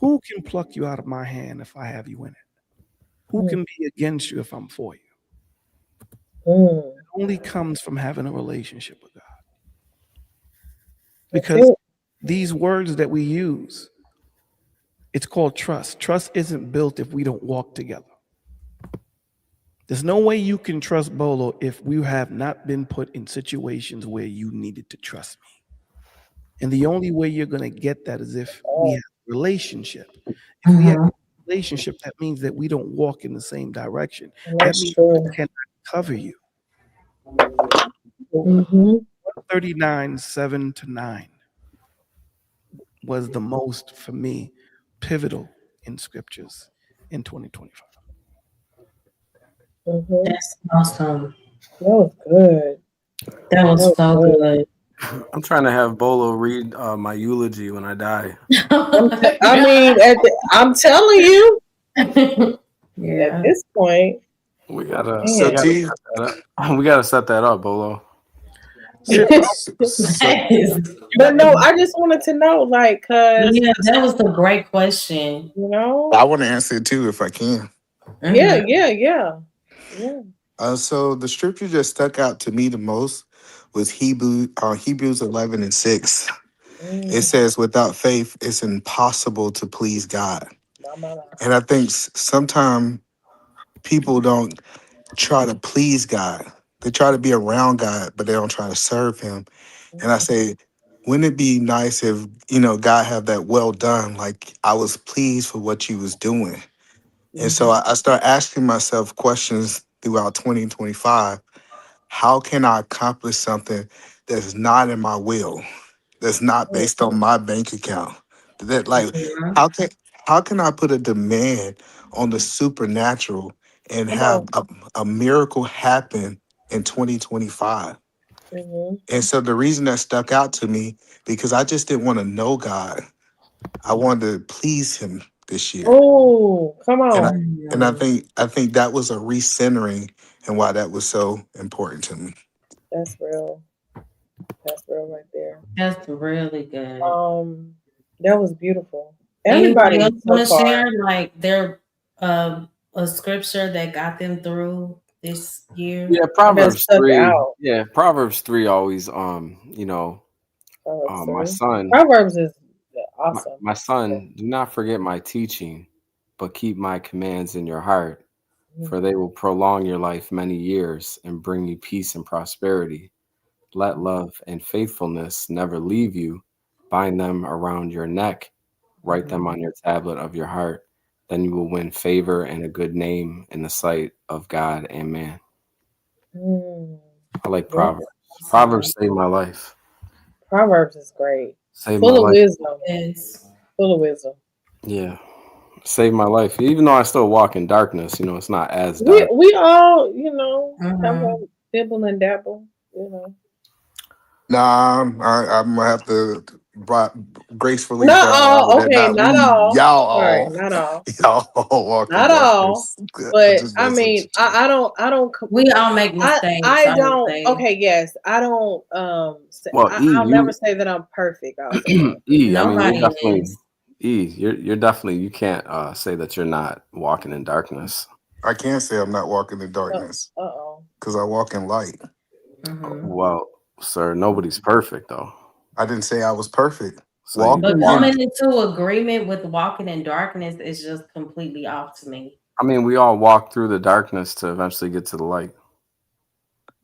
[SPEAKER 4] Who can pluck you out of my hand if I have you in it? Who can be against you if I'm for you? It only comes from having a relationship with God. Because these words that we use, it's called trust. Trust isn't built if we don't walk together. There's no way you can trust Bolo if we have not been put in situations where you needed to trust me. And the only way you're going to get that is if we have a relationship. If we have a relationship, that means that we don't walk in the same direction. That means I cannot cover you. 139, 7-9 was the most, for me, pivotal in scriptures in 2025.
[SPEAKER 3] That's awesome.
[SPEAKER 8] That was good.
[SPEAKER 3] That was so good.
[SPEAKER 5] I'm trying to have Bolo read my eulogy when I die.
[SPEAKER 8] I mean, I'm telling you,
[SPEAKER 3] Yeah.
[SPEAKER 8] at this point,
[SPEAKER 5] We gotta
[SPEAKER 8] Man.
[SPEAKER 5] set that up, Bolo.
[SPEAKER 8] but no, I just wanted to know, like, cause
[SPEAKER 3] Yeah, that was a great question.
[SPEAKER 8] you know,
[SPEAKER 7] I want to answer it too if I can.
[SPEAKER 8] yeah.
[SPEAKER 7] So the scripture that stuck out to me the most was Hebrews 11:6. It says, without faith, it's impossible to please God. And I think sometimes people don't try to please God. They try to be around God, but they don't try to serve him. And I say, wouldn't it be nice if, God have that well done, like I was pleased for what you was doing. And so I start asking myself questions throughout 2025. How can I accomplish something that's not in my will, that's not based on my bank account? That like, how can I put a demand on the supernatural and have a miracle happen in 2025? And so the reason that stuck out to me, because I just didn't want to know God. I wanted to please him this year.
[SPEAKER 8] Oh, come on.
[SPEAKER 7] And I think that was a recentering and why that was so important to me.
[SPEAKER 8] That's real. That's real right there.
[SPEAKER 3] That's really good.
[SPEAKER 8] That was beautiful.
[SPEAKER 3] Anybody
[SPEAKER 8] Everybody
[SPEAKER 3] else
[SPEAKER 8] so
[SPEAKER 3] want to
[SPEAKER 8] far.
[SPEAKER 3] share like their a scripture that got them through this year?
[SPEAKER 5] Yeah, Proverbs
[SPEAKER 8] stuck
[SPEAKER 5] 3.
[SPEAKER 8] out.
[SPEAKER 5] Yeah, Proverbs 3 always my son.
[SPEAKER 8] Proverbs is awesome.
[SPEAKER 5] My son, do not forget my teaching, but keep my commands in your heart, for they will prolong your life many years and bring you peace and prosperity. Let love and faithfulness never leave you. bind them around your neck, write them on your tablet of your heart. Then you will win favor and a good name in the sight of God and man. I like Proverbs. Proverbs saved my life.
[SPEAKER 8] Proverbs is great.
[SPEAKER 5] Saved
[SPEAKER 8] Full
[SPEAKER 5] my
[SPEAKER 8] of
[SPEAKER 5] life.
[SPEAKER 8] wisdom.
[SPEAKER 3] Yes.
[SPEAKER 8] Full of wisdom.
[SPEAKER 5] Yeah. Saved my life. Even though I still walk in darkness, it's not as dark.
[SPEAKER 8] We all, have a dibble and dabble,
[SPEAKER 7] Nah, I'm gonna have to gracefully
[SPEAKER 8] Not
[SPEAKER 7] bow
[SPEAKER 8] all.
[SPEAKER 7] out of that.
[SPEAKER 8] Okay,
[SPEAKER 7] Not
[SPEAKER 8] not
[SPEAKER 7] we,
[SPEAKER 8] all.
[SPEAKER 7] y'all
[SPEAKER 8] Sorry,
[SPEAKER 7] all,
[SPEAKER 8] not all.
[SPEAKER 7] y'all all walk in
[SPEAKER 8] Not all.
[SPEAKER 7] darkness.
[SPEAKER 8] But
[SPEAKER 7] Just
[SPEAKER 8] I
[SPEAKER 7] messing
[SPEAKER 8] mean,
[SPEAKER 7] with you.
[SPEAKER 8] I don't.
[SPEAKER 3] We all make mistakes.
[SPEAKER 8] I
[SPEAKER 3] would
[SPEAKER 8] don't.
[SPEAKER 3] say.
[SPEAKER 8] Okay, yes, I don't.
[SPEAKER 5] Well,
[SPEAKER 8] I'll never say that I'm perfect. I'll say that.
[SPEAKER 5] E, I mean,
[SPEAKER 3] Nobody
[SPEAKER 5] you're definitely
[SPEAKER 3] is.
[SPEAKER 5] you're definitely, you can't say that you're not walking in darkness.
[SPEAKER 7] I can't say I'm not walking in darkness because I walk in light.
[SPEAKER 5] Well, sir, nobody's perfect though.
[SPEAKER 7] I didn't say I was perfect.
[SPEAKER 5] So
[SPEAKER 3] But coming into agreement with walking in darkness is just completely off to me.
[SPEAKER 5] I mean, we all walk through the darkness to eventually get to the light.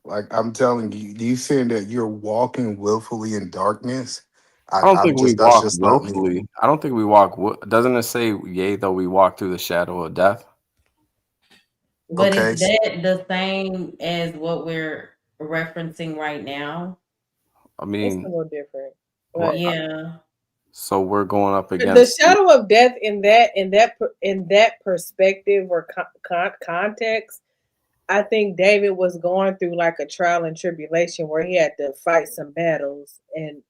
[SPEAKER 7] Like I'm telling you, you saying that you're walking willfully in darkness?
[SPEAKER 5] I don't think we
[SPEAKER 7] that's
[SPEAKER 5] walk
[SPEAKER 7] just not me.
[SPEAKER 5] willfully. I don't think we walk. Doesn't it say, yea, though we walk through the shadow of death?
[SPEAKER 3] But
[SPEAKER 7] Okay.
[SPEAKER 3] is that the same as what we're referencing right now?
[SPEAKER 5] I
[SPEAKER 8] It's
[SPEAKER 5] mean,
[SPEAKER 8] a little different.
[SPEAKER 5] well,
[SPEAKER 3] Yeah.
[SPEAKER 5] so we're going up
[SPEAKER 8] The
[SPEAKER 5] against
[SPEAKER 8] shadow of death in that perspective or context, I think David was going through like a trial and tribulation where he had to fight some battles, and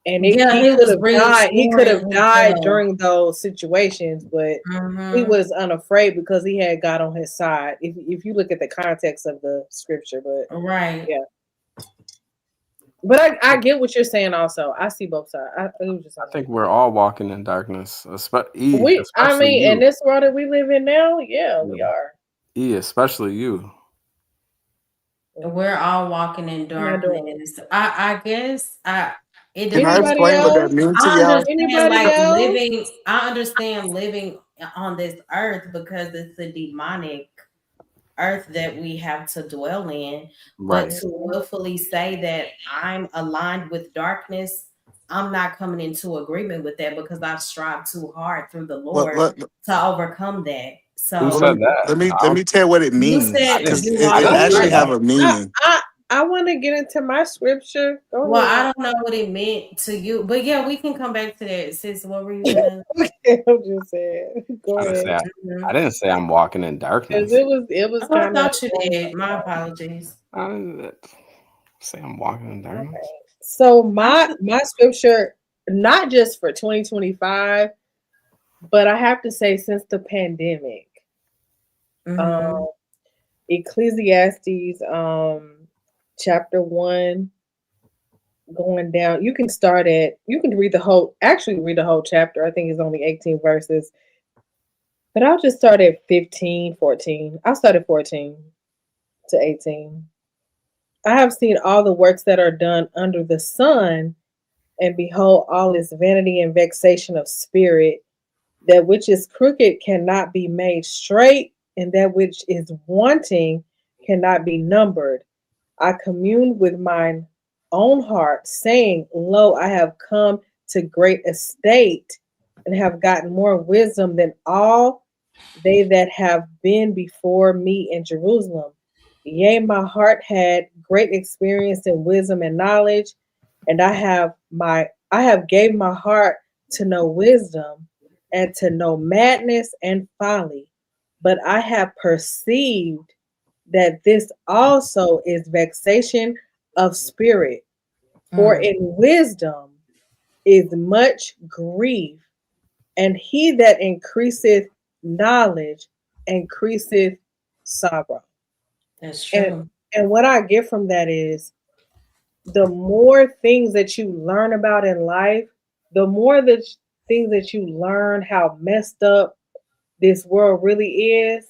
[SPEAKER 8] and he could have died. He could have died during those situations, but he was unafraid because he had God on his side. If you look at the context of the scripture, but
[SPEAKER 3] right,
[SPEAKER 8] yeah. But I get what you're saying. Also, I see both sides.
[SPEAKER 5] I think we're all walking in darkness. Especially
[SPEAKER 8] in this world that we live in now, yeah, we are.
[SPEAKER 5] Especially you.
[SPEAKER 3] We're all walking in darkness. I guess it
[SPEAKER 7] Can I explain what that means to y'all?
[SPEAKER 3] I understand living on this earth because it's a demonic earth that we have to dwell in.
[SPEAKER 5] Right.
[SPEAKER 3] But to willfully say that I'm aligned with darkness, I'm not coming into agreement with that because I've strived too hard through the Lord to overcome that. So
[SPEAKER 5] who said that?
[SPEAKER 7] Let me tell you what it means, because it actually have a meaning.
[SPEAKER 8] I want to get into my scripture.
[SPEAKER 3] Well, I don't know what it meant to you, but yeah, we can come back to that. Sis, what were you gonna?
[SPEAKER 8] I'm just saying. Go ahead.
[SPEAKER 5] I didn't say I'm walking in darkness.
[SPEAKER 8] It was.
[SPEAKER 3] I thought you did. My apologies.
[SPEAKER 5] I didn't say I'm walking in darkness.
[SPEAKER 8] Okay. So my scripture, not just for 2025, but I have to say since the pandemic, Ecclesiastes, chapter 1, going down. You can read the whole chapter. I think it's only 18 verses. But I'll just start at 15, 14. I'll start at 14 to 18. I have seen all the works that are done under the sun, and behold, all is vanity and vexation of spirit. That which is crooked cannot be made straight, and that which is wanting cannot be numbered. I communed with mine own heart, saying, lo, I have come to great estate, and have gotten more wisdom than all they that have been before me in Jerusalem. Yea, my heart had great experience in wisdom and knowledge, and I have gave my heart to know wisdom, and to know madness and folly. But I have perceived that this also is vexation of spirit. For in wisdom is much grief, and he that increaseth knowledge increaseth sorrow.
[SPEAKER 3] That's true.
[SPEAKER 8] And what I get from that is, the more things that you learn about in life, the more things that you learn how messed up this world really is,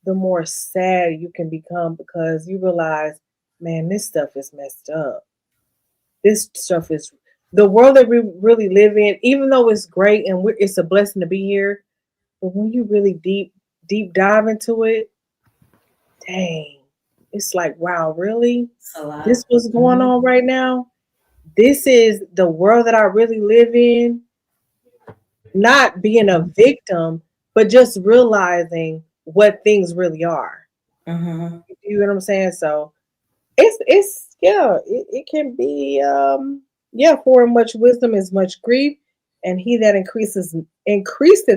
[SPEAKER 8] the more sad you can become, because you realize, man, this stuff is messed up. This stuff is the world that we really live in, even though it's great and it's a blessing to be here. But when you really deep dive into it, dang, it's like, wow, really? This was going on right now? this is the world that I really live in. Not being a victim, but just realizing what things really are.
[SPEAKER 3] Mm-hmm.
[SPEAKER 8] You know what I'm saying? So it's yeah, it can be for much wisdom is much grief, and he that increaseth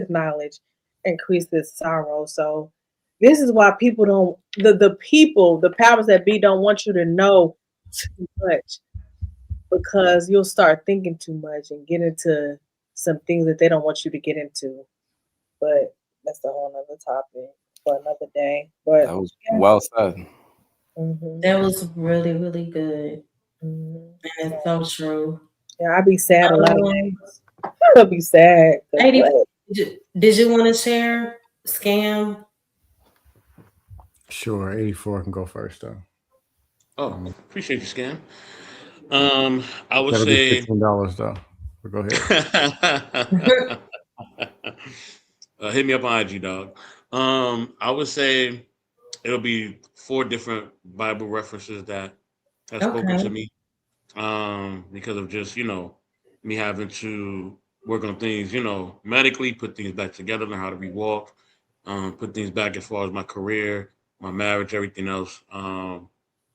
[SPEAKER 8] knowledge increaseth sorrow. So this is why people don't the powers that be don't want you to know too much, because you'll start thinking too much and get into some things that they don't want you to get into. But that's a whole nother topic for another day. But
[SPEAKER 5] That was well said.
[SPEAKER 3] That was really, really good.
[SPEAKER 8] Mhm.
[SPEAKER 3] And it's so true.
[SPEAKER 8] Yeah, I'd be sad a lot of days. I'd be sad. 'Cause
[SPEAKER 3] Lady,
[SPEAKER 8] what?
[SPEAKER 3] did you want to share scam?
[SPEAKER 11] Sure, 84 can go first though.
[SPEAKER 9] Oh, appreciate you, Scam. I would
[SPEAKER 11] That'll be
[SPEAKER 9] say
[SPEAKER 11] $15 though. But go ahead.
[SPEAKER 9] hit me up on IG, dog. I would say it'll be 4 different Bible references that have spoken to
[SPEAKER 3] Okay.
[SPEAKER 9] me. Because of just, me having to work on things, medically, put things back together, learn how to rewalk, put things back as far as my career, my marriage, everything else,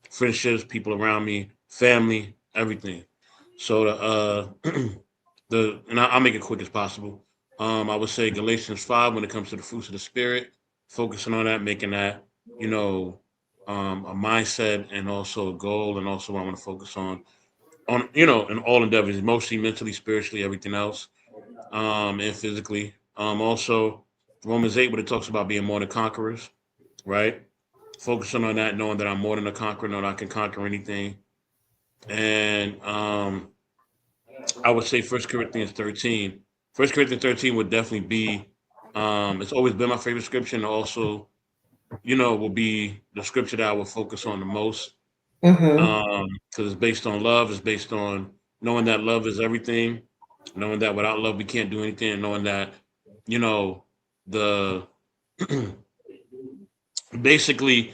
[SPEAKER 9] friendships, people around me, family, everything. So I'll make it quick as possible. I would say Galatians 5 when it comes to the fruits of the spirit, focusing on that, making that, a mindset and also a goal, and also what I want to focus on in all endeavors, emotionally, mentally, spiritually, everything else, and physically. Also Romans 8, when it talks about being more than conquerors, right? Focusing on that, knowing that I'm more than a conqueror, knowing I can conquer anything. And I would say 1 Corinthians 13. 1 Corinthians 13 would definitely be, it's always been my favorite scripture, and also, will be the scripture that I will focus on the most.
[SPEAKER 3] Mm-hmm.
[SPEAKER 9] Because it's based on love, it's based on knowing that love is everything, knowing that without love we can't do anything, and knowing that, the basically,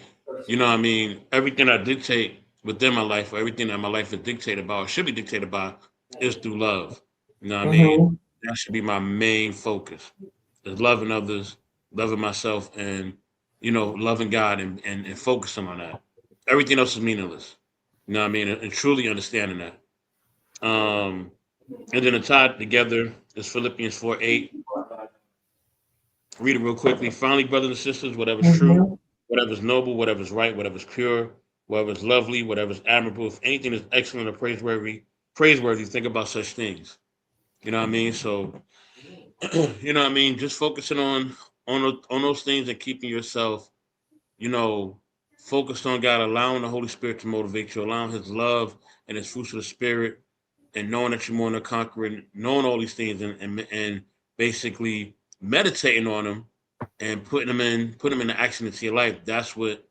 [SPEAKER 9] everything I dictate within my life, or everything that my life is dictated by, or should be dictated by, is through love. You know what I mean?
[SPEAKER 3] Mm-hmm.
[SPEAKER 9] That should be my main focus. Is loving others, loving myself, and loving God, and focusing on that. Everything else is meaningless. You know what I mean? And truly understanding that. And then to tie it together is Philippians 4:8. Read it real quickly. Finally, brothers and sisters, whatever's true,
[SPEAKER 3] Mm-hmm.
[SPEAKER 9] whatever's noble, whatever's right, whatever's pure, whatever's lovely, whatever's admirable, if anything is excellent or praiseworthy, think about such things. You know what I mean? So, just focusing on those things and keeping yourself, you know, focused on God, allowing the Holy Spirit to motivate you, allowing His love and His fruits of the Spirit, and knowing that you're more than a conqueror, knowing all these things, and basically meditating on them and putting them into action into your life. That's what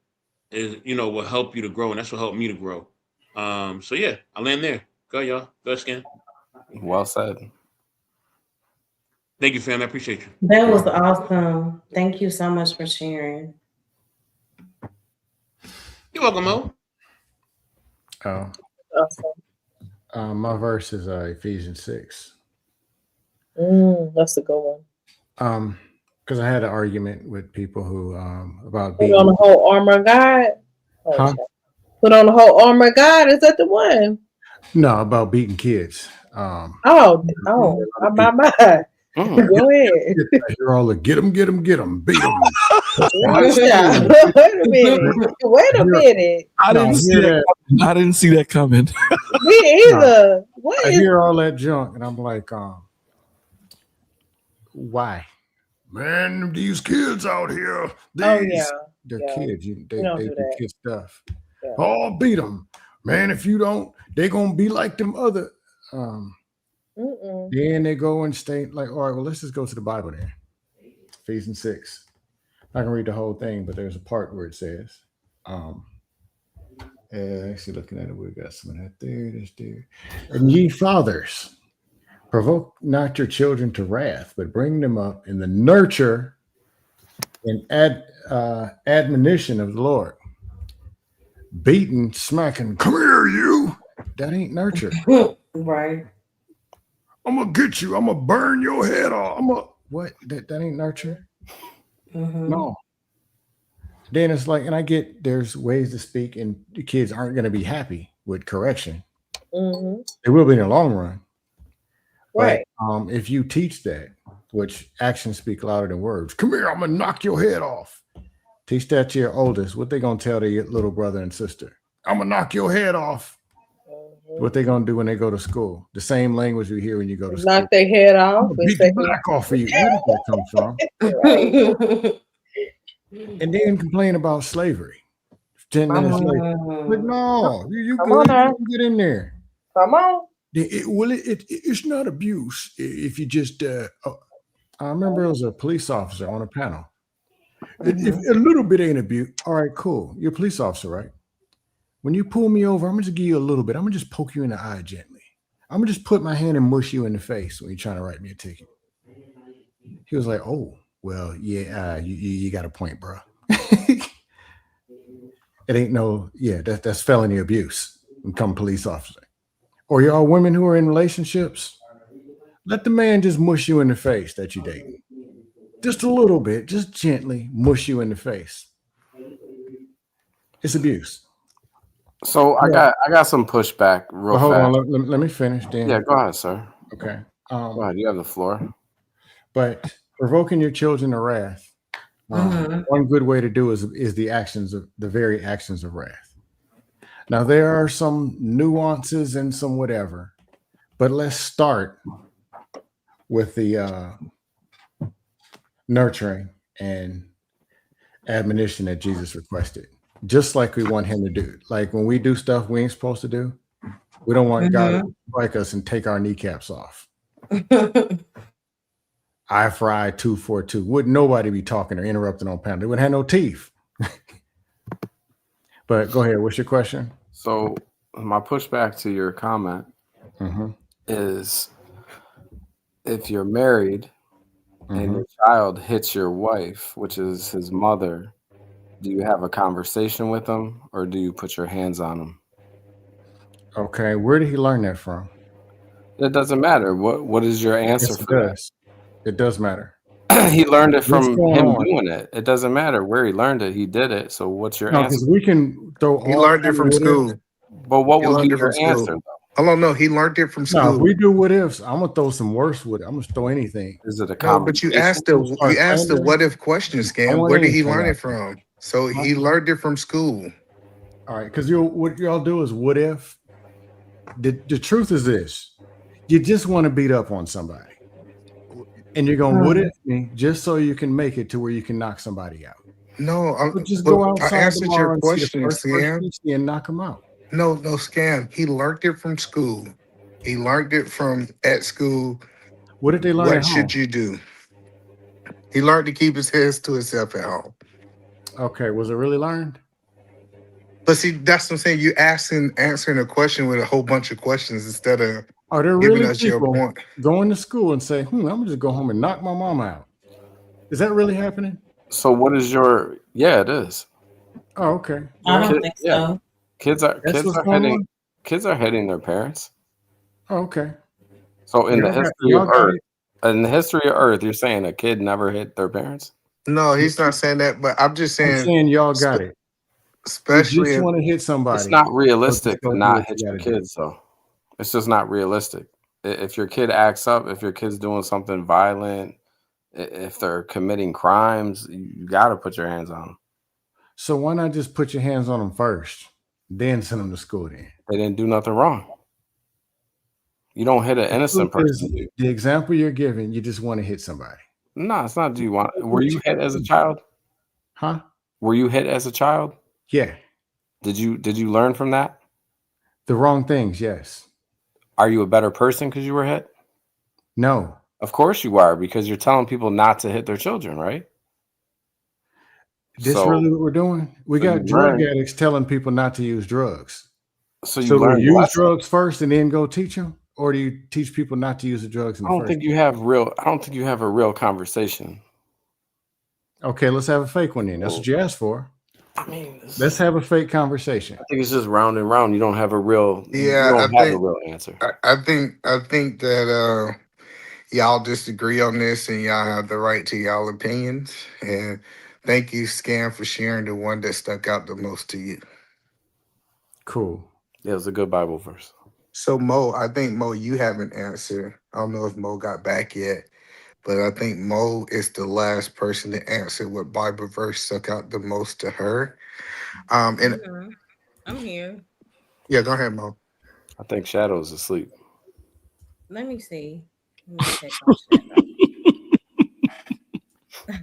[SPEAKER 9] will help you to grow, and that's what helped me to grow. So yeah, I land there. Go y'all. Go Scan.
[SPEAKER 5] Well said.
[SPEAKER 9] Thank you, fam. I appreciate you.
[SPEAKER 3] That was awesome. Thank you so much for sharing.
[SPEAKER 9] You're welcome, Mo.
[SPEAKER 11] Oh,
[SPEAKER 8] Awesome.
[SPEAKER 11] my verse is Ephesians 6.
[SPEAKER 8] That's a good one.
[SPEAKER 11] Because I had an argument with people who about
[SPEAKER 8] Put
[SPEAKER 11] being
[SPEAKER 8] on the whole armor of God. Oh,
[SPEAKER 11] huh?
[SPEAKER 8] sorry. Put on the whole armor of God. Is that the one?
[SPEAKER 11] No, about beating kids.
[SPEAKER 8] Oh, my mind. Go ahead.
[SPEAKER 11] You're all like, get them, beat them.
[SPEAKER 8] Wait a minute.
[SPEAKER 4] I
[SPEAKER 11] No,
[SPEAKER 4] didn't see
[SPEAKER 11] hear
[SPEAKER 4] that. I didn't see that coming.
[SPEAKER 8] Me either. What
[SPEAKER 11] I
[SPEAKER 8] is
[SPEAKER 11] hear all that junk, and I'm like, why? Man, these kids out here,
[SPEAKER 8] Oh yeah.
[SPEAKER 11] they're
[SPEAKER 8] Yeah.
[SPEAKER 11] kids. They
[SPEAKER 8] We don't
[SPEAKER 11] do
[SPEAKER 8] do that.
[SPEAKER 11] kid stuff.
[SPEAKER 8] Yeah.
[SPEAKER 11] Oh, beat them, man. If you don't, they're gonna be like them other. Then they go and stay like, all right, well, let's just go to the Bible then. Ephesians 6. I can read the whole thing, but there's a part where it says, actually looking at it, we got some of that there, this there. And ye fathers, provoke not your children to wrath, but bring them up in the nurture and admonition of the Lord. Beating, smacking, come here, you. That ain't nurture.
[SPEAKER 8] Right.
[SPEAKER 11] I'm gonna get you. I'm gonna burn your head off. What? That ain't nurture.
[SPEAKER 8] Mhm.
[SPEAKER 11] No. Then it's like, and I get there's ways to speak, and the kids aren't going to be happy with correction.
[SPEAKER 8] Mhm.
[SPEAKER 11] They will be in the long run.
[SPEAKER 8] Right.
[SPEAKER 11] But if you teach that, which actions speak louder than words, come here, I'm gonna knock your head off. Teach that to your oldest. What they gonna tell their little brother and sister? I'm gonna knock your head off. What they gonna do when they go to school? The same language you hear when you go to school.
[SPEAKER 8] Knock their head off.
[SPEAKER 11] I'm gonna beat the back off of you. Where did that come from? And then complain about slavery. 10 minutes later. But no, you
[SPEAKER 8] Come
[SPEAKER 11] good.
[SPEAKER 8] on now.
[SPEAKER 11] You get in there.
[SPEAKER 8] Come on.
[SPEAKER 11] It's not abuse if you just. I remember it was a police officer on a panel. If a little bit ain't abuse, all right, cool. You're a police officer, right? When you pull me over, I'm gonna just give you a little bit. I'm gonna just poke you in the eye gently. I'm gonna just put my hand and mush you in the face when you're trying to write me a ticket. He was like, "Oh, well, yeah, you got a point, bro. It ain't no, that's felony abuse. Become police officer. Or y'all women who are in relationships, let the man just mush you in the face that you dating. Just a little bit, just gently mush you in the face. It's abuse.
[SPEAKER 5] So I got some pushback real
[SPEAKER 11] hold
[SPEAKER 5] fast.
[SPEAKER 11] on, let me finish, Dan.
[SPEAKER 5] Yeah, go ahead, sir.
[SPEAKER 11] Okay.
[SPEAKER 5] Go ahead, you have the floor.
[SPEAKER 11] But provoking your children to wrath, one good way to do is the very actions of wrath. Now there are some nuances and some whatever, but let's start with the nurturing and admonition that Jesus requested, just like we want him to do. Like when we do stuff we ain't supposed to do, we don't want God to strike us and take our kneecaps off. Eye for eye, tooth for a tooth. Wouldn't nobody be talking or interrupting on panel? They wouldn't have no teeth. But go ahead. What's your question?
[SPEAKER 5] So my pushback to your comment is, if you're married and your child hits your wife, which is his mother, do you have a conversation with him or do you put your hands on him?
[SPEAKER 11] Okay. Where did he learn that from?
[SPEAKER 5] It doesn't matter. What is your answer
[SPEAKER 11] Yes, it
[SPEAKER 5] for
[SPEAKER 11] does. It does matter.
[SPEAKER 5] that? He learned it from
[SPEAKER 11] What's going
[SPEAKER 5] him
[SPEAKER 11] on?
[SPEAKER 5] doing it. It doesn't matter where he learned it. He did it. So what's your
[SPEAKER 11] No,
[SPEAKER 5] answer?
[SPEAKER 11] because we can throw
[SPEAKER 7] He
[SPEAKER 11] all
[SPEAKER 7] learned it
[SPEAKER 11] kinds of
[SPEAKER 7] from
[SPEAKER 11] what
[SPEAKER 7] school.
[SPEAKER 11] ifs.
[SPEAKER 5] But what
[SPEAKER 7] He
[SPEAKER 5] would be
[SPEAKER 7] learned it
[SPEAKER 5] your
[SPEAKER 7] from
[SPEAKER 5] answer,
[SPEAKER 7] school.
[SPEAKER 5] though?
[SPEAKER 7] Hold on, no, he learned it from
[SPEAKER 11] No, if
[SPEAKER 7] school.
[SPEAKER 11] we do what ifs, I'm gonna throw some worse with it. I'm gonna throw anything.
[SPEAKER 5] Is it a
[SPEAKER 7] No, but you
[SPEAKER 5] conversation?
[SPEAKER 7] asked
[SPEAKER 11] I'm gonna start
[SPEAKER 7] the
[SPEAKER 11] thundering.
[SPEAKER 7] what if question,
[SPEAKER 11] I
[SPEAKER 7] Scam.
[SPEAKER 11] want
[SPEAKER 7] Where did he
[SPEAKER 11] anything
[SPEAKER 7] learn it
[SPEAKER 11] out there.
[SPEAKER 7] from? So he learned it from school.
[SPEAKER 11] All right, because what y'all do is what if. The truth is this: you just want to beat up on somebody, and you're gonna what if me just so you can make it to where you can knock somebody out.
[SPEAKER 7] No,
[SPEAKER 11] So just
[SPEAKER 7] but
[SPEAKER 11] go
[SPEAKER 7] I
[SPEAKER 11] outside
[SPEAKER 7] answered
[SPEAKER 11] tomorrow
[SPEAKER 7] your
[SPEAKER 11] and see the
[SPEAKER 7] question,
[SPEAKER 11] first person
[SPEAKER 7] Scam.
[SPEAKER 11] you see and knock them out.
[SPEAKER 7] No, Scam. He learned it from school. He learned it from at school.
[SPEAKER 11] What did they learn
[SPEAKER 7] What
[SPEAKER 11] at home?
[SPEAKER 7] should you do? He learned to keep his hands to himself at home.
[SPEAKER 11] Okay, was it really learned?
[SPEAKER 7] But see, that's what I'm saying. You answering a question with a whole bunch of questions instead of
[SPEAKER 11] Are there
[SPEAKER 7] giving
[SPEAKER 11] really
[SPEAKER 7] us your
[SPEAKER 11] people
[SPEAKER 7] point.
[SPEAKER 11] going to school and say, I'm gonna just go home and knock my mom out? Is that really happening?
[SPEAKER 5] So what is your? Yeah, it is.
[SPEAKER 11] Oh, okay.
[SPEAKER 3] I don't
[SPEAKER 5] Kid-
[SPEAKER 3] think
[SPEAKER 5] yeah.
[SPEAKER 3] so.
[SPEAKER 5] Kids are
[SPEAKER 11] That's
[SPEAKER 5] kids
[SPEAKER 11] what's
[SPEAKER 5] are
[SPEAKER 11] going
[SPEAKER 5] hitting
[SPEAKER 11] on?
[SPEAKER 5] kids are hitting their parents.
[SPEAKER 11] Oh, okay.
[SPEAKER 5] So in the
[SPEAKER 11] Y'all got-
[SPEAKER 5] history
[SPEAKER 11] y'all
[SPEAKER 5] of
[SPEAKER 11] got
[SPEAKER 5] Earth,
[SPEAKER 11] it.
[SPEAKER 5] in the history of Earth, you're saying a kid never hit their parents?
[SPEAKER 7] No, he's not saying that. But I'm just
[SPEAKER 11] I'm
[SPEAKER 7] saying,
[SPEAKER 11] saying y'all got it. You
[SPEAKER 7] especially
[SPEAKER 11] just
[SPEAKER 7] if
[SPEAKER 11] want to hit somebody.
[SPEAKER 5] It's not
[SPEAKER 11] So
[SPEAKER 5] realistic
[SPEAKER 11] just go
[SPEAKER 5] to
[SPEAKER 11] do
[SPEAKER 5] not
[SPEAKER 11] what
[SPEAKER 5] hit
[SPEAKER 11] you
[SPEAKER 5] your
[SPEAKER 11] gotta do.
[SPEAKER 5] kids, though. It's just not realistic. If your kid acts up, if your kid's doing something violent, if they're committing crimes, you got to put your hands on them.
[SPEAKER 11] So why not just put your hands on them first, then send them to school then?
[SPEAKER 5] They didn't do nothing wrong. You don't hit an
[SPEAKER 11] The
[SPEAKER 5] innocent
[SPEAKER 11] truth is,
[SPEAKER 5] person. dude.
[SPEAKER 11] the example you're giving, you just want to hit somebody.
[SPEAKER 5] No, it's not. Do you want? Were you hit as a child?
[SPEAKER 11] Huh?
[SPEAKER 5] Were you hit as a child?
[SPEAKER 11] Yeah.
[SPEAKER 5] Did you learn from that?
[SPEAKER 11] The wrong things, yes.
[SPEAKER 5] Are you a better person because you were hit?
[SPEAKER 11] No.
[SPEAKER 5] Of course you are, because you're telling people not to hit their children, right?
[SPEAKER 11] This
[SPEAKER 5] So-
[SPEAKER 11] really what we're doing? We
[SPEAKER 5] so
[SPEAKER 11] got
[SPEAKER 5] you
[SPEAKER 11] drug
[SPEAKER 5] learn-
[SPEAKER 11] addicts telling people not to use drugs.
[SPEAKER 5] So you
[SPEAKER 11] So do
[SPEAKER 5] learn
[SPEAKER 11] you use
[SPEAKER 5] lessons.
[SPEAKER 11] drugs first and then go teach them? Or do you teach people not to use the drugs in
[SPEAKER 5] I
[SPEAKER 11] the
[SPEAKER 5] don't
[SPEAKER 11] first
[SPEAKER 5] think you have real. I don't think you have a real conversation.
[SPEAKER 11] Okay, let's have a fake one then. That's what you asked for.
[SPEAKER 5] I mean,
[SPEAKER 11] Let's have a fake conversation.
[SPEAKER 5] I think it's just round and round. You don't have a real.
[SPEAKER 7] Yeah,
[SPEAKER 5] you don't have a real answer.
[SPEAKER 7] I think that y'all disagree on this, and y'all have the right to y'all opinions. And thank you, Scan, for sharing the one that stuck out the most to you.
[SPEAKER 11] Cool.
[SPEAKER 5] Yeah, it was a good Bible verse.
[SPEAKER 7] So Mo, I think Mo, you have an answer. I don't know if Mo got back yet, but I think Mo is the last person to answer what Bible verse stuck out the most to her. And
[SPEAKER 3] Mhm. I'm here.
[SPEAKER 7] yeah, go ahead, Mo.
[SPEAKER 5] I think Shadow's asleep.
[SPEAKER 3] Let me see. Let me check on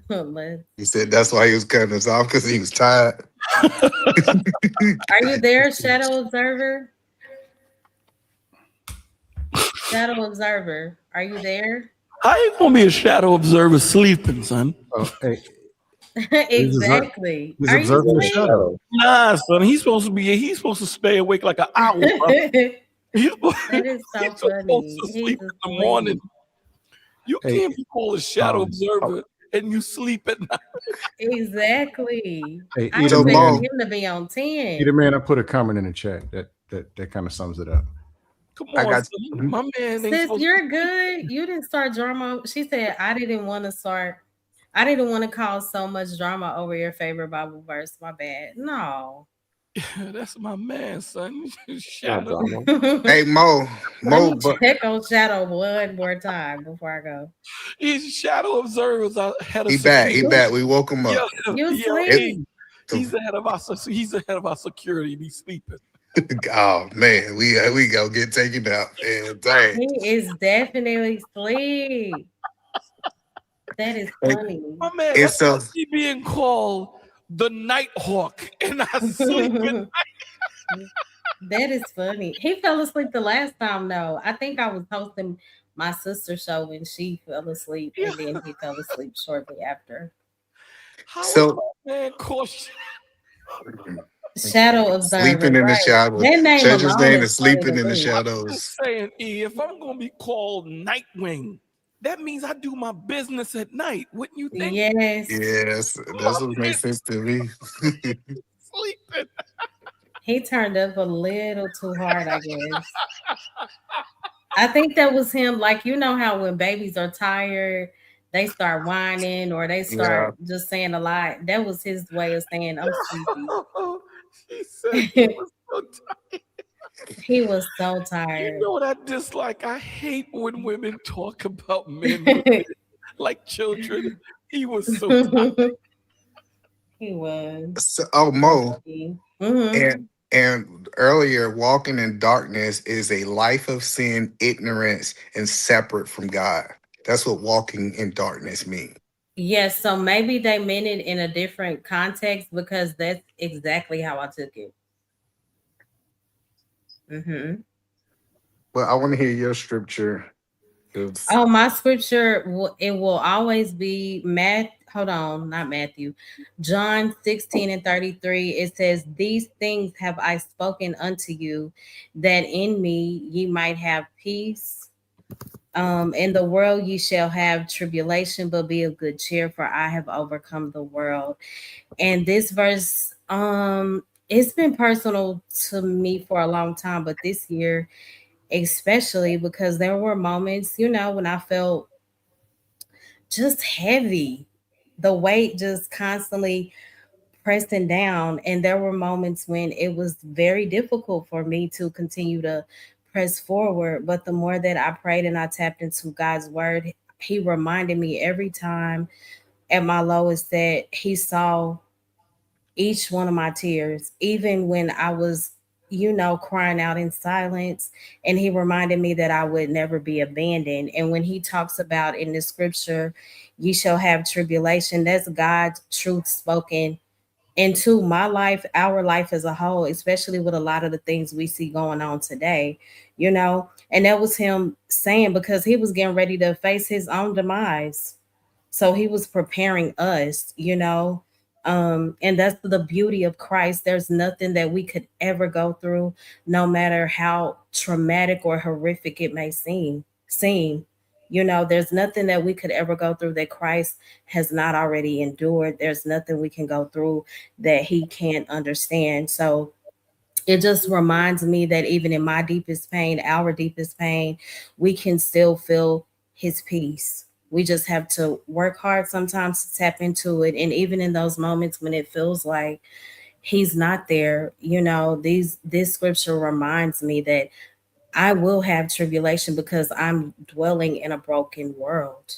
[SPEAKER 3] Shadow. Let's-
[SPEAKER 7] He said that's why he was cutting us off because he was tired.
[SPEAKER 3] Are you there, Shadow Observer? Shadow Observer, are you there?
[SPEAKER 4] How you gonna be a shadow observer sleeping, son?
[SPEAKER 11] Oh, hey,
[SPEAKER 3] Exactly.
[SPEAKER 11] he's
[SPEAKER 3] Are you
[SPEAKER 11] observing the
[SPEAKER 3] asleep?
[SPEAKER 11] shadow.
[SPEAKER 4] Nah, son. He's supposed to stay awake like an owl, bro. He's,
[SPEAKER 3] That is so
[SPEAKER 4] he's supposed
[SPEAKER 3] funny.
[SPEAKER 4] to
[SPEAKER 3] He's
[SPEAKER 4] sleep in the morning.
[SPEAKER 3] asleep.
[SPEAKER 4] You
[SPEAKER 11] Hey,
[SPEAKER 4] can't be called a shadow
[SPEAKER 11] um,
[SPEAKER 4] observer and you sleep at night.
[SPEAKER 3] Exactly.
[SPEAKER 11] Hey,
[SPEAKER 3] I
[SPEAKER 7] So
[SPEAKER 3] expected
[SPEAKER 7] Mo,
[SPEAKER 3] him to be on 10.
[SPEAKER 11] Peter Man, I put a comment in the chat that kind of sums it up.
[SPEAKER 4] Come
[SPEAKER 7] I
[SPEAKER 4] on,
[SPEAKER 7] got
[SPEAKER 4] son. My man ain't
[SPEAKER 3] Sis,
[SPEAKER 4] supposed
[SPEAKER 3] you're good. You didn't start drama. She said, I didn't want to cause so much drama over your favorite Bible verse. My bad. No.
[SPEAKER 4] That's my man, son.
[SPEAKER 5] Not
[SPEAKER 4] Shadow.
[SPEAKER 5] drama.
[SPEAKER 7] hey Mo,
[SPEAKER 3] Let me
[SPEAKER 7] but
[SPEAKER 3] check on Shadow one more time before I go.
[SPEAKER 4] He's shadow observers ahead of
[SPEAKER 7] he back.
[SPEAKER 4] security.
[SPEAKER 7] We woke him up.
[SPEAKER 3] You
[SPEAKER 4] Yeah,
[SPEAKER 3] sleep.
[SPEAKER 4] he's ahead of us. He's ahead of our security. And he's sleeping.
[SPEAKER 7] Oh man, we go get taken out. And dang.
[SPEAKER 3] He is definitely asleep. That is funny.
[SPEAKER 4] My man,
[SPEAKER 7] And
[SPEAKER 4] that's
[SPEAKER 7] so
[SPEAKER 4] like me being called the Nighthawk, and I sleep at night.
[SPEAKER 3] That is funny. He fell asleep the last time, though. I think I was hosting my sister's show when she fell asleep,
[SPEAKER 4] Yeah.
[SPEAKER 3] and then he fell asleep shortly after.
[SPEAKER 4] How
[SPEAKER 7] So-
[SPEAKER 4] is my man called
[SPEAKER 3] Shadow Observer.
[SPEAKER 7] sleeping in the
[SPEAKER 3] right.
[SPEAKER 7] shadows.
[SPEAKER 3] That name
[SPEAKER 7] Church's
[SPEAKER 3] alone
[SPEAKER 7] name
[SPEAKER 3] is
[SPEAKER 7] is
[SPEAKER 3] funny
[SPEAKER 7] sleeping
[SPEAKER 3] to
[SPEAKER 7] in the
[SPEAKER 3] me.
[SPEAKER 7] shadows.
[SPEAKER 4] just saying, E, if I'm gonna be called Nightwing, that means I do my business at night. Wouldn't you think?
[SPEAKER 3] Yes.
[SPEAKER 7] Yes, that's what makes sense to me.
[SPEAKER 4] Sleeping.
[SPEAKER 3] He turned up a little too hard, I guess. I think that was him. Like, you know how when babies are tired, they start whining or they start just saying a lot. That was his way of saying, I'm sleepy.
[SPEAKER 4] She said he was so tired.
[SPEAKER 3] He was so
[SPEAKER 4] You
[SPEAKER 3] tired.
[SPEAKER 4] know what I dislike? I hate when women talk about men like children. He was so tired.
[SPEAKER 3] He was.
[SPEAKER 7] So, Mo,
[SPEAKER 3] Mm-hmm.
[SPEAKER 7] and earlier, walking in darkness is a life of sin, ignorance, and separate from God. That's what walking in darkness means.
[SPEAKER 3] Yes, so maybe they meant it in a different context because that's exactly how I took it. Mm-hmm.
[SPEAKER 7] But I want to hear your scripture. 'Cause-
[SPEAKER 3] Oh, my scripture, it will always be not Matthew. John 16:33. It says, These things have I spoken unto you, that in me ye might have peace. In the world ye shall have tribulation, but be of good cheer, for I have overcome the world. And this verse, it's been personal to me for a long time, but this year especially, because there were moments, when I felt just heavy, the weight just constantly pressing down. And there were moments when it was very difficult for me to continue to press forward. But the more that I prayed and I tapped into God's word, He reminded me every time at my lowest that He saw each one of my tears, even when I was, crying out in silence. And He reminded me that I would never be abandoned. And when He talks about in the scripture, ye shall have tribulation, that's God's truth spoken into my life, our life as a whole, especially with a lot of the things we see going on today, and that was Him saying, because He was getting ready to face His own demise. So He was preparing us, and that's the beauty of Christ. There's nothing that we could ever go through, no matter how traumatic or horrific it may seem. You know, there's nothing that we could ever go through that Christ has not already endured. There's nothing we can go through that he can't understand. So it just reminds me that even in my deepest pain, our deepest pain, we can still feel his peace. We just have to work hard sometimes to tap into it. And even in those moments when it feels like he's not there, you know, this scripture reminds me that I will have tribulation because I'm dwelling in a broken world.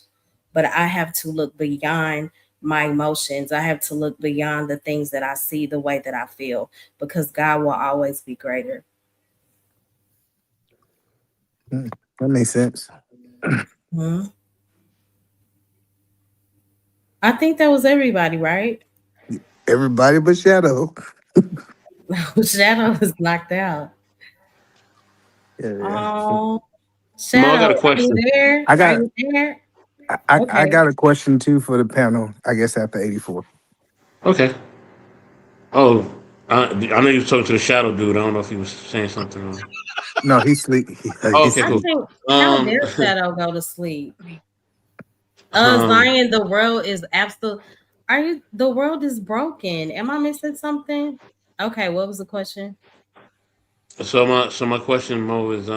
[SPEAKER 3] But I have to look beyond my emotions. I have to look beyond the things that I see, the way that I feel, because God will always be greater.
[SPEAKER 7] That makes sense.
[SPEAKER 3] Hmm. I think that was everybody, right?
[SPEAKER 7] Everybody but Shadow.
[SPEAKER 3] Shadow is knocked out.
[SPEAKER 7] Yeah.
[SPEAKER 3] Oh,
[SPEAKER 9] Mo, I got
[SPEAKER 3] Shadow,
[SPEAKER 9] a
[SPEAKER 3] are
[SPEAKER 9] question.
[SPEAKER 3] you there?
[SPEAKER 7] I
[SPEAKER 3] Are
[SPEAKER 7] got
[SPEAKER 3] you there?
[SPEAKER 7] I
[SPEAKER 3] Okay.
[SPEAKER 7] got a question too for the panel. I guess after 84.
[SPEAKER 9] Okay. Oh, I know you were talking to the shadow dude. I don't know if he was saying something.
[SPEAKER 7] No, he's sleep.
[SPEAKER 9] Oh,
[SPEAKER 7] He's
[SPEAKER 9] okay,
[SPEAKER 3] I
[SPEAKER 9] cool.
[SPEAKER 7] sleep.
[SPEAKER 3] think how dare Shadow go to sleep?
[SPEAKER 9] um,
[SPEAKER 3] Zion, the world is absolute. Are you? The world is broken. Am I missing something? Okay, what was the question?
[SPEAKER 9] so my question, Mo, is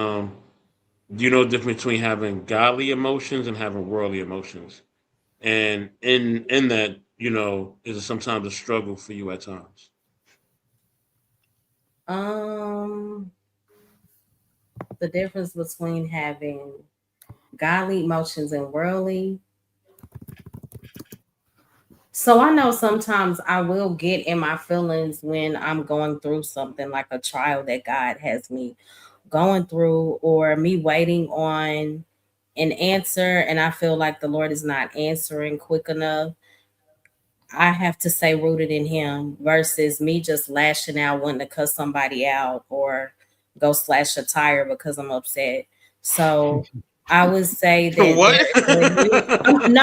[SPEAKER 9] do you know the difference between having godly emotions and having worldly emotions? And in that, is it sometimes a struggle for you at times?
[SPEAKER 3] Um, the difference between having godly emotions and worldly. So I know sometimes I will get in my feelings when I'm going through something like a trial that God has me going through, or me waiting on an answer and I feel like the Lord is not answering quick enough. I have to stay rooted in him versus me just lashing out, wanting to cuss somebody out or go slash a tire because I'm upset. So I would say that
[SPEAKER 9] What?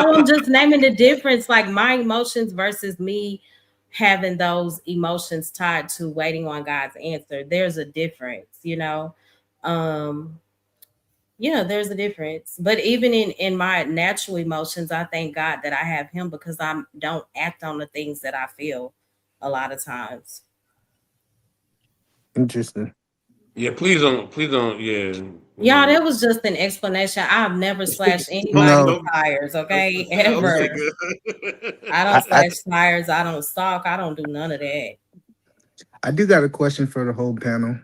[SPEAKER 3] I'm just naming the difference, like my emotions versus me having those emotions tied to waiting on God's answer. There's a difference, you know. Um, yeah, there's a difference. But even in my natural emotions, I thank God that I have him because I don't act on the things that I feel a lot of times.
[SPEAKER 7] Interesting.
[SPEAKER 9] Yeah, please don't. Yeah,
[SPEAKER 3] Y'all, that was just an explanation. I've never slashed anybody's
[SPEAKER 7] No,
[SPEAKER 9] Don't,
[SPEAKER 3] tires, okay?
[SPEAKER 9] sound
[SPEAKER 3] Ever.
[SPEAKER 9] nigga.
[SPEAKER 3] I
[SPEAKER 7] I,
[SPEAKER 3] don't
[SPEAKER 7] I
[SPEAKER 3] slash tires. I don't stalk. I don't do none of that.
[SPEAKER 7] I do got a question for the whole panel.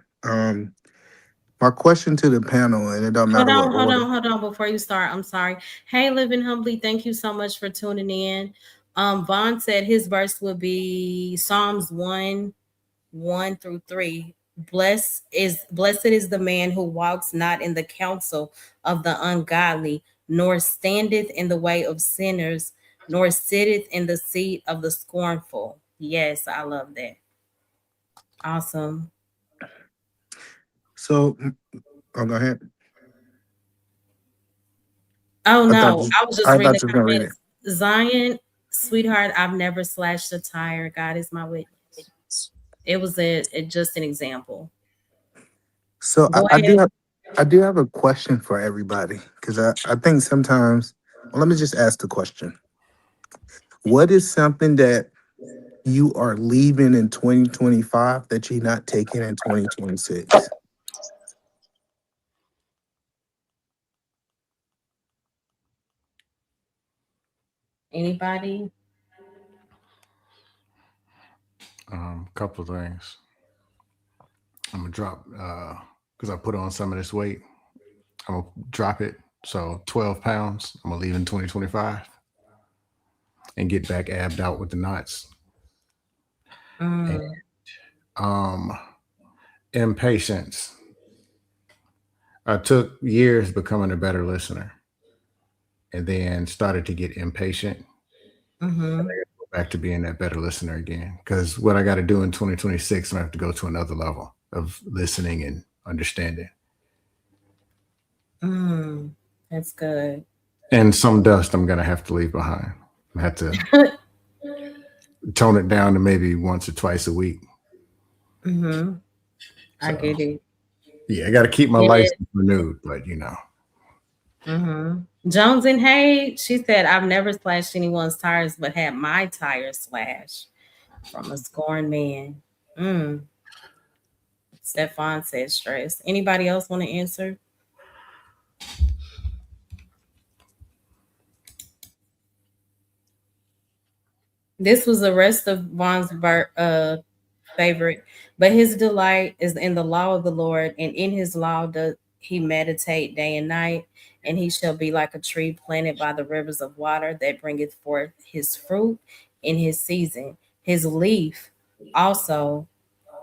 [SPEAKER 7] My question to the panel, and it don't
[SPEAKER 3] Hold
[SPEAKER 7] matter what
[SPEAKER 3] on, hold
[SPEAKER 7] order.
[SPEAKER 3] on, hold on. Before you start, I'm sorry. Hey, Living Humbly, thank you so much for tuning in. Vaughn said his verse would be Psalms 1:1-3. Blessed is the man who walks not in the counsel of the ungodly, nor standeth in the way of sinners, nor sitteth in the seat of the scornful. Yes, I love that. Awesome.
[SPEAKER 7] So, go ahead.
[SPEAKER 3] Oh
[SPEAKER 7] I thought
[SPEAKER 3] no,
[SPEAKER 7] you,
[SPEAKER 3] I was just
[SPEAKER 7] I
[SPEAKER 3] reading
[SPEAKER 7] thought
[SPEAKER 3] the
[SPEAKER 7] you were gonna read it.
[SPEAKER 3] comments. Zion, sweetheart, I've never slashed a tire. God is my witness. It was just an example.
[SPEAKER 7] So
[SPEAKER 3] Go ahead.
[SPEAKER 7] I do have a question for everybody because I think sometimes. Well, let me just ask the question: what is something that you are leaving in 2025 that you're not taking in 2026?
[SPEAKER 3] Anybody?
[SPEAKER 11] Couple of things. I'm gonna drop because I put on some of this weight. I'm gonna drop it. So 12 pounds. I'm gonna leave in 2025 and get back abbed out with the knots. And impatience. I took years becoming a better listener and then started to get impatient.
[SPEAKER 3] Mm-hmm.
[SPEAKER 11] Go back to being that better listener again. Because what I got to do in 2026, I'm gonna have to go to another level of listening and understanding.
[SPEAKER 3] That's good.
[SPEAKER 11] And some dust I'm gonna have to leave behind. I have to tone it down to maybe once or twice a week.
[SPEAKER 3] Mm-hmm. I
[SPEAKER 11] So
[SPEAKER 3] get it.
[SPEAKER 11] yeah, I got to keep my
[SPEAKER 3] Yeah.
[SPEAKER 11] license renewed, but you know.
[SPEAKER 3] Jones and Hay, she said, I've never slashed anyone's tires, but had my tires slashed from a scorned man. Stefan said stress. Anybody else want to answer? This was the rest of Vaughn's favorite, but his delight is in the law of the Lord, and in his law does he meditate day and night, and he shall be like a tree planted by the rivers of water that bringeth forth his fruit in his season. His leaf also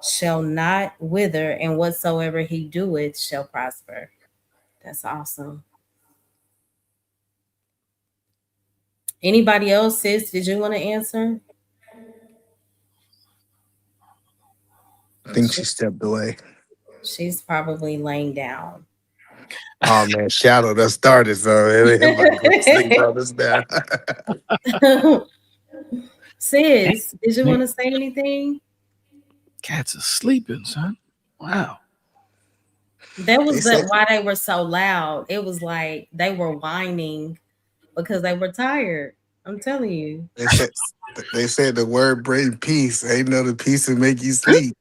[SPEAKER 3] shall not wither, and whatsoever he doeth shall prosper. That's awesome. Anybody else, sis? Did you want to answer?
[SPEAKER 7] I think she stepped away.
[SPEAKER 3] She's probably laying down.
[SPEAKER 7] Oh man, Shadow that started, so everybody go sleep on us now.
[SPEAKER 3] Sis, did you want to say anything?
[SPEAKER 4] Cats are sleeping, son. Wow.
[SPEAKER 3] That was why they were so loud. It was like they were whining because they were tired. I'm telling you.
[SPEAKER 7] They said the word bring peace. Ain't no the peace will make you sleep.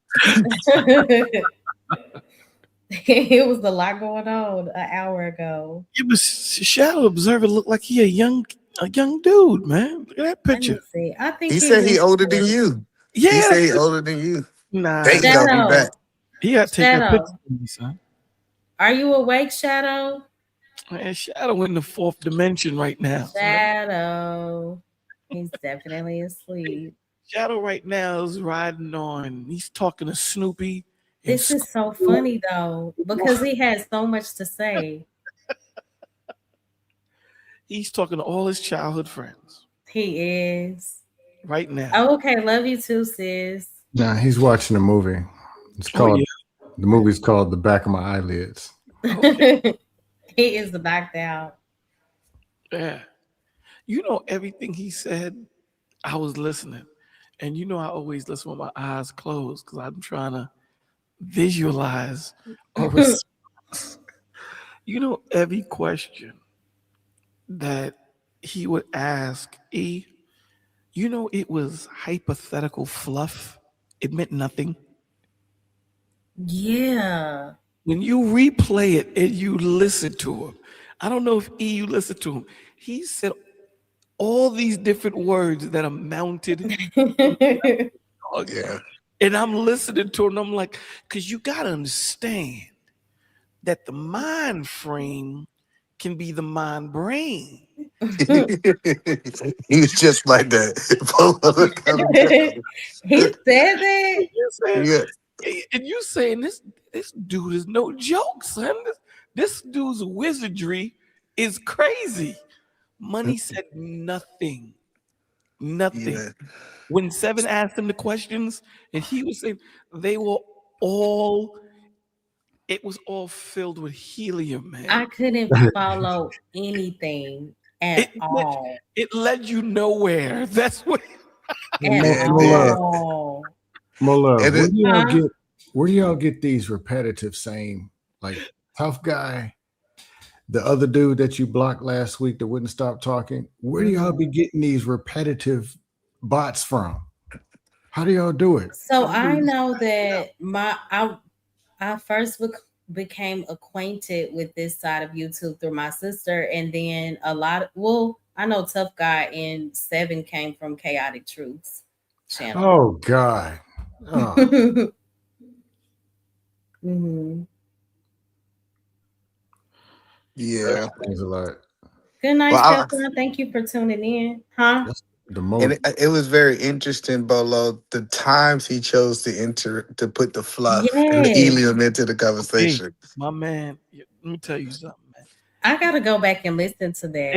[SPEAKER 3] It was a lot going on an hour ago.
[SPEAKER 4] Yeah, but Shadow Observer looked like he a young dude, man. Look at that picture.
[SPEAKER 3] See, I think
[SPEAKER 7] he said he older than you.
[SPEAKER 4] Yeah,
[SPEAKER 7] he said he older than you.
[SPEAKER 4] Nah,
[SPEAKER 7] they go be back.
[SPEAKER 4] He got to take a picture of me, son.
[SPEAKER 3] Are you awake, Shadow?
[SPEAKER 4] Man, Shadow in the fourth dimension right now.
[SPEAKER 3] Shadow, he's definitely asleep.
[SPEAKER 4] Shadow right now is riding on. He's talking to Snoopy.
[SPEAKER 3] This is so funny though, because he has so much to say.
[SPEAKER 4] He's talking to all his childhood friends.
[SPEAKER 3] He is.
[SPEAKER 4] Right now.
[SPEAKER 3] Oh, okay. Love you too, sis.
[SPEAKER 11] Nah, he's watching a movie. It's called the movie's called The Back of My Eyelids.
[SPEAKER 3] He is knocked out.
[SPEAKER 4] Yeah. You know, everything he said, I was listening. And you know, I always listen with my eyes closed because I'm trying to visualize a response. You know, every question that he would ask, you know, it was hypothetical fluff. It meant nothing.
[SPEAKER 3] Yeah.
[SPEAKER 4] When you replay it and you listen to him, I don't know if you listened to him. He said all these different words that amounted.
[SPEAKER 7] Yeah.
[SPEAKER 4] And I'm listening to him. And I'm like, because you got to understand that the mind frame can be the mind brain.
[SPEAKER 7] He was just like that.
[SPEAKER 3] He said that.
[SPEAKER 7] Yeah.
[SPEAKER 4] And you saying this dude is no joke, son. This dude's wizardry is crazy. Money said nothing. Nothing.
[SPEAKER 7] Yeah.
[SPEAKER 4] When Seven asked him the questions, and he was saying they were all, it was all filled with helium, man.
[SPEAKER 3] I couldn't follow anything at all.
[SPEAKER 4] It led you nowhere. That's what.
[SPEAKER 11] More love. Where do y'all get these repetitive saying, like tough guy, the other dude that you blocked last week that wouldn't stop talking? Where do y'all be getting these repetitive bots from? How do y'all do it?
[SPEAKER 3] So I know that I first became acquainted with this side of YouTube through my sister, and then I know Tough Guy and Seven came from Chaotic Truths channel.
[SPEAKER 11] Oh God. Oh.
[SPEAKER 3] Mm-hmm.
[SPEAKER 7] Yeah.
[SPEAKER 11] Thanks a lot.
[SPEAKER 3] Good night,
[SPEAKER 7] Well,
[SPEAKER 3] Stefan. Thank you for tuning in. Huh?
[SPEAKER 7] And it was very interesting, Bolo, the times he chose to put the fluff and the helium into the conversation.
[SPEAKER 4] Hey, my man, let me tell you something, man.
[SPEAKER 3] I gotta go back and listen to that.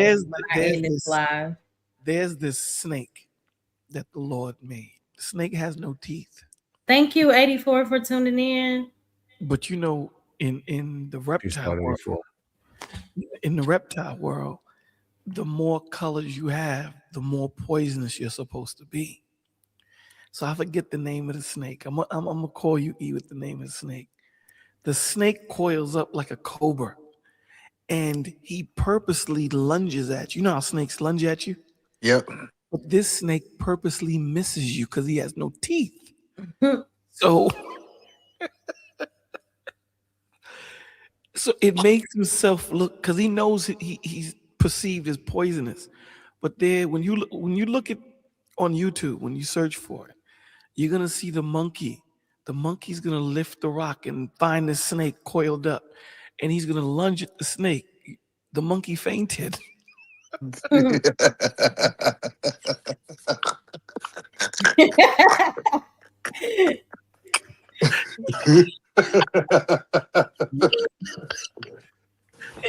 [SPEAKER 4] There's this snake that the Lord made. The snake has no teeth.
[SPEAKER 3] Thank you, 84, for tuning in.
[SPEAKER 4] But you know, in the reptile world, the more colors you have, the more poisonous you're supposed to be. So I forget the name of the snake. I'm gonna call you E with the name of the snake. The snake coils up like a cobra, and he purposely lunges at you. You know how snakes lunge at you?
[SPEAKER 7] Yep.
[SPEAKER 4] But this snake purposely misses you because he has no teeth. So it makes himself look, because he knows he's perceived as poisonous. But there, when you look at on YouTube, when you search for it, you're gonna see the monkey. The monkey's gonna lift the rock and find the snake coiled up, and he's gonna lunge at the snake. The monkey fainted.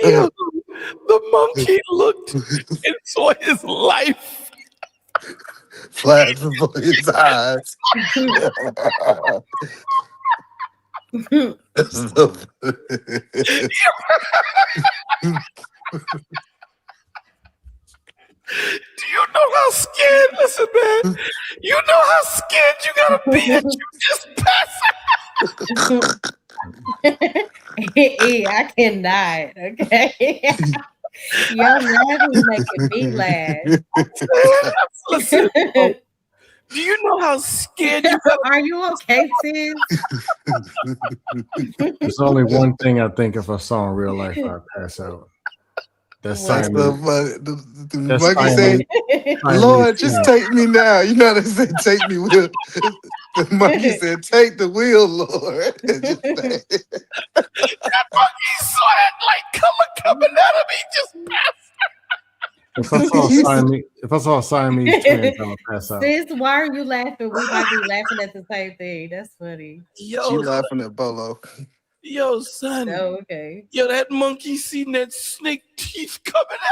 [SPEAKER 4] Yo, the monkey looked and saw his life
[SPEAKER 7] flash before his eyes.
[SPEAKER 4] Do you know how scared? Listen, man. You know how scared you gotta be that you just pass
[SPEAKER 3] I cannot. Okay. Y'all laughing making me laugh.
[SPEAKER 4] Listen, bro, do you know how scared you gotta
[SPEAKER 3] Are you okay, sis?
[SPEAKER 11] There's only one thing I think if I saw in real life, I'd pass out. That's
[SPEAKER 7] That's
[SPEAKER 11] Siamese.
[SPEAKER 7] the
[SPEAKER 11] That's
[SPEAKER 7] monkey say,
[SPEAKER 11] Siamese.
[SPEAKER 7] Lord, just take me now. You know how they say, take me with. The monkey said, take the wheel, Lord. And just say,
[SPEAKER 4] That monkey saw that light coming out of me, just passed.
[SPEAKER 11] If I saw Siamese twins, I would pass out.
[SPEAKER 3] Sis, why are you laughing? We might be laughing at the same thing. That's funny.
[SPEAKER 7] she laughing at Bolo.
[SPEAKER 4] Yo, son.
[SPEAKER 3] Oh, okay.
[SPEAKER 4] Yo, that monkey seen that snake teeth coming out.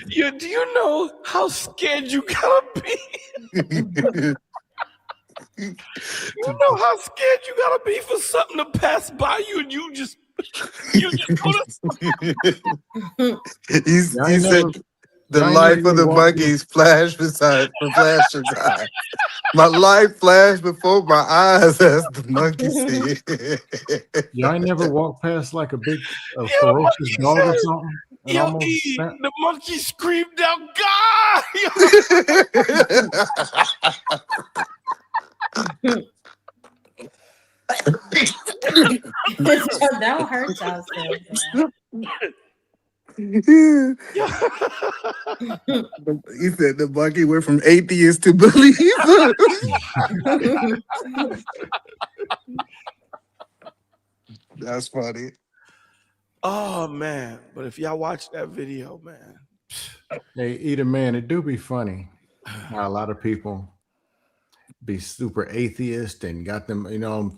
[SPEAKER 4] Yo, do you know how scared you gotta be? You know how scared you gotta be for something to pass by you and you just go to
[SPEAKER 7] He said, the life of the monkeys flashed beside his eyes. My life flashed before my eyes as the monkey said.
[SPEAKER 11] Y'all ain't never walked past like a ferocious dog or something? And
[SPEAKER 4] Yo,
[SPEAKER 11] almost snapped?
[SPEAKER 4] the monkey screamed out, God!
[SPEAKER 3] Don't hurt yourself.
[SPEAKER 7] He said the monkey went from atheist to believer. That's funny.
[SPEAKER 4] Oh man, but if y'all watch that video, man.
[SPEAKER 11] Hey, Eda, man, it do be funny how a lot of people be super atheist and got them,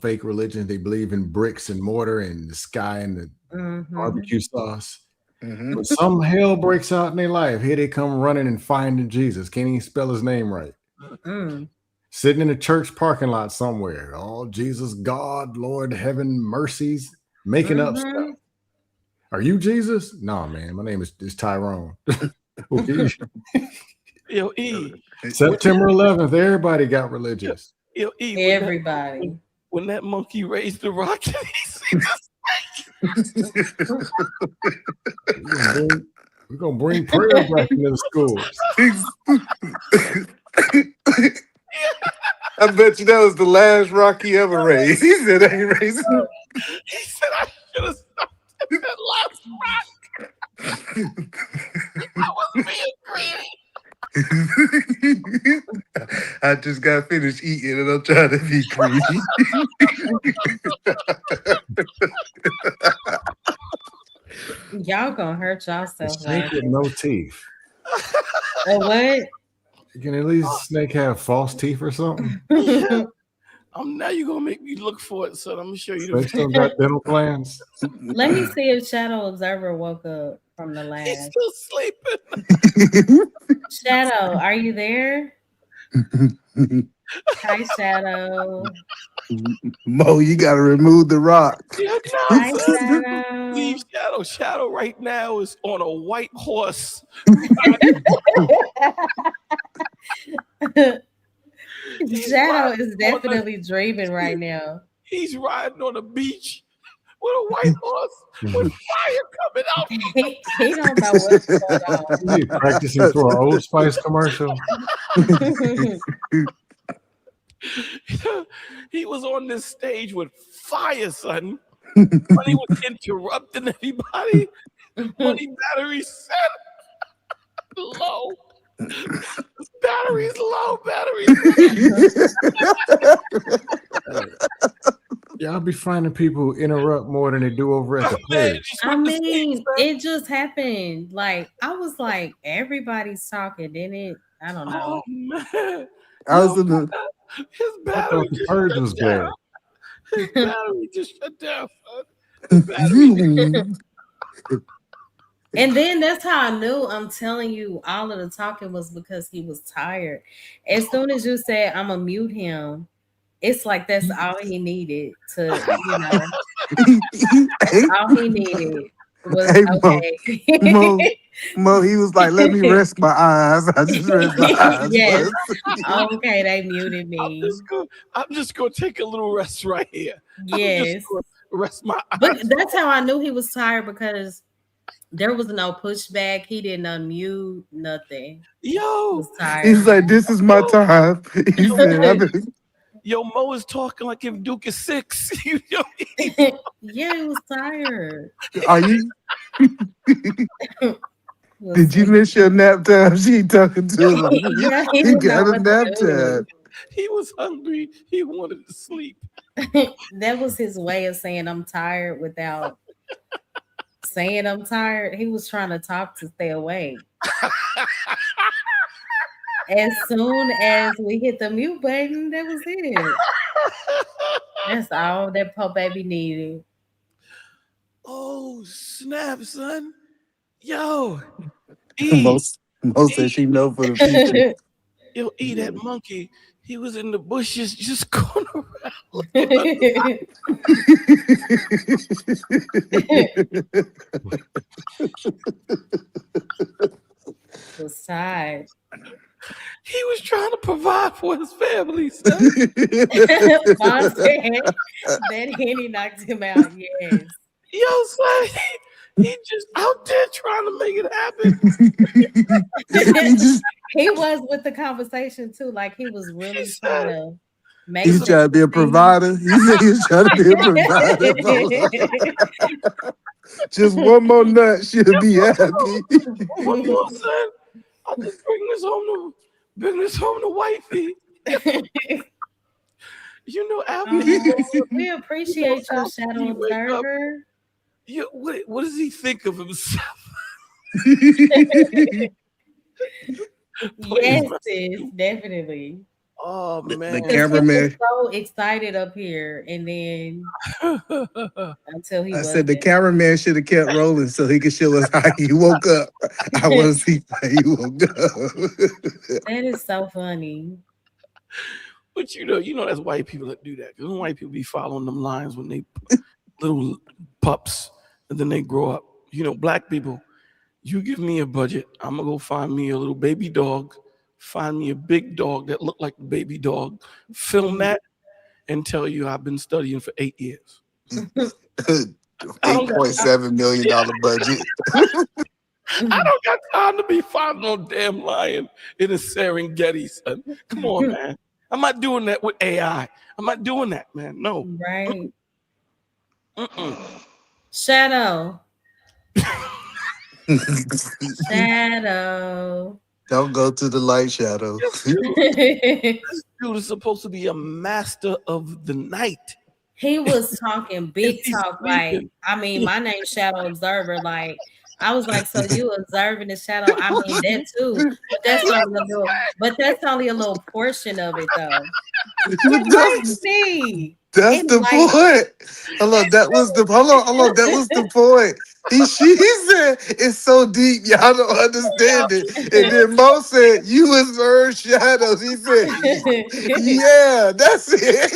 [SPEAKER 11] fake religions. They believe in bricks and mortar and the sky and the barbecue sauce. But some hell breaks out in their life. Here they come running and finding Jesus. Can't even spell his name right. Sitting in a church parking lot somewhere. Oh, Jesus, God, Lord, heaven, mercies, making up stuff. Are you Jesus? No, man. My name is Tyrone.
[SPEAKER 4] Yo, E.
[SPEAKER 11] September 11th, everybody got religious.
[SPEAKER 4] Yo, E.
[SPEAKER 3] Everybody.
[SPEAKER 4] When that monkey raised the rock,
[SPEAKER 11] we're gonna bring prayer back into the schools.
[SPEAKER 7] I bet you that was the last rock he ever raised. He said, I ain't raising.
[SPEAKER 4] He said, I should have stopped at that last rock. I was being greedy.
[SPEAKER 7] I just got finished eating and I'm trying to be greedy.
[SPEAKER 3] Y'all gonna hurt yourself.
[SPEAKER 11] Snake with no teeth.
[SPEAKER 3] Oh, what?
[SPEAKER 11] Can at least snake have false teeth or something?
[SPEAKER 4] Now you're gonna make me look for it, son. I'm gonna show you
[SPEAKER 11] They still got dental plans.
[SPEAKER 3] Let me see if Shadow Observer woke up from the last.
[SPEAKER 4] He's still sleeping.
[SPEAKER 3] Shadow, are you there? Hi, Shadow.
[SPEAKER 7] Mo, you gotta remove the rock.
[SPEAKER 3] Hi, Shadow.
[SPEAKER 4] Leave Shadow. Shadow right now is on a white horse.
[SPEAKER 3] Shadow is definitely dreaming right now.
[SPEAKER 4] He's riding on the beach with a white horse with fire coming out.
[SPEAKER 3] He don't know what's going on.
[SPEAKER 11] He practicing for an Old Spice commercial.
[SPEAKER 4] He was on this stage with fire, son. When he was interrupting everybody, when he battery set low. Battery's low,
[SPEAKER 11] Y'all be finding people who interrupt more than they do over at the page.
[SPEAKER 3] I mean, it just happened. Like, I was like, everybody's talking, didn't it? I don't know.
[SPEAKER 4] Oh, man.
[SPEAKER 12] I was in the
[SPEAKER 4] His
[SPEAKER 11] I
[SPEAKER 4] battery
[SPEAKER 11] thought the
[SPEAKER 4] just
[SPEAKER 11] purge
[SPEAKER 4] shut
[SPEAKER 11] was
[SPEAKER 4] down.
[SPEAKER 11] bad.
[SPEAKER 4] His battery just shut down, son. His battery
[SPEAKER 3] And then that's how I knew. I'm telling you, all of the talking was because he was tired. As soon as you said, I'm gonna mute him, it's like that's all he needed to, you know, all he needed was
[SPEAKER 12] Hey, Mo.
[SPEAKER 3] okay.
[SPEAKER 12] Mo, he was like, let me rest my eyes. I just rest my eyes.
[SPEAKER 3] Yes.
[SPEAKER 12] bud.
[SPEAKER 3] Okay, they muted me.
[SPEAKER 4] I'm just gonna take a little rest right here. I'm
[SPEAKER 3] Yes.
[SPEAKER 4] just gonna rest my eyes.
[SPEAKER 3] But that's how I knew he was tired, because there was no pushback. He didn't unmute nothing. He
[SPEAKER 4] Yo,
[SPEAKER 3] was tired.
[SPEAKER 12] He's like, this is my time. He said, I've been,
[SPEAKER 4] yo, Mo is talking like if Duke is 6. You know,
[SPEAKER 3] Yeah, he was tired.
[SPEAKER 12] are you? Did you miss your nap time? She talking to him like,
[SPEAKER 3] Yeah, he
[SPEAKER 12] he
[SPEAKER 3] didn't know
[SPEAKER 12] got a
[SPEAKER 3] what
[SPEAKER 12] nap
[SPEAKER 3] to do.
[SPEAKER 12] time.
[SPEAKER 4] he was hungry. He wanted to sleep.
[SPEAKER 3] That was his way of saying I'm tired without saying I'm tired. He was trying to talk to stay awake. As soon as we hit the mute button, that was it. That's all that poor baby needed.
[SPEAKER 4] Oh, snap, son. Yo, E.
[SPEAKER 12] Most said she know for the future.
[SPEAKER 4] Yo, E, that monkey, he was in the bushes just going around.
[SPEAKER 3] Was tired.
[SPEAKER 4] He was trying to provide for his family, son.
[SPEAKER 3] Mom said that Henny knocked him out. Yes.
[SPEAKER 4] Yo, son, he just out there trying to make it happen.
[SPEAKER 3] He was with the conversation too. Like he was really trying to make
[SPEAKER 12] He's trying to be a provider. He said he was trying to be a provider. Just one more nut, she'll be happy.
[SPEAKER 4] One more, son. I'll just bring this home to wifey. You know, Abby.
[SPEAKER 3] We appreciate your Shadow Observer.
[SPEAKER 4] What does he think of himself?
[SPEAKER 3] Yes, sis, definitely.
[SPEAKER 4] Oh man,
[SPEAKER 12] the cameraman.
[SPEAKER 3] He was so excited up here, and then until he
[SPEAKER 12] I said the cameraman should have kept rolling so he could show us how he woke up. I want to see how he woke up.
[SPEAKER 3] That is so funny.
[SPEAKER 4] But you know that's white people that do that. Because white people be following them lines when they little pups, and then they grow up. You know, black people, you give me a budget, I'm gonna go find me a little baby dog. Find me a big dog that looked like a baby dog, film that, and tell you I've been studying for 8 years.
[SPEAKER 12] $8.7 million budget.
[SPEAKER 4] I don't got time to be finding no damn lion in a Serengeti, son. Come on, man. I'm not doing that with AI. I'm not doing that, man. No.
[SPEAKER 3] Right. Shadow. Shadow.
[SPEAKER 12] Don't go to the light, Shadow.
[SPEAKER 4] This dude is supposed to be a master of the night.
[SPEAKER 3] He was talking big talk, like, I mean, my name's Shadow Observer. Like, I was like, so you observing the shadow? I mean that too, but that's only a little portion of it, though.
[SPEAKER 12] That's the point. Hold on, that was the point. She said it's so deep, y'all don't understand it. And then Mo said, you observe shadows. He said, yeah, that's it.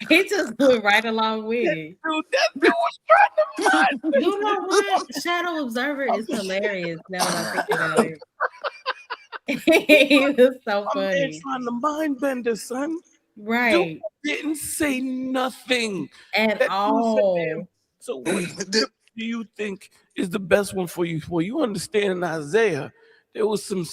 [SPEAKER 3] He just went right along with it.
[SPEAKER 4] Dude, that dude was trying to find.
[SPEAKER 3] You know what? Shadow Observer is hilarious now that I think about it. He was so
[SPEAKER 4] My man
[SPEAKER 3] funny.
[SPEAKER 4] trying to mind bender, son. Dude
[SPEAKER 3] Right.
[SPEAKER 4] didn't say nothing.
[SPEAKER 3] At
[SPEAKER 4] That dude said, "Damn,
[SPEAKER 3] all.
[SPEAKER 4] so what script do you think is the best one for you?" Well, you understand in Isaiah, there was some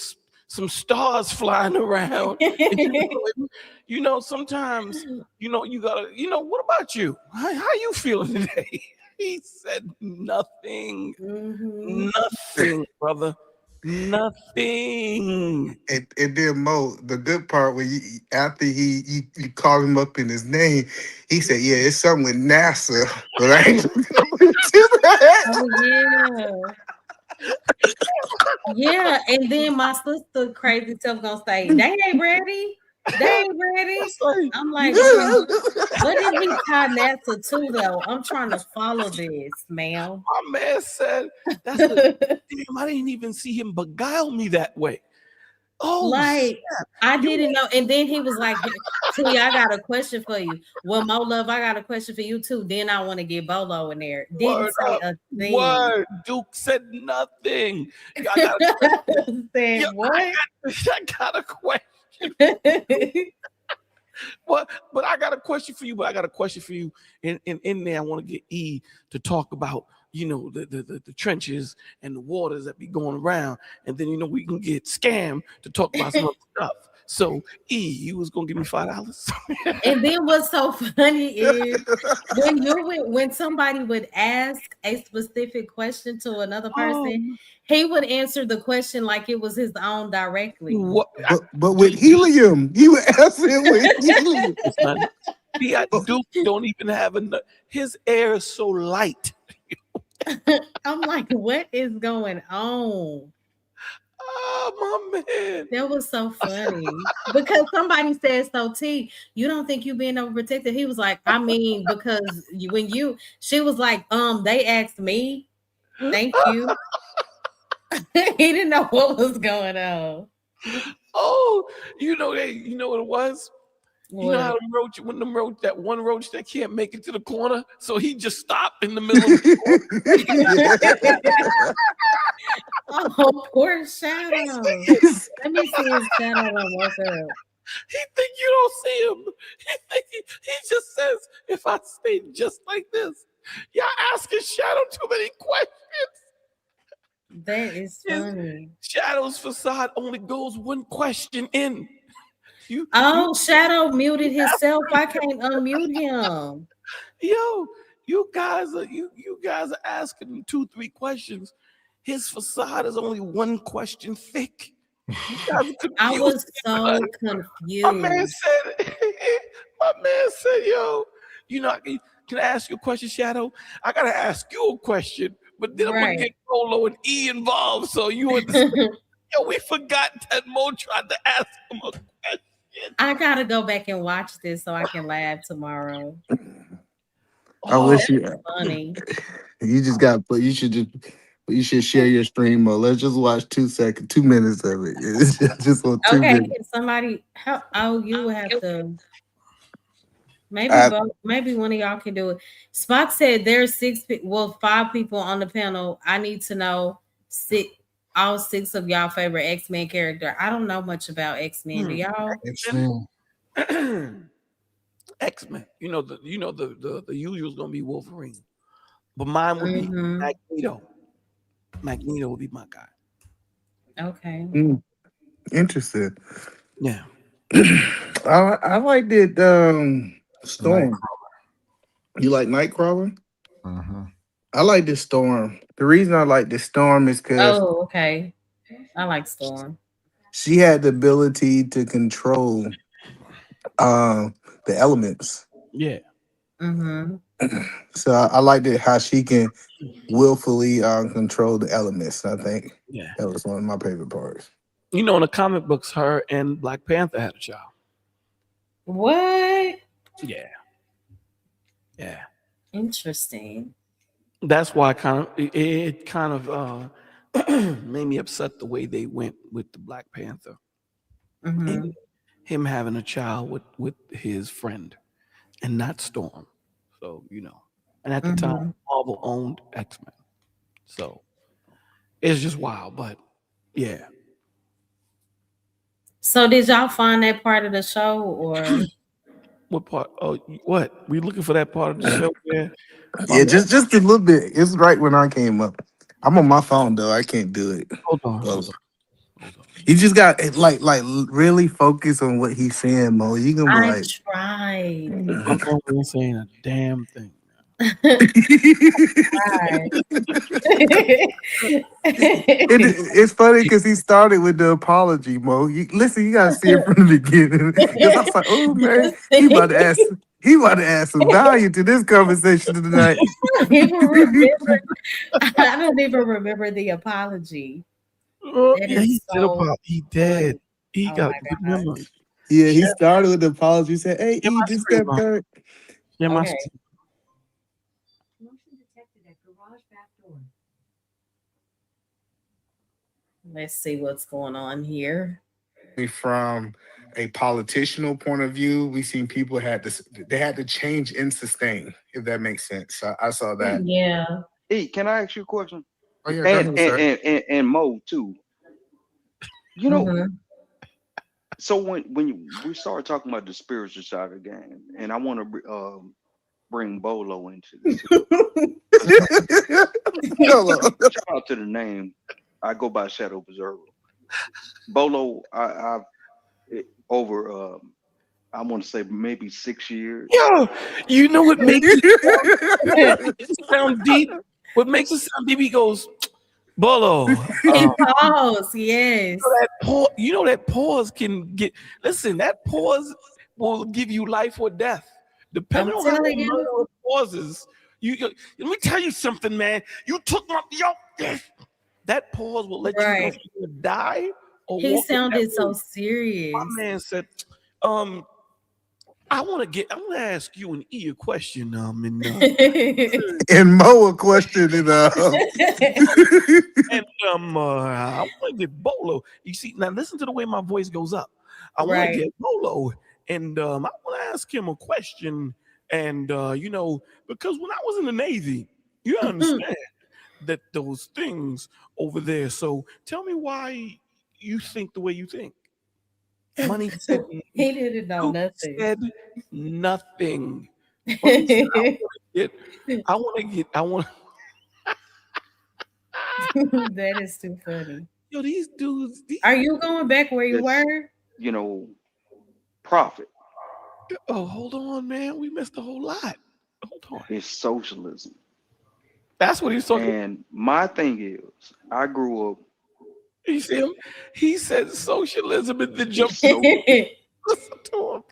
[SPEAKER 4] stars flying around. And sometimes, you gotta, what about you? How you feeling today? He said nothing.
[SPEAKER 3] Mhm.
[SPEAKER 4] Nothing, brother. Nothing.
[SPEAKER 12] And then Mo, the good part when after you call him up in his name, he said, "Yeah, it's something with NASA." But I ain't
[SPEAKER 3] Oh yeah. Yeah, and then my sister crazy self gonna say, "They ain't ready. They ain't ready."
[SPEAKER 4] It's like,
[SPEAKER 3] I'm like, well, what did he tie NASA to though? I'm trying to follow this, ma'am.
[SPEAKER 4] my man said, "That's the damn. I didn't even see him beguile me that way." Oh,
[SPEAKER 3] Like,
[SPEAKER 4] snap.
[SPEAKER 3] I
[SPEAKER 4] You
[SPEAKER 3] didn't know. And then he was like, T, I got a question for you. Well, Mo Love, I got a question for you too. Then I want to get Bolo in there. Didn't
[SPEAKER 4] word
[SPEAKER 3] say
[SPEAKER 4] up.
[SPEAKER 3] a thing.
[SPEAKER 4] Word. Duke said nothing. I got a question.
[SPEAKER 3] Said
[SPEAKER 4] Yo,
[SPEAKER 3] what?
[SPEAKER 4] I got a question. But I got a question for you. But I got a question for you. In there, I want to get E to talk about, the trenches and the waters that be going around. And then, we can get Scam to talk about some other stuff. So, E, you was going to give me $5?
[SPEAKER 3] And then what's so funny is when somebody would ask a specific question to another person, he would answer the question like it was his own directly.
[SPEAKER 4] What?
[SPEAKER 12] but with helium, he would answer it with helium.
[SPEAKER 4] Duke don't even have enough. His air is so light.
[SPEAKER 3] I'm like, what is going on?
[SPEAKER 4] Oh, my man.
[SPEAKER 3] That was so funny because somebody said, "So T, you don't think you being overprotected?" He was like, "I mean, because she was like, they asked me, thank you." He didn't know what was going on.
[SPEAKER 4] Oh, you know what it was? You know
[SPEAKER 3] What?
[SPEAKER 4] how that one roach that can't make it to the corner, so he just stopped in the middle of the
[SPEAKER 3] Oh, poor Shadow. Let me see his Shadow and woke up.
[SPEAKER 4] He think you don't see him. He just says, if I stay just like this, y'all asking Shadow too many questions.
[SPEAKER 3] That is funny.
[SPEAKER 4] Shadow's facade only goes one question in.
[SPEAKER 3] Shadow muted himself. I can't unmute him.
[SPEAKER 4] Yo, you guys are asking him 2-3 questions. His facade is only one question thick. You guys are confused.
[SPEAKER 3] I was so confused.
[SPEAKER 4] My man said, yo, can I ask you a question, Shadow? I gotta ask you a question, but then I'm gonna get Polo and E involved, so you understand. Yo, we forgot that Mo tried to ask him a question.
[SPEAKER 3] I gotta go back and watch this so I can laugh tomorrow.
[SPEAKER 12] I wish you.
[SPEAKER 3] Funny.
[SPEAKER 12] You just got, but you should share your stream. Mo. Let's just watch 2 minutes of it. It's just on 2
[SPEAKER 3] Okay,
[SPEAKER 12] minutes.
[SPEAKER 3] can somebody? You would have to. Maybe one of y'all can do it. Spock said there's 5 people on the panel. I need to know all 6 of y'all favorite X-Men character. I don't know much about X-Men. Do y'all?
[SPEAKER 11] X-Men.
[SPEAKER 4] X-Men. The usual is gonna be Wolverine, but mine would be Magneto. Magneto would be my guy.
[SPEAKER 3] Okay.
[SPEAKER 12] Interesting.
[SPEAKER 4] Yeah.
[SPEAKER 12] I liked it. Storm. You like Nightcrawler? I like this Storm. The reason I like this Storm is because
[SPEAKER 3] okay. I like Storm.
[SPEAKER 12] She had the ability to control the elements.
[SPEAKER 4] Yeah.
[SPEAKER 12] So I liked it how she can willfully control the elements. I think that was one of my favorite parts.
[SPEAKER 4] In the comic books, her and Black Panther had a child.
[SPEAKER 3] What?
[SPEAKER 4] Yeah. Yeah.
[SPEAKER 3] Interesting.
[SPEAKER 4] That's why it kind of made me upset the way they went with the Black Panther. And him having a child with his friend and not Storm. So, and at the time, Marvel owned X-Men. So it's just wild, but yeah.
[SPEAKER 3] So did y'all find that part of the show or
[SPEAKER 4] What part? Oh, what? We looking for that part of the show where
[SPEAKER 12] Yeah, just a little bit. It's right when I came up. I'm on my phone though. I can't do it.
[SPEAKER 4] hold on.
[SPEAKER 12] You just got like really focus on what he's saying, Mo. You gonna be
[SPEAKER 3] I
[SPEAKER 12] like,
[SPEAKER 3] tried.
[SPEAKER 4] I'm not saying a damn thing.
[SPEAKER 12] It's funny because he started with the apology, Mo. Listen, you gotta see it from the beginning. Because I was like, oh man, he about to add some value to this conversation tonight.
[SPEAKER 3] I don't even remember the apology. That
[SPEAKER 4] Yeah,
[SPEAKER 3] is
[SPEAKER 4] he did.
[SPEAKER 3] so
[SPEAKER 4] He did. He
[SPEAKER 3] Oh
[SPEAKER 4] got
[SPEAKER 3] my
[SPEAKER 4] good
[SPEAKER 3] God.
[SPEAKER 4] memory.
[SPEAKER 12] Yeah, he started with the apology. He said, hey,
[SPEAKER 4] Yeah,
[SPEAKER 12] E,
[SPEAKER 4] my
[SPEAKER 12] just
[SPEAKER 4] screen,
[SPEAKER 12] step
[SPEAKER 4] Mom.
[SPEAKER 12] back.
[SPEAKER 4] Yeah, my
[SPEAKER 3] Okay. Let's see what's going on here.
[SPEAKER 7] From a politicianal point of view, we seen people had to change and sustain, if that makes sense. So I saw that.
[SPEAKER 3] Yeah.
[SPEAKER 6] Hey, can I ask you a question?
[SPEAKER 7] Oh yeah, go ahead, sir.
[SPEAKER 6] And Mo too. You know,
[SPEAKER 3] Mhm.
[SPEAKER 6] so when we start talking about the spiritual side of the game, and I want to bring Bolo into this. Shout out to the name. I go by Shadow Observer. Bolo, I've over I want to say maybe 6 years.
[SPEAKER 4] Yo, you know what makes it sound deep? What makes it sound deep? He goes, Bolo.
[SPEAKER 3] He paused, yes.
[SPEAKER 4] You know that pause can get. Listen, that pause will give you life or death, depending
[SPEAKER 3] I'm
[SPEAKER 4] on how
[SPEAKER 3] telling you.
[SPEAKER 4] murder pauses. Let me tell you something, man. You took my that pause will let you know if you're gonna die or
[SPEAKER 3] He
[SPEAKER 4] walk in that
[SPEAKER 3] sounded so
[SPEAKER 4] road.
[SPEAKER 3] serious.
[SPEAKER 4] My man said, I want to ask you and E a question,
[SPEAKER 12] And Mo a question and
[SPEAKER 4] and I want to get Bolo. You see, now listen to the way my voice goes up. I want
[SPEAKER 3] Right.
[SPEAKER 4] to get Bolo, and I want to ask him a question. And because when I was in the Navy, you understand that those things over there. So tell me why you think the way you think. Money said
[SPEAKER 3] He didn't know
[SPEAKER 4] Duke
[SPEAKER 3] nothing.
[SPEAKER 4] said nothing. Money said, I want.
[SPEAKER 3] That is too funny.
[SPEAKER 4] Yo, these dudes.
[SPEAKER 3] Are you going back where you
[SPEAKER 6] It's,
[SPEAKER 3] were?
[SPEAKER 6] you know, profit.
[SPEAKER 4] Oh, hold on, man. We missed a whole lot. Hold on.
[SPEAKER 6] It's socialism.
[SPEAKER 4] That's what he's talking.
[SPEAKER 6] And my thing is, I grew up.
[SPEAKER 4] You see him? He said socialism in the jump. Listen to him.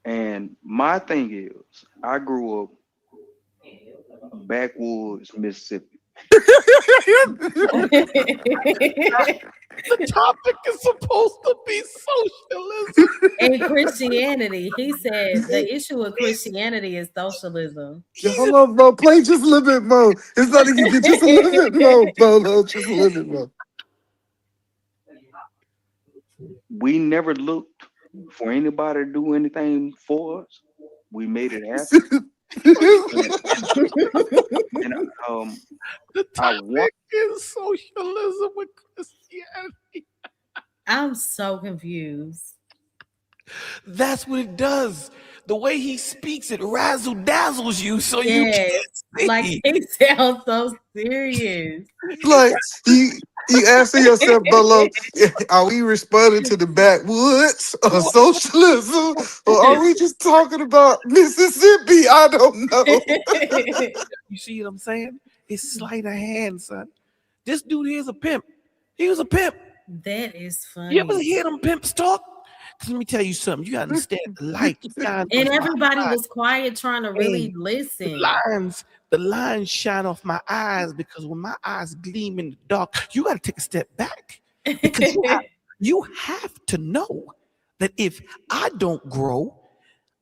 [SPEAKER 6] And my thing is, I grew up backwoods, Mississippi.
[SPEAKER 4] The topic is supposed to be socialism
[SPEAKER 3] and Christianity. He said the issue with Christianity is socialism.
[SPEAKER 12] hold on, Mo. Play just a little bit, Mo. It's not even good. Just a little bit, Mo. Bolo, just a little bit, Mo.
[SPEAKER 6] We never looked for anybody to do anything for us. We made it happen. And
[SPEAKER 4] the topic is socialism with Christianity.
[SPEAKER 3] I'm so confused.
[SPEAKER 4] That's what it does. The way he speaks, it razzle dazzles you, so you
[SPEAKER 3] Yes.
[SPEAKER 4] can't see.
[SPEAKER 3] Like he sounds so serious.
[SPEAKER 12] Like you asking yourself, Bolo, are we responding to the backwoods or socialism, or are we just talking about Mississippi? I don't know.
[SPEAKER 4] You see what I'm saying? It's sleight of hand, son. This dude here is a pimp. He was a pimp.
[SPEAKER 3] That is funny.
[SPEAKER 4] You ever hear them pimps talk? 'Cause let me tell you something. You gotta understand the light.
[SPEAKER 3] And everybody was quiet trying to really listen.
[SPEAKER 4] The lines shine off my eyes because when my eyes gleam in the dark, you got to take a step back. Because you have to know that if I don't grow,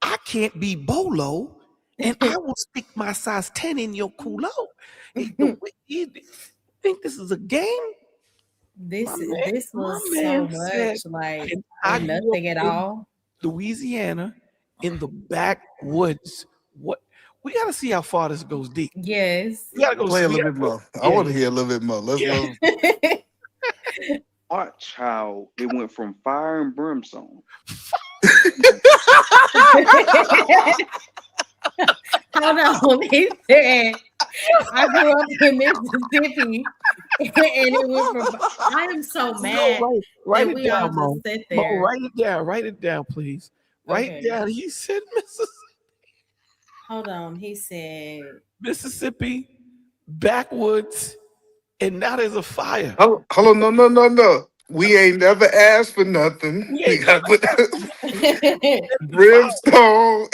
[SPEAKER 4] I can't be Bolo, and I will stick my size 10 in your culo. You think this is a game?
[SPEAKER 3] This was so
[SPEAKER 4] man
[SPEAKER 3] much
[SPEAKER 4] said,
[SPEAKER 3] like
[SPEAKER 4] and I grew
[SPEAKER 3] nothing
[SPEAKER 4] up
[SPEAKER 3] at
[SPEAKER 4] in
[SPEAKER 3] all.
[SPEAKER 4] Louisiana in the backwoods. What we got to see how far this goes deep.
[SPEAKER 3] Yes.
[SPEAKER 4] We got to go
[SPEAKER 12] Play a little bit more. I want to hear a little bit more. Let's go.
[SPEAKER 6] watch how it went from fire and brimstone.
[SPEAKER 3] Hold on. He said, I grew up in Mississippi and it went from. I am so mad
[SPEAKER 4] Write
[SPEAKER 3] that
[SPEAKER 4] it
[SPEAKER 3] we all
[SPEAKER 4] down, Mo.
[SPEAKER 3] just sit
[SPEAKER 4] Mo,
[SPEAKER 3] there.
[SPEAKER 4] write it down, please. Write
[SPEAKER 3] Okay.
[SPEAKER 4] down. He said Mississippi.
[SPEAKER 3] Hold on. He said,
[SPEAKER 4] Mississippi, backwoods, and now there's a fire.
[SPEAKER 12] Hold on, no. We ain't never asked for nothing. We got brimstone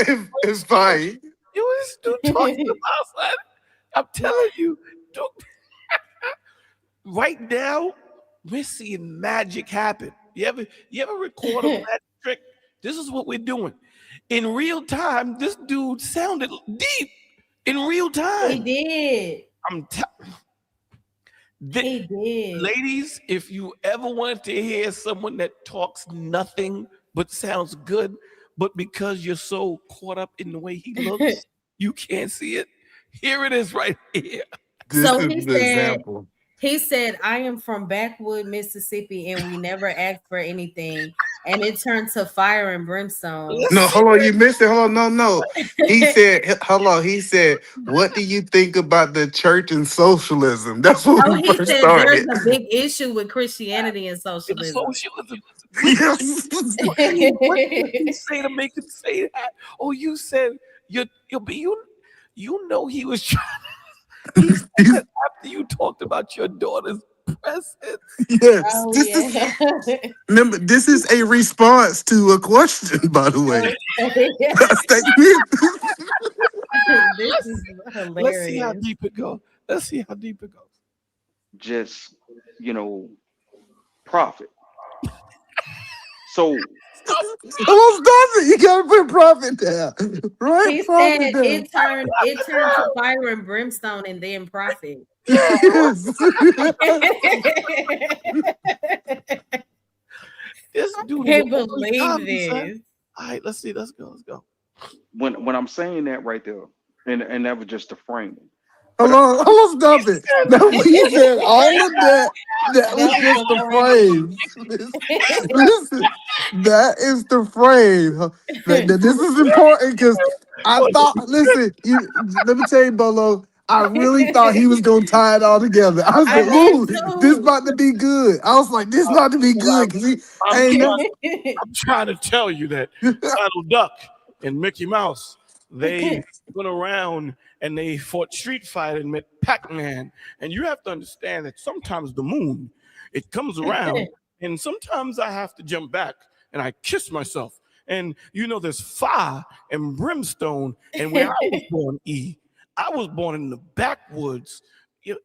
[SPEAKER 12] is fine.
[SPEAKER 4] You was still talking about that. I'm telling you, right now, we're seeing magic happen. You ever record a magic trick? This is what we're doing. In real time, this dude sounded deep. In real time.
[SPEAKER 3] He
[SPEAKER 4] I'm
[SPEAKER 3] did.
[SPEAKER 4] Ladies, if you ever wanted to hear someone that talks nothing but sounds good, but because you're so caught up in the way he looks, you can't see it. Here it is right here.
[SPEAKER 3] So he said, I am from Backwood, Mississippi, and we never asked for anything. And it turned to fire and brimstone.
[SPEAKER 12] No, hold on, you missed it. Hold on, no. He said, he said, what do you think about the church and socialism? That's what we
[SPEAKER 3] He
[SPEAKER 12] first
[SPEAKER 3] said
[SPEAKER 12] started.
[SPEAKER 3] there's a big issue with Christianity and socialism.
[SPEAKER 12] Yes.
[SPEAKER 4] What did you say to make it say that? Oh, you said you know he was trying. He said that after you talked about your daughter's presence.
[SPEAKER 12] Yes. Remember, this is a response to a question, by the way.
[SPEAKER 3] This is hilarious.
[SPEAKER 4] Let's see how deep it goes.
[SPEAKER 6] Just, profit. So
[SPEAKER 12] Almost does it. You gotta put profit down. Right?
[SPEAKER 3] He
[SPEAKER 12] Profit
[SPEAKER 3] said
[SPEAKER 12] down.
[SPEAKER 3] it turned to fire and brimstone and then profit.
[SPEAKER 12] Yes.
[SPEAKER 4] This dude
[SPEAKER 3] Can't believe this.
[SPEAKER 4] All right, let's go.
[SPEAKER 6] when I'm saying that right there, and that was just the framing.
[SPEAKER 12] Hold on, stop it. No, we said all of that. That was just the frame. Listen, that is the frame. This is important because I thought. Listen, let me tell you, Bolo. I really thought he was gonna tie it all together. I was like, "Ooh, this about to be good." I was like, "This about to be good." Because
[SPEAKER 4] I'm trying to tell you that Donald Duck and Mickey Mouse, they went around and they fought Street Fighter and met Pac-Man. And you have to understand that sometimes the moon, it comes around, and sometimes I have to jump back and I kiss myself. And there's fire and brimstone. And where I was born, I was born in the backwoods.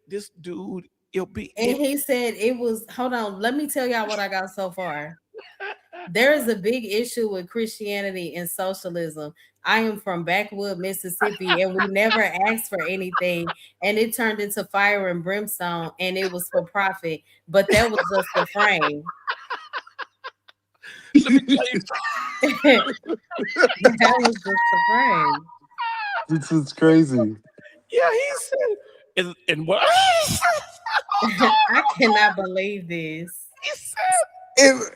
[SPEAKER 4] This dude,
[SPEAKER 3] And he said it was, hold on, let me tell y'all what I got so far. There is a big issue with Christianity and socialism. I am from Backwood, Mississippi, and we never asked for anything. And it turned into fire and brimstone, and it was for profit. But that was just the frame. That was just the frame.
[SPEAKER 12] This is crazy.
[SPEAKER 4] Yeah, he said, and what?
[SPEAKER 12] I
[SPEAKER 3] cannot believe this.
[SPEAKER 4] He said,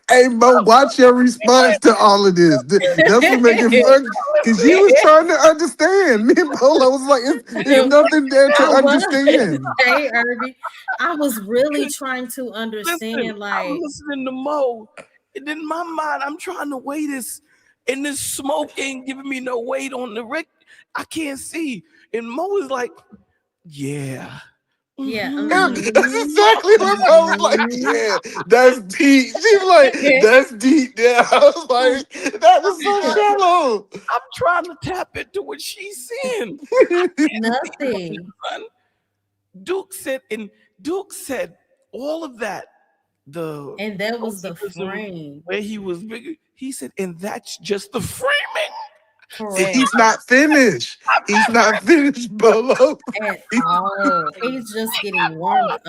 [SPEAKER 12] hey, Mo, watch your response to all of this. That's what makes it fun. Because you was trying to understand. Me and Polo was like, there's nothing there to understand.
[SPEAKER 3] Hey, Irby, I was really trying to understand.
[SPEAKER 4] I'm listening to Mo, and in my mind, I'm trying to weigh this, and this smoke ain't giving me no weight on the Rick. I can't see. And Mo is like, yeah.
[SPEAKER 3] Yeah,
[SPEAKER 12] that's exactly what Mo was like. Yeah, that's deep. She was like, that's deep. Yeah, I was like, that was so shallow.
[SPEAKER 4] I'm trying to tap into what she's saying.
[SPEAKER 3] Nothing.
[SPEAKER 4] Duke said all of that.
[SPEAKER 3] And that was the frame
[SPEAKER 4] where he was bigger. He said, and that's just the framing.
[SPEAKER 3] Correct.
[SPEAKER 12] He's not finished. He's not finished, Bolo.
[SPEAKER 3] At all. He's just getting warmed up.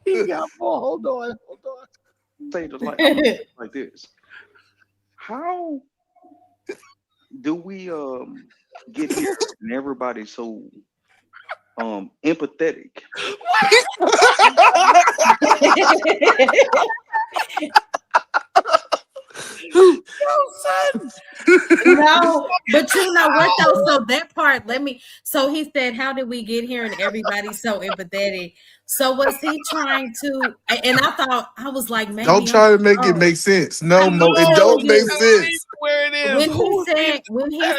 [SPEAKER 4] He got more. Hold on.
[SPEAKER 6] Say it like this. How do we get here and everybody's so empathetic.
[SPEAKER 3] No, but you know what though? So that part, so he said, how did we get here? And everybody's so empathetic. So was he trying to, and I was like, maybe
[SPEAKER 12] Don't try to make it make sense. No, Mo, it don't make sense.
[SPEAKER 4] Where it is.
[SPEAKER 3] When he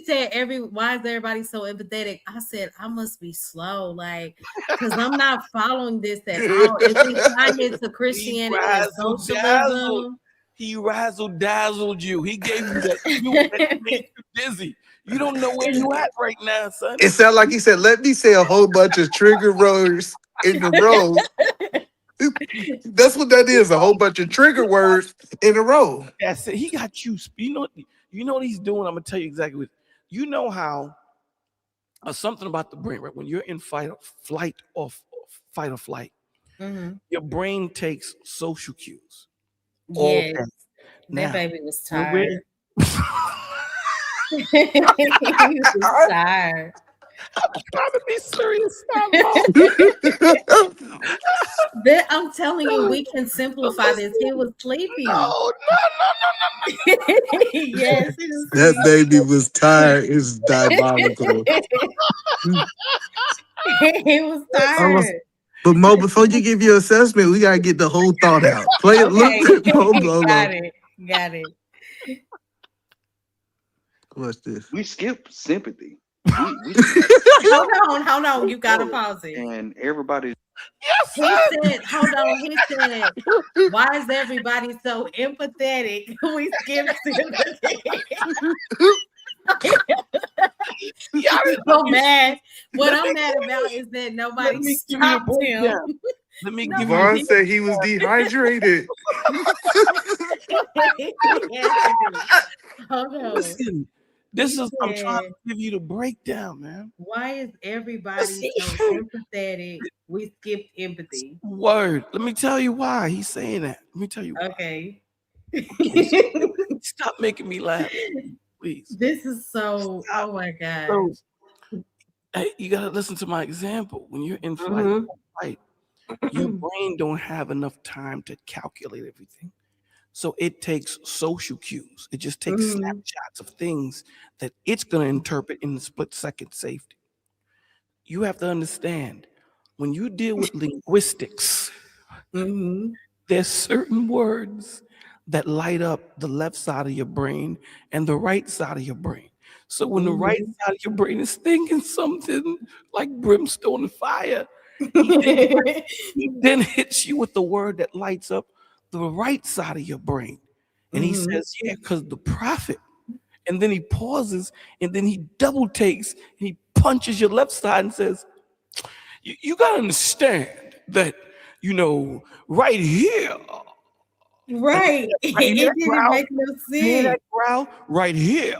[SPEAKER 3] said, why is everybody so empathetic? I said, I must be slow, like, because I'm not following this at all. Is he tying it to Christianity and socialism?
[SPEAKER 4] He razzle dazzled you. He gave you that that made you dizzy. You don't know where you at right now, son.
[SPEAKER 12] It sounded like he said, let me say a whole bunch of trigger words in a row. That's what that is, a whole bunch of trigger words in a row.
[SPEAKER 4] That's it. He got you. You know what he's doing? I'm going to tell you exactly what. You know how something about the brain, right? When you're in fight or flight, your brain takes social cues.
[SPEAKER 3] Yes.
[SPEAKER 4] Now,
[SPEAKER 3] that baby was tired. He was tired.
[SPEAKER 4] I'm trying to be serious.
[SPEAKER 3] I'm telling you, we can simplify this. He was sleepy.
[SPEAKER 4] No.
[SPEAKER 3] Yes, he was
[SPEAKER 12] That baby was tired. It's diabolical.
[SPEAKER 3] He was tired.
[SPEAKER 12] But Mo, before you give your assessment, we gotta get the whole thought out. Play it.
[SPEAKER 3] Okay.
[SPEAKER 12] Look at Mo.
[SPEAKER 3] Got it.
[SPEAKER 12] What's this?
[SPEAKER 6] We skip sympathy.
[SPEAKER 3] Hold on. You gotta pause it.
[SPEAKER 6] And everybody.
[SPEAKER 3] He said, hold on. He said, why is everybody so empathetic? We skip sympathy. So mad. What I'm mad about is that nobody stopped him.
[SPEAKER 4] Let me give
[SPEAKER 12] Vaughn
[SPEAKER 4] you.
[SPEAKER 12] said he was dehydrated.
[SPEAKER 3] Hold on.
[SPEAKER 4] Listen, this is I'm trying to give you the breakdown, man.
[SPEAKER 3] Why is everybody so empathetic? We skipped empathy.
[SPEAKER 4] Word. Let me tell you why he's saying that. Let me tell you why.
[SPEAKER 3] Okay.
[SPEAKER 4] Stop making me laugh, please.
[SPEAKER 3] This is so. Oh my god.
[SPEAKER 4] So, hey, you gotta listen to my example. When you're in flight, your brain don't have enough time to calculate everything. So it takes social cues. It just takes snapshots of things that it's going to interpret in the split-second safety. You have to understand, when you deal with linguistics, there's certain words that light up the left side of your brain and the right side of your brain. So when the right side of your brain is thinking something like brimstone and fire, he then hits you with the word that lights up the right side of your brain. And he says, yeah, because the prophet. And then he pauses and then he double takes and he punches your left side and says, you got to understand that, right here.
[SPEAKER 3] Right. It didn't make no sense.
[SPEAKER 4] Hear that growl? Right here.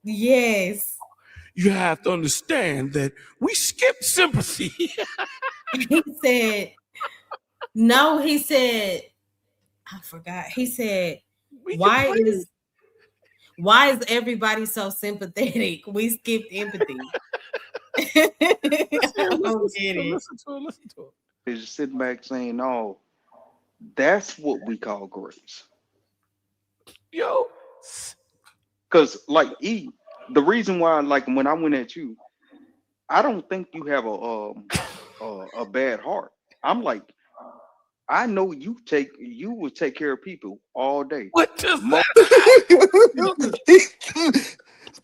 [SPEAKER 3] Yes.
[SPEAKER 4] You have to understand that we skip sympathy.
[SPEAKER 3] He said, no, he said, I forgot. He said, why is everybody so sympathetic? We skipped empathy. I don't get it.
[SPEAKER 4] Listen to it.
[SPEAKER 6] They're just sitting back saying, "Oh, that's what we call grace."
[SPEAKER 4] Yo,
[SPEAKER 6] because the reason why, like when I went at you, I don't think you have a bad heart. I'm like, I know you would take care of people all day.
[SPEAKER 4] What does that?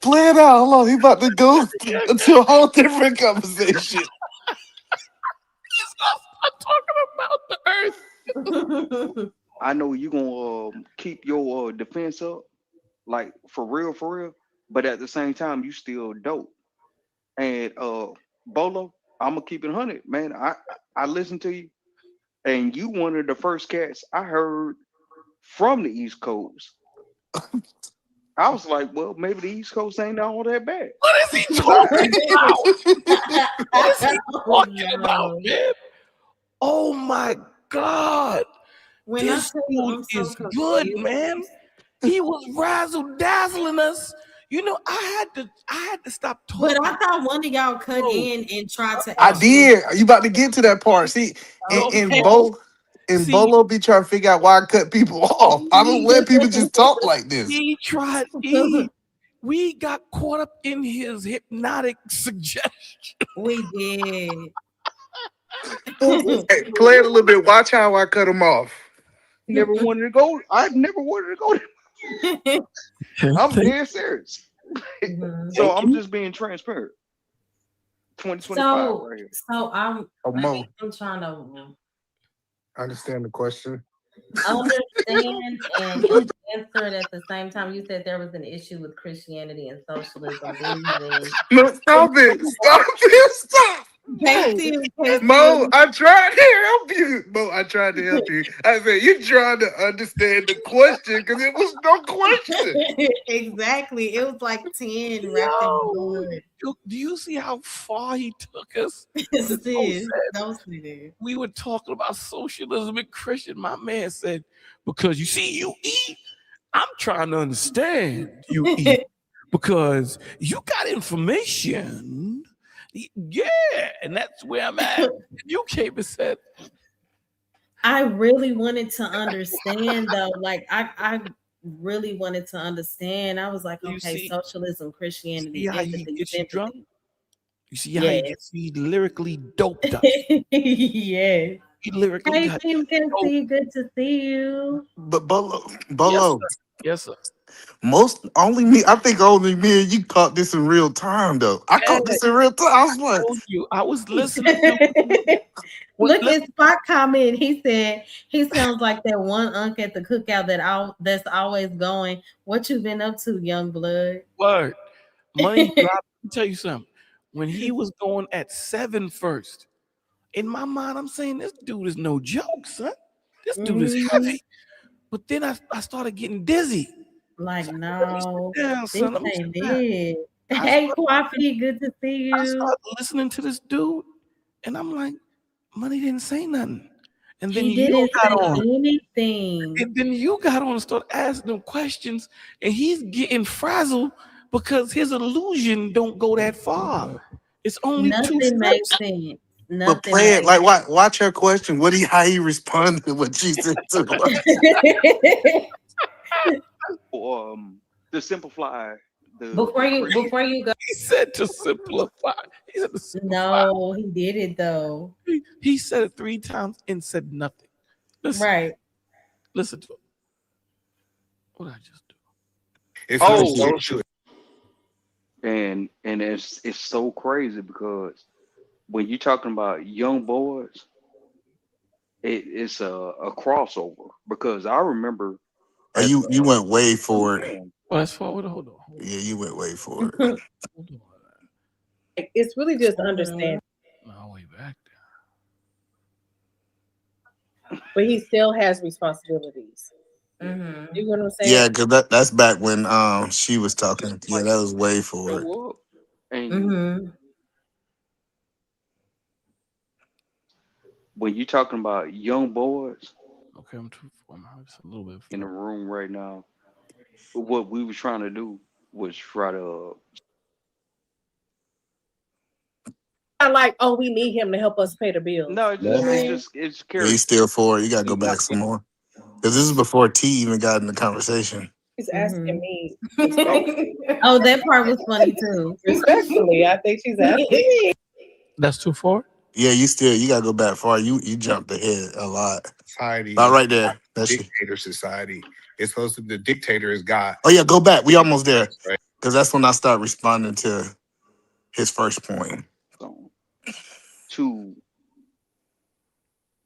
[SPEAKER 12] Play it out. Hold on, he about to go into a whole different conversation.
[SPEAKER 4] He's not talking about the earth.
[SPEAKER 6] I know you gonna keep your defense up, like for real. But at the same time, you still dope. And Bolo, I'm gonna keep it 100, man. I listened to you. And you one of the first cats I heard from the East Coast. I was like, well, maybe the East Coast ain't all that bad.
[SPEAKER 4] What is he talking about? What is he talking about, man? Oh my God. This dude is good, man. He was razzle dazzling us. I had to stop talking.
[SPEAKER 3] But I thought one of y'all cut
[SPEAKER 4] Bro.
[SPEAKER 3] in and tried to.
[SPEAKER 12] I did. You about to get to that part? See, in
[SPEAKER 4] See,
[SPEAKER 12] Bolo be trying to figure out why I cut people off. I don't let people just talk like this.
[SPEAKER 4] he tried. We got caught up in his hypnotic suggestion.
[SPEAKER 3] We did.
[SPEAKER 12] Hey, play it a little bit. Watch how I cut him off.
[SPEAKER 6] Never wanted to go. I never wanted to go there. I'm dead serious. So I'm just being transparent. 2025 right here.
[SPEAKER 3] So I'm
[SPEAKER 12] Mo,
[SPEAKER 3] I'm trying to
[SPEAKER 12] I understand the question.
[SPEAKER 3] understand and answer it at the same time. You said there was an issue with Christianity and socialism.
[SPEAKER 12] No, stop it. Stop it. Stop. Mo, I tried to help you. Mo, I tried to help you. I said, you trying to understand the question because it was no question.
[SPEAKER 3] Exactly. It was like 10 wrapped in blood.
[SPEAKER 4] Do you see how far he took us? We were talking about socialism and Christian. My man said, because you see, you eat. I'm trying to understand you eat because you got information. Yeah, and that's where I'm at. You came and said,
[SPEAKER 3] I really wanted to understand though. Like I really wanted to understand. I was like, okay, socialism, Christianity.
[SPEAKER 4] See how he gets you drunk? You see how he lyrically doped us.
[SPEAKER 3] Yeah.
[SPEAKER 4] He lyrically
[SPEAKER 3] hey, Team Kenzie, good to see you.
[SPEAKER 12] But Bolo.
[SPEAKER 4] Yes, sir.
[SPEAKER 12] Only me and you caught this in real time though. I caught this in real time. I was like,
[SPEAKER 4] I was listening.
[SPEAKER 3] Look at Spot comment. He said he sounds like that one unk at the cookout that's always going. What you been up to, young blood?
[SPEAKER 4] Word. Money dropped. Let me tell you something. When he was going at 7 first, in my mind, I'm saying this dude is no joke, son. This dude is heavy. But then I started getting dizzy.
[SPEAKER 3] Like, no,
[SPEAKER 4] this
[SPEAKER 3] ain't it. Hey, Coffee, good to see you.
[SPEAKER 4] I started listening to this dude, and I'm like, Money didn't say nothing. And then you got on
[SPEAKER 3] anything.
[SPEAKER 4] And then you got on and started asking him questions, and he's getting frazzled because his illusion don't go that far. It's only
[SPEAKER 3] nothing
[SPEAKER 4] 2
[SPEAKER 3] makes sense. Nothing
[SPEAKER 12] but play it like watch her question. How he responded to what she said to
[SPEAKER 6] to simplify
[SPEAKER 3] before you go.
[SPEAKER 4] He said to simplify. He said to simplify.
[SPEAKER 3] No, he did it though.
[SPEAKER 4] He said it 3 times and said nothing. Listen,
[SPEAKER 3] right.
[SPEAKER 4] Listen to it. What did I just do?
[SPEAKER 6] And it's so crazy because when you're talking about young boys, it's a crossover because I remember.
[SPEAKER 12] You went way forward.
[SPEAKER 4] Oh, that's forward. Hold on.
[SPEAKER 12] Yeah, you went way forward.
[SPEAKER 8] It's really just understanding.
[SPEAKER 4] No, way back
[SPEAKER 8] there. But he still has responsibilities.
[SPEAKER 3] Mm-hmm.
[SPEAKER 8] You know what I'm saying?
[SPEAKER 12] Yeah, because that's back when she was talking. Yeah, that was way forward.
[SPEAKER 6] When you're talking about young boys,
[SPEAKER 4] okay, I'm just a little bit
[SPEAKER 6] in the room right now. What we were trying to do was try to.
[SPEAKER 8] Like, oh, we need him to help us pay the bills.
[SPEAKER 6] No, it's
[SPEAKER 12] he's still forward. You gotta go back some more. Because this is before T even got in the conversation.
[SPEAKER 8] He's asking me.
[SPEAKER 3] Oh, that part was funny too.
[SPEAKER 8] Respectfully, I think she's asking me.
[SPEAKER 4] That's too far?
[SPEAKER 12] Yeah, you gotta go back far. You jumped ahead a lot.
[SPEAKER 7] Society.
[SPEAKER 12] Not right there. That's
[SPEAKER 7] dictator society. It's supposed to be the dictator is God.
[SPEAKER 12] Oh yeah, go back. We almost there.
[SPEAKER 7] Right.
[SPEAKER 12] Because that's when I start responding to his first point.
[SPEAKER 6] To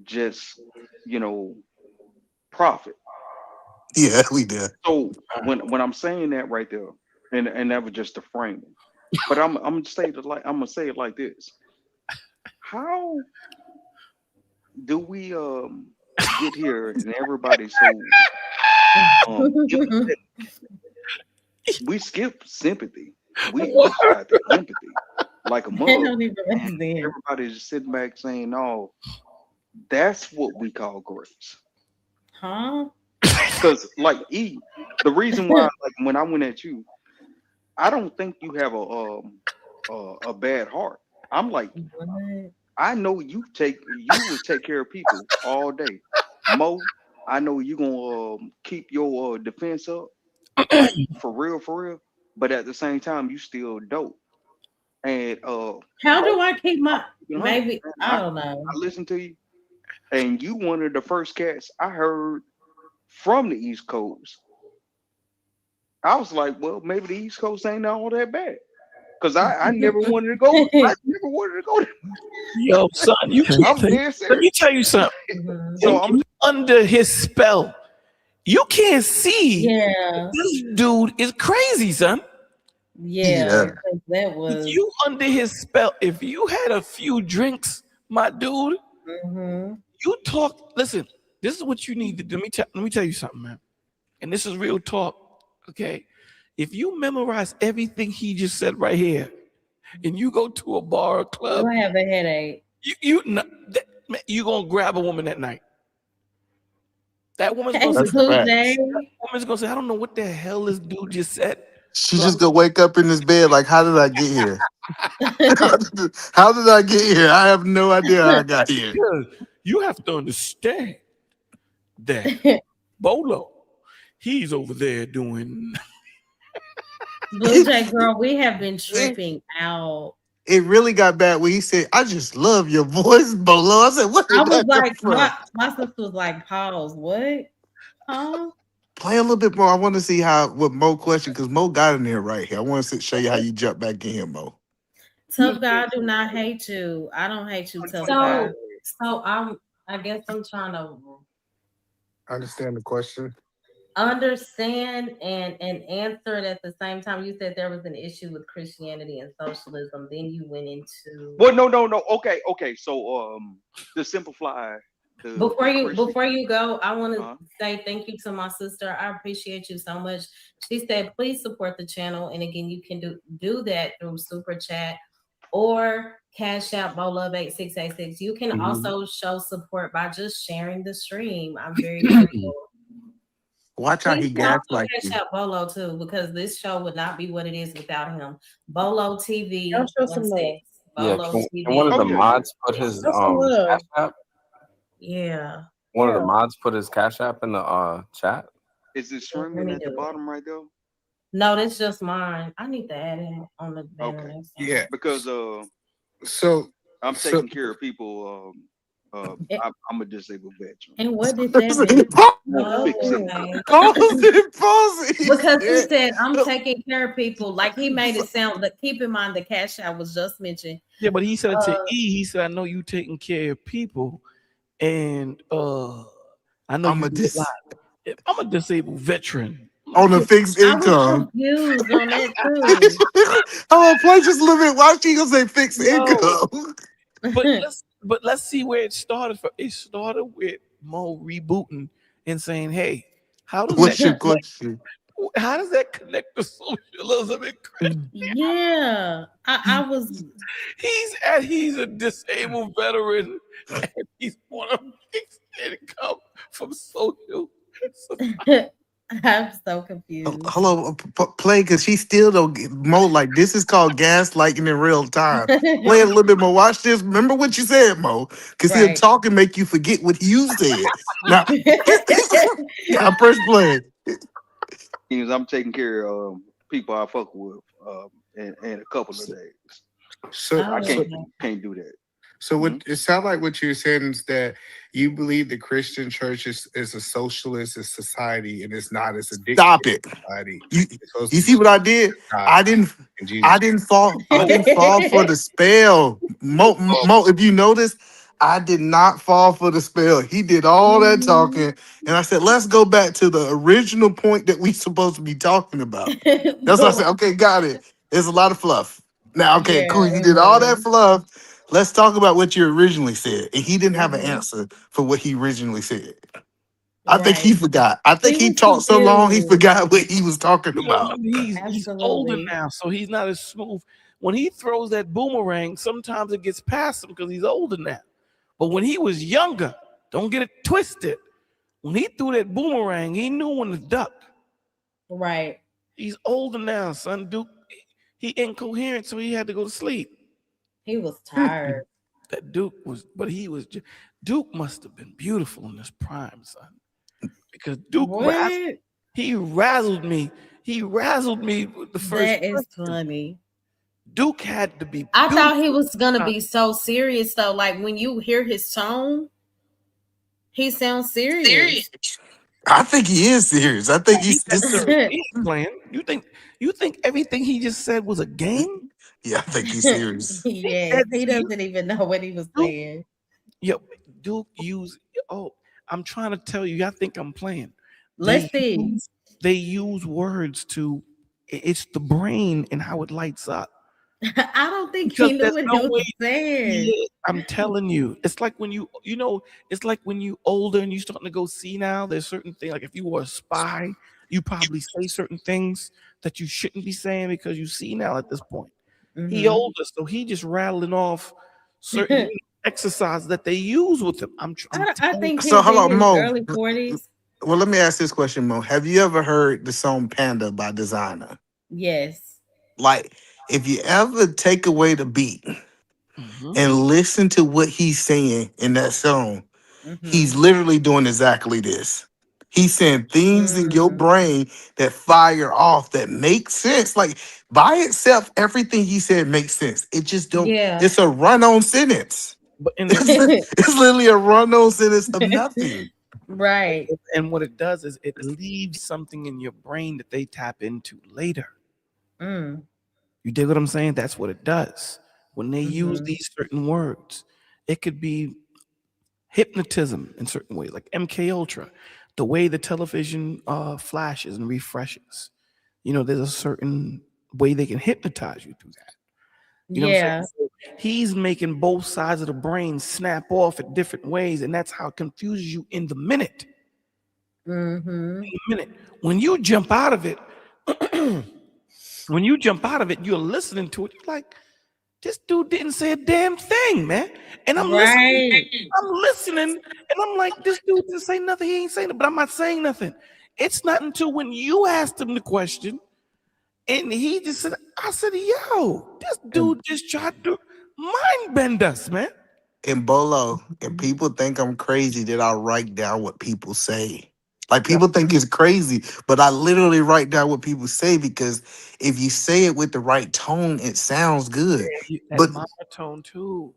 [SPEAKER 6] just, profit.
[SPEAKER 12] Yeah, we did.
[SPEAKER 6] So when I'm saying that right there, and that was just the framing. But I'm gonna say it like this. How do we get here and everybody's so we skip sympathy. We got the empathy like a mug. Everybody's just sitting back saying, "No, that's what we call grace."
[SPEAKER 3] Huh?
[SPEAKER 6] Because the reason why, like when I went at you, I don't think you have a bad heart. I'm like,
[SPEAKER 8] What?
[SPEAKER 6] I know you would take care of people all day. Mo, I know you gonna keep your defense up, like for real. But at the same time, you still dope. And
[SPEAKER 3] How do I keep my
[SPEAKER 6] you know,
[SPEAKER 3] maybe? I
[SPEAKER 6] I
[SPEAKER 3] don't know.
[SPEAKER 6] listen to you, and you one of the first cats I heard from the East Coast. I was like, well, maybe the East Coast ain't all that bad. Cause I never wanted to go. I never wanted to go there.
[SPEAKER 4] Yo, son, you
[SPEAKER 6] I'm
[SPEAKER 4] can't.
[SPEAKER 6] dead
[SPEAKER 4] Let
[SPEAKER 6] serious.
[SPEAKER 4] me tell you something.
[SPEAKER 3] Mhm.
[SPEAKER 6] So
[SPEAKER 4] When
[SPEAKER 6] I'm
[SPEAKER 4] you under his spell, you can't see.
[SPEAKER 3] Yeah,
[SPEAKER 4] This dude is crazy, son.
[SPEAKER 3] yeah.
[SPEAKER 12] Yeah.
[SPEAKER 3] 'Cause that
[SPEAKER 4] If
[SPEAKER 3] was.
[SPEAKER 4] you under his spell, if you had a few drinks, my dude,
[SPEAKER 3] Mhm.
[SPEAKER 4] you talk. Listen, this is what you need to do. Let me tell you something, man. And this is real talk. Okay, if you memorize everything he just said right here, and you go to a bar or club,
[SPEAKER 3] You'll have a headache.
[SPEAKER 4] you gonna grab a woman that night. That woman's
[SPEAKER 3] Hey,
[SPEAKER 4] gonna say,
[SPEAKER 12] That's
[SPEAKER 3] Blue
[SPEAKER 12] facts.
[SPEAKER 3] Jay.
[SPEAKER 4] woman's gonna say, I don't know what the hell this dude just said.
[SPEAKER 12] She
[SPEAKER 4] So
[SPEAKER 12] just gonna wake up in this bed like, how did I get here? How did I get here? I have no idea how I got here.
[SPEAKER 4] you have to understand that Bolo, he's over there doing.
[SPEAKER 3] Blue Jay girl, we have been tripping out.
[SPEAKER 12] It really got bad when he said, I just love your voice, Bolo. I said, where
[SPEAKER 3] I
[SPEAKER 12] did
[SPEAKER 3] was
[SPEAKER 12] that come
[SPEAKER 3] like,
[SPEAKER 12] from?
[SPEAKER 3] my sister was like, pause, what? Huh?
[SPEAKER 12] Play a little bit more. I want to see what Mo question, because Mo got in there right here. I want to show you how you jump back in here, Mo.
[SPEAKER 3] Tough guy, I do not hate you. I don't hate you, tough guy. So I guess I'm trying to
[SPEAKER 7] I understand the question.
[SPEAKER 3] understand and answer it at the same time. You said there was an issue with Christianity and socialism. Then you went into
[SPEAKER 6] well, no. Okay. So to simplify
[SPEAKER 3] before
[SPEAKER 6] Christian,
[SPEAKER 3] you go, I want to
[SPEAKER 6] uh-huh.
[SPEAKER 3] say thank you to my sister. I appreciate you so much. She said, please support the channel. And again, you can do that through Super Chat or Cash App Love 8686. You can also show support by just sharing the stream. I'm very grateful.
[SPEAKER 12] Watch how he
[SPEAKER 3] Please also
[SPEAKER 12] gaslights
[SPEAKER 3] Cash
[SPEAKER 12] you.
[SPEAKER 3] App Bolo too, because this show would not be what it is without him. Bolo TV.
[SPEAKER 8] Y'all show some love.
[SPEAKER 5] Yeah,
[SPEAKER 3] Bolo
[SPEAKER 5] can
[SPEAKER 3] TV.
[SPEAKER 5] one of the
[SPEAKER 6] Oh, yeah.
[SPEAKER 5] mods put his
[SPEAKER 8] Show some love.
[SPEAKER 5] Cash App?
[SPEAKER 3] Yeah.
[SPEAKER 5] One of the mods put his Cash App in the chat.
[SPEAKER 6] Is it streaming at the bottom right there?
[SPEAKER 3] No, that's just mine. I need to add it on the banner.
[SPEAKER 6] Okay.
[SPEAKER 7] Yeah.
[SPEAKER 6] Because
[SPEAKER 7] So
[SPEAKER 6] I'm
[SPEAKER 7] So-
[SPEAKER 6] taking care of people. I'm a disabled veteran.
[SPEAKER 3] And what did that
[SPEAKER 12] Pause
[SPEAKER 3] mean?
[SPEAKER 6] Wanna fix it.
[SPEAKER 12] Pause it.
[SPEAKER 3] Because he said I'm taking care of people. Like he made it sound. But keep in mind the Cash App was just mentioned.
[SPEAKER 4] Yeah, but he said it to E. He said, I know you taking care of people, and I know
[SPEAKER 12] I'm
[SPEAKER 4] you
[SPEAKER 12] a
[SPEAKER 4] do a lot. I'm a disabled veteron.
[SPEAKER 12] on a fixed
[SPEAKER 3] I was
[SPEAKER 12] income.
[SPEAKER 3] confused on that too.
[SPEAKER 12] I'm gonna play just a little bit. Why she gonna say fixed
[SPEAKER 4] Yo.
[SPEAKER 12] income?
[SPEAKER 4] But let's see where it started. It started with Mo rebooting and saying, "Hey, how does
[SPEAKER 12] What's
[SPEAKER 4] that
[SPEAKER 12] your question?
[SPEAKER 4] how does that connect to socialism and Christianity?"
[SPEAKER 3] Yeah, I was.
[SPEAKER 4] He's a disabled veteran, and he's on a fixed income from social.
[SPEAKER 3] I'm so confused.
[SPEAKER 12] Hello, play, because she still don't get Mo. Like, this is called gaslighting in real time. Play it a little bit more. Watch this. Remember what you said, Mo, because he'll
[SPEAKER 3] Right.
[SPEAKER 12] talk and make you forget what you said. Now, now press play.
[SPEAKER 6] Means I'm taking care of people I fuck with in a couple of days.
[SPEAKER 7] So
[SPEAKER 6] I
[SPEAKER 3] Oh,
[SPEAKER 6] can't do that.
[SPEAKER 7] So what it sounds like what you're saying is that you believe the Christian church is a socialist society and it's not. It's a
[SPEAKER 12] Stop it.
[SPEAKER 7] society.
[SPEAKER 12] You see what I did? I didn't fall for the spell. Mo, if you notice, I did not fall for the spell. He did all that talking, and I said, let's go back to the original point that we supposed to be talking about. That's what I said. Okay, got it. There's a lot of fluff. Now, okay, cool. You did all that fluff. Let's talk about what you originally said. And he didn't have an answer for what he originally said. I think he forgot. I think he talked so long he forgot what he was talking about.
[SPEAKER 4] He's older now, so he's not as smooth. When he throws that boomerang, sometimes it gets past him because he's older now. But when he was younger, don't get it twisted. When he threw that boomerang, he knew when to duck.
[SPEAKER 3] Right.
[SPEAKER 4] He's older now, son. Duke, He incoherent, so he had to go to sleep.
[SPEAKER 3] He was tired.
[SPEAKER 4] That Duke was, but he was. Duke must have been beautiful in his prime, son, because Duke he razzled me. He razzled me with the first.
[SPEAKER 3] That is
[SPEAKER 4] question.
[SPEAKER 3] funny.
[SPEAKER 4] Duke had to be.
[SPEAKER 3] I thought he was gonna be so serious though. Like when you hear his tone, he sounds serious.
[SPEAKER 12] I think he is serious. I think he's
[SPEAKER 4] playing. You think everything he just said was a game?
[SPEAKER 12] Yeah, I think he's serious.
[SPEAKER 3] Yeah, he doesn't even know what he was saying.
[SPEAKER 4] Yo, Duke used. Oh, I'm trying to tell you. I think I'm playing.
[SPEAKER 3] Let's see.
[SPEAKER 4] They use words to. It's the brain and how it lights up.
[SPEAKER 3] I don't think
[SPEAKER 4] Because
[SPEAKER 3] he knew
[SPEAKER 4] there's
[SPEAKER 3] what
[SPEAKER 4] no
[SPEAKER 3] he
[SPEAKER 4] way-
[SPEAKER 3] was saying.
[SPEAKER 4] Yeah, I'm telling you, it's like when you know, it's like when you older and you starting to go see now. There's certain things like if you were a spy, you probably say certain things that you shouldn't be saying because you see now at this point. He
[SPEAKER 3] Mhm.
[SPEAKER 4] older, so he just rattling off certain exercises that they use with him.
[SPEAKER 3] I think he's
[SPEAKER 12] So hold on,
[SPEAKER 3] in his
[SPEAKER 12] Mo.
[SPEAKER 3] early 40s.
[SPEAKER 12] Well, let me ask this question, Mo. Have you ever heard the song Panda by Designer?
[SPEAKER 3] Yes.
[SPEAKER 12] Like, if you ever take away the beat
[SPEAKER 4] Mhm.
[SPEAKER 12] and listen to what he's saying in that song, he's literally doing exactly this. He's saying things in your brain that fire off that make sense. Like by itself, everything he said makes sense. It just don't.
[SPEAKER 3] Yeah.
[SPEAKER 12] It's a run-on sentence.
[SPEAKER 4] But in
[SPEAKER 12] It's literally a run-on sentence of nothing.
[SPEAKER 3] Right.
[SPEAKER 4] And what it does is it leaves something in your brain that they tap into later.
[SPEAKER 3] Mm.
[SPEAKER 4] You dig what I'm saying? That's what it does. When they use
[SPEAKER 3] Mhm.
[SPEAKER 4] these certain words, it could be hypnotism in certain ways, like MK Ultra, the way the television flashes and refreshes. You know, there's a certain way they can hypnotize you through that. You know what I'm
[SPEAKER 3] Yeah.
[SPEAKER 4] saying? So he's making both sides of the brain snap off at different ways, and that's how it confuses you in the minute.
[SPEAKER 3] Mm-hmm.
[SPEAKER 4] When you jump out of it, you're listening to it. You're like, this dude didn't say a damn thing, man. And I'm listening, and I'm like, this dude didn't say nothing. He ain't saying it, but I'm not saying nothing. It's not until when you asked him the question, and he just said, I said, yo, this dude just tried to mind bend us, man.
[SPEAKER 12] And Bolo, and people think I'm crazy that I write down what people say. Like people think it's crazy, but I literally write down what people say because if you say it with the right tone, it sounds good.
[SPEAKER 4] That monotone too.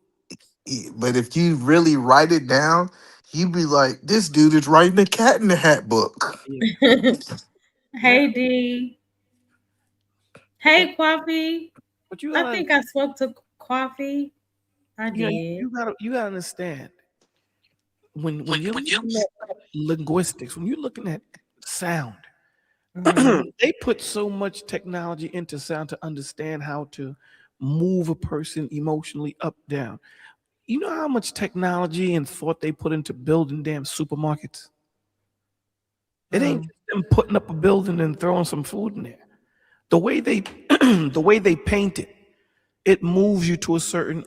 [SPEAKER 12] But if you really write it down, you'd be like, this dude is writing a Cat in the Hat book.
[SPEAKER 3] Hey D. Hey Coffee.
[SPEAKER 4] But you
[SPEAKER 3] I think I spoke to Coffee. I did.
[SPEAKER 4] You gotta understand. When you're looking at linguistics, when you're looking at sound, they put so much technology into sound to understand how to move a person emotionally up, down. You know how much technology and thought they put into building damn supermarkets? It ain't just them putting up a building and throwing some food in there. The way they the way they paint it, it moves you to a certain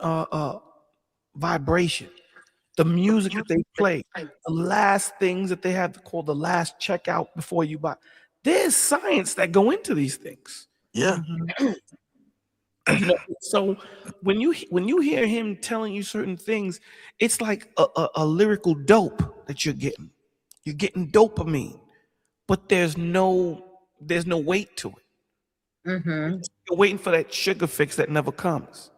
[SPEAKER 4] vibration. The music that they play, the last things that they have called the last checkout before you buy. There's science that go into these things.
[SPEAKER 12] Yeah.
[SPEAKER 4] You know, so when you hear him telling you certain things, it's like a lyrical dope that you're getting. You're getting dopamine, but there's no weight to it. You're waiting for that sugar fix that never comes.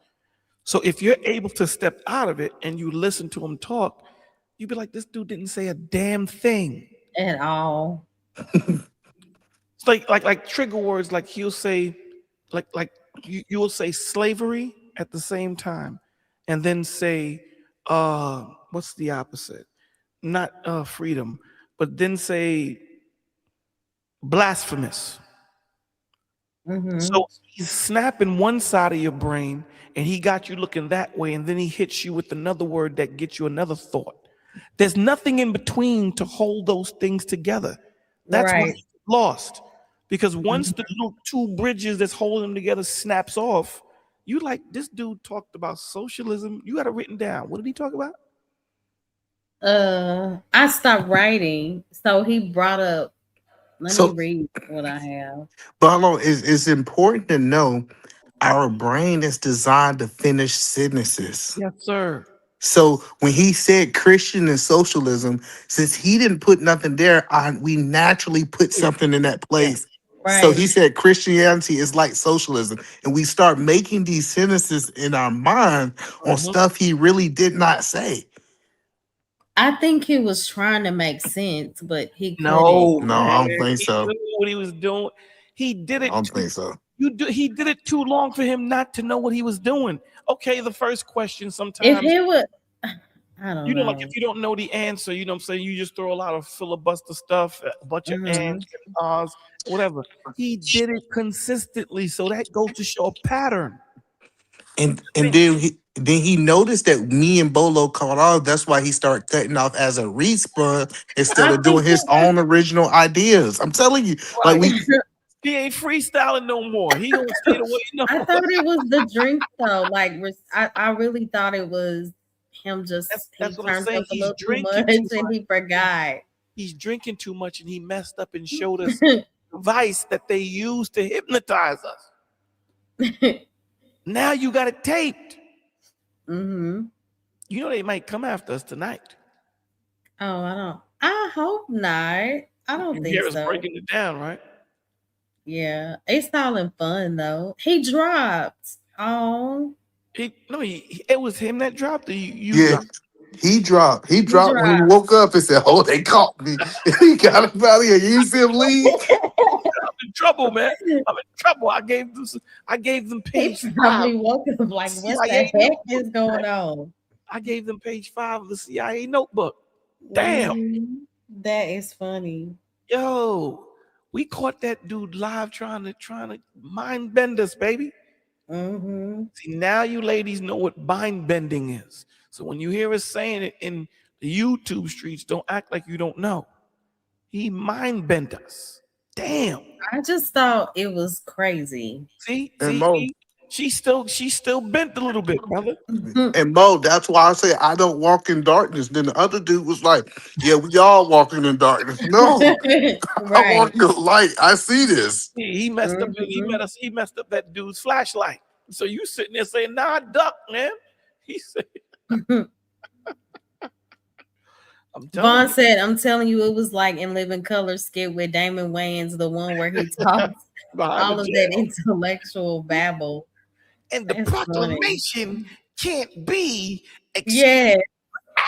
[SPEAKER 4] So if you're able to step out of it and you listen to him talk, you'd be like, this dude didn't say a damn thing
[SPEAKER 3] at all.
[SPEAKER 4] It's like trigger words. Like he'll say, you will say slavery at the same time, and then say, what's the opposite? Not freedom, but then say blasphemous. So he's snapping one side of your brain and he got you looking that way, and then he hits you with another word that gets you another thought. There's nothing in between to hold those things together. That's why he's lost. Because once the little two bridges that's holding them together snaps off, you like, this dude talked about socialism. You got it written down. What did he talk about?
[SPEAKER 3] I stopped writing. So he brought up, let me read what I have.
[SPEAKER 12] But hold on, it's important to know
[SPEAKER 7] our brain is designed to finish sentences.
[SPEAKER 4] Yes, sir.
[SPEAKER 7] So when he said Christian and socialism, since he didn't put nothing there, we naturally put something in that place. So
[SPEAKER 3] Right.
[SPEAKER 7] he said Christianity is like socialism, and we start making these sentences in our mind on stuff he really did not say.
[SPEAKER 3] I think he was trying to make sense, but he couldn't.
[SPEAKER 4] No,
[SPEAKER 7] No, I don't
[SPEAKER 4] man.
[SPEAKER 7] think
[SPEAKER 4] He
[SPEAKER 7] so.
[SPEAKER 4] knew what he was doing. He did
[SPEAKER 7] I
[SPEAKER 4] it.
[SPEAKER 7] don't think so.
[SPEAKER 4] He did it too long for him not to know what he was doing. Okay, the first question
[SPEAKER 3] If
[SPEAKER 4] sometimes,
[SPEAKER 3] he would, I don't
[SPEAKER 4] you know,
[SPEAKER 3] know.
[SPEAKER 4] like if you don't know the answer, you know what I'm saying, you just throw a lot of filibuster stuff, a bunch of ands and ahs, whatever. He did it consistently, so that goes to show a pattern.
[SPEAKER 7] And then he noticed that me and Bolo caught off. That's why he started cutting off as a respun instead of doing his own original ideas. I'm telling you, like
[SPEAKER 4] He ain't freestyling no more. He gonna stay the way you know.
[SPEAKER 3] I thought it was the drink though. Like I really thought it was him just
[SPEAKER 4] That's
[SPEAKER 3] he
[SPEAKER 4] what I'm
[SPEAKER 3] turned
[SPEAKER 4] saying.
[SPEAKER 3] up a
[SPEAKER 4] He's
[SPEAKER 3] little too
[SPEAKER 4] drinking
[SPEAKER 3] much
[SPEAKER 4] too
[SPEAKER 3] and
[SPEAKER 4] much.
[SPEAKER 3] he forgot.
[SPEAKER 4] He's drinking too much and he messed up and showed us the device that they use to hypnotize us. Now you got it taped.
[SPEAKER 3] Mm-hmm.
[SPEAKER 4] You know they might come after us tonight.
[SPEAKER 3] Oh, I hope not. I don't
[SPEAKER 4] You
[SPEAKER 3] think
[SPEAKER 4] hear us
[SPEAKER 3] so.
[SPEAKER 4] breaking it down, right?
[SPEAKER 3] Yeah, it's all in fun though. He dropped. Oh,
[SPEAKER 4] It was him that dropped it.
[SPEAKER 7] yeah,
[SPEAKER 4] Dropped.
[SPEAKER 7] he dropped. He dropped when he woke up and said, "Oh, they caught me." He got up out of here. You see him leave?
[SPEAKER 4] I'm in trouble, man. I'm in trouble. I gave them page
[SPEAKER 3] he
[SPEAKER 4] 5.
[SPEAKER 3] probably woke up like, what
[SPEAKER 4] CIA
[SPEAKER 3] the heck
[SPEAKER 4] notebook.
[SPEAKER 3] is going on?
[SPEAKER 4] I gave them page 5 of the CIA notebook. Damn.
[SPEAKER 3] Mhm. That is funny.
[SPEAKER 4] Yo, we caught that dude live trying to mind bend us, baby.
[SPEAKER 3] Mm-hmm.
[SPEAKER 4] See, now you ladies know what mind bending is. So when you hear us saying it in the YouTube streets, don't act like you don't know. He mind bent us. Damn.
[SPEAKER 3] I just thought it was crazy.
[SPEAKER 4] See,
[SPEAKER 7] And Mo,
[SPEAKER 4] she's still bent a little bit, brother.
[SPEAKER 7] and Mo, that's why I say I don't walk in darkness. Then the other dude was like, "Yeah, we all walking in darkness." No, I walk in the light. I see this.
[SPEAKER 4] He messed up. He messed up that dude's flashlight. So you sitting there saying, "Nah, duck, man." He said,
[SPEAKER 3] Vaughn said, "I'm telling you, it was like in Living Color skit with Damon Wayans, the one where he talks all of that intellectual babble."
[SPEAKER 4] And the proclamation can't be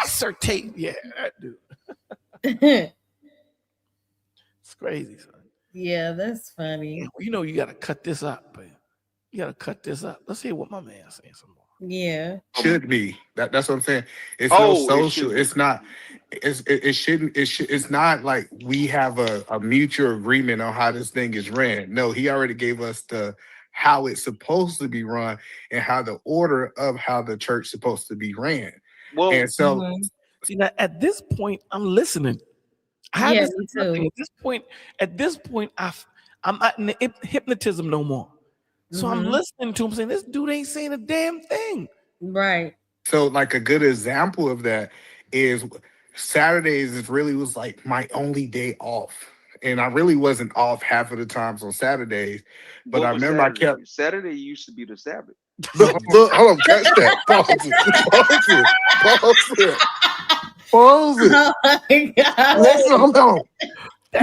[SPEAKER 4] ascertained. Yeah, that dude. It's crazy, son.
[SPEAKER 3] Yeah, that's funny.
[SPEAKER 4] You know you gotta cut this up, man. You gotta cut this up. Let's hear what my man saying some more.
[SPEAKER 3] Yeah,
[SPEAKER 7] Should be that's what I'm saying. It's
[SPEAKER 6] Oh,
[SPEAKER 7] no
[SPEAKER 6] it
[SPEAKER 7] social.
[SPEAKER 6] should.
[SPEAKER 7] It's not. It shouldn't. It's not like we have a mutual agreement on how this thing is ran. No, he already gave us the how it's supposed to be run and how the order of how the church supposed to be ran.
[SPEAKER 6] Well,
[SPEAKER 7] And so
[SPEAKER 4] see, now at this point, I'm listening. I haven't said nothing. At this point, I'm not in the hypnotism no more. So I'm listening to him saying, "This dude ain't saying a damn thing."
[SPEAKER 3] Right.
[SPEAKER 7] So like a good example of that is Saturdays is really was like my only day off. And I really wasn't off half of the times on Saturdays. But I remember
[SPEAKER 6] Saturday used to be the Sabbath.
[SPEAKER 7] Look, hold on, catch that. Pause it.
[SPEAKER 3] Oh my God.
[SPEAKER 7] Listen, hold on.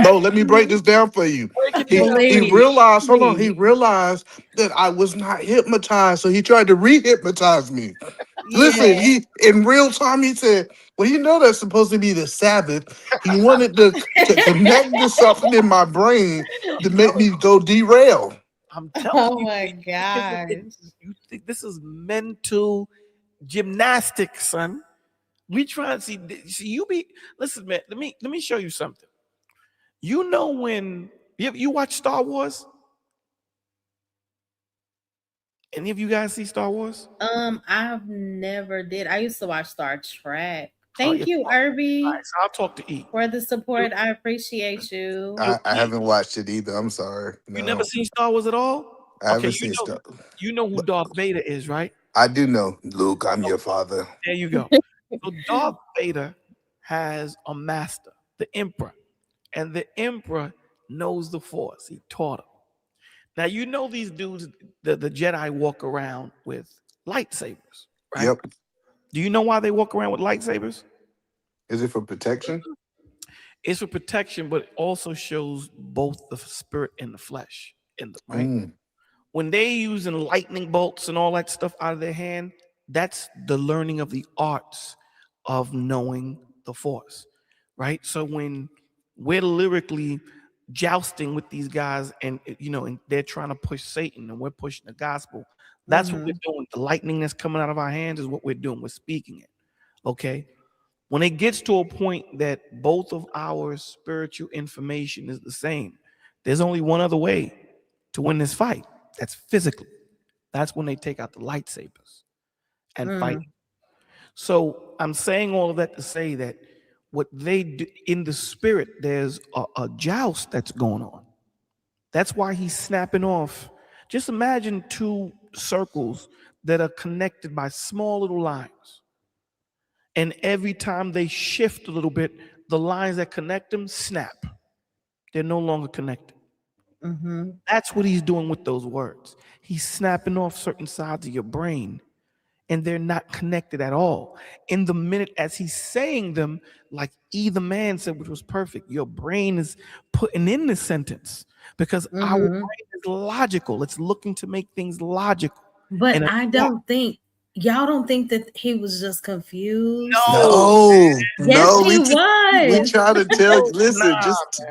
[SPEAKER 7] No, let me break this down for you. He realized, hold on, he realized that I was not hypnotized, so he tried to re-hypnotize me. Listen, he in real time he said, "Well, you know that's supposed to be the Sabbath." He wanted to connect to something in my brain to make me go derail.
[SPEAKER 4] I'm telling you.
[SPEAKER 3] Oh my God.
[SPEAKER 4] You think this is mental gymnastics, son? We try to see you be listen, man. Let me show you something. You know when you watch Star Wars? Any of you guys see Star Wars?
[SPEAKER 3] I've never did. I used to watch Star Trek. Thank you, Irby.
[SPEAKER 4] Right, so I'll talk to E
[SPEAKER 3] for the support. I appreciate you.
[SPEAKER 7] I haven't watched it either. I'm sorry.
[SPEAKER 4] You never seen Star Wars at all?
[SPEAKER 7] I haven't seen Star.
[SPEAKER 4] You know who Darth Vader is, right?
[SPEAKER 7] I do know. Luke, I'm your father.
[SPEAKER 4] There you go. So Darth Vader has a master, the Emperor, and the Emperor knows the Force. He taught him. Now, you know these dudes, the Jedi walk around with lightsabers, right?
[SPEAKER 7] Yep.
[SPEAKER 4] Do you know why they walk around with lightsabers?
[SPEAKER 7] Is it for protection?
[SPEAKER 4] It's for protection, but it also shows both the spirit and the flesh in them, right? When they using lightning bolts and all that stuff out of their hand, that's the learning of the arts of knowing the Force, right? So when we're lyrically jousting with these guys and and they're trying to push Satan and we're pushing the gospel, that's what we're doing. The lightning that's coming out of our hands is what we're doing. We're speaking it. Okay. When it gets to a point that both of our spiritual information is the same, there's only one other way to win this fight. That's physically. That's when they take out the lightsabers and fight. So I'm saying all of that to say that what they do in the spirit, there's a joust that's going on. That's why he's snapping off. Just imagine two circles that are connected by small little lines. And every time they shift a little bit, the lines that connect them snap. They're no longer connected. That's what he's doing with those words. He's snapping off certain sides of your brain, and they're not connected at all. In the minute as he's saying them, like either man said, which was perfect, your brain is putting in the sentence because our brain is logical. It's looking to make things logical.
[SPEAKER 3] But I don't think y'all don't think that he was just confused.
[SPEAKER 12] No,
[SPEAKER 3] Yes, he
[SPEAKER 12] we
[SPEAKER 3] was.
[SPEAKER 12] try to tell. Listen,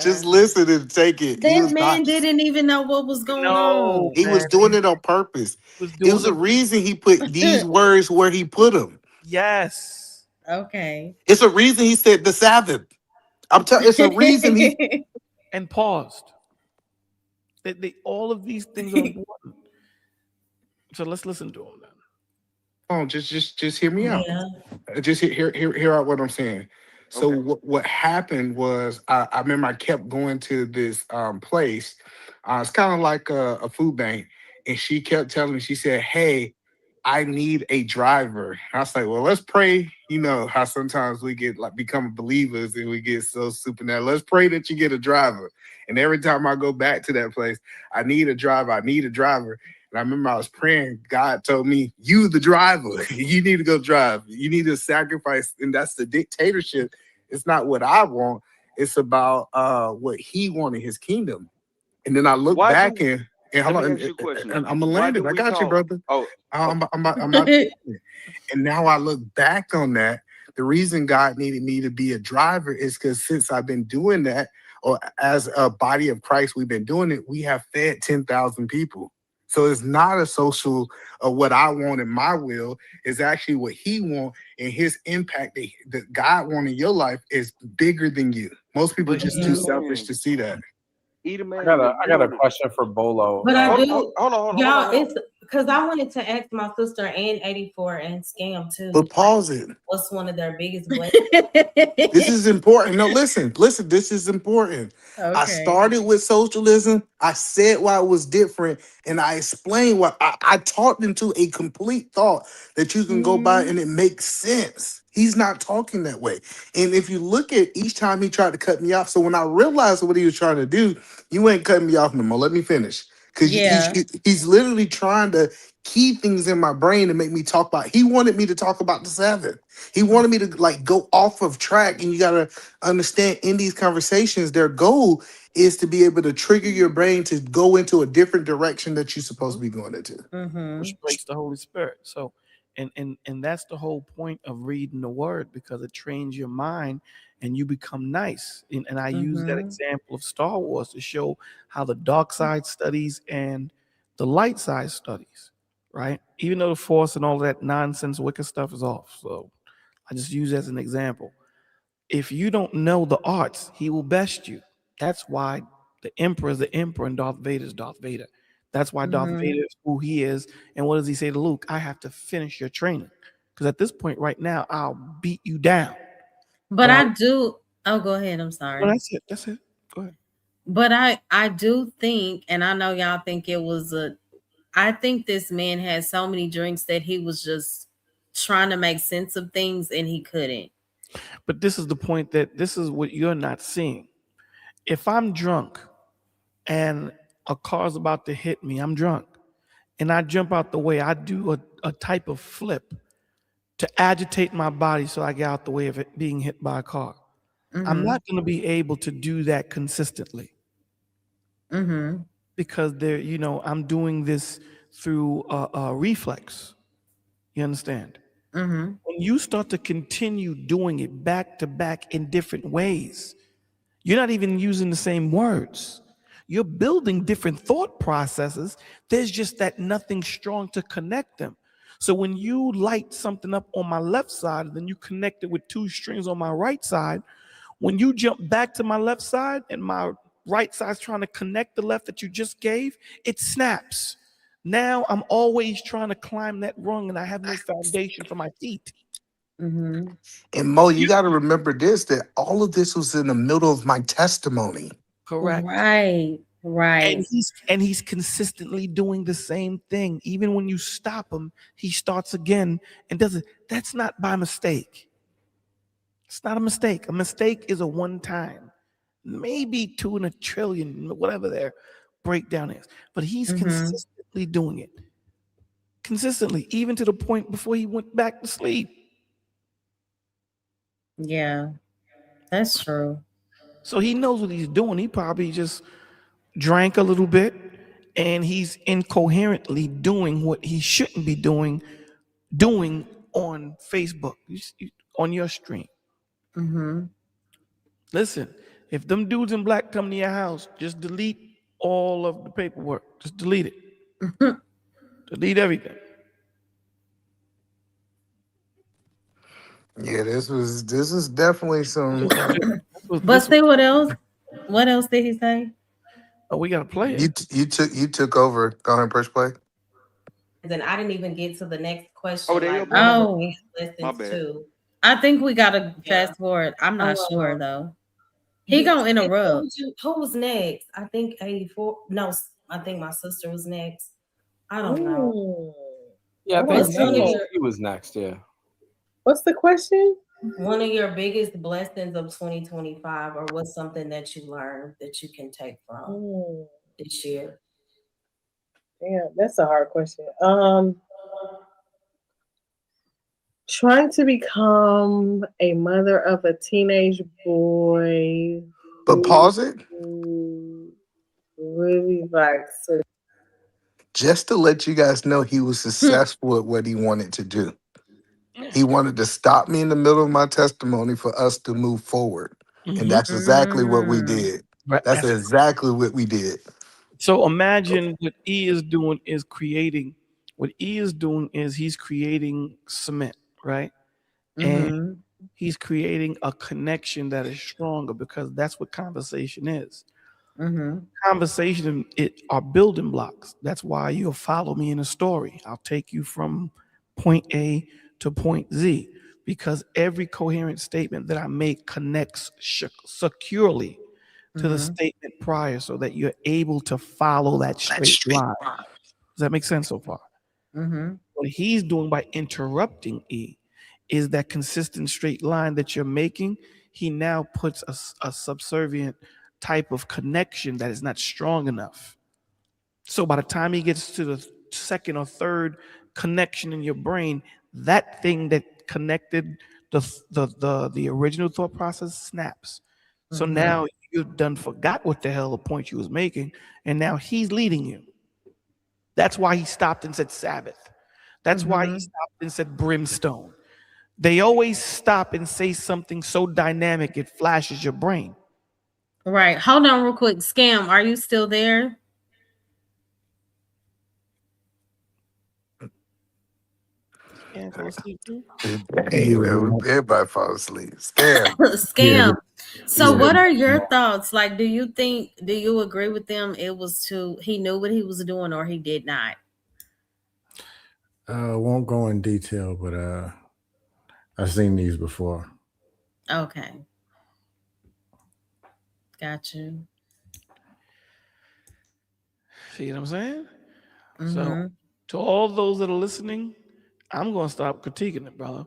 [SPEAKER 12] just listen and take it. He
[SPEAKER 3] That
[SPEAKER 12] was
[SPEAKER 3] man
[SPEAKER 12] not.
[SPEAKER 3] didn't even know what was going on.
[SPEAKER 12] He was doing it on purpose. It was a reason he put these words where he put them.
[SPEAKER 4] Yes.
[SPEAKER 3] Okay.
[SPEAKER 12] It's a reason he said the Sabbath. I'm telling. It's a reason he
[SPEAKER 4] and paused. All of these things are important. So let's listen to him then.
[SPEAKER 7] Oh, just hear me out. Just hear out what I'm saying. So what happened was I remember I kept going to this place. It's kind of like a food bank, and she kept telling me. She said, "Hey, I need a driver." And I was like, "Well, let's pray." You know how sometimes we get like become believers and we get so supernatural. Let's pray that you get a driver. And every time I go back to that place, I need a driver. I need a driver. And I remember I was praying. God told me, "You the driver. You need to go drive. You need to sacrifice." And that's the dictatorship. It's not what I want. It's about what he wanted, his kingdom. And then I look back and hold on, and I'm gonna land it. I got you, brother. I'm not. And now I look back on that. The reason God needed me to be a driver is because since I've been doing that, or as a body of Christ, we've been doing it. We have fed 10,000 people. So it's not a social of what I want in my will. It's actually what he wants, and his impact that God wants in your life is bigger than you. Most people just too selfish to see that.
[SPEAKER 5] I got a question for Bolo.
[SPEAKER 3] But I do.
[SPEAKER 6] Hold on.
[SPEAKER 3] Y'all, it's because I wanted to ask my sister and 84 and Scam too.
[SPEAKER 12] But pause it.
[SPEAKER 3] What's one of their biggest blessings?
[SPEAKER 12] This is important. No, listen. This is important. I
[SPEAKER 3] Okay.
[SPEAKER 12] started with socialism. I said why it was different, and I explained why I talked into a complete thought that you can go by and it makes sense. He's not talking that way. And if you look at each time he tried to cut me off, so when I realized what he was trying to do, you ain't cutting me off no more. Let me finish. Because he's literally trying to key things in my brain to make me talk about. He wanted me to talk about the Sabbath. He wanted me to like go off of track. And you gotta understand in these conversations, their goal is to be able to trigger your brain to go into a different direction that you're supposed to be going into.
[SPEAKER 4] Which breaks the Holy Spirit. So and that's the whole point of reading the word, because it trains your mind and you become nice. And I use that example of Star Wars to show how the dark side studies and the light side studies, right? Even though the Force and all that nonsense, wicked stuff is off. So I just use it as an example. If you don't know the arts, he will best you. That's why the Emperor is the Emperor and Darth Vader is Darth Vader. That's why Darth Vader is who he is. And what does he say to Luke? I have to finish your training. Because at this point right now, I'll beat you down.
[SPEAKER 3] But I do. Oh, go ahead. I'm sorry.
[SPEAKER 4] Well, that's it. Go ahead.
[SPEAKER 3] But I do think, and I know y'all think it was I think this man had so many drinks that he was just trying to make sense of things and he couldn't.
[SPEAKER 4] But this is the point, that this is what you're not seeing. If I'm drunk and I'm a car's about to hit me, I'm drunk, and I jump out the way, I do a type of flip to agitate my body so I get out the way of it being hit by a car. I'm not going to be able to do that consistently because I'm doing this through a reflex. You understand? When you start to continue doing it back to back in different ways, you're not even using the same words. You're building different thought processes. There's just that nothing strong to connect them. So when you light something up on my left side, then you connect it with two strings on my right side. When you jump back to my left side and my right side's trying to connect the left that you just gave, it snaps. Now I'm always trying to climb that rung and I have no foundation for my feet.
[SPEAKER 12] And Mo, you got to remember this, that all of this was in the middle of my testimony.
[SPEAKER 4] Correct.
[SPEAKER 3] Right.
[SPEAKER 4] And he's consistently doing the same thing. Even when you stop him, he starts again and does it. That's not by mistake. It's not a mistake. A mistake is a one time, maybe 2 in a trillion, whatever their breakdown is. But he's consistently doing it. Consistently, even to the point before he went back to sleep.
[SPEAKER 3] Yeah, that's true.
[SPEAKER 4] So he knows what he's doing. He probably just drank a little bit and he's incoherently doing what he shouldn't be doing on Facebook, on your stream. Listen, if them dudes in black come to your house, just delete all of the paperwork. Just delete it. Delete everything.
[SPEAKER 12] Yeah, this is definitely some.
[SPEAKER 3] But see what else? What else did he say?
[SPEAKER 4] Oh, we gotta play it.
[SPEAKER 12] You took over. Go ahead and press play.
[SPEAKER 3] Then I didn't even get to the next question.
[SPEAKER 6] My bad.
[SPEAKER 3] Too. I think we gotta fast forward. I'm not sure though. He gonna interrupt. Who was next? I think 84. No, I think my sister was next. I don't know.
[SPEAKER 5] Yeah, I think he was next. Yeah.
[SPEAKER 8] What's the question?
[SPEAKER 3] One of your biggest blessings of 2025, or what's something that you learned that you can take from this year?
[SPEAKER 8] Yeah, that's a hard question. Trying to become a mother of a teenage boy.
[SPEAKER 12] But pause it.
[SPEAKER 8] Really
[SPEAKER 12] just to let you guys know he was successful at what he wanted to do. He wanted to stop me in the middle of my testimony for us to move forward. And that's exactly what we did. That's exactly what we did.
[SPEAKER 4] So imagine what E is doing is creating, he's creating cement, right? And he's creating a connection that is stronger because that's what conversation is. Conversation are building blocks. That's why you'll follow me in a story. I'll take you from point A to point Z because every coherent statement that I make connects securely to the statement prior so that you're able to follow that straight line. Does that make sense so far? What he's doing by interrupting E is that consistent straight line that you're making. He now puts a subservient type of connection that is not strong enough. So by the time he gets to the second or third connection in your brain, that thing that connected the original thought process snaps. So now you've done forgot what the hell the point you was making, and now he's leading you. That's why he stopped and said Sabbath. That's why he stopped and said brimstone. They always stop and say something so dynamic it flashes your brain.
[SPEAKER 3] Right. Hold on real quick. Scam, are you still there?
[SPEAKER 4] Can't go sleep too?
[SPEAKER 12] Hey, man, everybody fall asleep. Scam.
[SPEAKER 3] Scam. So what are your thoughts? Like, do you agree with them? He knew what he was doing or he did not?
[SPEAKER 11] Won't go in detail, but I've seen these before.
[SPEAKER 3] Okay. Got you.
[SPEAKER 4] See what I'm saying? So to all those that are listening, I'm going to stop critiquing it, brother.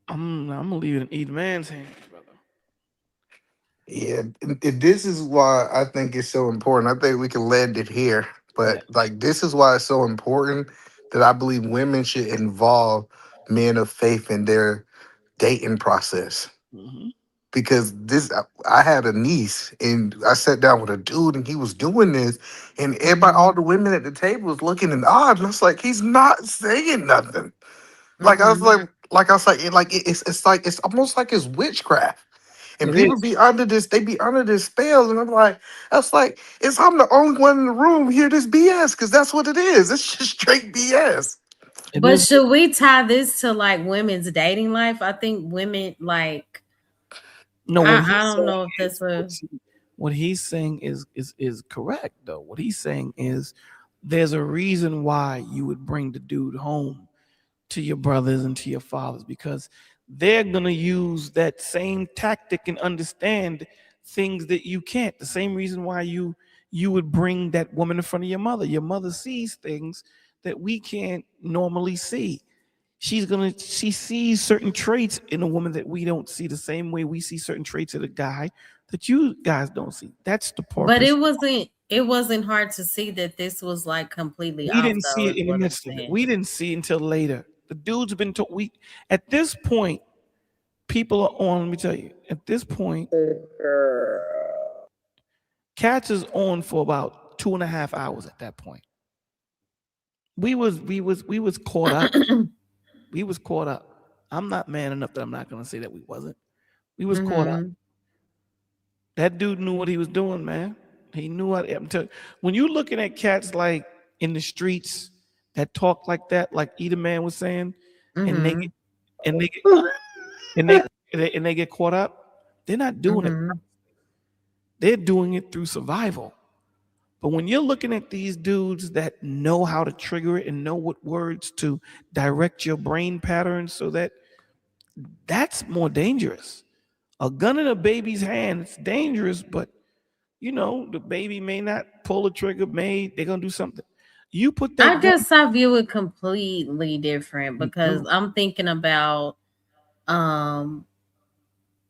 [SPEAKER 4] I'm going to leave it in each man's hands, brother.
[SPEAKER 7] Yeah, and this is why I think it's so important. I think we can land it here,
[SPEAKER 4] Yeah.
[SPEAKER 7] but like this is why it's so important that I believe women should involve men of faith in their dating process.
[SPEAKER 4] Hmm.
[SPEAKER 7] Because I had a niece and I sat down with a dude and he was doing this, and everybody, all the women at the table was looking and odd, and I was like, he's not saying nothing. Like I was
[SPEAKER 3] Mhm.
[SPEAKER 7] it's like it's almost like it's witchcraft. And
[SPEAKER 4] It
[SPEAKER 7] people
[SPEAKER 4] is.
[SPEAKER 7] be under this, they be under this spell, and I'm like, that's like, it's I'm the only one in the room hear this BS, because that's what it is. It's just straight BS.
[SPEAKER 4] It
[SPEAKER 3] But
[SPEAKER 4] is.
[SPEAKER 3] should we tie this to like women's dating life? I think women like
[SPEAKER 4] No, what
[SPEAKER 3] I
[SPEAKER 4] he's
[SPEAKER 3] don't
[SPEAKER 4] saying
[SPEAKER 3] know if that's a
[SPEAKER 4] what he's saying is correct though. What he's saying is there's a reason why you would bring the dude home to your brothers and to your fathers, because they're gonna use that same tactic and understand things that you can't. The same reason why you would bring that woman in front of your mother. Your mother sees things that we can't normally see. She sees certain traits in a woman that we don't see, the same way we see certain traits in a guy that you guys don't see. That's the
[SPEAKER 3] but
[SPEAKER 4] purpose.
[SPEAKER 3] it wasn't hard to see that this was like completely
[SPEAKER 4] We
[SPEAKER 3] off
[SPEAKER 4] didn't see
[SPEAKER 3] though,
[SPEAKER 4] it
[SPEAKER 3] is
[SPEAKER 4] in the
[SPEAKER 3] what I'm
[SPEAKER 4] midst of it.
[SPEAKER 3] saying.
[SPEAKER 4] We didn't see it until later. The dude's been told. We at this point, people are on. Let me tell you. At this point, Cats is on for about 2.5 hours. At that point, we was caught up. We was caught up. I'm not man enough that I'm not gonna say that we wasn't. We was caught up.
[SPEAKER 3] Mhm.
[SPEAKER 4] That dude knew what he was doing, man. He knew what I'm telling you. When you're looking at cats like in the streets that talk like that, like Either Man was saying, and they get
[SPEAKER 3] Mhm.
[SPEAKER 4] and they get and they get caught up, they're not doing it.
[SPEAKER 3] Mhm.
[SPEAKER 4] They're doing it through survival. But when you're looking at these dudes that know how to trigger it and know what words to direct your brain patterns, so that's more dangerous. A gun in a baby's hand, it's dangerous, but the baby may not pull the trigger, they're gonna do something. You put
[SPEAKER 3] I
[SPEAKER 4] that gun.
[SPEAKER 3] guess I view it completely different because
[SPEAKER 4] No,
[SPEAKER 3] I'm thinking about um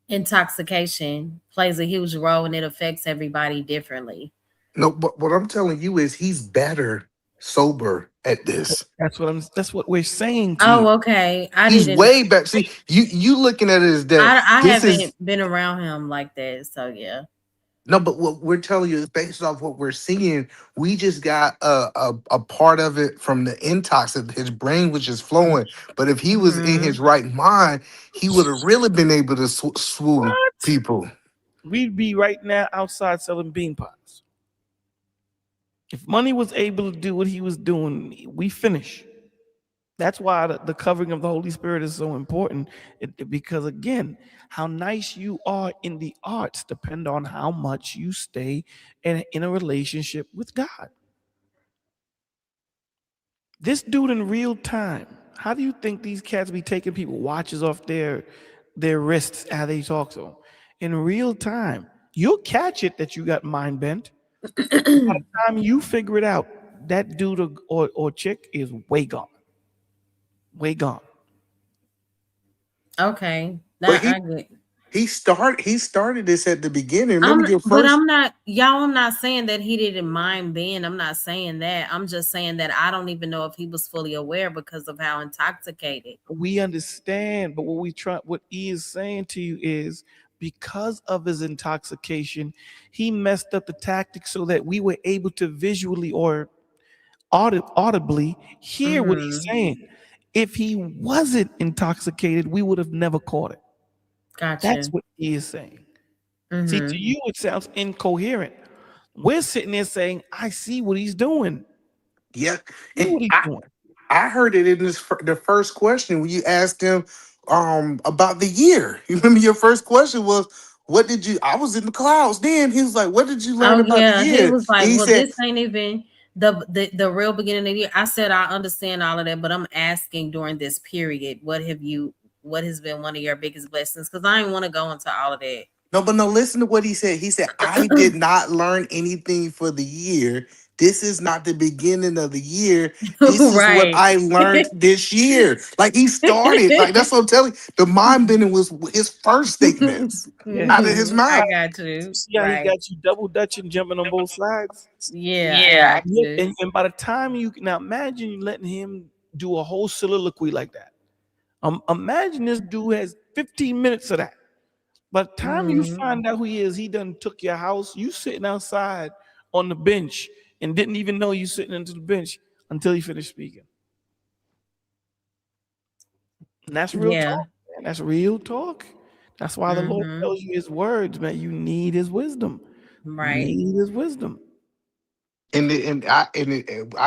[SPEAKER 3] intoxication plays a huge role and it affects everybody differently.
[SPEAKER 7] No, but what I'm telling you is he's better sober at this.
[SPEAKER 4] that's what we're saying to you.
[SPEAKER 3] Oh, okay. I
[SPEAKER 7] He's
[SPEAKER 3] didn't
[SPEAKER 7] way better. See, you looking at it as that
[SPEAKER 3] I
[SPEAKER 7] this is
[SPEAKER 3] haven't been around him like that, so yeah.
[SPEAKER 7] no, but what we're telling you is based off what we're seeing. We just got a part of it from the intox. His brain was just flowing. But if he was in
[SPEAKER 3] Mhm.
[SPEAKER 7] his right mind, he would have really been able to swoon
[SPEAKER 4] What?
[SPEAKER 7] people.
[SPEAKER 4] We'd be right now outside selling bean pies. If Money was able to do what he was doing, we finish. That's why the covering of the Holy Spirit is so important. Because again, how nice you are in the arts depend on how much you stay in a relationship with God. This dude in real time, how do you think these cats be taking people watches off their wrists as they talk to them? In real time, you'll catch it that you got mind bent. By the time you figure it out, that dude or chick is way gone. Way gone.
[SPEAKER 3] Okay.
[SPEAKER 7] But
[SPEAKER 3] That I get.
[SPEAKER 7] he started this at the beginning. Remember your
[SPEAKER 3] But
[SPEAKER 7] first.
[SPEAKER 3] I'm not y'all, I'm not saying that he didn't mind being. I'm not saying that. I'm just saying that I don't even know if he was fully aware because of how intoxicated.
[SPEAKER 4] We understand, but what he is saying to you is because of his intoxication, he messed up the tactics so that we were able to visually or audibly hear what he's
[SPEAKER 3] Mhm.
[SPEAKER 4] saying. If he wasn't intoxicated, we would have never caught it. That's
[SPEAKER 3] Gotcha.
[SPEAKER 4] what he is saying. See, to
[SPEAKER 3] Mhm.
[SPEAKER 4] you, it sounds incoherent. We're sitting there saying, I see what he's doing.
[SPEAKER 7] Yeah,
[SPEAKER 4] See
[SPEAKER 7] and
[SPEAKER 4] what he's doing.
[SPEAKER 7] I heard it in the first question when you asked him about the year. You remember your first question was, "What did you?" I was in the clouds. Then he was like, "What did you learn
[SPEAKER 3] Oh
[SPEAKER 7] about the
[SPEAKER 3] yeah, he
[SPEAKER 7] year?"
[SPEAKER 3] was like,
[SPEAKER 7] And he
[SPEAKER 3] "Well,
[SPEAKER 7] said,
[SPEAKER 3] this ain't even the real beginning of the year." I said, "I understand all of that, but I'm asking during this period, what has been one of your biggest blessings?" Because I didn't want to go into all of that.
[SPEAKER 7] "No, but no. Listen to what he said. He said I did not learn anything for the year.
[SPEAKER 12] this is not the beginning of the year. This is what
[SPEAKER 3] Right.
[SPEAKER 12] I learned this year. Like he started, like that's what I'm telling you. The mind bending was his first statements out of his
[SPEAKER 3] I
[SPEAKER 12] mouth.
[SPEAKER 3] got you.
[SPEAKER 4] See how he
[SPEAKER 3] Right.
[SPEAKER 4] got you double dutching, jumping on both sides.
[SPEAKER 3] Yeah, I got
[SPEAKER 4] Yeah,
[SPEAKER 3] you.
[SPEAKER 4] and by the time you now imagine you letting him do a whole soliloquy like that. Imagine this dude has 15 minutes of that. By the time you
[SPEAKER 3] Mhm.
[SPEAKER 4] find out who he is, he done took your house. You sitting outside on the bench and didn't even know you sitting into the bench until he finished speaking. And that's real
[SPEAKER 3] Yeah.
[SPEAKER 4] talk, man. That's real talk. That's why the Lord
[SPEAKER 3] Mhm.
[SPEAKER 4] tells you his words, man. You need his wisdom. You
[SPEAKER 3] Right.
[SPEAKER 4] need his wisdom.
[SPEAKER 12] And I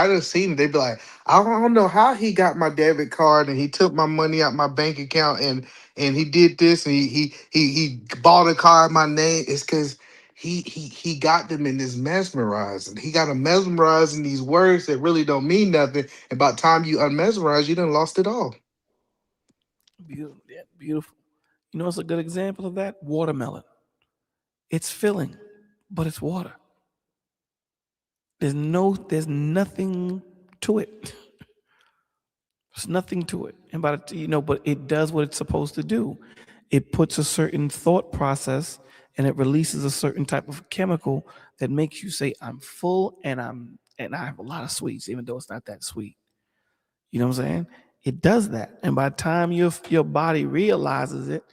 [SPEAKER 12] just seen it. They be like, I don't know how he got my debit card and he took my money out my bank account and he did this and he bought a car in my name. It's because he got them in this mesmerizing. He got them mesmerized in these words that really don't mean nothing. And by the time you unmesmerize, you done lost it all.
[SPEAKER 4] Beautiful. Yeah, beautiful. You know what's a good example of that? Watermelon. It's filling, but it's water. There's nothing to it. There's nothing to it. And but it does what it's supposed to do. It puts a certain thought process and it releases a certain type of chemical that makes you say, I'm full and I have a lot of sweets, even though it's not that sweet. You know what I'm saying? It does that. And by the time your body realizes it,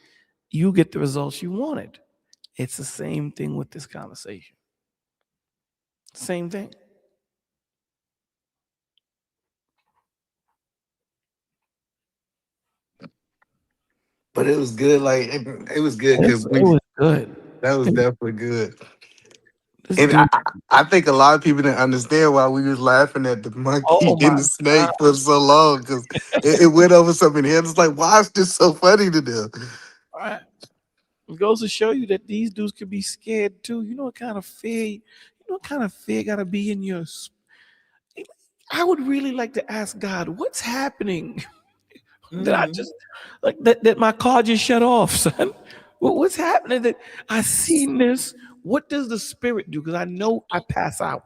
[SPEAKER 4] you get the results you wanted. It's the same thing with this conversation. Same thing.
[SPEAKER 12] But it was good. Like it was good because
[SPEAKER 4] It was good.
[SPEAKER 12] that was definitely good.
[SPEAKER 4] This
[SPEAKER 12] And
[SPEAKER 4] dude,
[SPEAKER 12] I think a lot of people didn't understand why we was laughing at the monkey
[SPEAKER 4] oh
[SPEAKER 12] and
[SPEAKER 4] my
[SPEAKER 12] the snake for so long because it went over so many heads. It's like, why is this so funny to them?
[SPEAKER 4] all right. It goes to show you that these dudes could be scared too. You know what kind of fear gotta be in your I would really like to ask God, what's happening? That I just like that my car just shut off, son. What's happening? That I seen this. What does the spirit do? Because I know I pass out.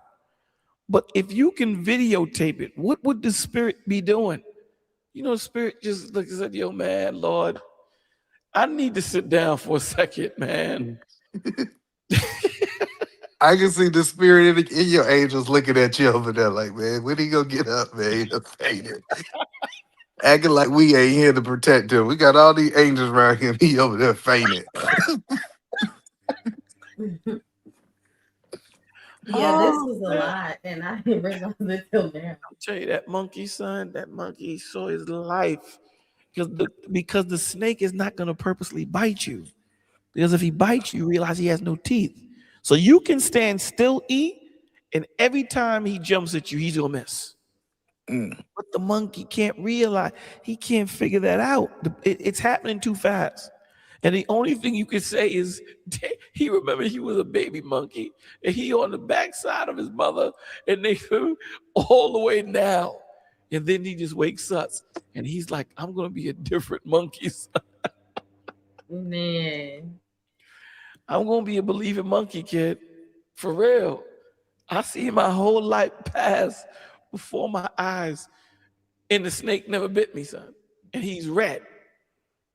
[SPEAKER 4] But if you can videotape it, what would the spirit be doing? You know, the spirit just looks and said, yo, man, Lord, I need to sit down for a second, man.
[SPEAKER 12] I can see the spirit in your angels looking at you over there like, man, when he gonna get up, man? He done fainted. Acting like we ain't here to protect him. We got all these angels around him. He over there fainted.
[SPEAKER 3] Yeah, this
[SPEAKER 4] Oh,
[SPEAKER 3] was a
[SPEAKER 4] man.
[SPEAKER 3] lot, and I didn't realize it till now.
[SPEAKER 4] I'll tell you that monkey, son, that monkey saw his life. Because the snake is not going to purposely bite you. Because if he bites you, realize he has no teeth. So you can stand still, eat, and every time he jumps at you, he's going to miss. But the monkey can't realize, he can't figure that out. It's happening too fast. And the only thing you can say is he remembered he was a baby monkey and he on the backside of his mother and they threw all the way down. And then he just wakes up and he's like, I'm going to be a different monkey.
[SPEAKER 3] Man.
[SPEAKER 4] I'm going to be a believing monkey, kid. For real. I see my whole life pass before my eyes and the snake never bit me, son. And he's red.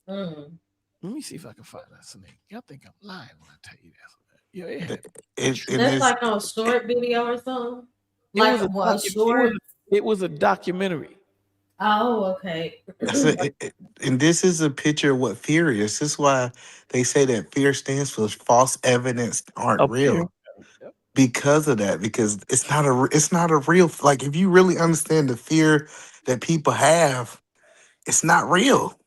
[SPEAKER 4] Let me see if I can find that snake. Y'all think I'm lying when I tell you that. Yeah,
[SPEAKER 3] That's like on a short video or something? Like a short?
[SPEAKER 4] It was a documentary.
[SPEAKER 3] Oh, okay.
[SPEAKER 12] And this is a picture of what fear is. This is why they say that fear stands for false evidence aren't real. Because of that, because it's not a real, like if you really understand the fear that people have, it's not real.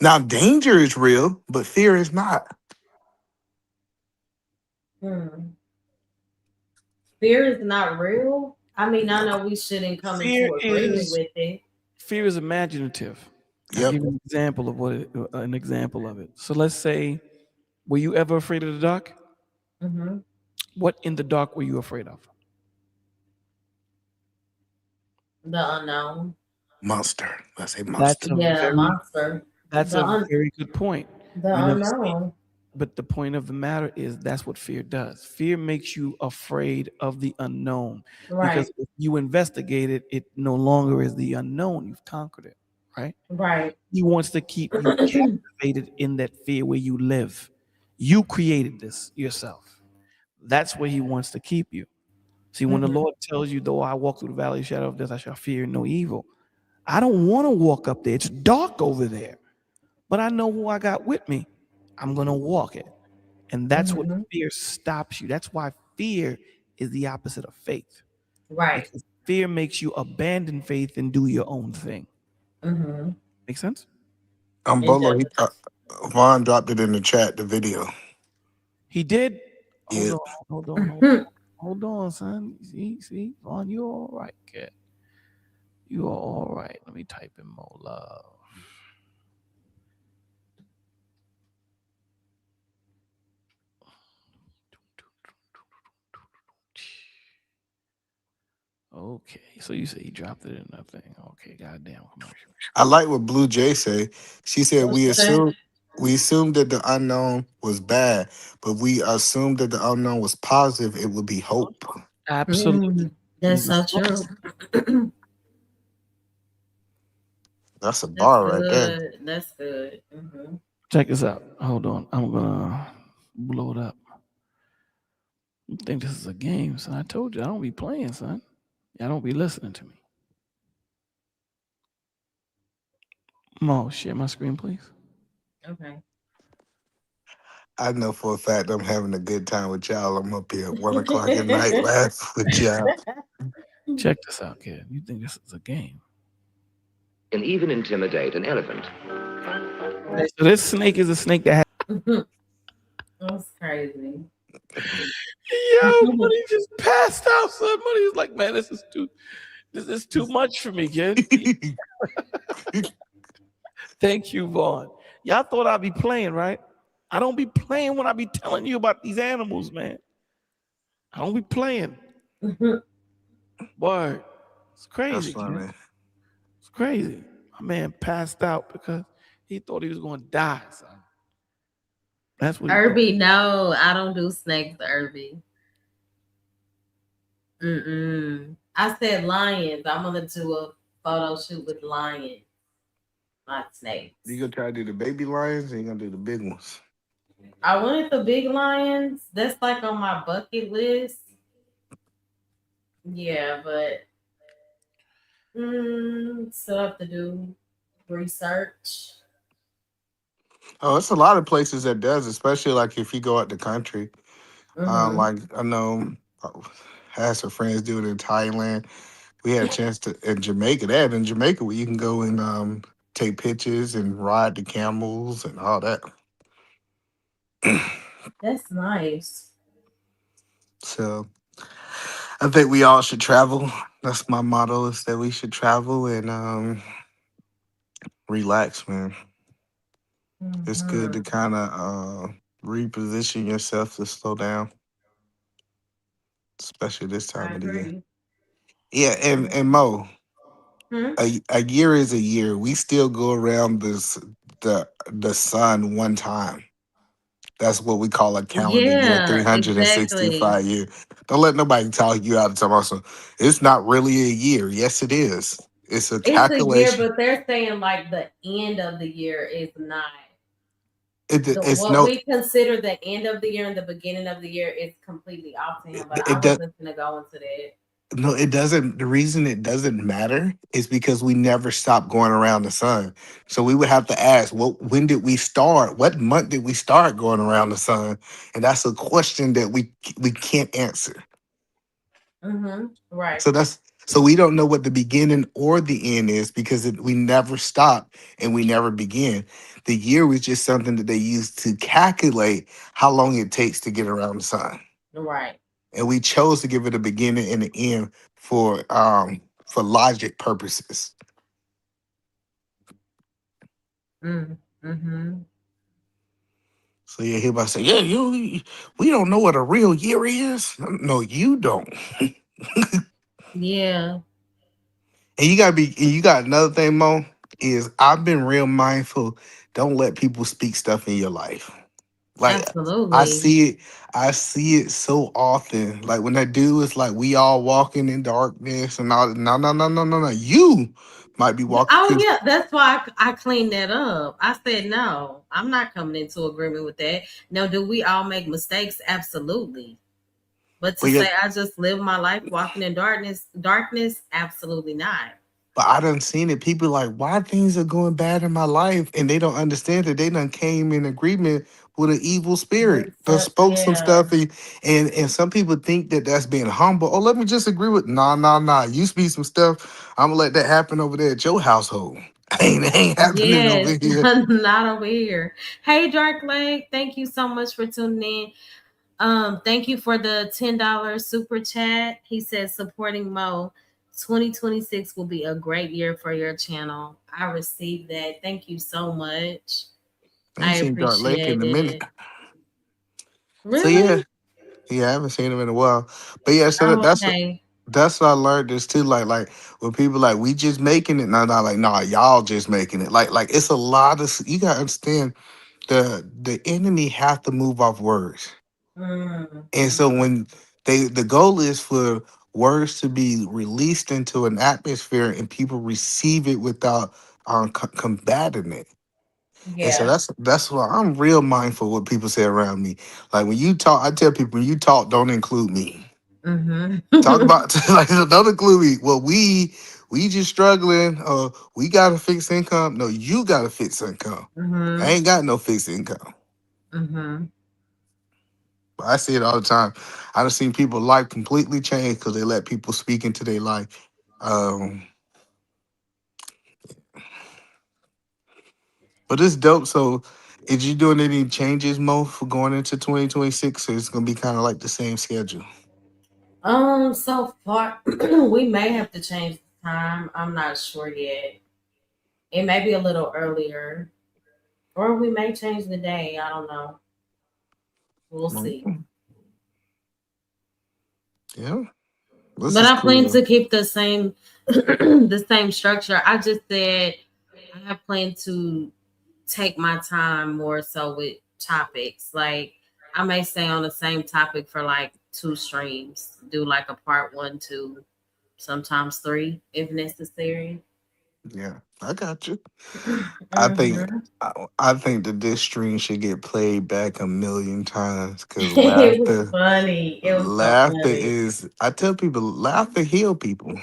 [SPEAKER 12] Now danger is real, but fear is not.
[SPEAKER 3] Fear is not real? I mean, I know we shouldn't come into agreement with it.
[SPEAKER 4] Fear is imaginative.
[SPEAKER 12] Yep.
[SPEAKER 4] I'll give you an example of it. So let's say, were you ever afraid of the dark? What in the dark were you afraid of?
[SPEAKER 3] The unknown.
[SPEAKER 12] Monster. Let's say monster.
[SPEAKER 3] Monster.
[SPEAKER 4] That's a very good point.
[SPEAKER 3] The unknown.
[SPEAKER 4] But the point of the matter is that's what fear does. Fear makes you afraid of the unknown.
[SPEAKER 3] Right.
[SPEAKER 4] Because if you investigate it, it no longer is the unknown. You've conquered it, right?
[SPEAKER 3] Right.
[SPEAKER 4] He wants to keep you captivated in that fear where you live. You created this yourself. That's where he wants to keep you. See, when the Lord tells you, though I walk through the valley of the shadow of death, I shall fear no evil. I don't want to walk up there. It's dark over there. But I know who I got with me. I'm going to walk it. And that's what fear stops you. That's why fear is the opposite of faith.
[SPEAKER 3] Right.
[SPEAKER 4] Because fear makes you abandon faith and do your own thing. Make sense?
[SPEAKER 7] Bolo, Vaughn dropped it in the chat, the video.
[SPEAKER 4] He did?
[SPEAKER 7] Yeah.
[SPEAKER 4] Hold on, son. See, Vaughn, you're all right, kid. You are all right. Let me type in more love. Okay, so you say he dropped it in that thing. Okay, goddamn commercial.
[SPEAKER 7] I like what Blue Jay say. She said we assumed that the unknown was bad, but we assumed that the unknown was positive. It would be hope.
[SPEAKER 4] Absolutely.
[SPEAKER 3] That's so true.
[SPEAKER 7] That's a bar right there.
[SPEAKER 3] That's good.
[SPEAKER 4] Check this out. Hold on. I'm gonna blow it up. You think this is a game, son? I told you I don't be playing, son. Y'all don't be listening to me. Mo, share my screen, please.
[SPEAKER 3] Okay.
[SPEAKER 7] I know for a fact I'm having a good time with y'all. I'm up here at 1 o'clock at night laughing with y'all.
[SPEAKER 4] Check this out, kid. You think this is a game?
[SPEAKER 13] Can even intimidate an elephant.
[SPEAKER 4] So this snake is a snake that has.
[SPEAKER 3] That's crazy.
[SPEAKER 4] Yo, buddy just passed out. Somebody was like, "Man, this is too much for me, kid." Thank you, Vaughn. Y'all thought I'd be playing, right? I don't be playing when I be telling you about these animals, man. I don't be playing. Word. It's crazy.
[SPEAKER 7] That's funny.
[SPEAKER 4] It's crazy. My man passed out because he thought he was going to die, son. That's what
[SPEAKER 3] Irby, no, I don't do snakes, Irby. I said lions. I'm gonna do a photo shoot with lions, not snakes.
[SPEAKER 7] You gonna try to do the baby lions or you gonna do the big ones?
[SPEAKER 3] I wanted the big lions. That's like on my bucket list. Yeah, but still have to do research.
[SPEAKER 7] Oh, it's a lot of places that does, especially like if you go out the country. Like I know I had some friends do it in Thailand. We had a chance to in Jamaica. They had in Jamaica where you can go and take pictures and ride the camels and all that.
[SPEAKER 3] That's nice.
[SPEAKER 7] So I think we all should travel. That's my motto, is that we should travel and relax, man. It's good to kind of reposition yourself to slow down, especially this time of the year. Yeah, and Mo, a year is a year. We still go around the sun one time. That's what we call a calendar year, 365 years. Don't let nobody talk you out of talking about something. It's not really a year. Yes, it is. It's a calculation.
[SPEAKER 3] It's a year, but they're saying like the end of the year is not.
[SPEAKER 7] What
[SPEAKER 3] we consider the end of the year and the beginning of the year is completely off to him, but I wasn't going to go into that.
[SPEAKER 7] No, it doesn't. The reason it doesn't matter is because we never stop going around the sun. So we would have to ask, when did we start? What month did we start going around the sun? And that's a question that we can't answer.
[SPEAKER 3] Right.
[SPEAKER 7] So we don't know what the beginning or the end is because we never stop and we never begin. The year was just something that they used to calculate how long it takes to get around the sun.
[SPEAKER 3] Right.
[SPEAKER 7] And we chose to give it a beginning and an end for logic purposes. So yeah, he might say, "Yeah, we don't know what a real year is." No, you don't.
[SPEAKER 3] Yeah.
[SPEAKER 7] And you got another thing, Mo, is I've been real mindful. Don't let people speak stuff in your life. Like
[SPEAKER 3] Absolutely.
[SPEAKER 7] I see it so often. Like when that dude is like, we all walking in darkness and all. No, no, no, no, no, no. You might be walking
[SPEAKER 3] Oh
[SPEAKER 7] because
[SPEAKER 3] yeah, that's why I cleaned that up. I said no, I'm not coming into agreement with that. Now, do we all make mistakes? Absolutely. But to
[SPEAKER 7] but yet
[SPEAKER 3] say I just live my life walking in darkness, absolutely not.
[SPEAKER 7] but I done seen it. People like, why things are going bad in my life, and they don't understand that they done came in agreement with an evil spirit. Done spoke some
[SPEAKER 3] Yeah.
[SPEAKER 7] stuff, and some people think that that's being humble. Oh, let me just agree with. Nah, nah, nah. You speak some stuff. I'm gonna let that happen over there at your household. Ain't happening over
[SPEAKER 3] Yes,
[SPEAKER 7] here.
[SPEAKER 3] not over here. Hey, Dark Lake, thank you so much for tuning in. Thank you for the $10 super chat. He says supporting Mo. 2026 will be a great year for your channel. I received that. Thank you so much.
[SPEAKER 7] I ain't
[SPEAKER 3] I
[SPEAKER 7] seen Dark Lake in
[SPEAKER 3] appreciate
[SPEAKER 7] a minute.
[SPEAKER 3] it.
[SPEAKER 7] So yeah,
[SPEAKER 3] Really?
[SPEAKER 7] yeah, I haven't seen him in a while. But yeah, so
[SPEAKER 3] Oh, okay.
[SPEAKER 7] that's what I learned this too. Like when people like we just making it, no, like nah, y'all just making it. Like it's a lot of you gotta understand the enemy have to move off words. And so
[SPEAKER 3] Mm-hmm.
[SPEAKER 7] when the goal is for words to be released into an atmosphere and people receive it without combating it. And so
[SPEAKER 3] Yeah.
[SPEAKER 7] that's why I'm real mindful what people say around me. Like when you talk, I tell people when you talk, don't include me. Talk
[SPEAKER 3] Mm-hmm.
[SPEAKER 7] about like don't include me. Well, we just struggling. We got a fixed income. No, you got a fixed income. I
[SPEAKER 3] mm-hmm.
[SPEAKER 7] ain't got no fixed income.
[SPEAKER 3] Mm-hmm.
[SPEAKER 7] I see it all the time. I done seen people life completely change because they let people speak into their life. Um, but it's dope. So, is you doing any changes, Mo, for going into 2026? Or it's gonna be kind of like the same schedule.
[SPEAKER 3] So far we may have to change the time. I'm not sure yet. It may be a little earlier. Or we may change the day. I don't know. We'll see.
[SPEAKER 7] Mm, yeah, this
[SPEAKER 3] But
[SPEAKER 7] is
[SPEAKER 3] I plan
[SPEAKER 7] cool.
[SPEAKER 3] to keep the same the same structure. I just said I have planned to take my time more so with topics. Like I may stay on the same topic for like 2 streams. Do like a part 1, 2, sometimes 3 if necessary.
[SPEAKER 7] Yeah, I got you. I think
[SPEAKER 3] Mhm.
[SPEAKER 7] I think that this stream should get played back a million times because
[SPEAKER 3] It was funny. It was so
[SPEAKER 7] laughter
[SPEAKER 3] funny.
[SPEAKER 7] is. I tell people, laughter heal people.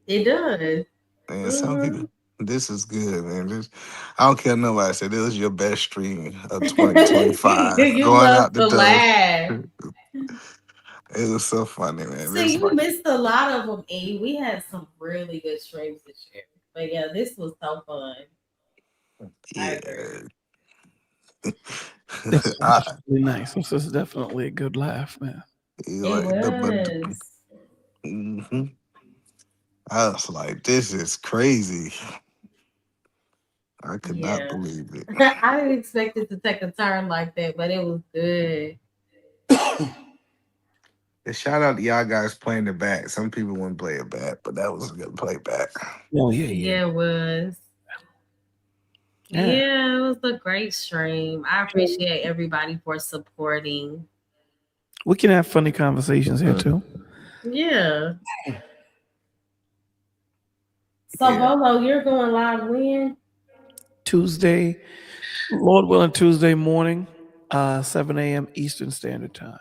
[SPEAKER 3] It does.
[SPEAKER 7] And some people,
[SPEAKER 3] Hmm.
[SPEAKER 7] this is good, man. This, I don't care nobody said this was your best stream of 2025.
[SPEAKER 3] You
[SPEAKER 7] Going
[SPEAKER 3] love
[SPEAKER 7] out the
[SPEAKER 3] to
[SPEAKER 7] door.
[SPEAKER 3] laugh.
[SPEAKER 7] It was so funny, man.
[SPEAKER 3] See,
[SPEAKER 7] This
[SPEAKER 3] you
[SPEAKER 7] like,
[SPEAKER 3] missed a lot of them, E. We had some really good streams this year. But yeah, this was so fun. I agree.
[SPEAKER 7] yeah.
[SPEAKER 4] This was
[SPEAKER 7] I,
[SPEAKER 4] really nice. This is definitely a good laugh, man.
[SPEAKER 3] It
[SPEAKER 7] like the but.
[SPEAKER 3] was.
[SPEAKER 7] Mhm. I was like, this is crazy. I could not
[SPEAKER 3] Yeah.
[SPEAKER 7] believe it.
[SPEAKER 3] I didn't expect it to take a turn like that, but it was good.
[SPEAKER 7] And shout out to y'all guys playing it back. Some people wouldn't play it back, but that was a good playback.
[SPEAKER 4] Oh yeah,
[SPEAKER 3] Yeah, it was.
[SPEAKER 4] yeah.
[SPEAKER 3] Yeah, it was a great stream. I appreciate everybody for supporting.
[SPEAKER 4] We can have funny conversations here too.
[SPEAKER 3] Yeah. So,
[SPEAKER 7] Yeah.
[SPEAKER 3] Bolo, you're going live when?
[SPEAKER 4] Tuesday, Lord willing, Tuesday morning, 7 a.m. Eastern Standard Time.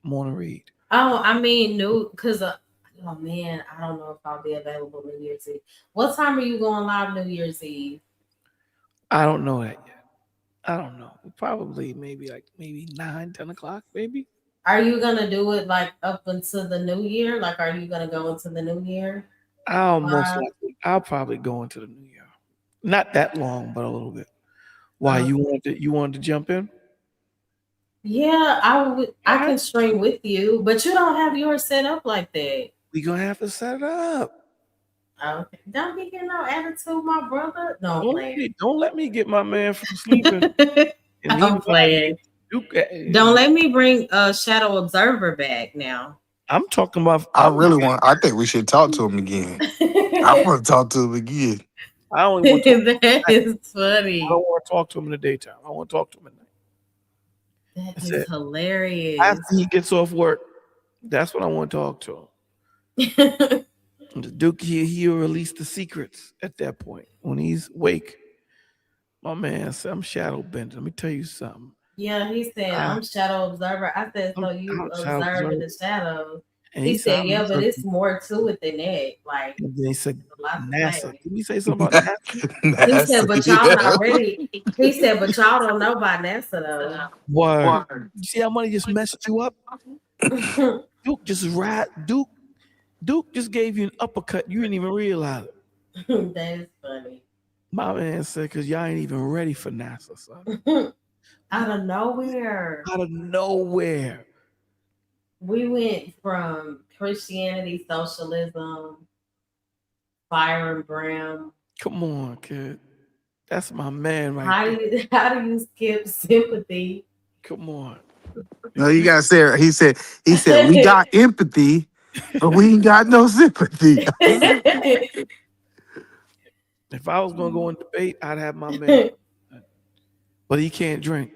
[SPEAKER 4] Morning read.
[SPEAKER 3] Oh, I mean, no, because, oh man, I don't know if I'll be available New Year's Eve. What time are you going live New Year's Eve?
[SPEAKER 4] I don't know that yet. I don't know. Probably maybe 9, 10 o'clock, maybe.
[SPEAKER 3] Are you going to do it like up until the new year? Like, are you going to go into the new year?
[SPEAKER 4] I'll probably go into the new year. Not that long, but a little bit. Why
[SPEAKER 3] Okay.
[SPEAKER 4] you wanted to jump in?
[SPEAKER 3] Yeah, I can stream with you, but you don't have yours set up like that.
[SPEAKER 4] We gonna have to set it up.
[SPEAKER 3] Okay. Don't be getting no attitude, my brother. No, I'm playing.
[SPEAKER 4] Don't let me get my man from sleeping.
[SPEAKER 3] I'm playing. Don't let me bring Shadow Observer back now.
[SPEAKER 4] I'm talking about.
[SPEAKER 7] I think we should talk to him again. I want to talk to him again.
[SPEAKER 4] I only want to
[SPEAKER 3] That is funny.
[SPEAKER 4] I don't want to talk to him in the daytime. I want to talk to him at night.
[SPEAKER 3] That
[SPEAKER 4] That's
[SPEAKER 3] is
[SPEAKER 4] it.
[SPEAKER 3] hilarious.
[SPEAKER 4] After he gets off work, that's when I want to talk to him. The Duke, he'll release the secrets at that point. When he's awake, my man said, I'm shadow bent. Let me tell you something.
[SPEAKER 3] Yeah, he said, I'm shadow observer. I said, so you
[SPEAKER 4] I'm shadow
[SPEAKER 3] observe in
[SPEAKER 4] observer.
[SPEAKER 3] the shadows.
[SPEAKER 4] And
[SPEAKER 3] He
[SPEAKER 4] he
[SPEAKER 3] said,
[SPEAKER 4] I'm
[SPEAKER 3] yeah, but
[SPEAKER 4] observing.
[SPEAKER 3] it's more to it than that. Like,
[SPEAKER 4] And then he said,
[SPEAKER 3] a lot to
[SPEAKER 4] NASA.
[SPEAKER 3] say.
[SPEAKER 4] Did we say something about NASA?
[SPEAKER 3] He said, but y'all
[SPEAKER 12] yeah.
[SPEAKER 3] not ready. He said, but y'all don't know about NASA though.
[SPEAKER 4] Word. You see how money just messed you up? Duke just Duke just gave you an uppercut. You didn't even realize it.
[SPEAKER 3] That is funny.
[SPEAKER 4] My man said, because y'all ain't even ready for NASA, son.
[SPEAKER 3] Out of nowhere.
[SPEAKER 4] Out of nowhere.
[SPEAKER 3] We went from Christianity, socialism, fire and brim.
[SPEAKER 4] Come on, kid. That's my man right there.
[SPEAKER 3] How do you skip sympathy?
[SPEAKER 4] Come on.
[SPEAKER 12] No, you gotta say it. He said we got empathy, but we ain't got no sympathy.
[SPEAKER 4] If I was gonna go in debate, I'd have my man. But he can't drink.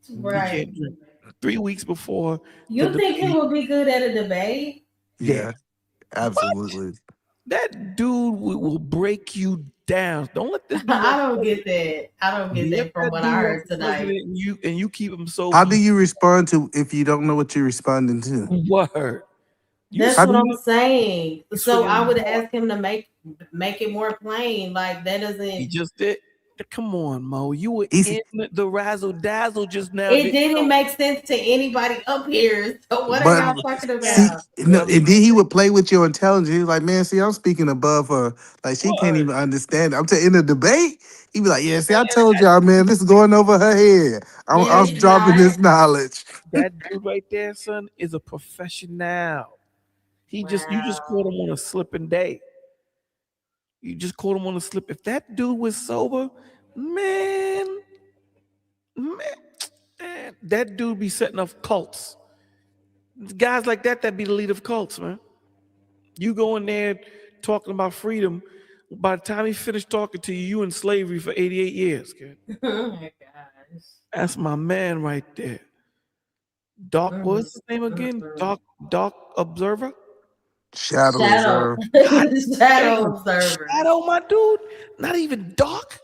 [SPEAKER 3] Right.
[SPEAKER 4] He can't drink. 3 weeks before.
[SPEAKER 3] You think he would be good at a debate?
[SPEAKER 12] Yeah, absolutely.
[SPEAKER 4] That dude will break you down. Don't let this.
[SPEAKER 3] I don't get that. I don't get that from what I heard tonight.
[SPEAKER 4] And you keep him so.
[SPEAKER 12] How do you respond to if you don't know what you're responding to?
[SPEAKER 4] Word.
[SPEAKER 3] That's what I'm saying. So I would
[SPEAKER 4] more.
[SPEAKER 3] ask him to make it more plain. Like that doesn't.
[SPEAKER 4] He just did. Come on, Mo. You were in the razzle dazzle just now.
[SPEAKER 3] It didn't make sense to anybody up here. So what are y'all talking about?
[SPEAKER 12] See, no, and then he would play with your intelligence. He was like, man, see, I'm speaking above her. Like, she can't even understand. I'm in a debate. He'd be like, yeah, see, I told y'all, man, this is going over her head. I'm dropping this knowledge.
[SPEAKER 4] That dude right there, son, is a professional. You just caught him on a slipping day. You just caught him on a slip. If that dude was sober, man, that dude be setting up cults. Guys like that be the leader of cults, man. You go in there talking about freedom. By the time he finished talking to you, you in slavery for 88 years, kid.
[SPEAKER 3] Oh my gosh.
[SPEAKER 4] That's my man right there. Doc, what's his name again? Doc Observer?
[SPEAKER 12] Shadow Observer.
[SPEAKER 3] Shadow Observer.
[SPEAKER 4] Shadow, my dude. Not even Doc.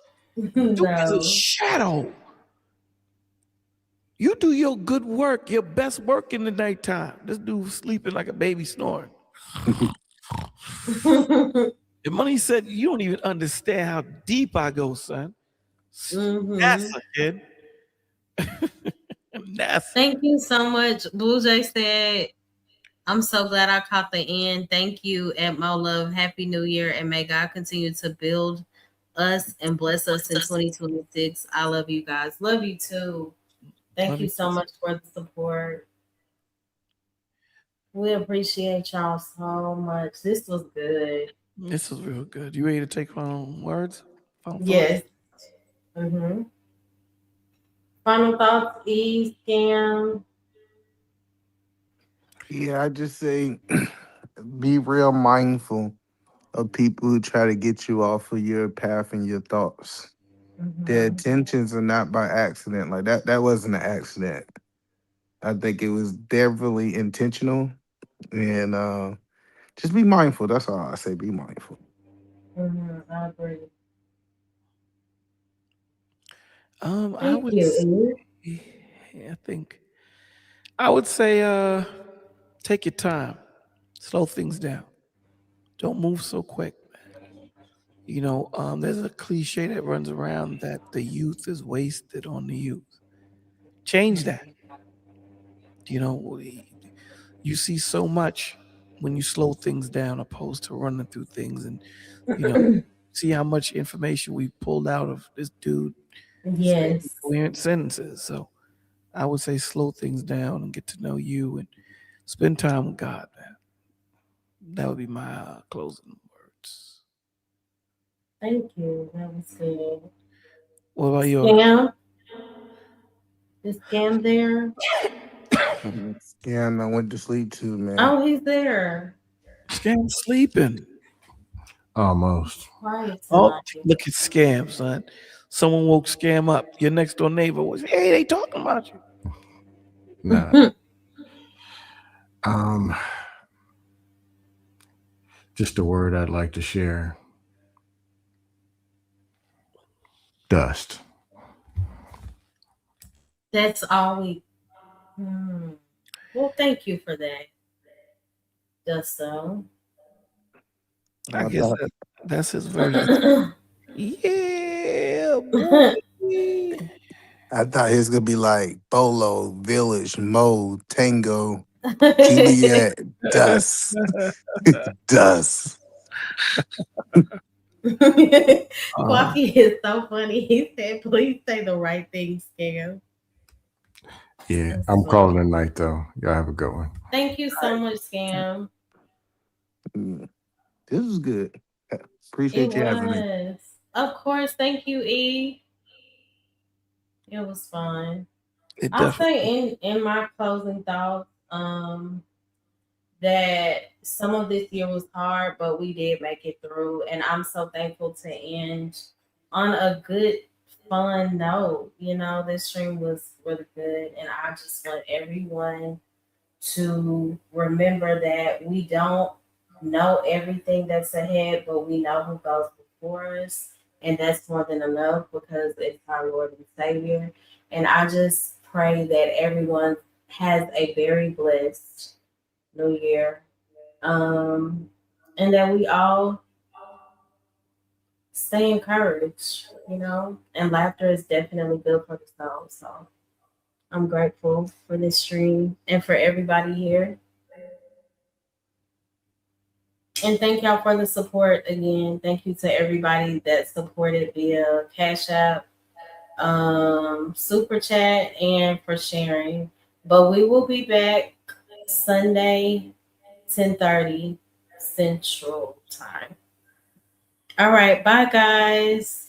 [SPEAKER 4] Dude is a shadow. You do your good work, your best work in the nighttime. This dude sleeping like a baby snoring. And Money said, you don't even understand how deep I go, son. NASA, kid. NASA.
[SPEAKER 3] Thank you so much. Blue Jay said, I'm so glad I caught the end. Thank you, at Mo Love. Happy New Year, and may God continue to build us and bless us in 2026. I love you guys. Love you too. Thank you so much for the support. We appreciate y'all so much. This was good.
[SPEAKER 4] This was real good. You ready to take final words?
[SPEAKER 3] Yes. Final thoughts, E, Scam.
[SPEAKER 12] Yeah, I just say be real mindful of people who try to get you off of your path and your thoughts. Their intentions are not by accident. Like that wasn't an accident. I think it was definitely intentional. And just be mindful. That's all I say. Be mindful.
[SPEAKER 3] I agree.
[SPEAKER 4] I would say take your time, slow things down, don't move so quick. You know, there's a cliche that runs around that the youth is wasted on the youth. Change that. You know, you see so much when you slow things down opposed to running through things, and you know, see how much information we pulled out of this dude.
[SPEAKER 3] Yes.
[SPEAKER 4] Coherent sentences. So I would say slow things down and get to know you and spend time with God, man. That would be my closing words.
[SPEAKER 3] Thank you. That was good.
[SPEAKER 4] What about yours?
[SPEAKER 3] Scam? Is Scam there?
[SPEAKER 12] Scam, I went to sleep too, man.
[SPEAKER 3] Oh, he's there.
[SPEAKER 4] Scam sleeping.
[SPEAKER 11] Almost.
[SPEAKER 3] Quiet
[SPEAKER 4] Oh,
[SPEAKER 3] tonight.
[SPEAKER 4] look at Scam, son. Someone woke Scam up. Your next door neighbor was, hey, they talking about you.
[SPEAKER 11] Nah. Just a word I'd like to share. Dust.
[SPEAKER 3] That's all we. Well, thank you for that, Dusto.
[SPEAKER 4] I guess that's his version. Yeah, boy.
[SPEAKER 12] I thought he was gonna be like Bolo, Village, Mo, Tango, Juliet, Dust, Dust.
[SPEAKER 3] Quacky is so funny. He said, "Please say the right thing, Scam."
[SPEAKER 11] Yeah,
[SPEAKER 3] That's
[SPEAKER 11] I'm
[SPEAKER 3] funny.
[SPEAKER 11] calling it a night though. Y'all have a good one.
[SPEAKER 3] Thank you so much, Scam.
[SPEAKER 12] This was good. Appreciate you having me.
[SPEAKER 3] Was. Of course. Thank you, E. It was fun.
[SPEAKER 4] It
[SPEAKER 3] I'll
[SPEAKER 4] definitely.
[SPEAKER 3] say in my closing thoughts, that some of this year was hard, but we did make it through, and I'm so thankful to end on a good, fun note. This stream was really good, and I just want everyone to remember that we don't know everything that's ahead, but we know who goes before us, and that's more than enough because it's our Lord and Savior. And I just pray that everyone has a very blessed New Year, and that we all stay encouraged, and laughter is definitely good for the soul. So I'm grateful for this stream and for everybody here. And thank y'all for the support again. Thank you to everybody that supported via Cash App, Super Chat, and for sharing. But we will be back Sunday, 10:30 Central Time. All right, bye guys.